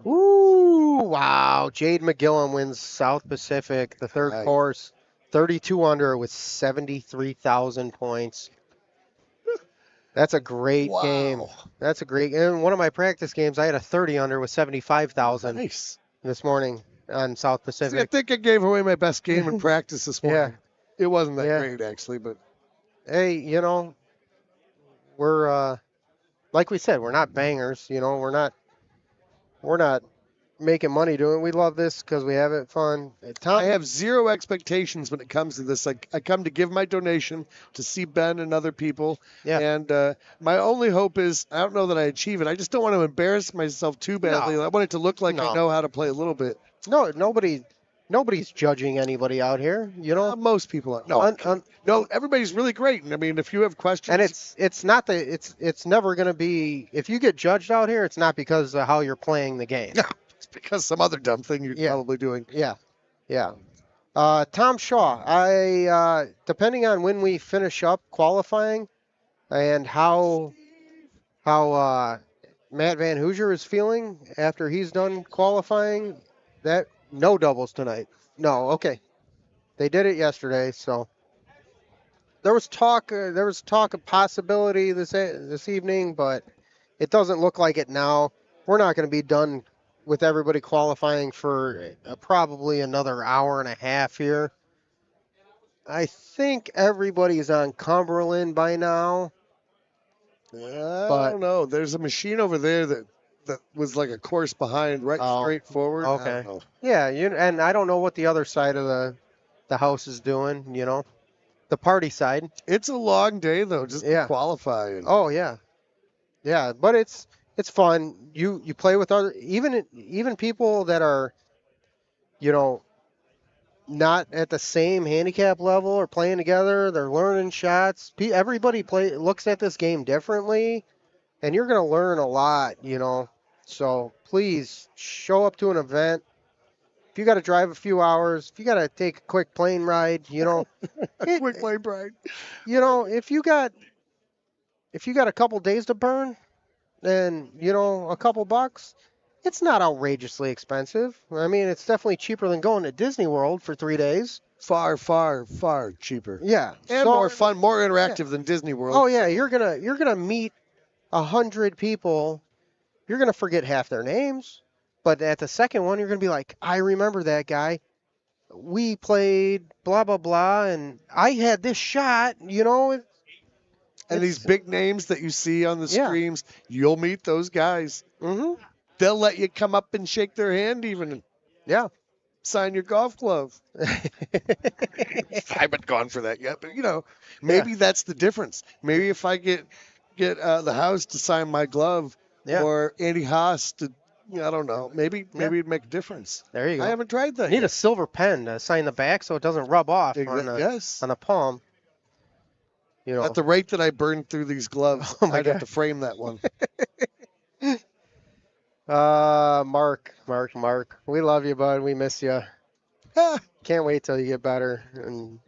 Ooh, wow. Jade McGillum wins South Pacific, the third Nice. course, 32 under with 73,000 points. That's a great game. That's a great game. In one of my practice games, I had a 30 under with 75,000 Nice. this morning on South See, Pacific. I think I gave away my best game in practice this morning. Yeah. It wasn't that Yeah. great, actually, but Hey, we're like we said, we're not bangers. We're not making money doing it. We love this because we have it fun. I have zero expectations when it comes to this. I come to give my donation to see Ben and other people. Yeah. And my only hope is, I don't know that I achieve it. I just don't want to embarrass myself too badly. No. I want it to look like I No. know how to play a little bit. No, nobody's judging anybody out here. Most people are. No, everybody's really great. And I mean, if you have questions, And it's never going to be, if you get judged out here, it's not because of how you're playing the game. No, it's because some other dumb thing you're probably doing. Yeah. Tom Shaw, depending on when we finish up qualifying and how Matt Van Hoosier is feeling after he's done qualifying, that no doubles tonight. No, okay. They did it yesterday, so there was talk of possibility this evening, but it doesn't look like it now. We're not going to be done with everybody qualifying for probably another hour and a half here. I think everybody's on Cumberland by now. I don't know. There's a machine over there that was like a course behind, straight forward. I Okay. don't know. Yeah, and I don't know what the other side of the house is doing, the party side. It's a long day though, just to qualify. Oh yeah. Yeah, but it's fun. You play with other even people that are not at the same handicap level or playing together. They're learning shots. Everybody looks at this game differently, and you're going to learn a lot, So please show up to an event if you got to drive a few hours, if you got to take a quick plane ride, Quick plane ride. If you got a couple days to burn and a couple bucks, it's not outrageously expensive. I mean, it's definitely cheaper than going to Disney World for 3 days. Far, far, far cheaper. Yeah, and more fun, more interactive than Disney World. Oh yeah, you're gonna meet 100 people. You're gonna forget half their names, but at the second one, you're gonna be like, I remember that guy. We played blah blah blah, and I had this shot. And these big names that you see on the streams, you'll meet those guys. Mm-hmm. They'll let you come up and shake their hand even. Yeah. Sign your golf glove. I haven't gone for that yet, but maybe that's the difference. Maybe if I get the house to sign my glove or Andy Haas to, I don't know. Maybe it'd make a difference. There you go. I haven't tried that. You need yet. a silver pen to sign the back so it doesn't rub off on the palm. At the rate that I burn through these gloves, I'd have to frame that one. Mark, we love you, bud. We miss you. Can't wait till you get better. And,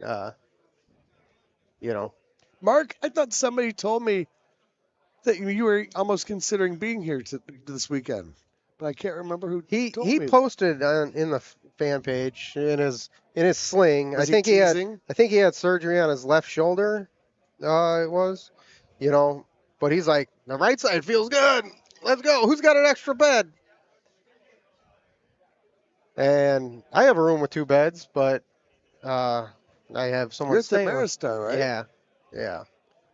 Mark, I thought somebody told me that you were almost considering being here this weekend, but I can't remember who told me. He posted in the fan page in his sling. Was I think he he had surgery on his left shoulder. It was, but he's like, the right side feels good. Let's go. Who's got an extra bed? And I have a room with 2 beds, but I have someone You're at the staying. Maristar, right? Yeah.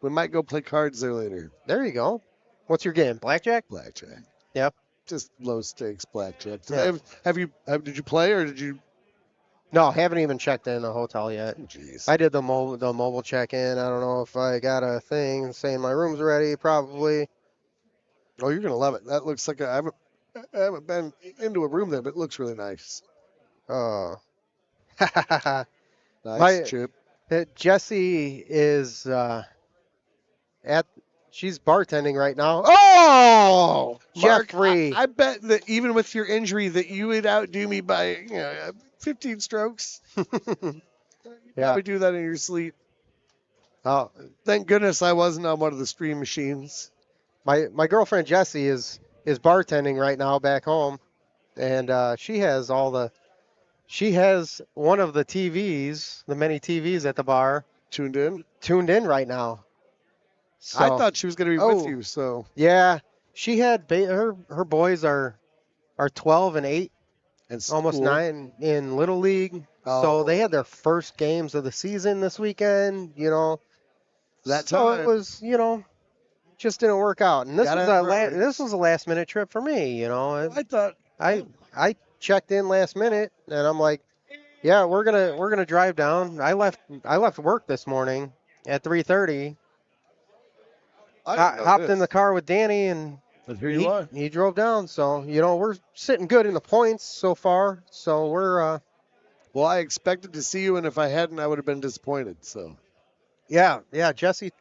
We might go play cards there later. There you go. What's your game? Blackjack? Blackjack. Yep. Just low stakes blackjack. Yeah. Did you play or did you? No, haven't even checked in the hotel yet. Jeez. I did the mobile check-in. I don't know if I got a thing saying my room's ready. Probably. Oh, you're gonna love it. That looks like I haven't been into a room there, but it looks really nice. Oh. Nice, Chip. Jessie is she's bartending right now. Oh, Mark, Jeffrey! I bet that even with your injury, that you would outdo me by 15 strokes. You'd probably do that in your sleep. Oh, thank goodness I wasn't on one of the stream machines. My girlfriend Jessie is bartending right now back home, and she has one of the TVs, the many TVs at the bar, tuned in right now. So, I thought she was going to be with you, so. Yeah, she had her boys are 12 and 8, and almost 9 in Little League. So they had their first games of the season this weekend. That so time it was just didn't work out. And this was a last minute trip for me. I thought I checked in last minute, and I'm like, yeah, we're gonna drive down. I left work this morning at 3:30. Hopped in the car with Danny, and here you are. He drove down. So we're sitting good in the points so far. So we're. Well, I expected to see you, and if I hadn't, I would have been disappointed. So. Yeah. Jesse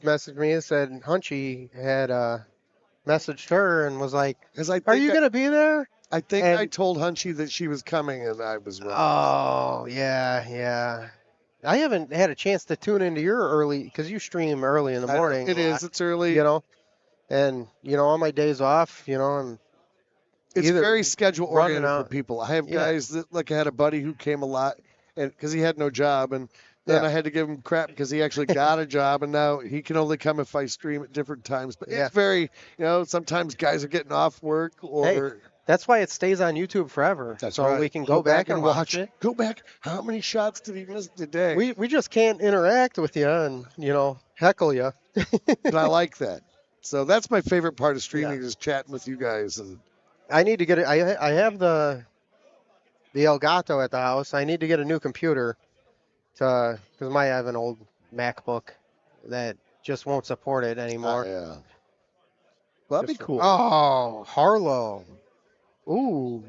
messaged me and said Hunchy had messaged her and was like, "Are you gonna be there?" I think I told Hunchy that she was coming, and I was wrong. Oh yeah. I haven't had a chance to tune into your early because you stream early in the morning. It's early. And on my days off, I'm. It's very schedule oriented for people. I have guys that I had a buddy who came a lot, and because he had no job, and then I had to give him crap because he actually got a job, and now he can only come if I stream at different times. But it's very, sometimes guys are getting off work or. Hey, that's why it stays on YouTube forever. That's so right. we can go back and watch it. Go back. How many shots did he miss today? We just can't interact with you and heckle you. But I like that. So that's my favorite part of streaming is chatting with you guys. And I need to get it. I have the Elgato at the house. I need to get a new computer because I have an old MacBook that just won't support it anymore. Yeah. Well, that'd be cool. Oh, Harlow. Ooh,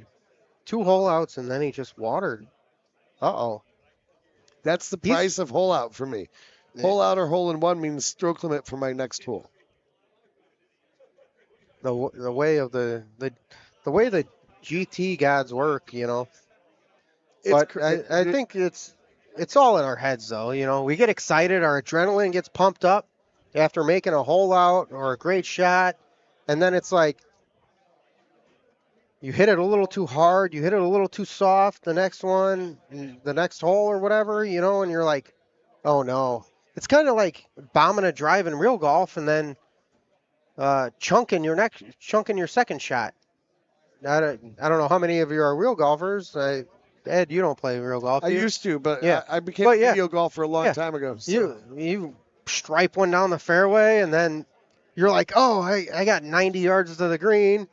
2 hole outs and then he just watered. Uh-oh. That's the price of hole out for me. Hole out or hole in one means stroke limit for my next hole. The way the GT gods work, But I think it's all in our heads, though. You know, we get excited, our adrenaline gets pumped up after making a hole out or a great shot, and then it's like you hit it a little too hard, you hit it a little too soft, the next one, the next hole or whatever, you know, and you're like, oh no. It's kind of like bombing a drive in real golf and then chunking your second shot. I don't know how many of you are real golfers. Ed, you don't play real golf, I do you? used to, but Yeah. I became a video golfer a long time ago. So. You stripe one down the fairway, and then you're like, oh, I got 90 yards to the green,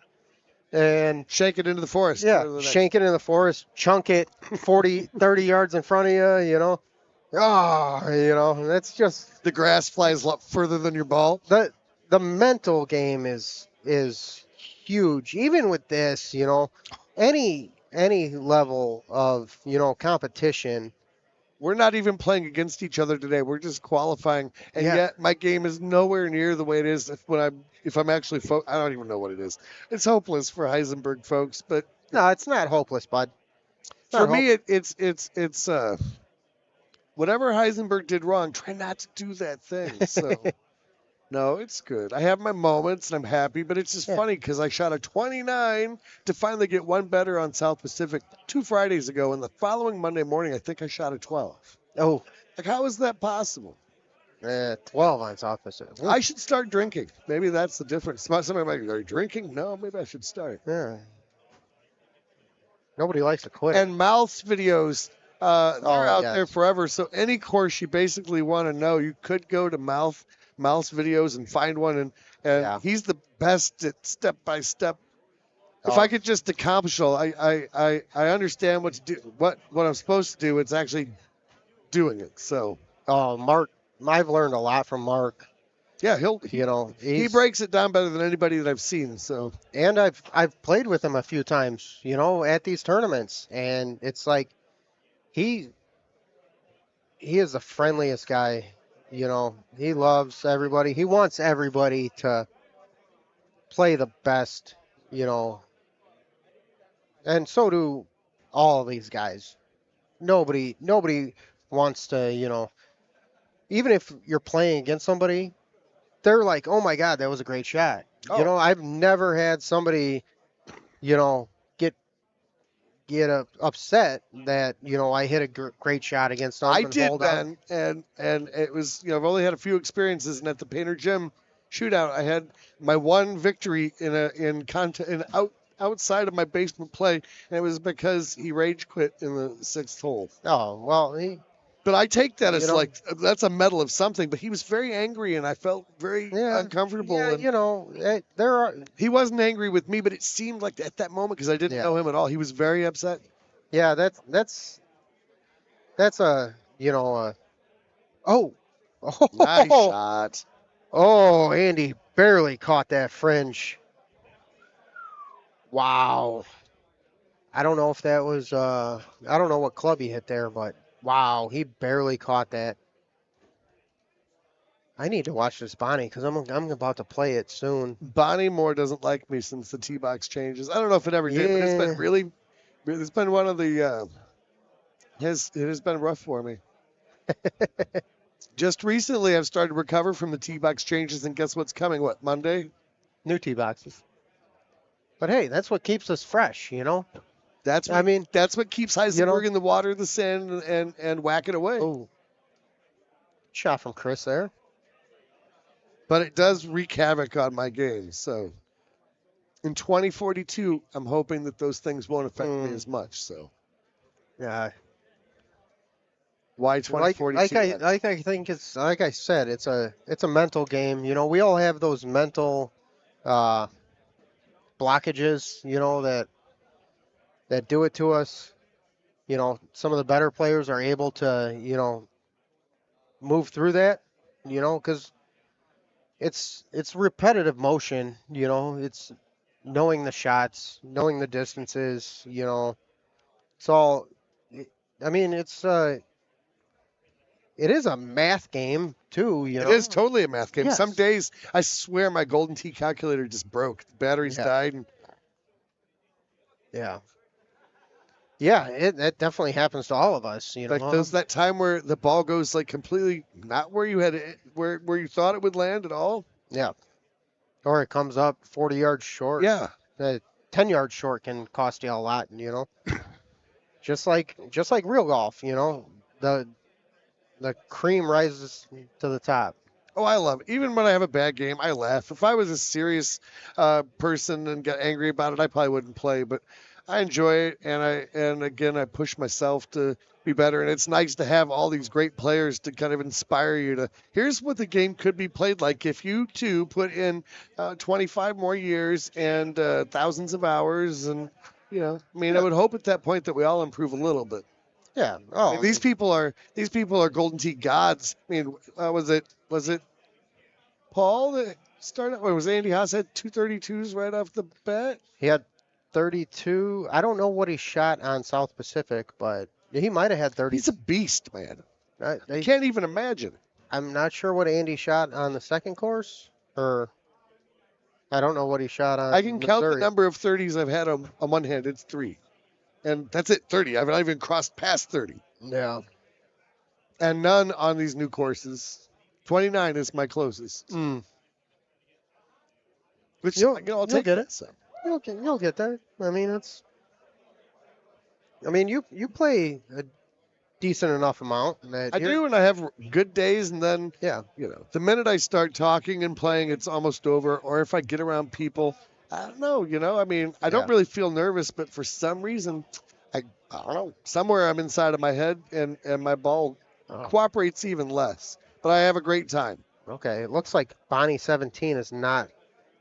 and shake it into the forest. Yeah, shank it in the forest, chunk it 40, 30 yards in front of you, you know. Oh, you know, that's just the grass flies a lot further than your ball. The mental game is huge. Even with this, you know, any level of, you know, competition. We're not even playing against each other today. We're just qualifying, and yet my game is nowhere near the way it is if I'm actually I don't even know what it is. It's hopeless for Heisenberg folks, but no, it's not hopeless, bud. For me, it's whatever Heisenberg did wrong. Try not to do that thing. So. No, it's good. I have my moments and I'm happy, but it's just funny because I shot a 29 to finally get one better on South Pacific 2 Fridays ago, and the following Monday morning, I think I shot a 12. Oh. Like, how is that possible? 12 on South Pacific. I should start drinking. Maybe that's the difference. Somebody might go, are you drinking? No, maybe I should start. Yeah. Nobody likes to quit. And Mouth's videos, they're out there forever. So any course you basically want to know, you could go to Mouth's videos and find one, and he's the best at step by step. If I could just accomplish all, I understand what to do, what I'm supposed to do. It's actually doing it. So. Oh, Mark, I've learned a lot from Mark. Yeah, he breaks it down better than anybody that I've seen. So. And I've played with him a few times, you know, at these tournaments, and it's like he is the friendliest guy. You know, he loves everybody. He wants everybody to play the best, you know. And so do all of these guys. Nobody wants to, you know, even if you're playing against somebody, they're like, oh my God, that was a great shot. Oh. You know, I've never had somebody, you know, get upset that, you know, I hit a great shot against them. I did, Ben, and it was, you know, I've only had a few experiences, and at the Painter Gym shootout, I had my one victory outside of my basement play, and it was because he rage quit in the 6th hole. Oh, well, but I take that as like that's a medal of something. But he was very angry, and I felt very uncomfortable. Yeah, and you know, he wasn't angry with me, but it seemed like at that moment because I didn't know him at all, he was very upset. Yeah, that's a, you know, nice shot. Oh, Andy barely caught that fringe. Wow. I don't know if that was I don't know what club he hit there, but wow, he barely caught that. I need to watch this Bonnie because I'm about to play it soon. Bonnie Moore doesn't like me since the tee box changes. I don't know if it ever did, but it's been really, it's been one of the, it has been rough for me. Just recently, I've started to recover from the tee box changes, and guess what's coming? What, Monday? New tee boxes. But hey, that's what keeps us fresh, you know. That's what keeps Heisenberg in the water, the sand, and whack it away. Oh, shot from Chris there. But it does wreak havoc on my game. So in 2042, I'm hoping that those things won't affect me as much. So yeah. Why 2042? I think it's like I said, it's a mental game. You know, we all have those mental blockages, you know, that do it to us. You know, some of the better players are able to, you know, move through that, you know, because it's repetitive motion, you know, it's knowing the shots, knowing the distances, you know, it's all, I mean, it is a math game too, you know. It is totally a math game. Yes. Some days, I swear my Golden Tee calculator just broke. The batteries died. And... Yeah. Yeah, it definitely happens to all of us. You Like know, that time where the ball goes like completely not where you had it, where you thought it would land at all. yeah. Or it comes up 40 yards short. Yeah. 10 yards short can cost you a lot. Just like real golf. The cream rises to the top. Oh, I love it. Even when I have a bad game, I laugh. If I was a serious person and got angry about it, I probably wouldn't play. But I enjoy it, and again, I push myself to be better. And it's nice to have all these great players to kind of inspire you to. Here's what the game could be played like if you two put in 25 more years and thousands of hours, and I would hope at that point that we all improve a little bit. Yeah. I mean, these people are Golden Tee gods. I mean, was it Paul that started? Or was Andy Haas had 232s right off the bat? He had 32. I don't know what he shot on South Pacific, but he might have had 30. He's a beast, man. I can't even imagine. I'm not sure what Andy shot on the second course, or I don't know what he shot on. I can count the Missouri. number of 30s I've had on one hand. It's 3. And that's it, 30. I've not even crossed past 30. Yeah. And none on these new courses. 29 is my closest. Which I'll take get it. So. You'll get there. I mean, you play a decent enough amount. I do, and I have good days, and then yeah, the minute I start talking and playing, it's almost over. Or if I get around people, I don't know. I mean, I don't really feel nervous, but for some reason, I don't know. Somewhere I'm inside of my head, and my ball cooperates even less. But I have a great time. Okay, it looks like Bonnie 17 is not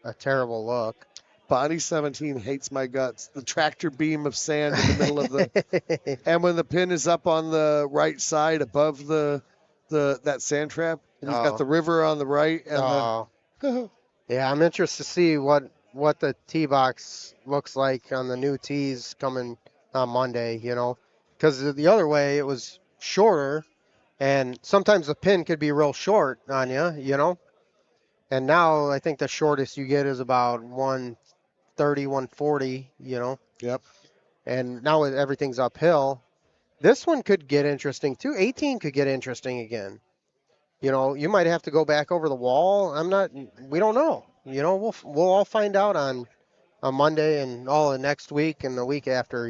a terrible look. Bonnie 17 hates my guts. The tractor beam of sand in the middle of the, and when the pin is up on the right side above that sand trap, and you've got the river on the right. And yeah, I'm interested to see what the tee box looks like on the new tees coming on Monday. Because the other way it was shorter, and sometimes the pin could be real short on you. And now I think the shortest you get is about 130, 140, Yep. And now everything's uphill. This one could get interesting too. 18 could get interesting again. You might have to go back over the wall. We don't know. We'll all find out on Monday and all of next week and the week after,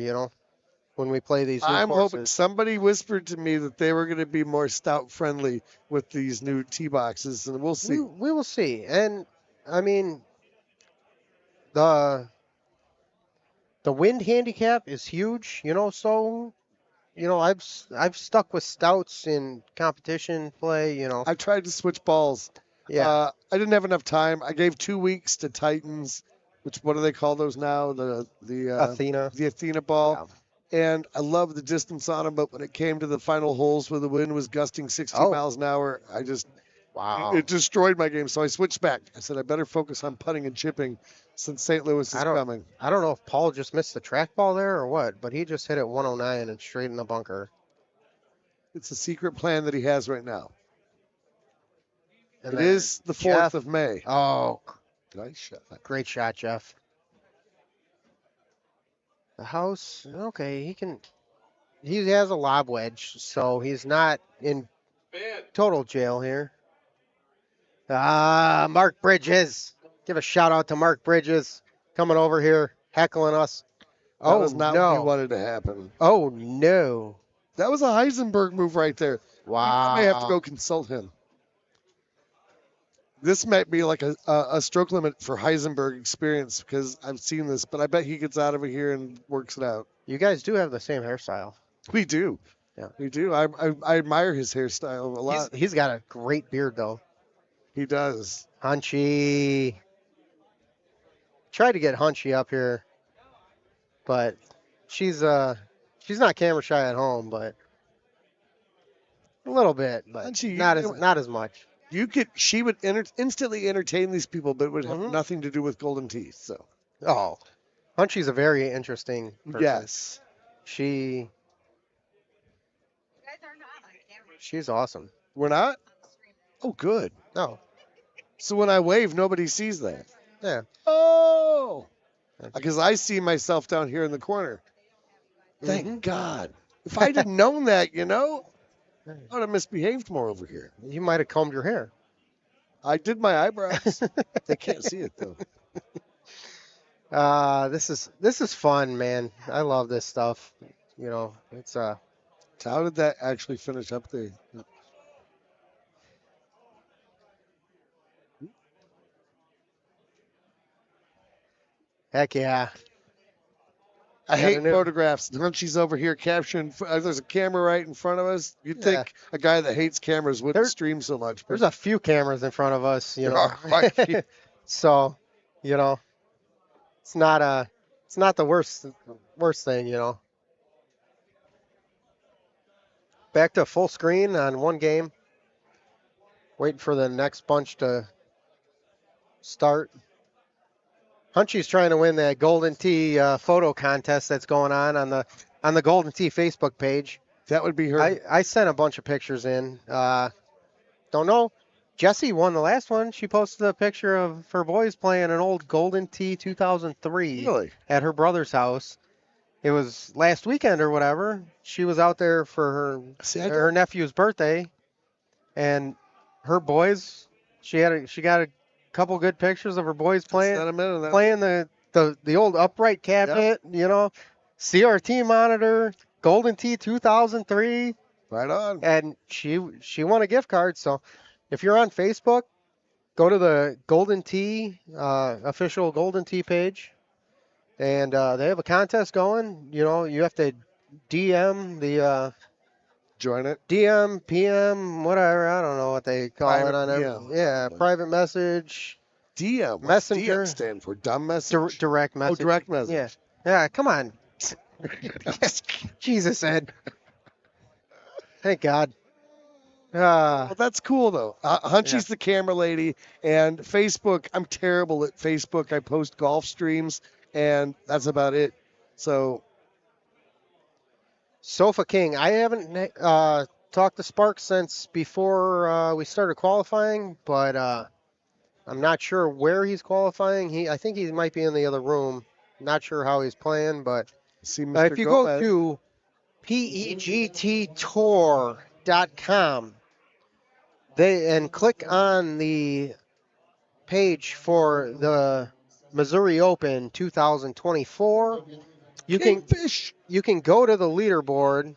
when we play these new I'm courses. hoping somebody whispered to me that they were going to be more stout friendly with these new tee boxes, and we'll see. We will see. And I mean, the wind handicap is huge, so I've stuck with stouts in competition play, I tried to switch balls. Yeah. I didn't have enough time. I gave 2 weeks to Titans, which what do they call those now? The Athena. The Athena ball. Yeah. And I love the distance on them, but when it came to the final holes where the wind was gusting 60 miles an hour, it destroyed my game. So I switched back. I said I better focus on putting and chipping since St. Louis is coming. I don't know if Paul just missed the trackball there or what, but he just hit it 109 and straight in the bunker. It's a secret plan that he has right now. And it is the 4th of May. Oh, nice shot. Great shot, Jeff. The house, okay, he has a lob wedge, so he's not in total jail here. Mark Bridges. Give a shout out to Mark Bridges coming over here, heckling us. That was not what he wanted to happen. Oh, no. That was a Heisenberg move right there. Wow. I may have to go consult him. This might be like a stroke limit for Heisenberg experience because I've seen this, but I bet he gets out of it here and works it out. You guys do have the same hairstyle. We do. Yeah. We do. I admire his hairstyle a lot. He's got a great beard, though. He does. Hunchy. Tried to get Hunchy up here, but she's not camera shy at home, but a little bit, but Hunchy, not as much. She would instantly entertain these people, but it would have nothing to do with golden teeth. So. Oh, Hunchy's a very interesting person. Yes. She's awesome. We're not? Oh, good. No. So when I wave, nobody sees that. Yeah. Oh. Because I see myself down here in the corner. Thank God. If I'd have known that, you know, I would have misbehaved more over here. You might have combed your hair. I did my eyebrows. They can't see it though. This is fun, man. I love this stuff. You know, it's How did that actually finish up there? heck yeah. I Got a hate new- photographs. Hunchy's over here capturing. There's a camera right in front of us. You'd think a guy that hates cameras wouldn't stream so much. There's a few cameras in front of us, you There know. are quite a few. So, you know, it's not the worst thing, you know. Back to full screen on one game. Waiting for the next bunch to start. Hunchy's trying to win that Golden Tee photo contest that's going on the Golden Tee Facebook page. That would be her. I sent a bunch of pictures in. Don't know. Jessie won the last one. She posted a picture of her boys playing an old Golden Tee 2003 Really? at her brother's house. It was last weekend or whatever. She was out there for her nephew's birthday, and her boys. She got a couple good pictures of her boys playing the old upright cabinet. You know, CRT monitor, Golden Tee 2003. Right on. And she won a gift card. So if you're on Facebook, go to the Golden Tee official Golden Tee page, and they have a contest going. You know, you have to DM the join it. DM, PM, whatever. I don't know what they call it on there. Yeah, private message. DM. Messenger. DM stand for dumb message. Direct message. Oh, direct message. Yeah. Come on. Jesus, Ed. Thank God. Well, that's cool though. Hunchy's the camera lady, and Facebook. I'm terrible at Facebook. I post golf streams, and that's about it. So, Sofa King. I haven't talked to Sparks since before we started qualifying, but I'm not sure where he's qualifying. I think he might be in the other room. Not sure how he's playing, but if you go to PEGTtour.com and click on the page for the Missouri Open 2024, you can go to the leaderboard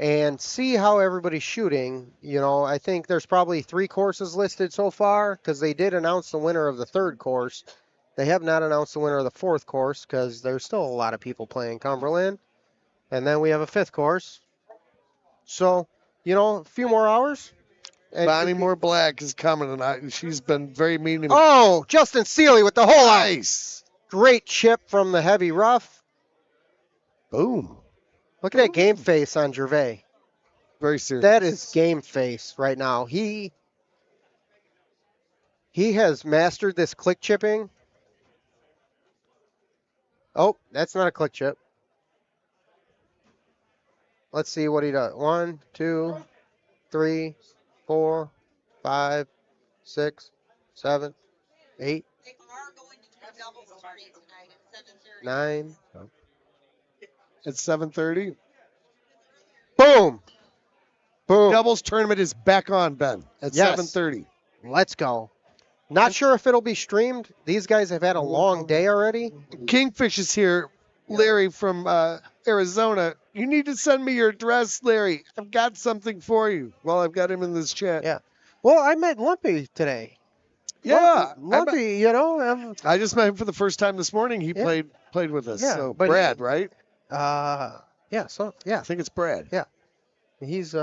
and see how everybody's shooting. You know, I think there's probably 3 courses listed so far because they did announce the winner of the 3rd course. They have not announced the winner of the 4th course because there's still a lot of people playing Cumberland. And then we have a 5th course. So, you know, a few more hours. Bonnie Moore Black is coming tonight, and she's been very mean to me. Oh, Justin Seeley with the hole out. Nice. Great chip from the heavy rough. Boom. Look at that game face on Gervais. Very serious. That is game face right now. He has mastered this click chipping. Oh, that's not a click chip. Let's see what he does. 1, 2, 3, 4, 5, 6, 7, 8, 9. At 7:30. Boom. Boom. Doubles tournament is back on, Ben, at 7:30. Let's go. Not sure if it'll be streamed. These guys have had a long day already. Kingfish is here. Larry from Arizona. You need to send me your address, Larry. I've got something for you. Well, I've got him in this chat. Yeah. Well, I met Lumpy today. Yeah. Lumpy, you know. I just met him for the first time this morning. He played with us. Yeah, So but Brad, right? Yeah. So yeah. I think it's Brad. Yeah. He's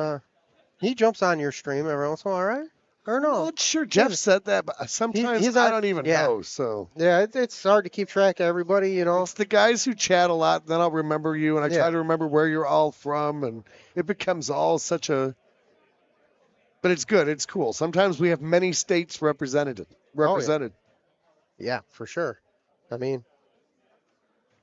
he jumps on your stream every once in a while, right? Or no? Well, sure, Jeff said that, but sometimes I don't even know. So yeah, it's hard to keep track of everybody, you know. It's the guys who chat a lot. Then I'll remember you, and I try to remember where you're all from, and it becomes all such a. But it's good. It's cool. Sometimes we have many states represented. Yeah, for sure. I mean,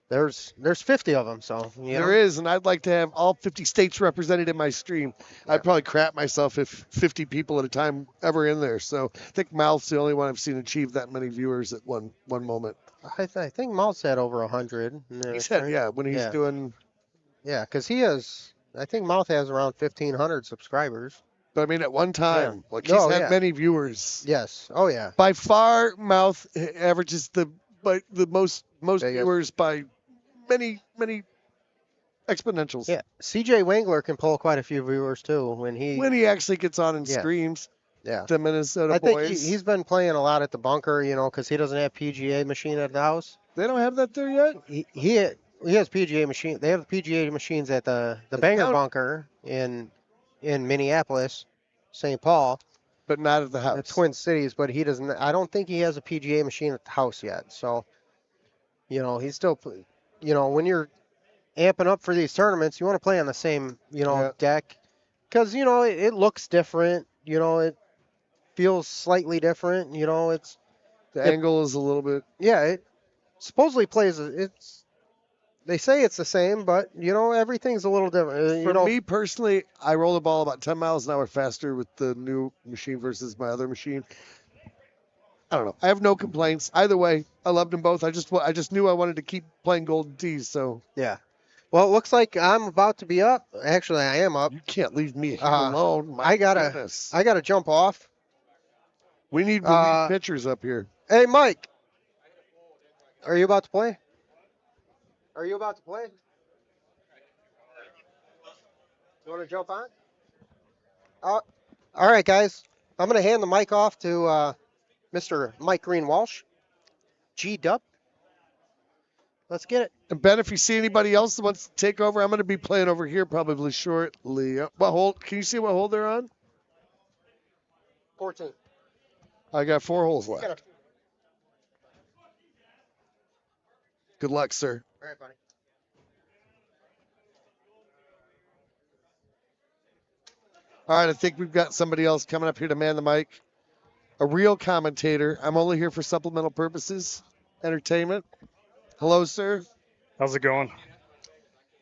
there's 50 of them, so there is, and I'd like to have all 50 states represented in my stream. I'd probably crap myself if 50 people at a time ever in there. So I think Mal's the only one I've seen achieve that many viewers at one moment. I think Mal's had over 100. He said, when he's doing Yeah, because he has. I think Mouth has around 1,500 subscribers. But I mean, at one time, Yeah. like he's Oh, had yeah. many viewers. Yes. Oh yeah. By far, Mouth averages the most Biggest. viewers by many exponentials. Yeah. CJ Wangler can pull quite a few viewers too when he actually gets on and Yeah. streams. Yeah. The Minnesota I think boys. he's been playing a lot at the bunker, you know, because he doesn't have PGA machine at the house. They don't have that there yet. He has PGA machine. They have PGA machines at the Banger bunker in Minneapolis, St. Paul, but not at the house. The Twin Cities. But he doesn't. I don't think he has a PGA machine at the house yet. So, you know, he's still, you know, when you're amping up for these tournaments, you want to play on the same, you know, deck, because you know it looks different. You know, it feels slightly different. You know, the angle is a little bit. Yeah, it supposedly plays. They say it's the same, but you know everything's a little different. For me personally, I roll the ball about 10 miles an hour faster with the new machine versus my other machine. I don't know. I have no complaints either way. I loved them both. I just knew I wanted to keep playing Golden Tees. So yeah. Well, it looks like I'm about to be up. Actually, I am up. You can't leave me alone. I gotta jump off. We need relief pitchers up here. Hey, Mike, are you about to play? Are you about to play? You want to jump on? All right, guys. I'm going to hand the mic off to Mr. Mike Green-Walsh. G-Dub. Let's get it. And Ben, if you see anybody else that wants to take over, I'm going to be playing over here probably shortly. What hole? Can you see what hole they're on? 14. I got 4 holes left. Good luck, sir. All right, buddy. All right, I think we've got somebody else coming up here to man the mic. A real commentator. I'm only here for supplemental purposes, entertainment. Hello, sir. How's it going?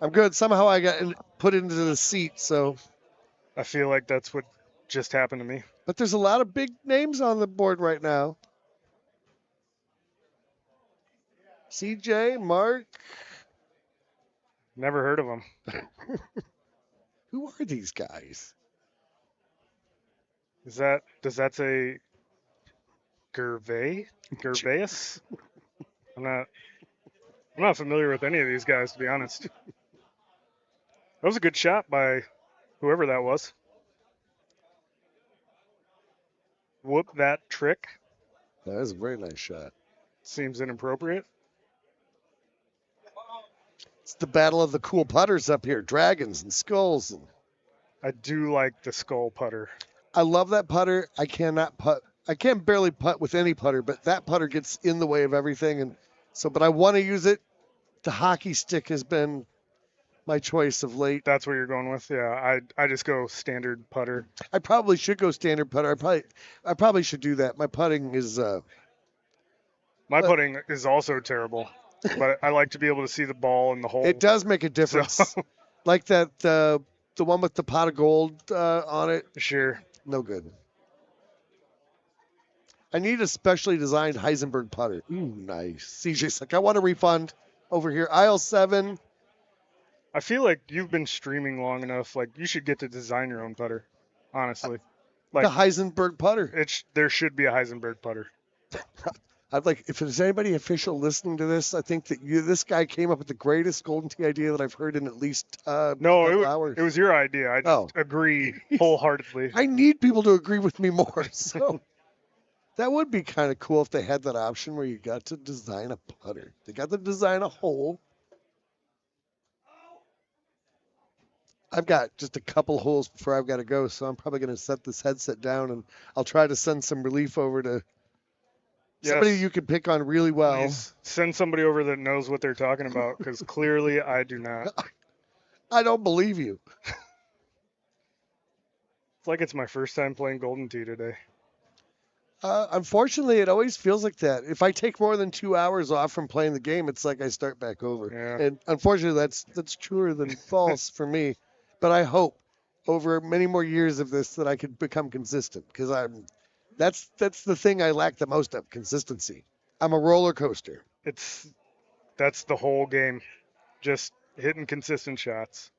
I'm good. Somehow I got put into the seat, so. I feel like that's what just happened to me. But there's a lot of big names on the board right now. CJ, Mark. Never heard of them. Who are these guys? Does that say Gervais? I'm not familiar with any of these guys, to be honest. That was a good shot by whoever that was. Whoop that trick. That is a very nice shot. Seems inappropriate. It's the battle of the cool putters up here. Dragons and skulls. I do like the skull putter. I love that putter. I cannot putt. I can barely putt with any putter, but that putter gets in the way of everything. And so, but I want to use it. The hockey stick has been my choice of late. That's what you're going with? Yeah, I just go standard putter. I probably should go standard putter. I probably should do that. My putting is my putting is also terrible, but I like to be able to see the ball in the hole. It does make a difference. So. Like that the one with the pot of gold on it. Sure. No good. I need a specially designed Heisenberg putter. Ooh, nice. CJ's like, I want a refund over here. Aisle 7. I feel like you've been streaming long enough. Like, you should get to design your own putter, honestly. Like the Heisenberg putter. There should be a Heisenberg putter. I'd like, if there's anybody official listening to this, I think that this guy came up with the greatest Golden Tee idea that I've heard in at least hours. It was your idea. I just agree wholeheartedly. I need people to agree with me more. So that would be kind of cool if they had that option where you got to design a putter. They got to design a hole. I've got just a couple holes before I've got to go, so I'm probably going to set this headset down, and I'll try to send some relief over to somebody you can pick on really well. Please send somebody over that knows what they're talking about, because clearly I do not. I don't believe you. It's like it's my first time playing Golden Tee today. Unfortunately, it always feels like that. If I take more than 2 hours off from playing the game, it's like I start back over. Yeah. And unfortunately, that's truer than false for me. But I hope over many more years of this that I could become consistent, because that's the thing I lack the most of, consistency. I'm a roller coaster. That's the whole game. Just hitting consistent shots.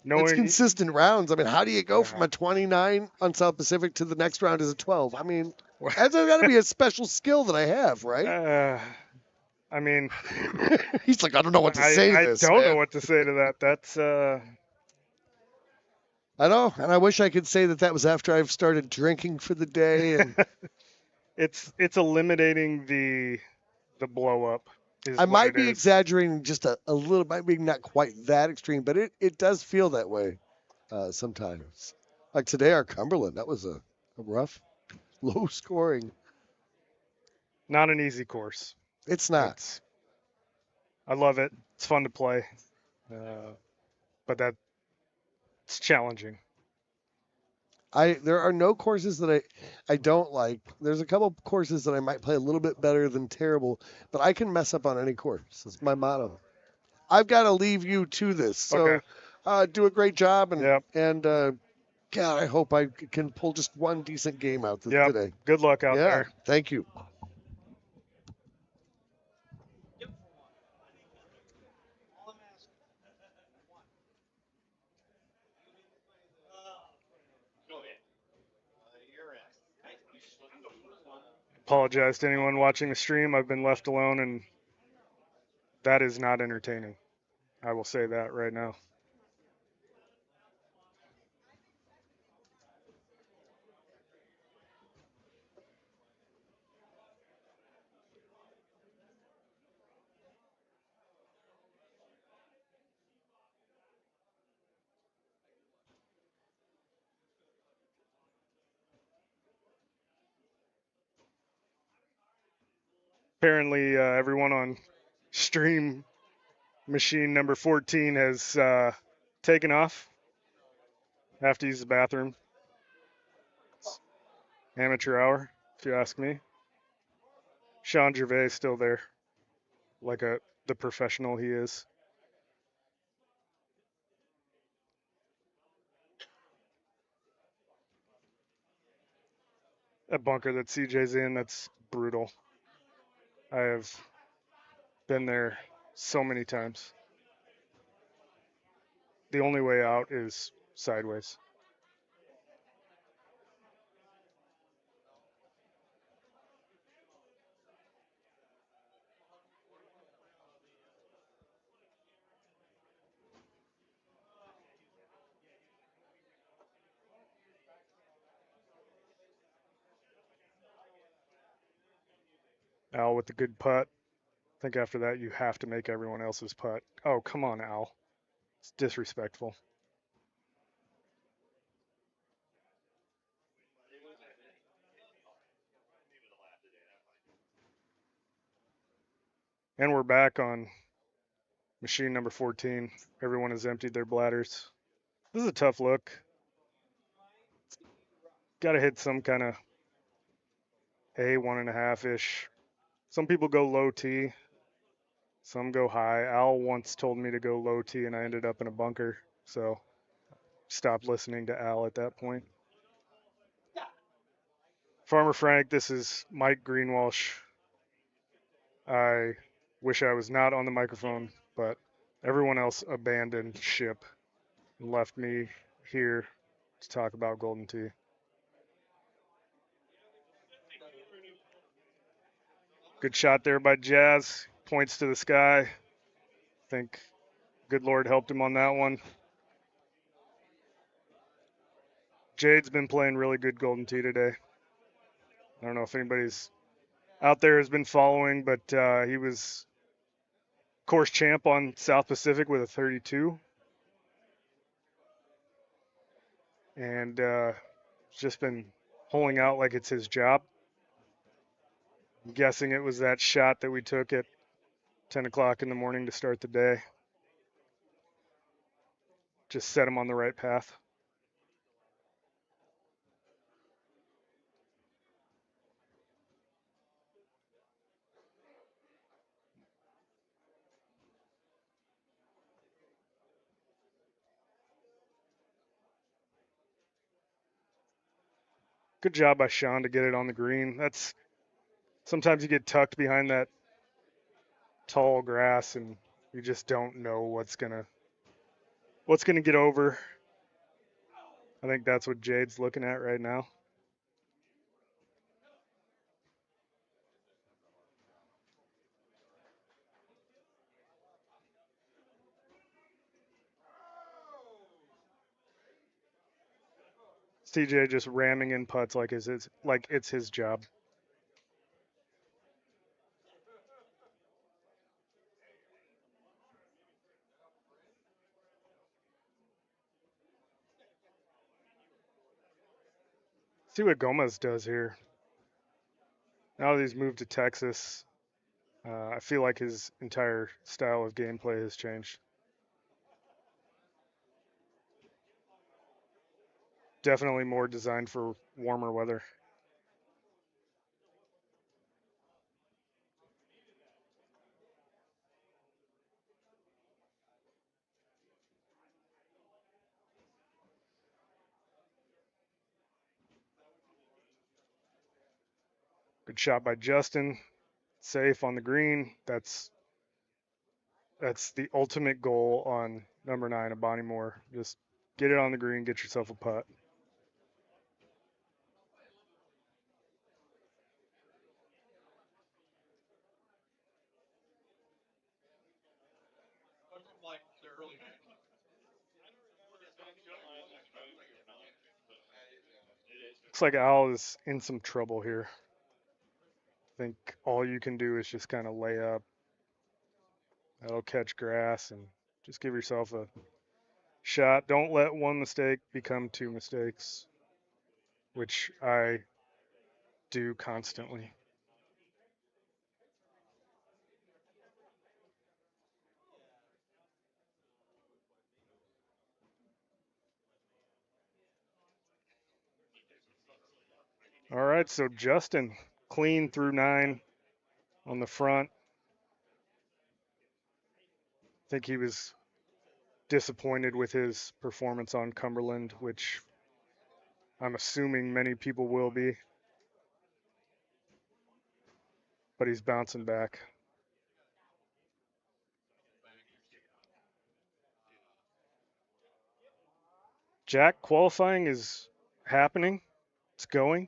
It's consistent rounds. I mean, how do you go from a 29 on South Pacific to the next round as a 12? I mean, that's got to be a special skill that I have, right? I mean, he's like, I don't know what to say to this. I don't man. know what to say to that. That's. I know, and I wish I could say that was after I've started drinking for the day. And it's eliminating the blow up. I might be exaggerating just a little, maybe not quite that extreme, but it does feel that way sometimes. Like today, our Cumberland, that was a rough, low scoring. Not an easy course. It's not. I love it. It's fun to play, but it's challenging. There are no courses that I don't like. There's a couple courses that I might play a little bit better than terrible, but I can mess up on any course. That's my motto. I've got to leave you to this. So do a great job, and God, I hope I can pull just one decent game out today. Good luck out there. Thank you. Apologize to anyone watching the stream. I've been left alone, and that is not entertaining. I will say that right now. Apparently, everyone on stream machine number 14 has taken off. I have to use the bathroom. It's amateur hour, if you ask me. Sean Gervais still there, like the professional he is. That bunker that CJ's in, that's brutal. I have been there so many times. The only way out is sideways. Al with the good putt. I think after that you have to make everyone else's putt. Oh, come on, Al. It's disrespectful. And we're back on machine number 14. Everyone has emptied their bladders. This is a tough look. Got to hit some kind of A 1.5-ish. Some people go low T. Some go high. Al once told me to go low T, and I ended up in a bunker. So stopped listening to Al at that point. Farmer Frank, this is Mike Greenwalsh. I wish I was not on the microphone, but everyone else abandoned ship and left me here to talk about Golden Tee. Good shot there by Jazz. Points to the sky. I think good Lord helped him on that one. Jade's been playing really good Golden Tee today. I don't know if anybody's out there has been following, but he was course champ on South Pacific with a 32. And just been holing out like it's his job. I'm guessing it was that shot that we took at 10 o'clock in the morning to start the day. Just set him on the right path. Good job by Sean to get it on the green. Sometimes you get tucked behind that tall grass and You just don't know what's gonna get over. I think that's what Jade's looking at right now. CJ just ramming in putts like it's his job. See what Gomez does here. Now that he's moved to Texas, I feel like his entire style of gameplay has changed. Definitely more designed for warmer weather. Good shot by Justin. Safe on the green. That's the ultimate goal on number 9 of Bonnie Moore. Just get it on the green, get yourself a putt. Looks like Al is in some trouble here. I think all you can do is just kind of lay up. That'll catch grass and just give yourself a shot. Don't let one mistake become 2 mistakes, which I do constantly. All right, so Justin clean through 9 on the front. I think he was disappointed with his performance on Cumberland, which I'm assuming many people will be. But he's bouncing back. Jack, qualifying is happening. It's going.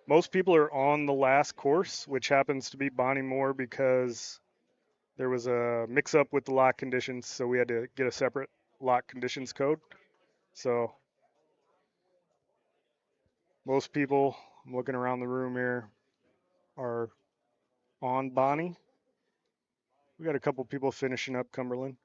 Most people are on the last course, which happens to be Bonnie Moore because there was a mix-up with the lock conditions, so we had to get a separate lock conditions code. So most people, I'm looking around the room here, are on Bonnie. We got a couple people finishing up Cumberland.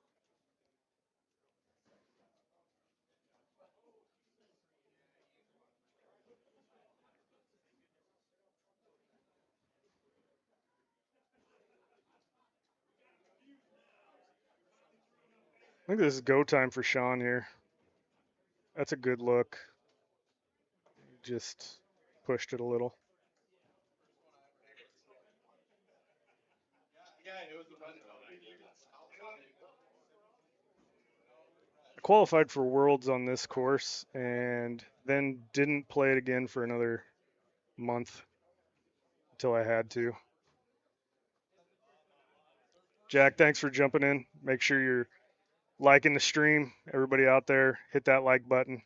I think this is go time for Sean here. That's a good look. Just pushed it a little. I qualified for Worlds on this course and then didn't play it again for another month until I had to. Jack, thanks for jumping in. Make sure you're liking the stream. Everybody out there, hit that like button.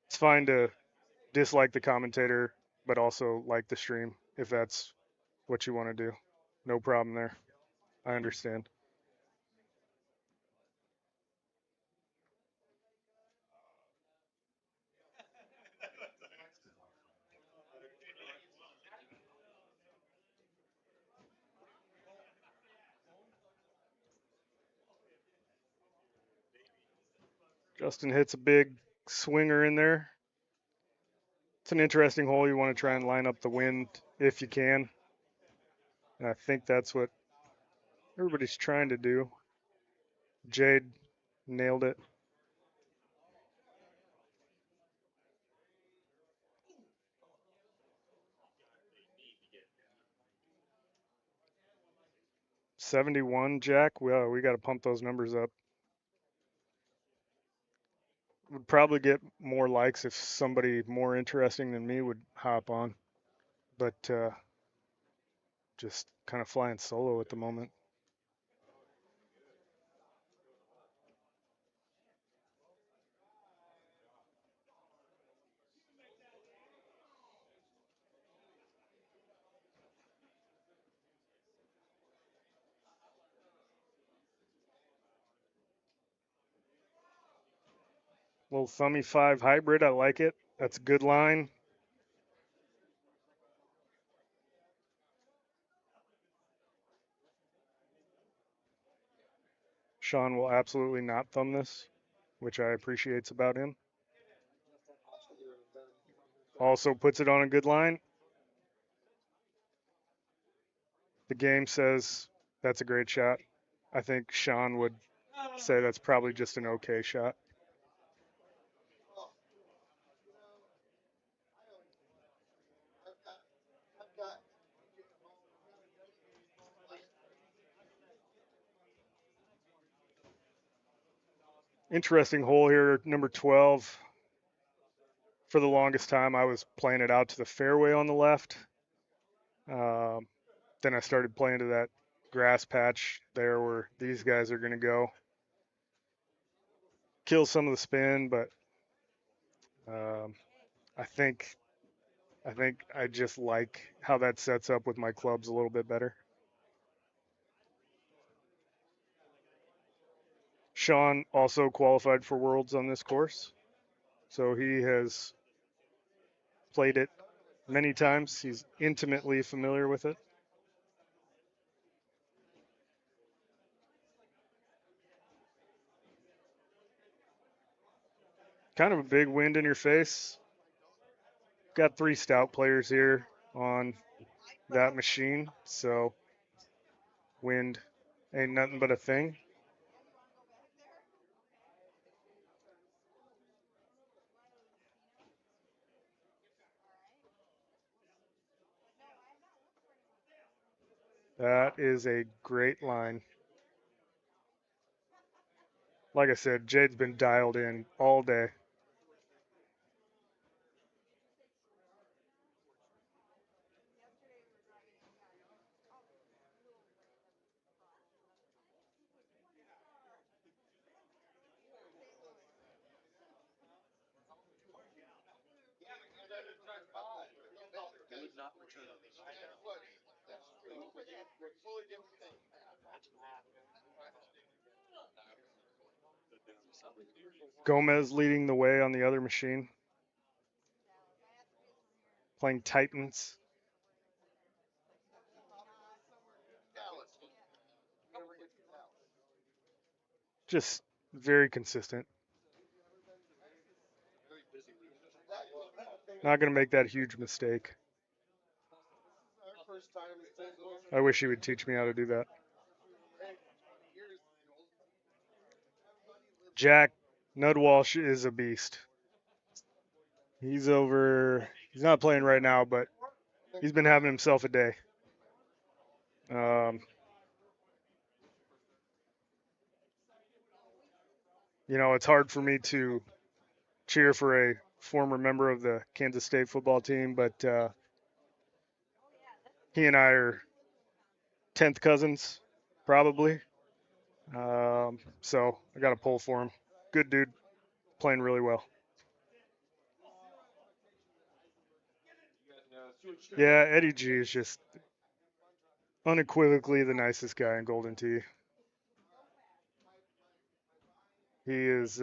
It's fine to dislike the commentator, but also like the stream if that's what you want to do. No problem there. I understand. Justin hits a big swinger in there. It's an interesting hole. You want to try and line up the wind if you can. And I think that's what everybody's trying to do. Jade nailed it. $71, Jack. Well, we got to pump those numbers up. would probably get more likes if somebody more interesting than me would hop on. But just kind of flying solo at the moment. Little Thummy 5 hybrid, I like it. That's a good line. Sean will absolutely not thumb this, which I appreciates about him. Also puts it on a good line. The game says that's a great shot. I think Sean would say that's probably just an okay shot. Interesting hole here, number 12. For the longest time, I was playing it out to the fairway on the left. Then I started playing to that grass patch there where these guys are going to go. Kill some of the spin, but I think I just like how that sets up with my clubs a little bit better. Sean also qualified for Worlds on this course, so he has played it many times. He's intimately familiar with it. Kind of a big wind in your face. Got 3 stout players here on that machine, so wind ain't nothing but a thing. That is a great line. Like I said, Jade's been dialed in all day. Gomez leading the way on the other machine. Playing Titans. Just very consistent. Not going to make that huge mistake. I wish he would teach me how to do that. Jack Nudwalsh is a beast. He's not playing right now, but he's been having himself a day. It's hard for me to cheer for a former member of the Kansas State football team, but he and I are 10th cousins, probably. So I got to pull for him. Good dude, playing really well. Yeah, Eddie G is just unequivocally the nicest guy in Golden Tee. He is,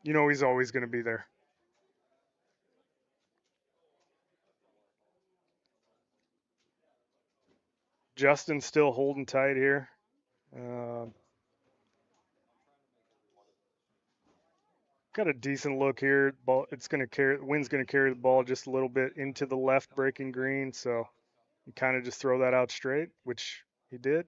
he's always going to be there. Justin's still holding tight here. Got a decent look here. Ball, wind's going to carry the ball just a little bit into the left breaking green, so you kind of just throw that out straight, which he did.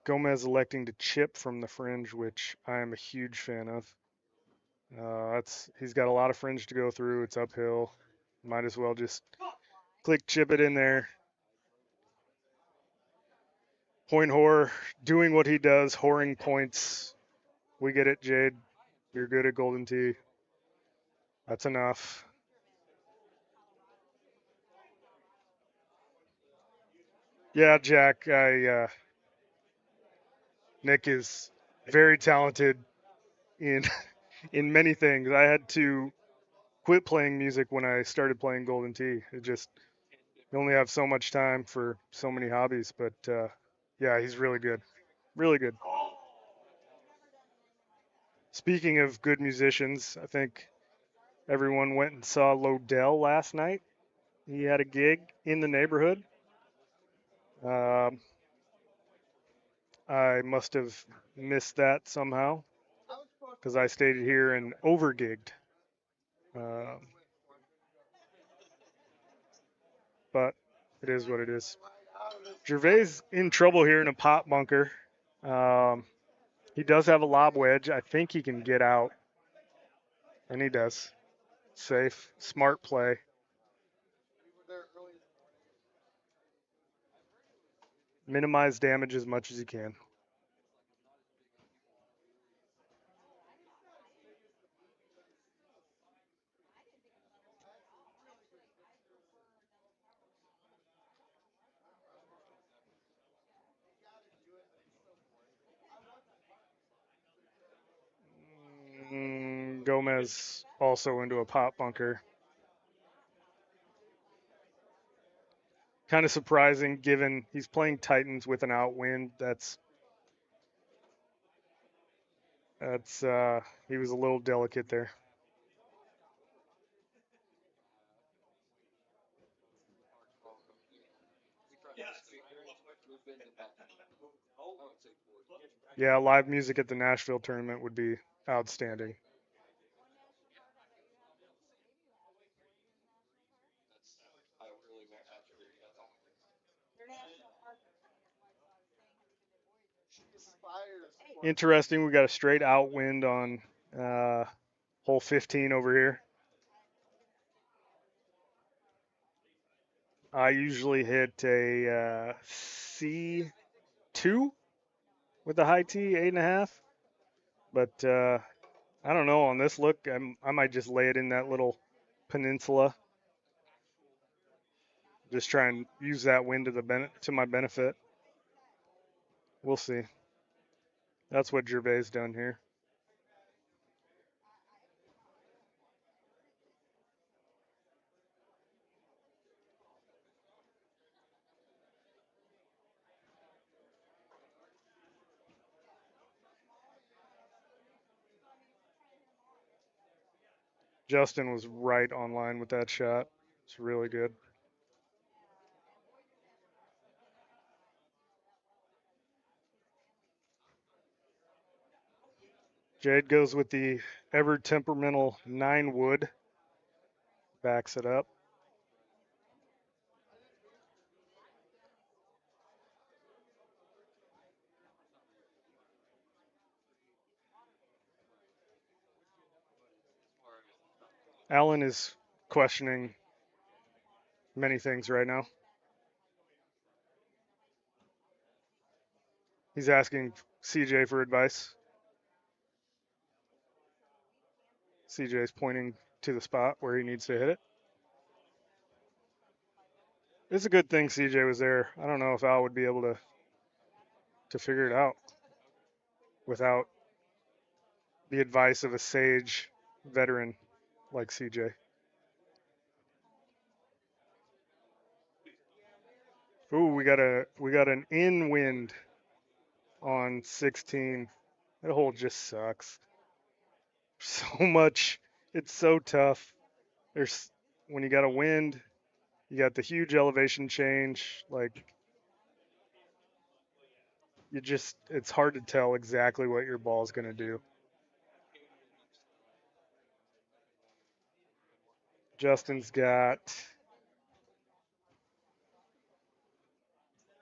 Gomez electing to chip from the fringe, which I am a huge fan of. He's got a lot of fringe to go through. It's uphill. Might as well just chip it in there. Point whore doing what he does, whoring points. We get it, Jade. You're good at Golden Tee. That's enough. Yeah, Jack. Nick is very talented in in many things. I had to quit playing music when I started playing Golden Tee. It just you only have so much time for so many hobbies. But yeah, he's really good. Really good. Speaking of good musicians, I think everyone went and saw Lodell last night. He had a gig in the neighborhood. I must have missed that somehow because I stayed here and overgigged. But it is what it is. Gervais in trouble here in a pot bunker. He does have a lob wedge. I think he can get out, and he does. Safe, smart play. Minimize damage as much as you can. Gomez also into a pot bunker. Kind of surprising given he's playing Titans with an outwind. That's he was a little delicate there. Yeah, live music at the Nashville tournament would be outstanding. Interesting. We got a straight outwind on hole 15 over here. I usually hit a C2 with a high T, 8.5. But I don't know. On this look, I might just lay it in that little peninsula. Just try and use that wind to my benefit. We'll see. That's what Gervais done here. Justin was right on line with that shot. It's really good. Jade goes with the ever temperamental 9 wood. Backs it up. Alan is questioning many things right now. He's asking CJ for advice. CJ's pointing to the spot where he needs to hit it. It's a good thing CJ was there. I don't know if Al would be able to figure it out without the advice of a sage veteran like CJ. Ooh, we got an in wind on 16. That hole just sucks. So much. It's so tough. There's when you got a wind, you got the huge elevation change. Like it's hard to tell exactly what your ball's gonna do. Justin's got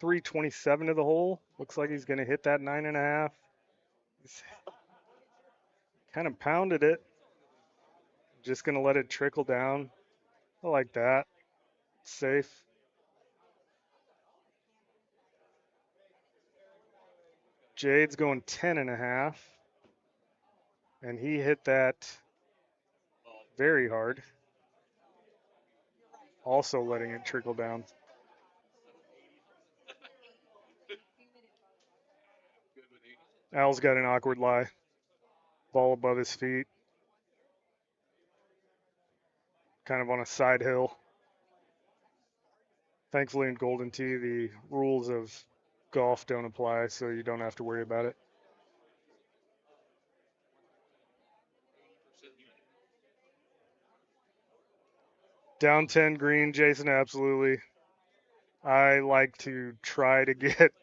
327 to the hole. Looks like he's gonna hit that 9.5. He's kind of pounded it. Just gonna let it trickle down. I like that. Safe. Jade's going 10.5. And he hit that very hard. Also letting it trickle down. Al's got an awkward lie. Ball above his feet. Kind of on a side hill. Thankfully in Golden Tee, the rules of golf don't apply, so you don't have to worry about it. Down 10 green, Jason, absolutely. I like to try to get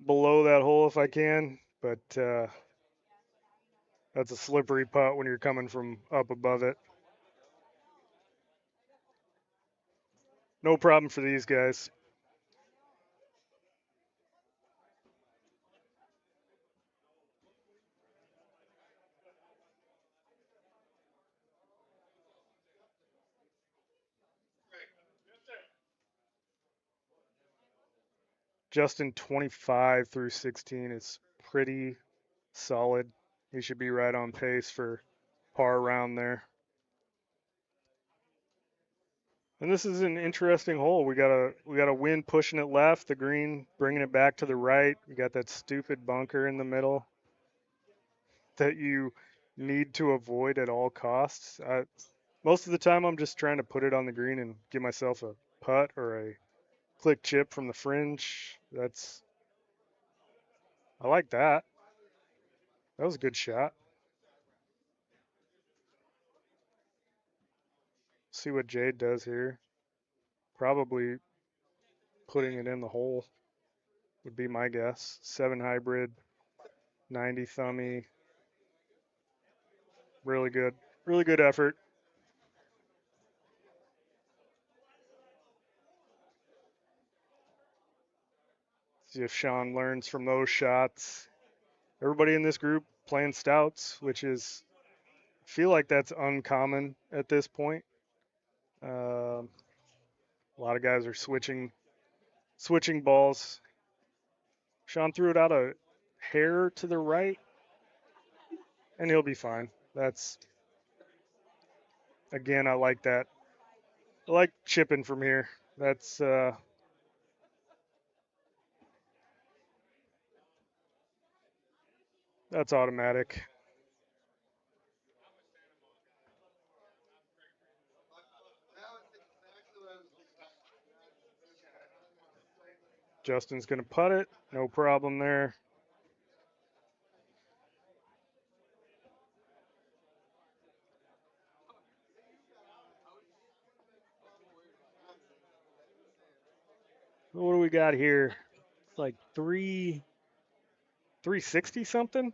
below that hole if I can, but that's a slippery putt when you're coming from up above it. No problem for these guys. Justin 25 through 16 is pretty solid. He should be right on pace for par around there. And this is an interesting hole. We got a wind pushing it left, the green bringing it back to the right. You got that stupid bunker in the middle that you need to avoid at all costs. Most of the time, I'm just trying to put it on the green and give myself a putt or a click chip from the fringe. I like that. That was a good shot. See what Jade does here. Probably putting it in the hole would be my guess. 7 hybrid, 90 thummy. Really good. Really good effort. See if Sean learns from those shots. Everybody in this group playing stouts, which is, I feel like that's uncommon at this point. A lot of guys are switching balls. Sean threw it out a hair to the right, and he'll be fine. Again, I like that. I like chipping from here. That's automatic. Justin's going to putt it. No problem there. What do we got here? It's like 360 something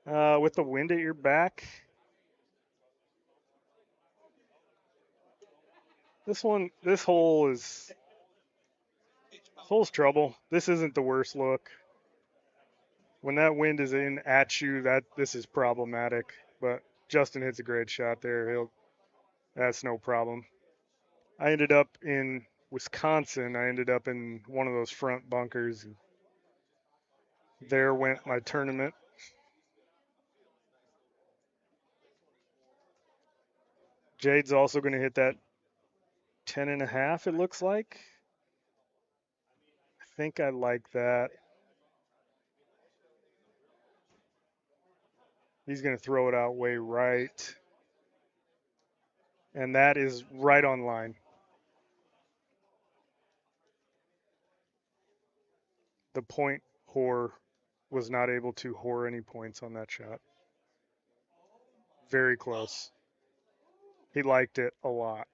with the wind at your back. This hole's trouble. This isn't the worst look. When that wind is in at you, this is problematic. But Justin hits a great shot there. That's no problem. I ended up in Wisconsin. I ended up in one of those front bunkers. There went my tournament. Jade's also going to hit that 10.5, it looks like. I think I like that. He's going to throw it out way right. And that is right on line. The point whore was not able to whore any points on that shot. Very close. He liked it a lot.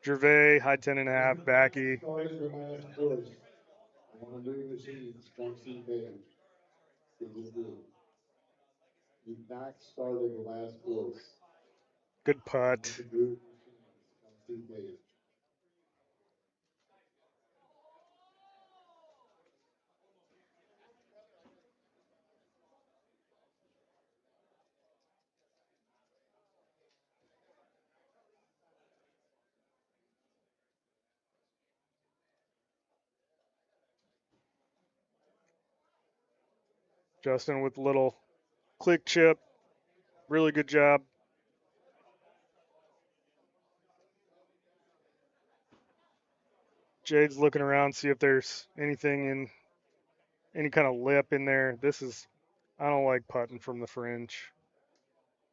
Gervais, high 10.5, backy. Good putt. Justin with a little click chip. Really good job. Jade's looking around, see if there's anything in any kind of lip in there. I don't like putting from the fringe,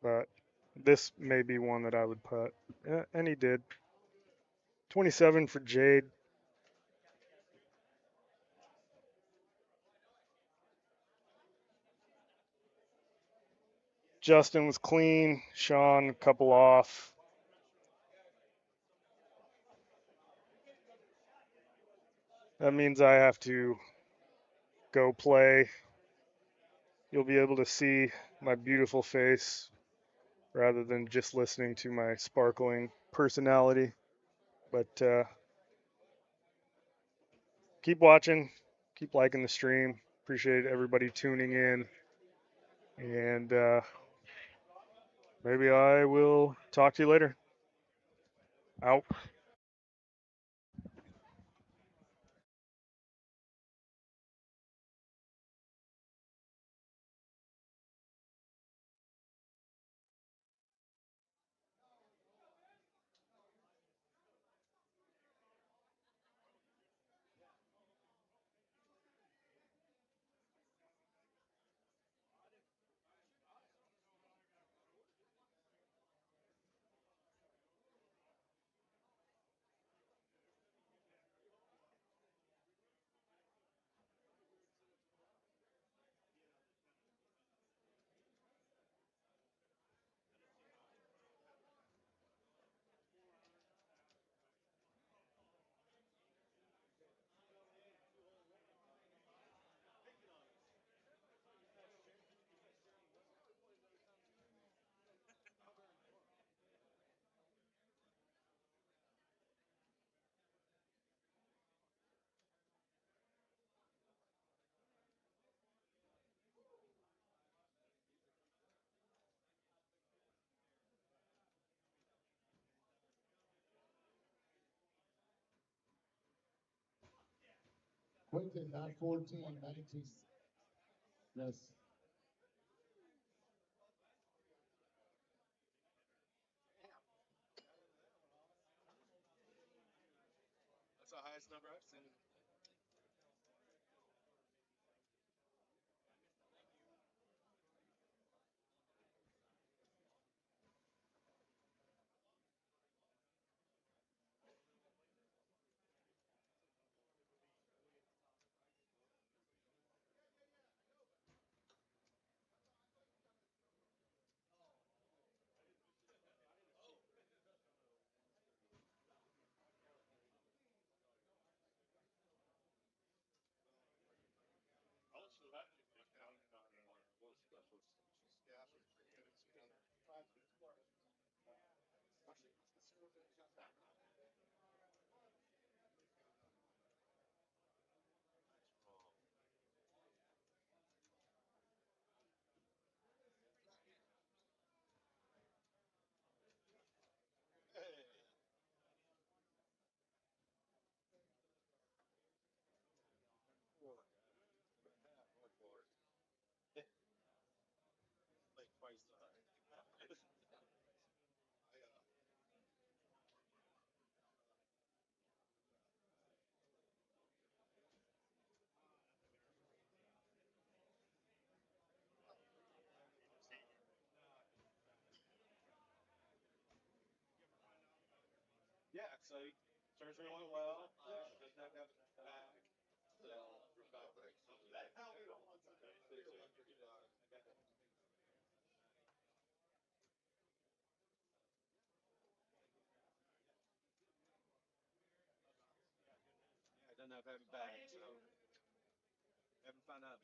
but this may be one that I would putt. Yeah, and he did. 27 for Jade. Justin was clean. Sean, a couple off. That means I have to go play. You'll be able to see my beautiful face rather than just listening to my sparkling personality. But keep watching, keep liking the stream. Appreciate everybody tuning in. And maybe I will talk to you later. Out. Quentin, not 14, 19. Yes. That's the highest number I've seen. Yeah, so surgery went well. Doesn't have to have it back. So yeah, doesn't have to have it back. So haven't found out.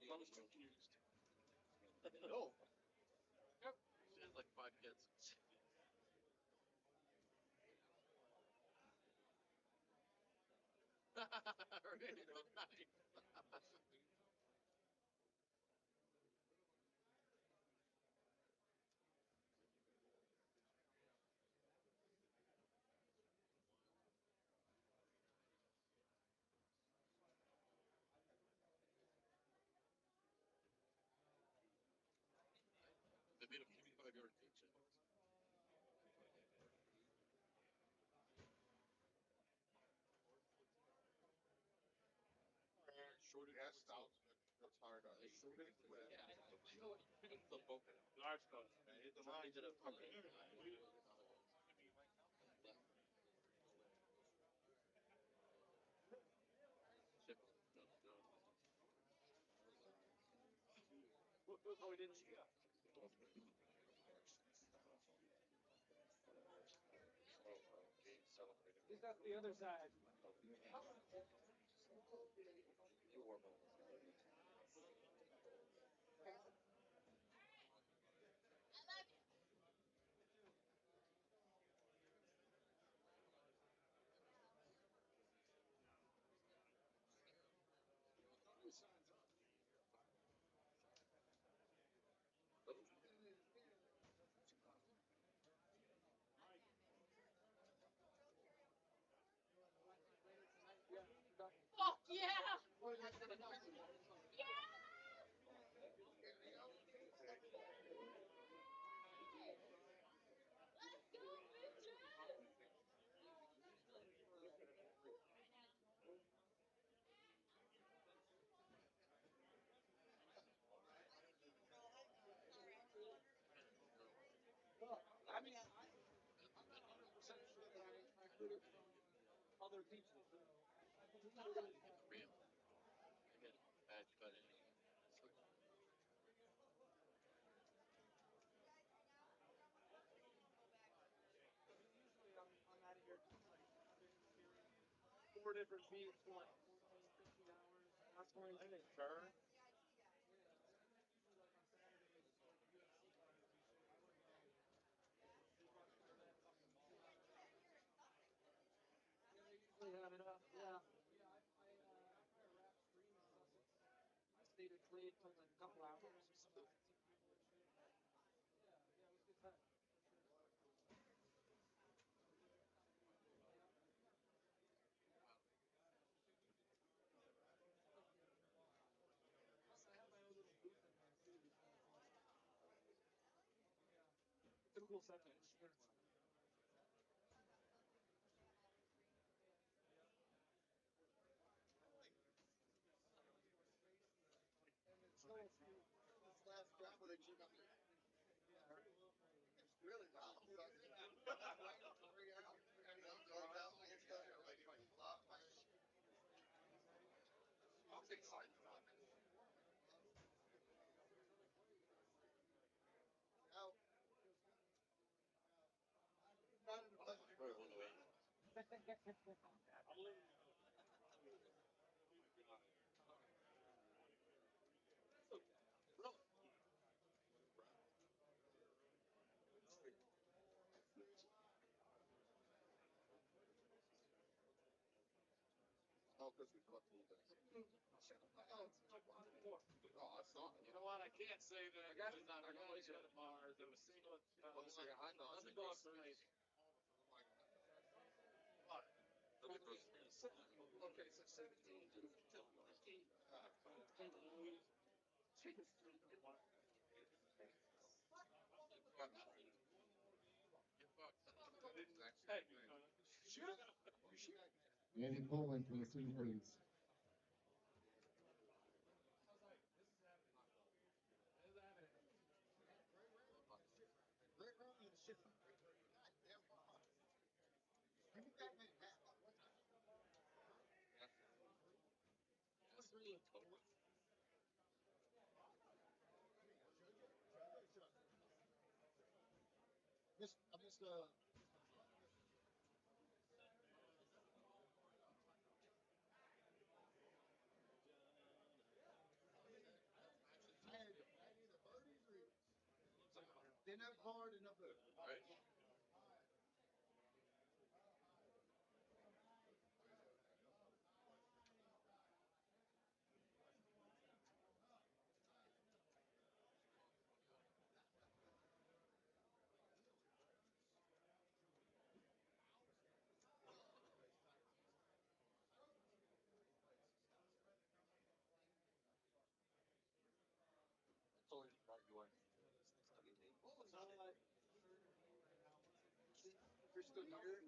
No. Yep. She has like 5 kids. Really? They made a 45-yard pitch. Shorted stout. That's hard. Shorted. Yeah. The boat. Large boat. Trying to Oh, we didn't see that. He's got the other side. Oh, yeah! I mean, I'm not 100% sure that I heard it from other people. Real. Again, bad, but usually I'm out of here like 4 different beats, like 14, 15 hours. That's when I think turn. Usually have it up, yeah. I stayed at Clay for like a couple hours or something. I have my own little booth in there too. It's a cool setup. This last job where they check out it's really loud. I'm excited about it. Now, not in the Oh, because we got the Oh, I saw it. You know what? I can't say that. I got always got a bar. There was single. I know. Nothing goes crazy. Okay, so 17 to 15. Hey, shoot. Andy Poland for the St. Louis. I'm just enough hard, enough good. All right. If you're still here,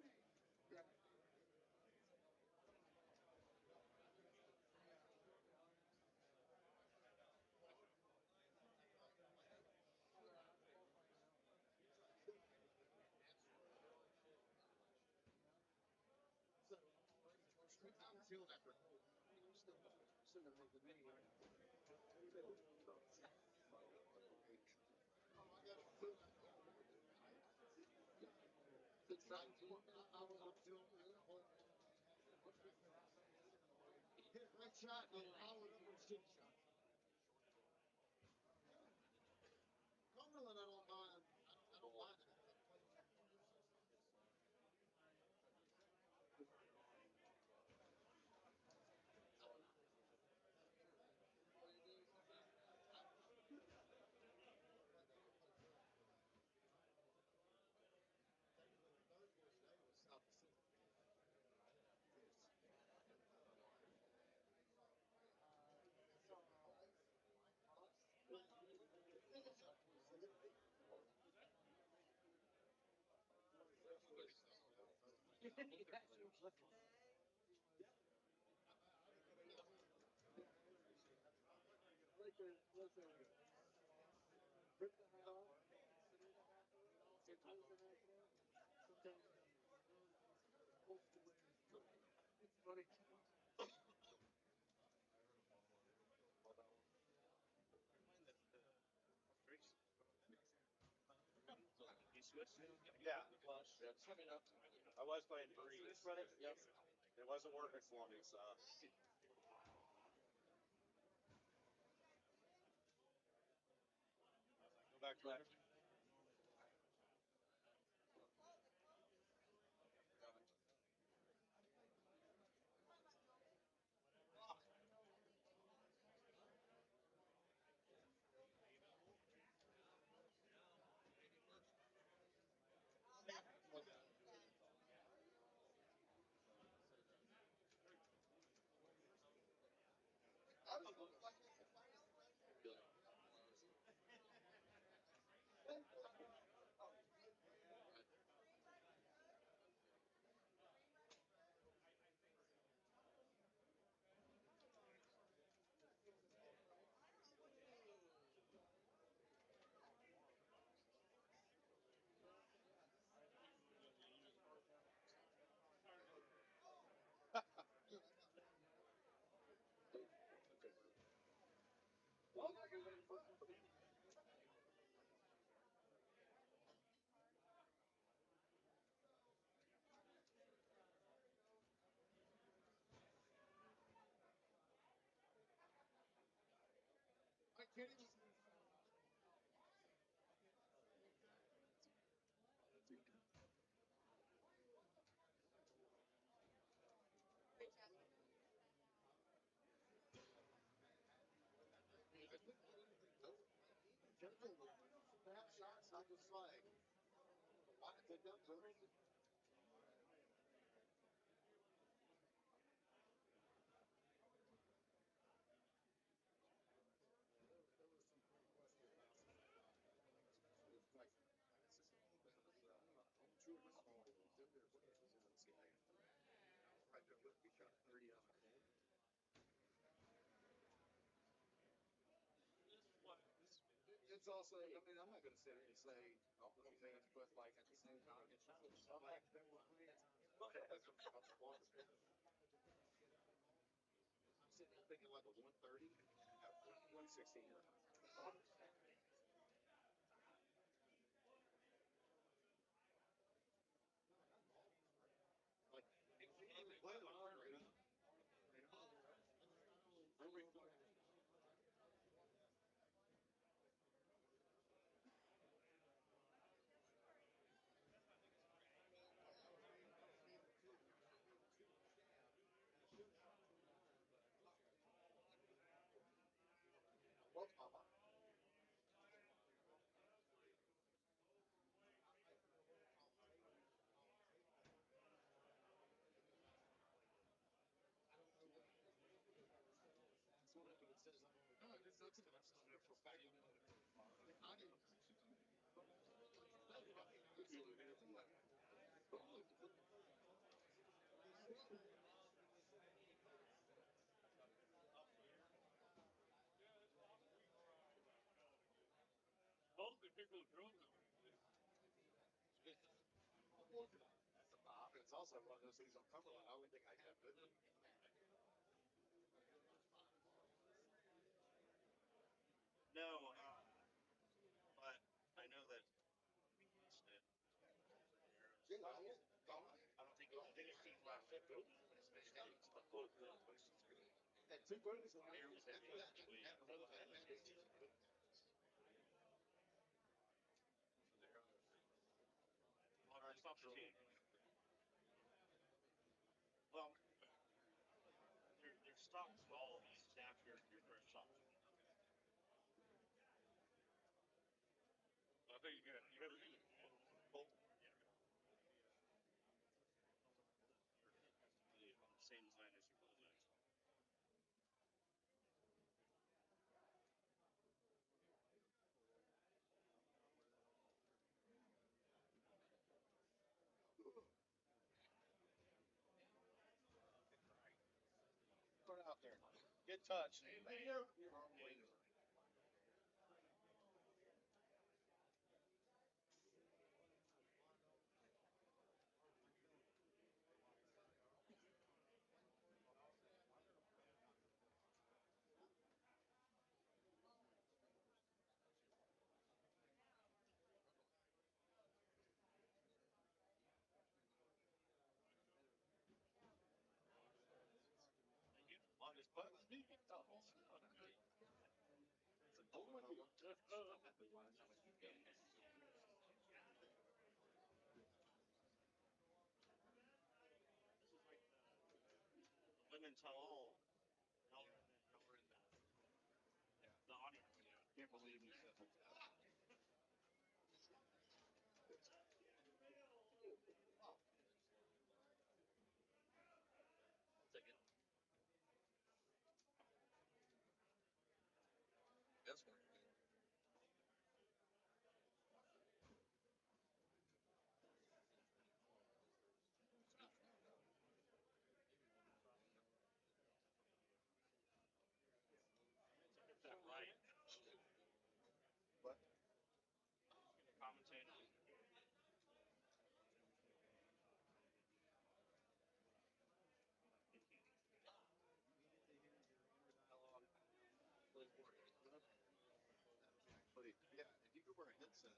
hit right shot and follow it up with a shit shot. Cumberland, I don't mind. I don't mind it. Yeah, I was playing threes. Yep. It wasn't working for me, so. Go back to that. Shots, I was like, why did they dump those? It's also, I mean, I'm not going to sit here and say, oh, okay, but like at the same time, it's like, I'm sitting there thinking like a 130, 116. Like, if you even play like 130, It's also one of those things on Cumberland. I don't think I have it. No, but I know that. I don't think it's team left. It's not the team. Well, their stock's all after your first shot. I think you got both. On the same line as your bullseye. Put it out there. Get touched. Thank you. On his butt. Women's hall. Y'all are in the audience. Can't believe you said that. Second. That's one. Get that right. What? Commentating. Actually, yeah, if you could wear a headset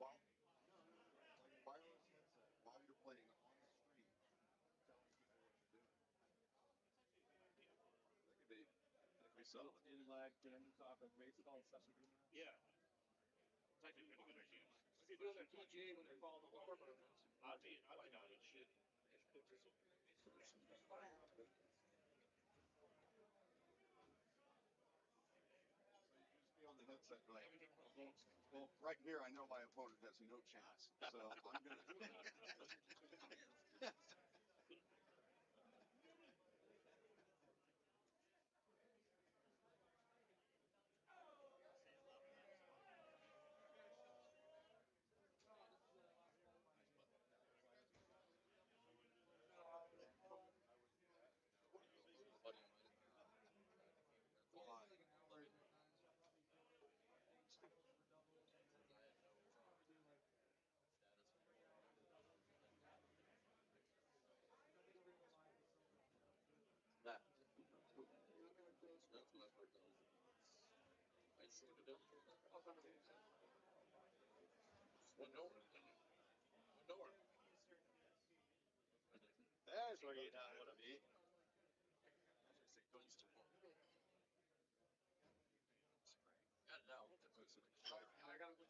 while like a wireless headset while you're playing on the screen, telling people what you're doing. That could be subtle. In like soccer, baseball, stuff. Yeah. It's actually pretty good idea. If you're doing a PGA when they're calling the over, I'd be down and shit. Just be on the headset like, well, right here I know my opponent has no chance, so I'm gonna do it. That. That's what I've heard. I sort of don't. One door. One door. That's where you not want to be. Got it out. I got it.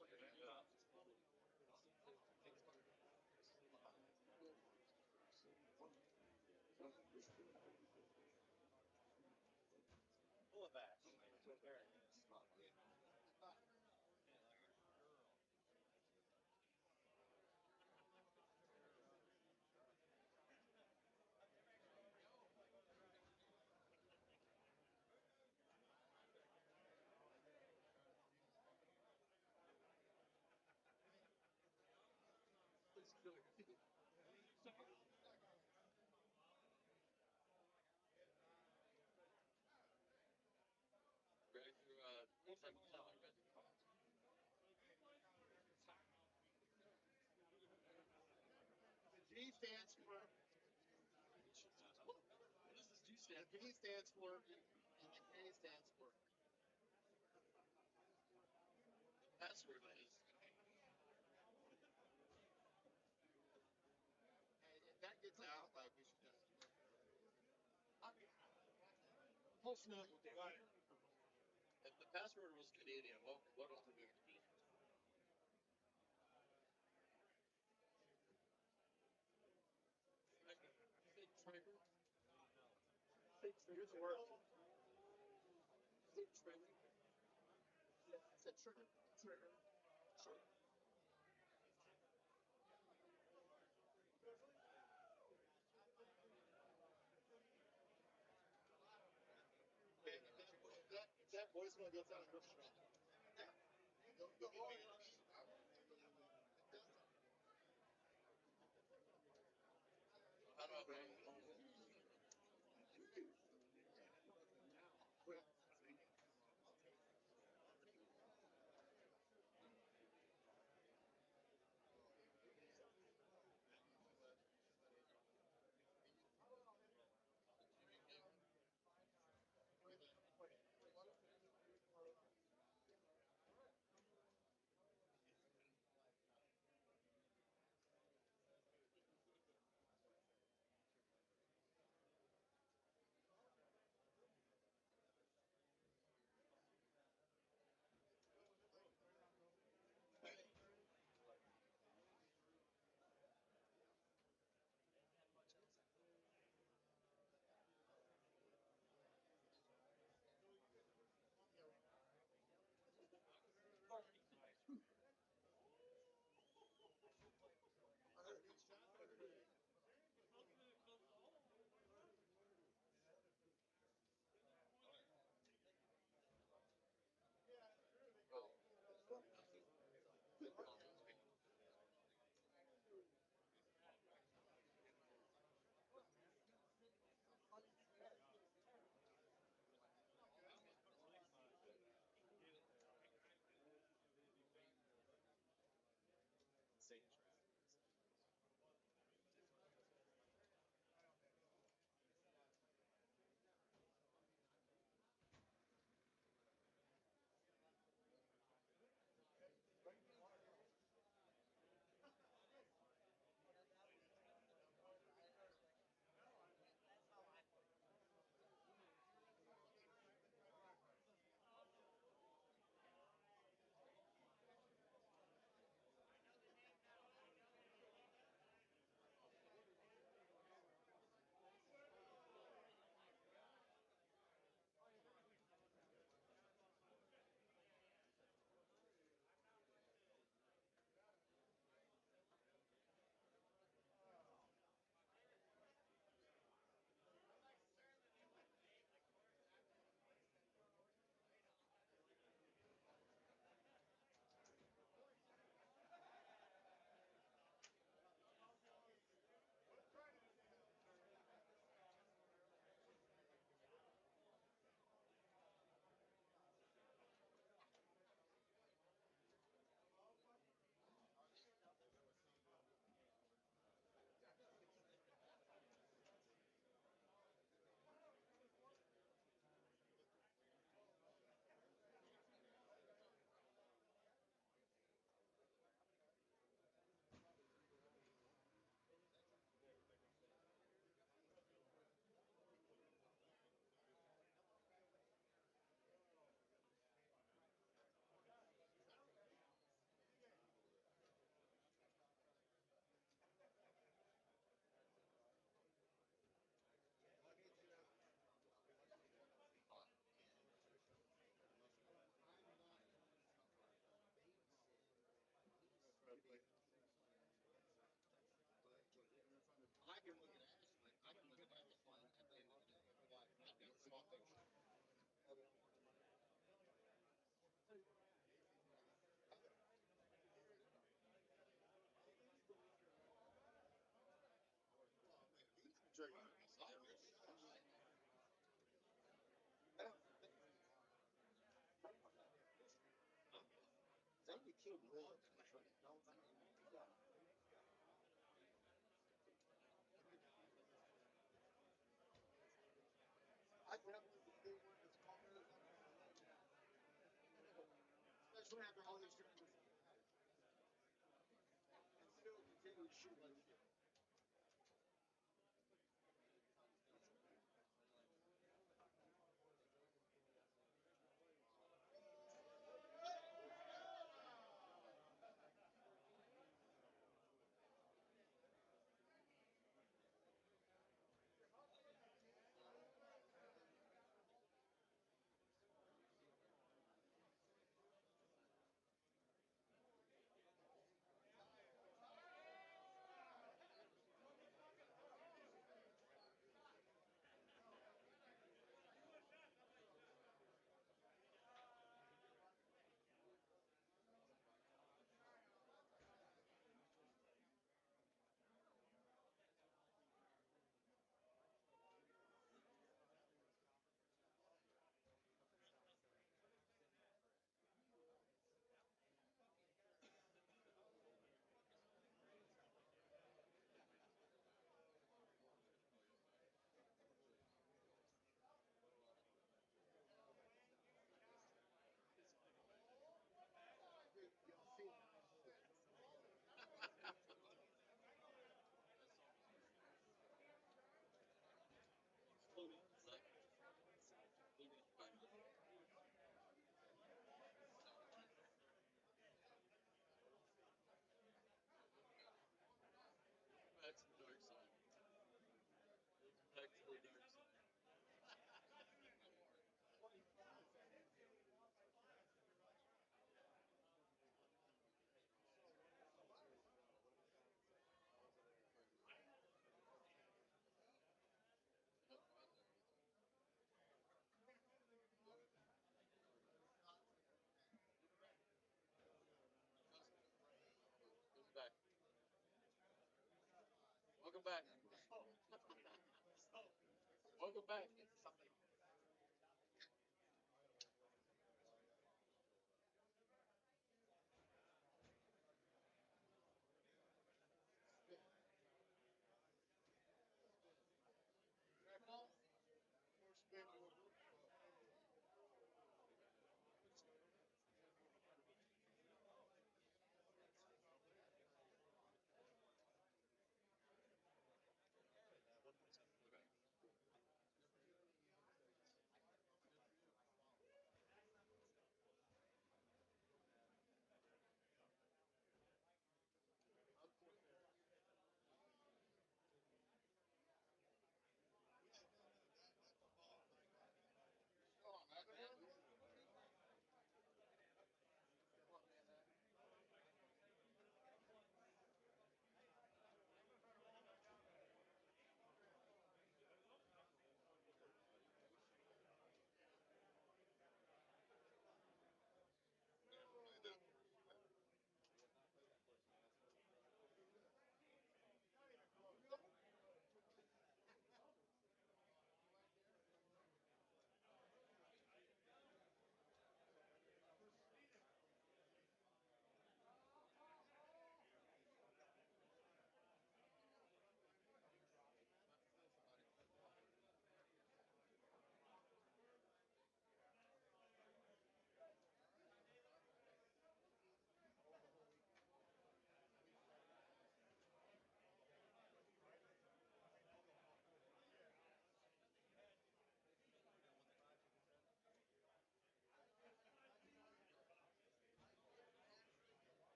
The G stands for. What does this G stand? The G stands for, and the K stands for. The password is. And if that gets out, like we should just. Whole snap will do. If the password was Canadian, what else would it be? Trigger. Here's the word. Trigger. It's a trigger. Trigger. Trigger. If that voicemail gets out of your shop. How do I I definitely do one that's longer than especially after all these tournaments and still continue to shoot like shit. That's the dark side. Back to the dark side. Welcome back. Welcome back.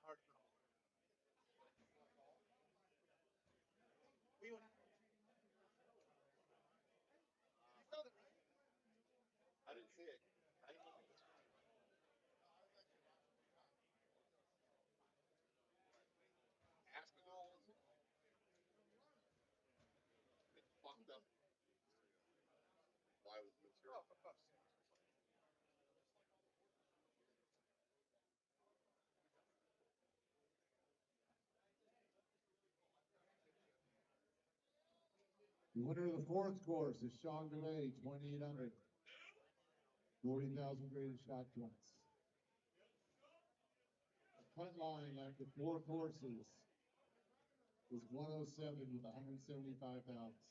Hard. The winner of the fourth course is Sean DeMay, 2800. 40,000 graded shot points. The cut line after 4 courses is 107 with 175 pounds.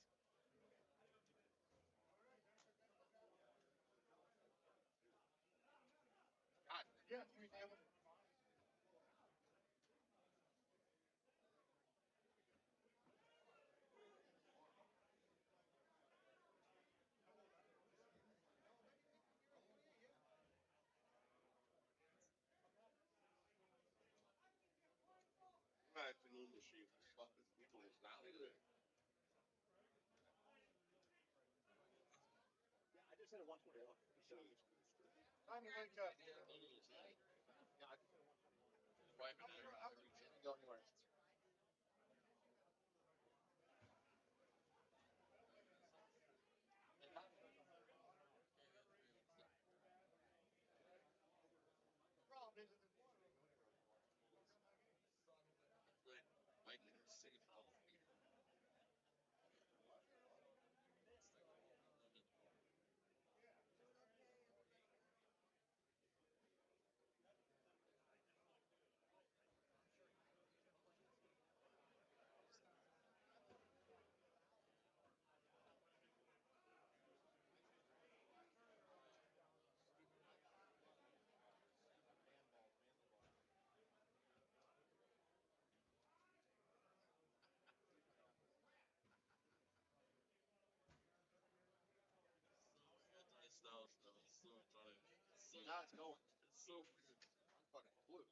Now it's going. It's so weird. I'm fucking blue.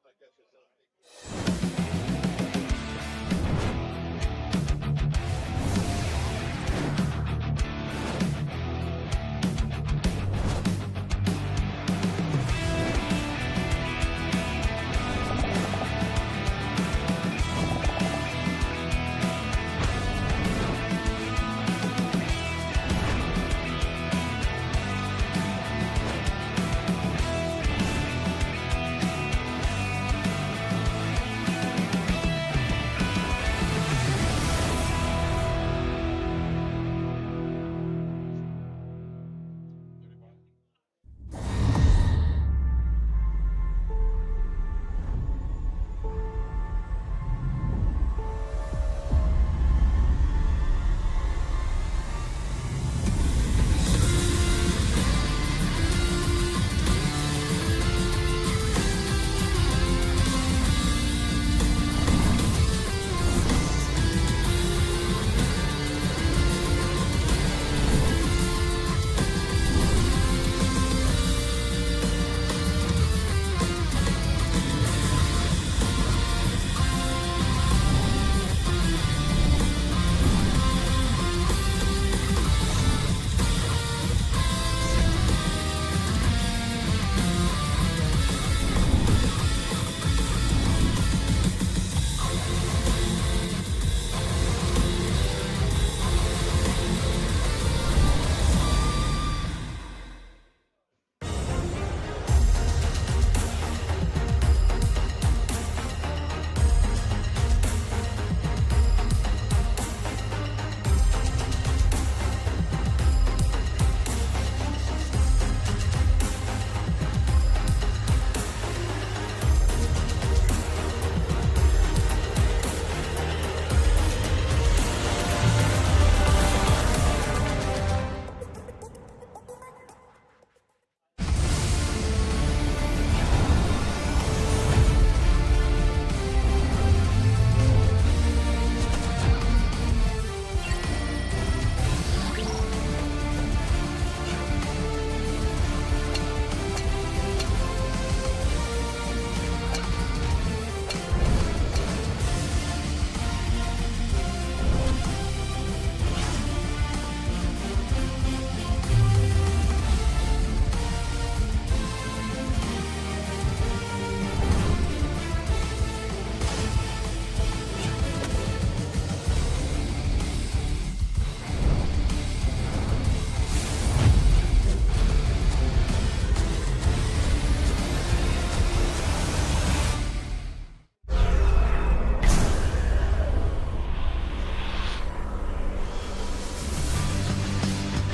Like that's just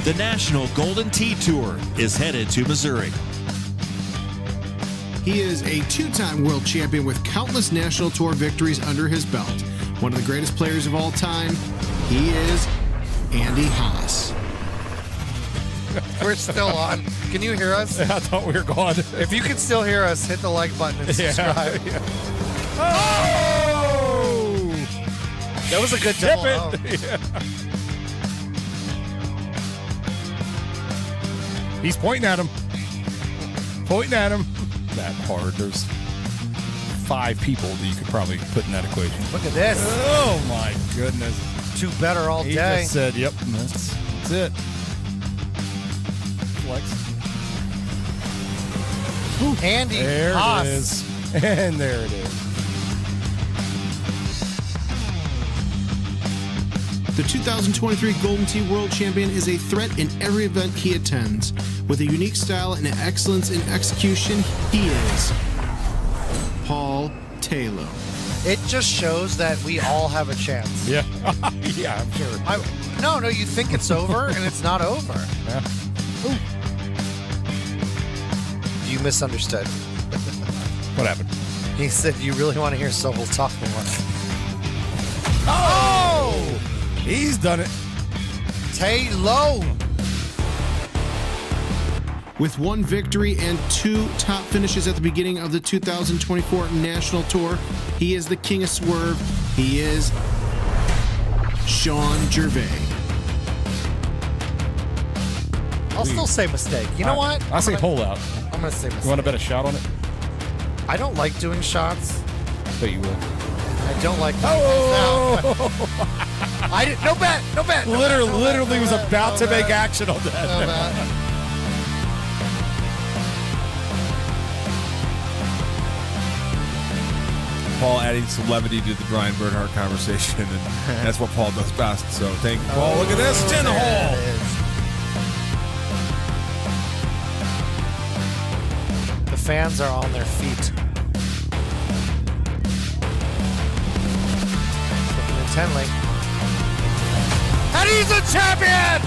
The National Golden Tee Tour is headed to Missouri. He is a two-time world champion with countless national tour victories under his belt. One of the greatest players of all time, he is Andy Haas. We're still on. Can you hear us? I thought we were gone. If you can still hear us, hit the like button and subscribe. Yeah. Oh! That was a good double. Oh. Yeah. He's pointing at him. Pointing at him. That hard. There's 5 people that you could probably put in that equation. Look at this. Oh, my goodness. 2 better all He day. just said, yep, that's it. Flex. Andy There Haas. it is. And there it is. The 2023 Golden Tee World Champion is a threat in every event he attends. With a unique style and excellence in execution, he is Paul Taylor. It just shows that we all have a chance. Yeah. Yeah, I'm sure. No, you think it's over, and it's not over. Yeah. You misunderstood. What happened? He said, you really want to hear Sobel talk more. Oh! He's done it. Taylor. With 1 victory and 2 top finishes at the beginning of the 2024 National Tour, he is the king of swerve. He is Sean Gervais. I'll still say mistake. You know what? I say hole out. I'm going to say mistake. You want to bet a shot on it? I don't like doing shots. Bet you will. I don't like doing I didn't. No bet. Literally was about to make action on that. No bet. Paul adding some levity to the Brian Bernhardt conversation, and that's what Paul does best. So thank you, Paul. Look at this, 10 hole. The fans are on their feet. Looking intently. And he's a champion!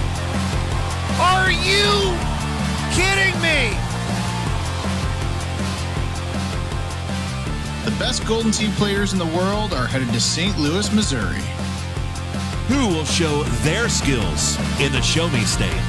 Are you kidding me? The best Golden Tee players in the world are headed to St. Louis, Missouri. Who will show their skills in the Show Me State?